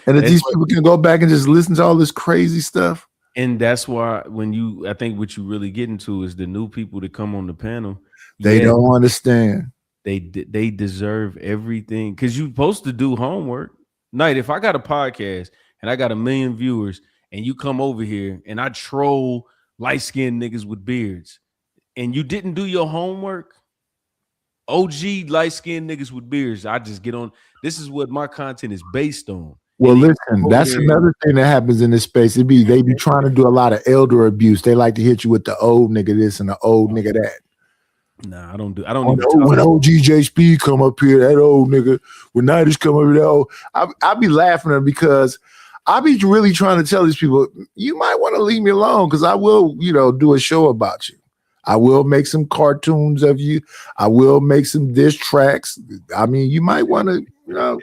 And that these people can go back and just listen to all this crazy stuff?
And that's why I think what you really get into is the new people that come on the panel.
They don't understand.
They deserve everything because you're supposed to do homework. Knight, if I got a podcast and I got 1 million viewers and you come over here and I troll light-skinned niggas with beards and you didn't do your homework, OG light-skinned niggas with beards, I just get on. This is what my content is based on.
Well, listen, that's another thing that happens in this space. They be trying to do a lot of elder abuse. They like to hit you with the old nigga this and the old nigga that.
Nah, I don't.
When OGJSP come up here, that old nigga. When Nighters come over there, I be laughing at them because I be really trying to tell these people, you might want to leave me alone because I will, do a show about you. I will make some cartoons of you. I will make some diss tracks. I mean, you might want to,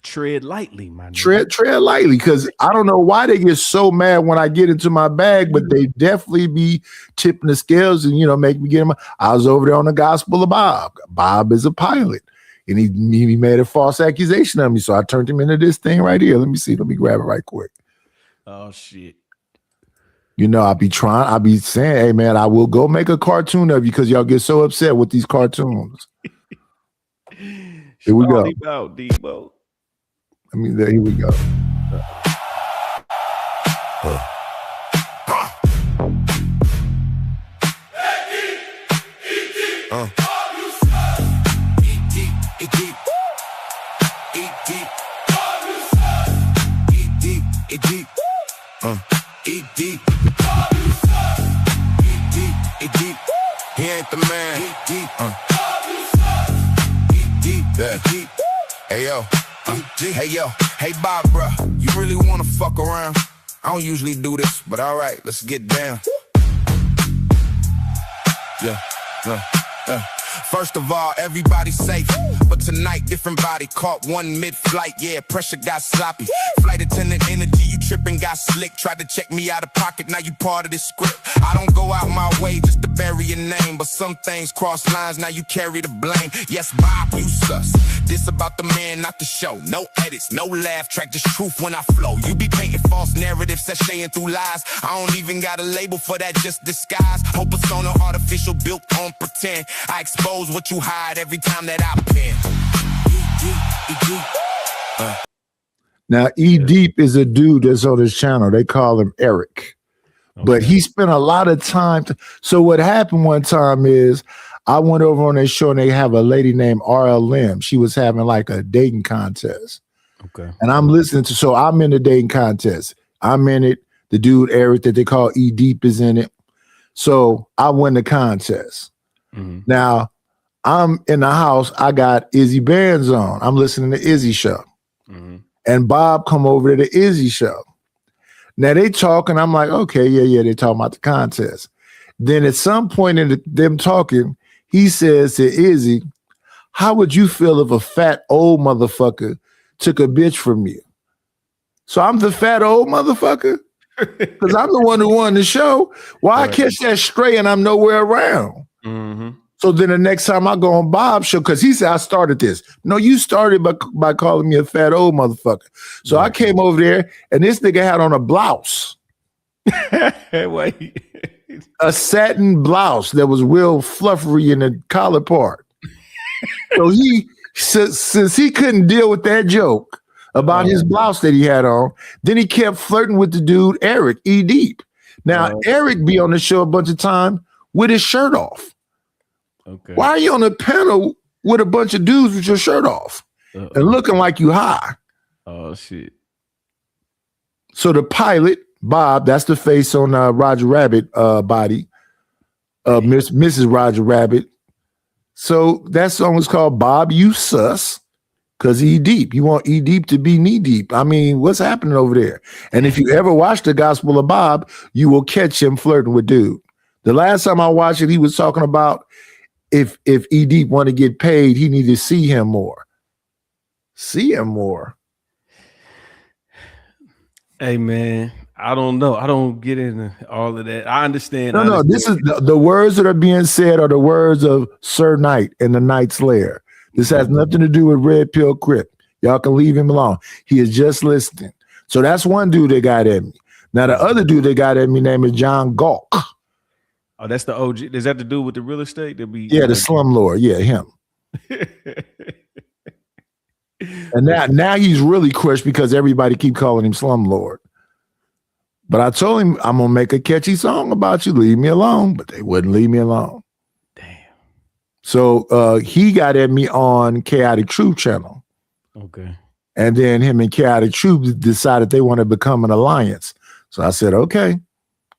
tread lightly, my nigga.
Tread lightly, because I don't know why they get so mad when I get into my bag, but they definitely be tipping the scales and make me get them. I was over there on the Gospel of Bob. Bob is a pilot, and he made a false accusation of me, so I turned him into this thing right here. Let me see. Let me grab it right quick.
Oh shit!
You know, I be saying, hey man, I will go make a cartoon of you because y'all get so upset with these cartoons. Here we go.
Out, Debo.
I mean, here we go.
Eat deep. Eat deep. He ain't the man. Eat deep. Eat deep. Yeah. Deep. Hey yo. Hey yo. Hey Bob, bro. You really wanna fuck around? I don't usually do this, but all right, let's get down. Yeah. First of all, everybody's safe. But tonight, different body caught one mid-flight. Yeah, pressure got sloppy. Flight attendant energy, you tripping, got slick. Tried to check me out of pocket, now you part of this script. I don't go out my way just to bury your name. But some things cross lines, now you carry the blame. Yes, Bob, you sus. This about the man, not the show. No edits, no laugh track, just truth when I flow. You be painting false narratives, sashaying through lies. I don't even got a label for that, just disguise. Whole persona artificial, built on pretend. I expose what you hide every time that I pen.
Now, E Deep is a dude that's on his channel. They call him Eric. Okay. But he spent a lot of time. So what happened one time is I went over on their show and they have a lady named RL Lim. She was having like a dating contest.
Okay.
And I'm listening to, so I'm in the dating contest. I'm in it. The dude, Eric, that they call E Deep is in it. So I win the contest. Mm-hmm. Now, I'm in the house. I got Izzy Bands on. I'm listening to Izzy show. Mm-hmm. And Bob come over to the Izzy show. Now they talk and I'm like, okay, yeah, they're talking about the contest. Then at some point in them talking, he says to Izzy, how would you feel if a fat old motherfucker took a bitch from you? So I'm the fat old motherfucker? Because I'm the one who won the show. Why I catch that stray and I'm nowhere around? Mm-hmm. So then the next time I go on Bob's show, because he said I started this. No, you started by calling me a fat old motherfucker. So I came over there and this nigga had on a blouse.
Wait.
A satin blouse that was real fluffery in the collar part. So he, since he couldn't deal with that joke about his blouse that he had on, then he kept flirting with the dude, Eric, E Deep. Now, Eric be on the show a bunch of time with his shirt off. Okay. Why are you on a panel with a bunch of dudes with your shirt off and looking like you high?
Oh, shit.
So the pilot, Bob, that's the face on Roger Rabbit body, Mrs. Roger Rabbit. So that song is called Bob, You Sus, because E Deep. You want E Deep to be knee deep. I mean, what's happening over there? And if you ever watch the Gospel of Bob, you will catch him flirting with dude. The last time I watched it, he was talking about if E Deep want to get paid, he need to see him more. See him more.
Hey man, I don't know. I don't get into all of that. I understand.
No. This is the words that are being said are the words of Sir Knight and the Knight's Lair. This has nothing to do with Red Pill Crip. Y'all can leave him alone. He is just listening. So that's one dude that got at me. Now the other dude that got at me name is John Gawk.
Oh, that's the OG. Does that have to do with the real estate?
Yeah, the slumlord. Yeah, him. And now he's really crushed because everybody keep calling him slumlord. But I told him I'm gonna make a catchy song about you. Leave me alone. But they wouldn't leave me alone.
Damn.
So he got at me on Chaotic Truth channel.
Okay.
And then him and Chaotic Truth decided they want to become an alliance. So I said, okay.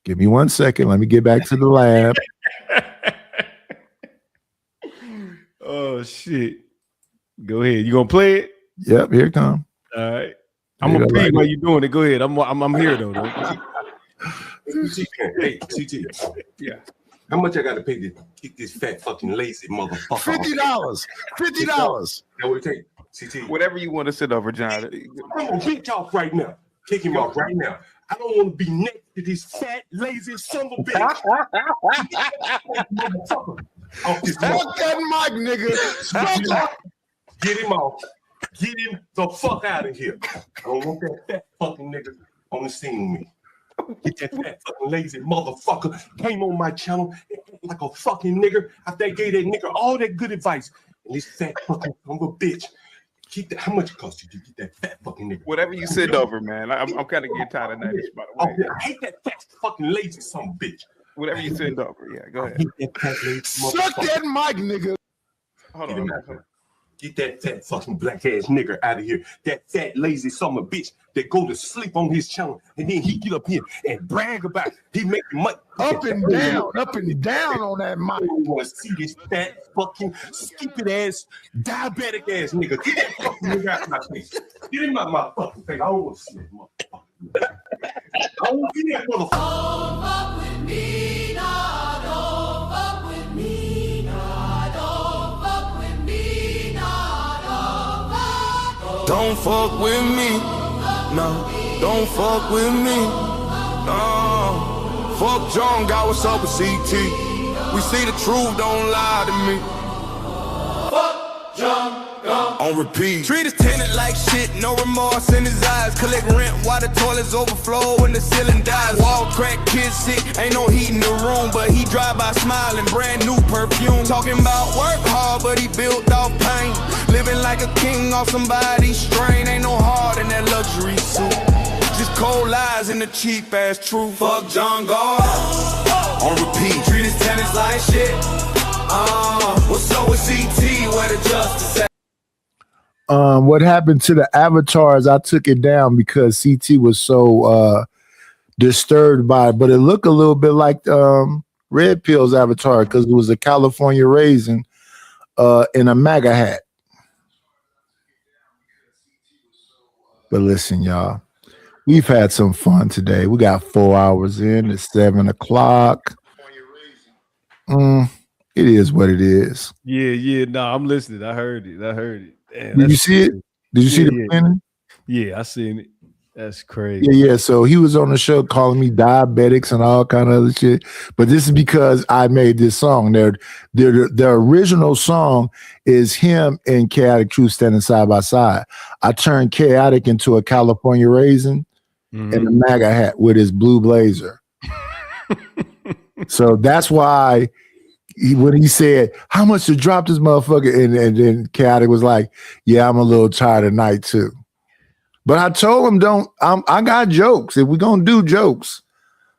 Give me 1 second. Let me get back to the lab.
Oh, shit. Go ahead. You gonna play it?
Yep, here it comes.
All right. I'm gonna pee while you're doing it. Go ahead. I'm here though.
Hey, CT. Yeah. How much I gotta pay to kick this fat fucking lazy motherfucker?
$50. $50.
That what it take. CT.
Whatever you want to sit over, John.
I'm gonna bitch off right now. Kick him off right now. I don't want to be next to this fat, lazy son of a bitch. Off this
Fuck that mic, nigga.
Get him off. Get him the fuck out of here. I don't want that fat fucking nigga on the scene with me. Get that fat fucking lazy motherfucker came on my channel like a fucking nigger after I gave that nigga all that good advice. And this fat fucking son of a bitch. Keep that. How much it cost you to get that fat fucking nigga?
Whatever you send over, man. I'm kind of getting tired of that. By the way,
I hate that fat fucking lazy son of a bitch.
Whatever you send over, yeah. Go ahead.
I hate that fat lazy
Suck that mic, nigga.
Hold on.
Get that fat fucking black ass nigger out of here. That fat lazy son of a bitch that go to sleep on his channel and then he get up here and brag about it. He make money
Up and down on that mic.
You want to see this fat fucking stupid ass diabetic ass nigga? Get that fucking nigga out of my face. Get him out of my fucking face. I don't want to see that motherfucker. I don't want to see that motherfucker.
Don't fuck with me, nah, don't fuck with me, nah, don't fuck with me, nah, don't fuck with me, no, don't fuck with me, no. Fuck John, God, what's up with CT? We see the truth, don't lie to me. Fuck John, God. On repeat. Treat his tenant like shit, no remorse in his eyes. Collect rent while the toilets overflow and the ceiling dies. Wall crack, kids sick, ain't no heat in the room, but he drive by smiling, brand new perfume. Talking about work hard, but he built off pain. Living like a king off somebody's strain. Ain't no heart in that luxury suit. Just cold lies and the cheap ass truth. Fuck John God. On repeat. Treat his tenants like shit. What's up with CT? Where the justice at?
What happened to the avatars? I took it down because CT was so disturbed by it, but it looked a little bit like Red Pill's avatar because it was a California raisin in a MAGA hat. But listen, y'all, we've had some fun today. We got 4 hours in. It's 7 o'clock. It is what it is.
Yeah. No, I'm listening. I heard it. Damn,
Did you see it? Did you see the beginning?
Yeah, I seen it. That's crazy.
Yeah. So he was on the show calling me diabetics and all kind of other shit. But this is because I made this song. The original song is him and Chaotic Truth standing side by side. I turned Chaotic into a California raisin and a MAGA hat with his blue blazer. So that's why when he said, how much to drop this motherfucker? And then Chaotic was like, yeah, I'm a little tired of night too. But I told him, I got jokes. If we're going to do jokes,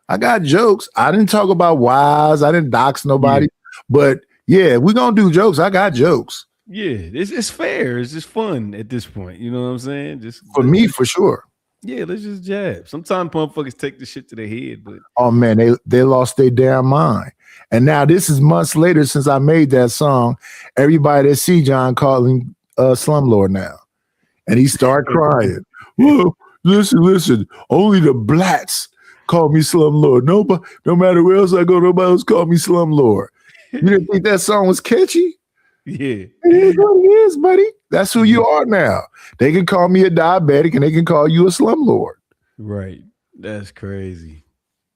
I got jokes. I didn't talk about wives. I didn't dox nobody. But yeah, we're going to do jokes. I got jokes.
Yeah, it's fair. It's just fun at this point. You know what I'm saying? Just
for me, for sure.
Yeah, let's just jab. Sometimes motherfuckers take the shit to their head, but
oh man, they lost their damn mind. And now this is months later since I made that song. Everybody that see John calling Slumlord now. And he started crying. Whoa, listen, only the blacks call me Slumlord. Nobody, no matter where else I go, nobody else call me Slumlord. You didn't think that song was catchy?
Yeah.
It is what it is, buddy. That's who you are now. They can call me a diabetic and they can call you a slumlord.
Right. That's crazy.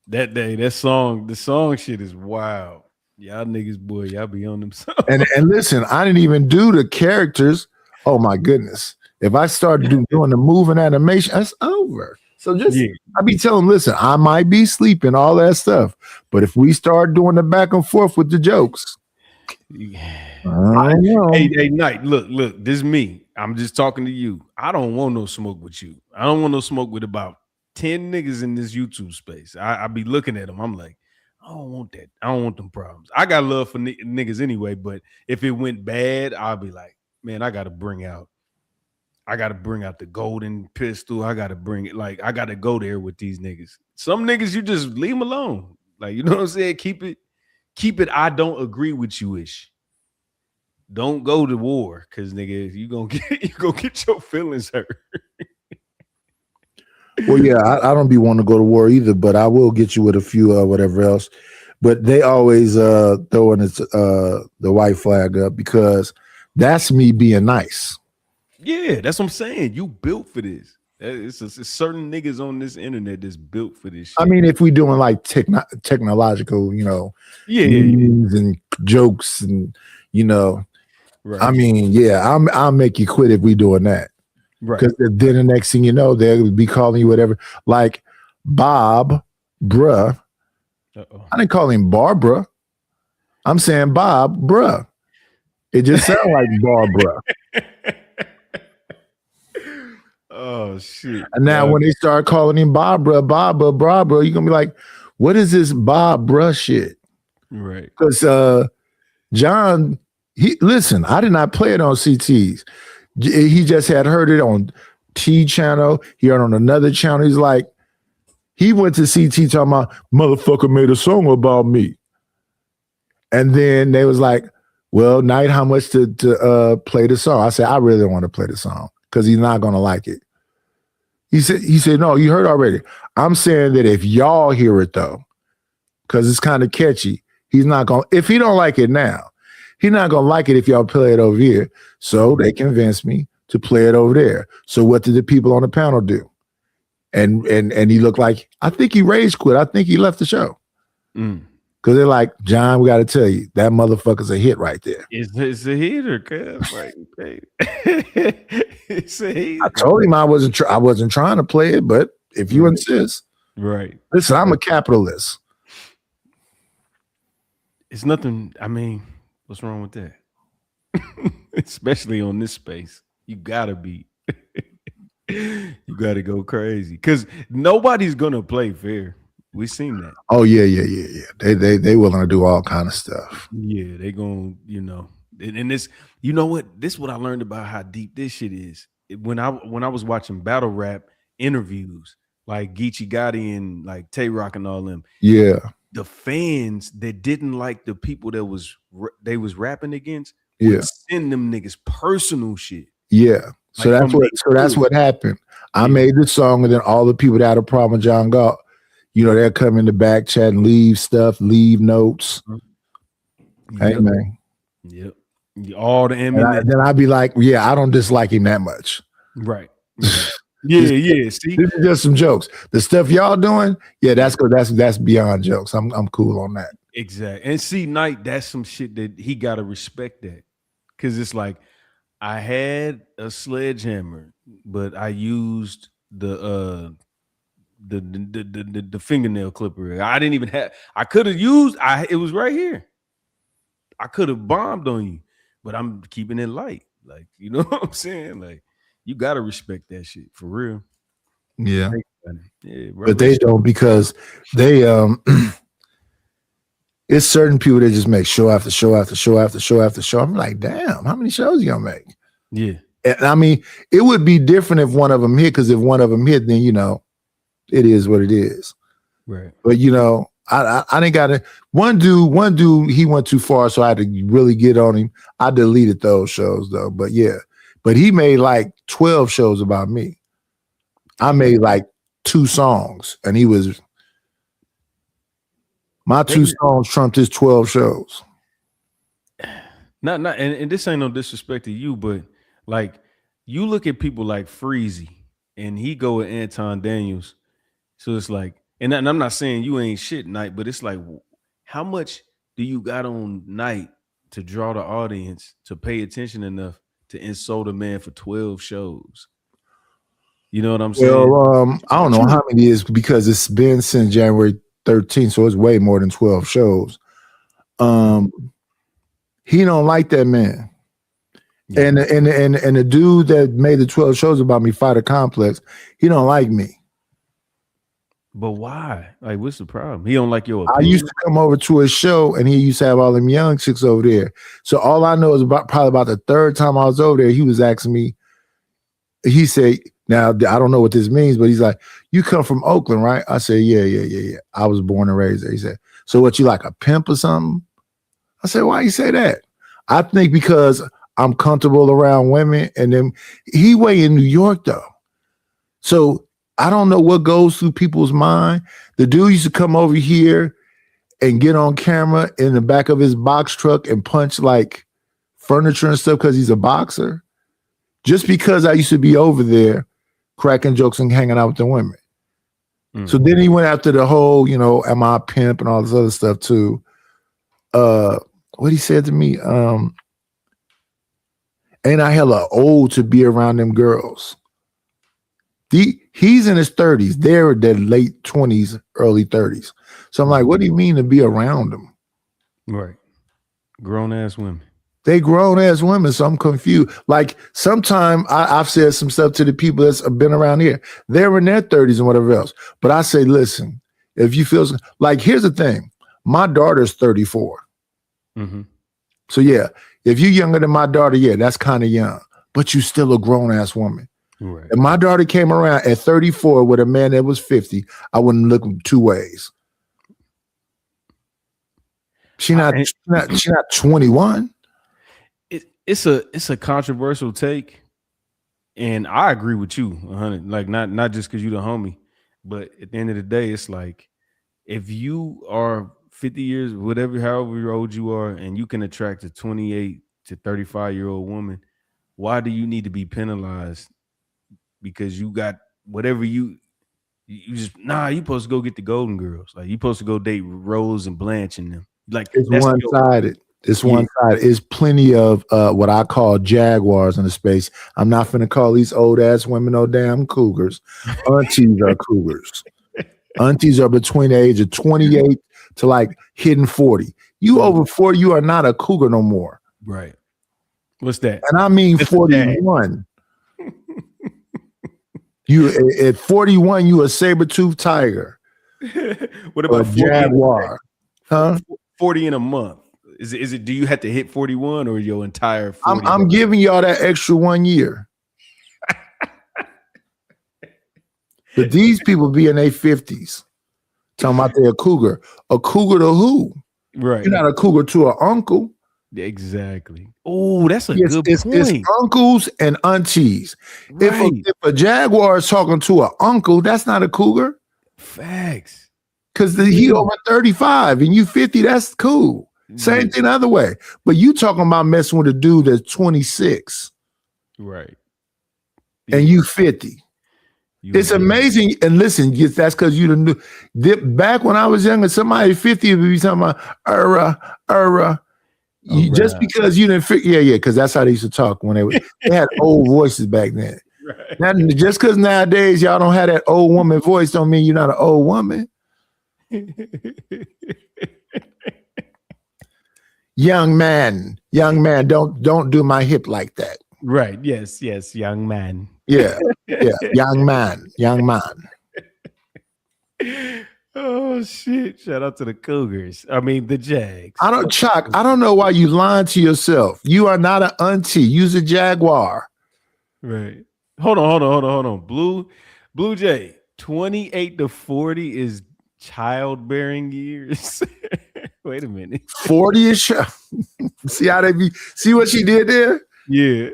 That day, the song shit is wild. Y'all niggas, boy, y'all be on them songs.
And listen, I didn't even do the characters. Oh my goodness. If I started doing the moving animation, that's over. So just I be telling them, listen, I might be sleeping, all that stuff. But if we start doing the back and forth with the jokes, I know.
Hey, Knight, look, this is me. I'm just talking to you. I don't want no smoke with you. I don't want no smoke with about 10 niggas in this YouTube space. I be looking at them. I'm like, I don't want that. I don't want them problems. I got love for niggas anyway, but if it went bad, I'll be like, man, I gotta bring out the golden pistol. I gotta bring it. Like, I gotta go there with these niggas. Some niggas, you just leave them alone. Like, you know what I'm saying? Keep it. I don't agree with you ish. Don't go to war, cause nigga, you gonna get your feelings hurt.
Well, yeah, I don't be wanting to go to war either, but I will get you with a few whatever else. But they always throwing the white flag up because that's me being nice.
Yeah, that's what I'm saying. You built for this. It's certain niggas on this internet that's built for this shit.
I mean, if we doing like technological, memes and jokes and right. I mean, yeah, I'll make you quit if we doing that. Right. Because then the next thing you know, they'll be calling you whatever. Like Bob bruh. I didn't call him Barbara. I'm saying Bob, bruh. It just sounds like Barbara.
Oh shit!
And now when they start calling him Barbara, you're gonna be like, what is this Bob bruh shit?
Right.
Because John, listen, I did not play it on CTs. He just had heard it on T channel. He heard it on another channel. He's like, he went to CT talking about motherfucker made a song about me. And then they was like, well, Knight, how much to play the song? I said, I really don't want to play the song because he's not gonna like it. He said, no, you heard already. I'm saying that if y'all hear it though, because it's kind of catchy, he's not gonna, if he don't like it now, he's not gonna like it if y'all play it over here. So they convinced me to play it over there. So what did the people on the panel do? And he looked like, I think he rage quit. I think he left the show. Because they're like, John, we got to tell you, that motherfucker's a hit right there.
It's a hitter, cuz. Like, hey. It's a hitter.
I told him I wasn't trying to play it, but if you insist.
Right.
Listen, I'm a capitalist.
It's nothing, I mean, what's wrong with that? Especially on this space. You gotta be. You gotta go crazy. Because nobody's gonna play fair. We seen that.
Oh yeah. They willing to do all kind of stuff.
Yeah, they gonna, and this, you know what? This is what I learned about how deep this shit is. When I was watching battle rap interviews, like Geechee Gotti and like Tay Rock and all them.
Yeah.
The fans that didn't like the people that they was rapping against
Yeah.
would send them niggas personal shit.
Yeah. So
Like
that's what happened. I made this song, and then all the people that had a problem with John Galt, they'll come in the back chat and leave stuff, leave notes. Hey man.
Yep. All the
and then I'd be like, yeah, I don't dislike him that much.
Right. Yeah. See,
this is just some jokes. The stuff y'all doing, yeah, that's good. That's beyond jokes. I'm cool on that.
Exactly. And see, Knight, that's some shit that he gotta respect that. Cause it's like, I had a sledgehammer, but I used the fingernail clipper. I didn't even have, I could have used, it was right here. I could have bombed on you, but I'm keeping it light. Like, you know what I'm saying? Like, you gotta respect that shit for real.
Yeah.
Yeah,
But they don't, because they it's certain people that just make show after show after show after show after show. I'm like, damn, how many shows you gonna make?
Yeah.
And I mean, it would be different if one of them hit, because if one of them hit, then it is what it is.
Right.
But I didn't got it. One dude, he went too far, so I had to really get on him. I deleted those shows though. But yeah. But he made like 12 shows about me. I made like 2 songs, and my 2 songs trumped his 12 shows.
Not and this ain't no disrespect to you, but like, you look at people like Freezy, and he go with Anton Daniels. So it's like, and I'm not saying you ain't shit, Knight, but it's like, how much do you got on Knight to draw the audience to pay attention enough to insult a man for 12 shows? You know what I'm saying?
Well, I don't know how many it is, because it's been since January 13th, so it's way more than 12 shows. He don't like that man. Yeah. And the dude that made the 12 shows about me, Fighter Complex, he don't like me.
But why? Like, what's the problem? He don't like your opinion?
I used to come over to his show, and he used to have all them young chicks over there. So all I know is probably about the 3rd time I was over there, he was asking me, he said, now I don't know what this means, but he's like, you come from Oakland, right? I said, yeah. I was born and raised there. He said, so what, you like a pimp or something? I said, why you say that? I think because I'm comfortable around women. And then he way in New York though. So I don't know what goes through people's mind. The dude used to come over here and get on camera in the back of his box truck and punch like furniture and stuff because he's a boxer. Just because I used to be over there cracking jokes and hanging out with the women. So then he went after the whole, am I a pimp and all this other stuff too. What he said to me, ain't I hella old to be around them girls? He's in his 30s. They're in their late 20s, early 30s. So I'm like, what do you mean to be around them?
Right. Grown ass women.
They grown ass women, so I'm confused. Like sometime I've said some stuff to the people that's been around here. They're in their 30s and whatever else. But I say, listen, if you feel like, here's the thing. My daughter's 34.
Mm-hmm.
So yeah, if you're younger than my daughter, yeah, that's kind of young. But you still a grown ass woman.
Right.
If my daughter came around at 34 with a man that was 50, I wouldn't look two ways. She's not 21.
It's a controversial take, and I agree with you 100. Like not just because you the homie, but at the end of the day, it's like if you are 50 years, however old you are, and you can attract a 28 to 35-year-old woman, why do you need to be penalized because you got whatever you just you supposed to go get the Golden Girls, like you supposed to go date Rose and Blanche and them. Like
it's one-sided. It's one side. It's plenty of what I call jaguars in the space. I'm not finna call these old ass women no damn cougars. Aunties are cougars. Aunties are between the age of 28 to like hitting 40. You over 40, you are not a cougar no more.
Right. What's that?
And I mean 41. You at 41, you a saber-toothed tiger.
What about
a jaguar? Huh?
40 in a month. Is it do you have to hit 41 or your entire 40?
I'm giving y'all that extra 1 year. But these people be in their 50s. Talking about they're a cougar. A cougar to who?
Right.
You're not a cougar to an uncle.
Exactly. Oh, that's a good point.
It's uncles and aunties.
Right.
If a jaguar is talking to an uncle, that's not a cougar.
Facts.
Because he over 35 and you 50, that's cool. Same thing the other way. But you talking about messing with a dude that's 26.
Right.
And you 50. It's amazing. And listen, that's because you done knew. Back when I was younger, somebody 50 would be talking about, just because you didn't figure, because that's how they used to talk when they had old voices back then. Right. Now, just because nowadays y'all don't have that old woman voice don't mean you're not an old woman. Young man, don't do my hip like that.
Right. Yes, young man.
Yeah, young man.
Oh shit! Shout out to the Cougars. I mean the Jags.
I don't know why you lying to yourself. You are not an auntie. You's a jaguar.
Right. Hold on. Blue Jay. 28 to 40 is childbearing years. Wait a minute.
40 is see how they be. See what she did there?
Yeah.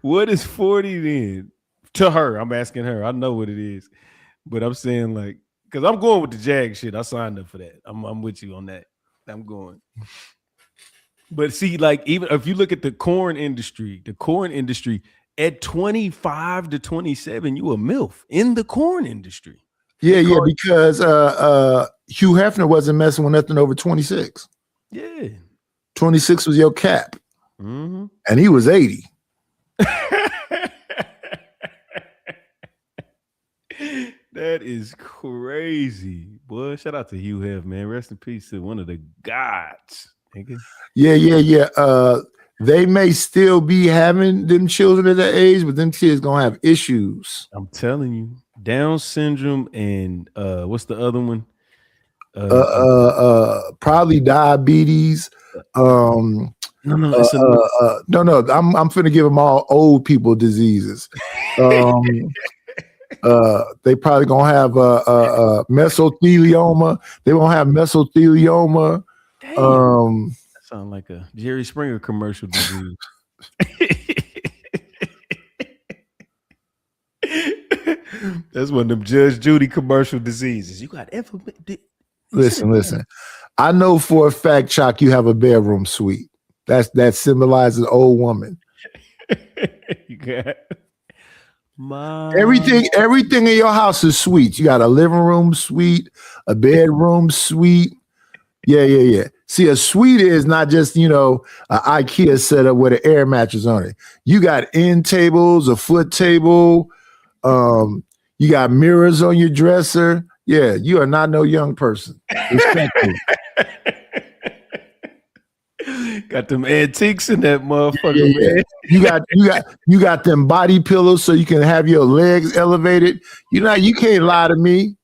What is 40 then? To her, I'm asking her. I know what it is, but I'm saying like, because I'm going with the Jag shit. I signed up for that. I'm with you on that. I'm going. But see, like even if you look at the corn industry at 25 to 27, you a MILF in the corn industry.
Yeah, because Hugh Hefner wasn't messing with nothing over 26.
Yeah.
26 was your cap.
Mm-hmm.
And he was 80.
That is crazy, boy. Shout out to Hugh Hef, man. Rest in peace to one of the gods. Nigga.
Yeah. They may still be having them children at that age, but them kids gonna have issues.
I'm telling you, Down syndrome and what's the other one?
Probably diabetes. No. I'm finna give them all old people diseases. They probably gonna have mesothelioma. They won't have mesothelioma.
That sounds like a Jerry Springer commercial disease. That's one of them Judge Judy commercial diseases. You got
Listen. I know for a fact, Chuck, you have a bedroom suite. That symbolizes old woman.
You got
everything in your house is suites. You got a living room suite, a bedroom suite. Yeah. See, a suite is not just, an IKEA setup with an air mattress on it. You got end tables, a foot table. You got mirrors on your dresser. Yeah, you are not no young person. Respect me.
Got them antiques in that motherfucker, man.
You got them body pillows so you can have your legs elevated. You can't lie to me.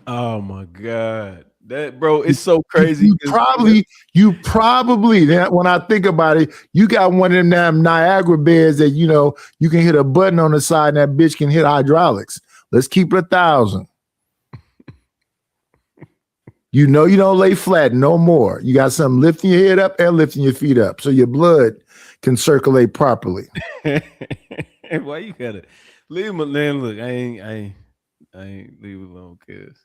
Oh my God. That bro, it's so crazy.
You probably when I think about it, you got one of them damn Niagara beds that you can hit a button on the side and that bitch can hit hydraulics. Let's keep it 1,000. You don't lay flat no more. You got something lifting your head up and lifting your feet up so your blood can circulate properly.
Why you gotta leave him alone? Look, I ain't leave it alone, cuz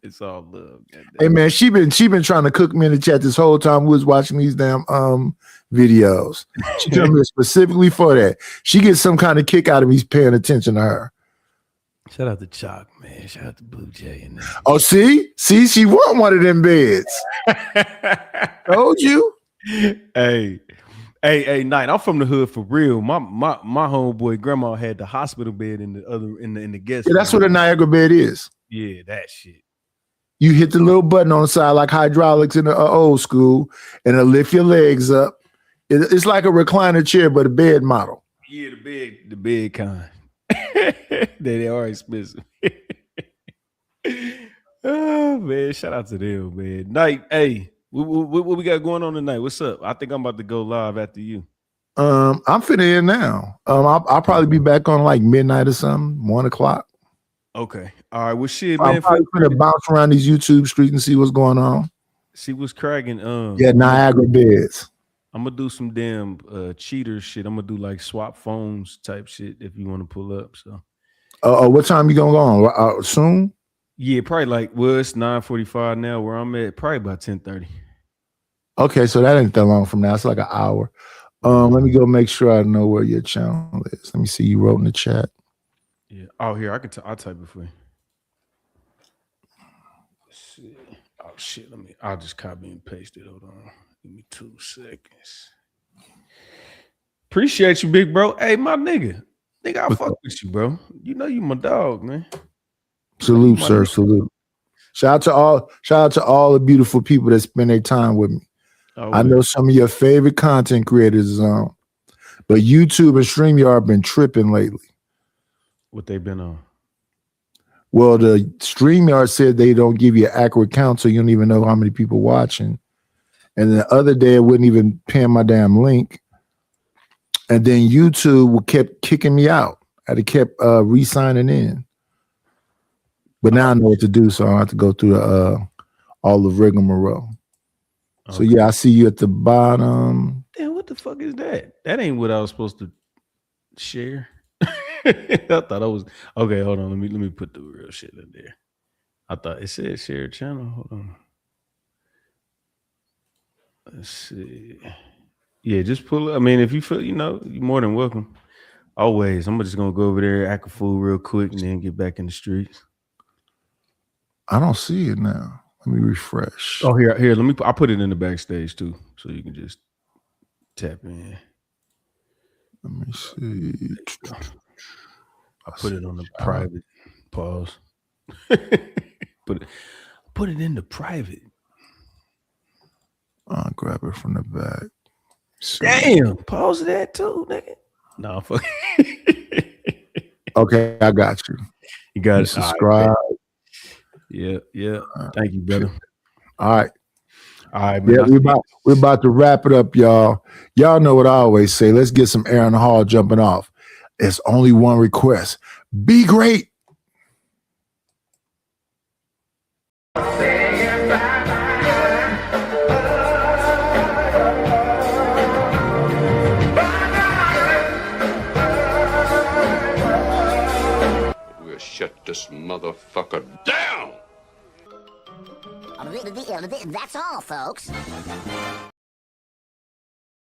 it's all love.
Hey man, she been trying to cook me in the chat this whole time we was watching these damn videos. She told me specifically for that. She gets some kind of kick out of me paying attention to her.
Shout out to Chalk, man. Shout out to Blue Jay and that.
Oh, see, she won one of them beds. Told you.
Hey, Knight. I'm from the hood for real. My homeboy grandma had the hospital bed in the guest.
Yeah, that's what a Niagara bed is.
Yeah, that shit.
You hit the little button on the side like hydraulics in the old school, and it'll lift your legs up. It's like a recliner chair, but a bed model.
Yeah, the bed kind. They are expensive. Oh man, shout out to them, man. Knight, hey, what we got going on tonight? What's up? I think I'm about to go live after you.
I'm finna in now. I'll probably be back on like midnight or something, 1:00.
Okay. All right. Well, shit, man.
I'm probably gonna bounce around these YouTube streets and see what's going on.
See what's cracking.
Yeah, Niagara beds.
I'm gonna do some damn cheater shit. I'm gonna do like swap phones type shit if you want to pull up. So,
what time you gonna go on? Soon?
Yeah, probably like it's 9:45 now where I'm at. Probably about 10:30.
Okay, so that ain't that long from now. It's like an hour. Let me go make sure I know where your channel is. Let me see. You wrote in the chat.
Yeah. Oh, here I'll type it for you. Let's see. Oh shit. I'll just copy and paste it. Hold on. Give me 2 seconds. Appreciate you, big bro. Hey, my nigga. I fuck with you, bro. You know you my dog, man.
Salute, sir. Salute. Shout out to all the beautiful people that spend their time with me.
Oh,
I know some of your favorite content creators is on, but YouTube and StreamYard have been tripping lately.
What they been on?
Well, the StreamYard said they don't give you an accurate count, so you don't even know how many people watching. And the other day, it wouldn't even pin my damn link. And then YouTube kept kicking me out. I kept re-signing in. But now I know what to do, so I don't have to go through all the rigmarole. Okay. So yeah, I see you at the bottom.
Damn, what the fuck is that? That ain't what I was supposed to share. I thought I was okay. Hold on, let me put the real shit in there. I thought it said share channel. Hold on. Let's see. Yeah, just pull it. I mean, if you feel, you're more than welcome. Always. I'm just gonna go over there, act a fool real quick, and then get back in the streets.
I don't see it now. Let me refresh.
Oh, here. I'll put it in the backstage too, so you can just tap in.
Let me see.
I put it on the private. Pause. Put it in the private.
I'll grab it from the back.
Damn, pause that too, nigga. No, fuck.
Okay, I got you.
You got it.
Subscribe.
Right. Yeah. Thank you, brother.
All right.
Man.
Yeah, we're about to wrap it up, y'all. Y'all know what I always say. Let's get some air in the hall jumping off. It's only one request. Be great.
We'll shut this motherfucker down.
That's all, folks.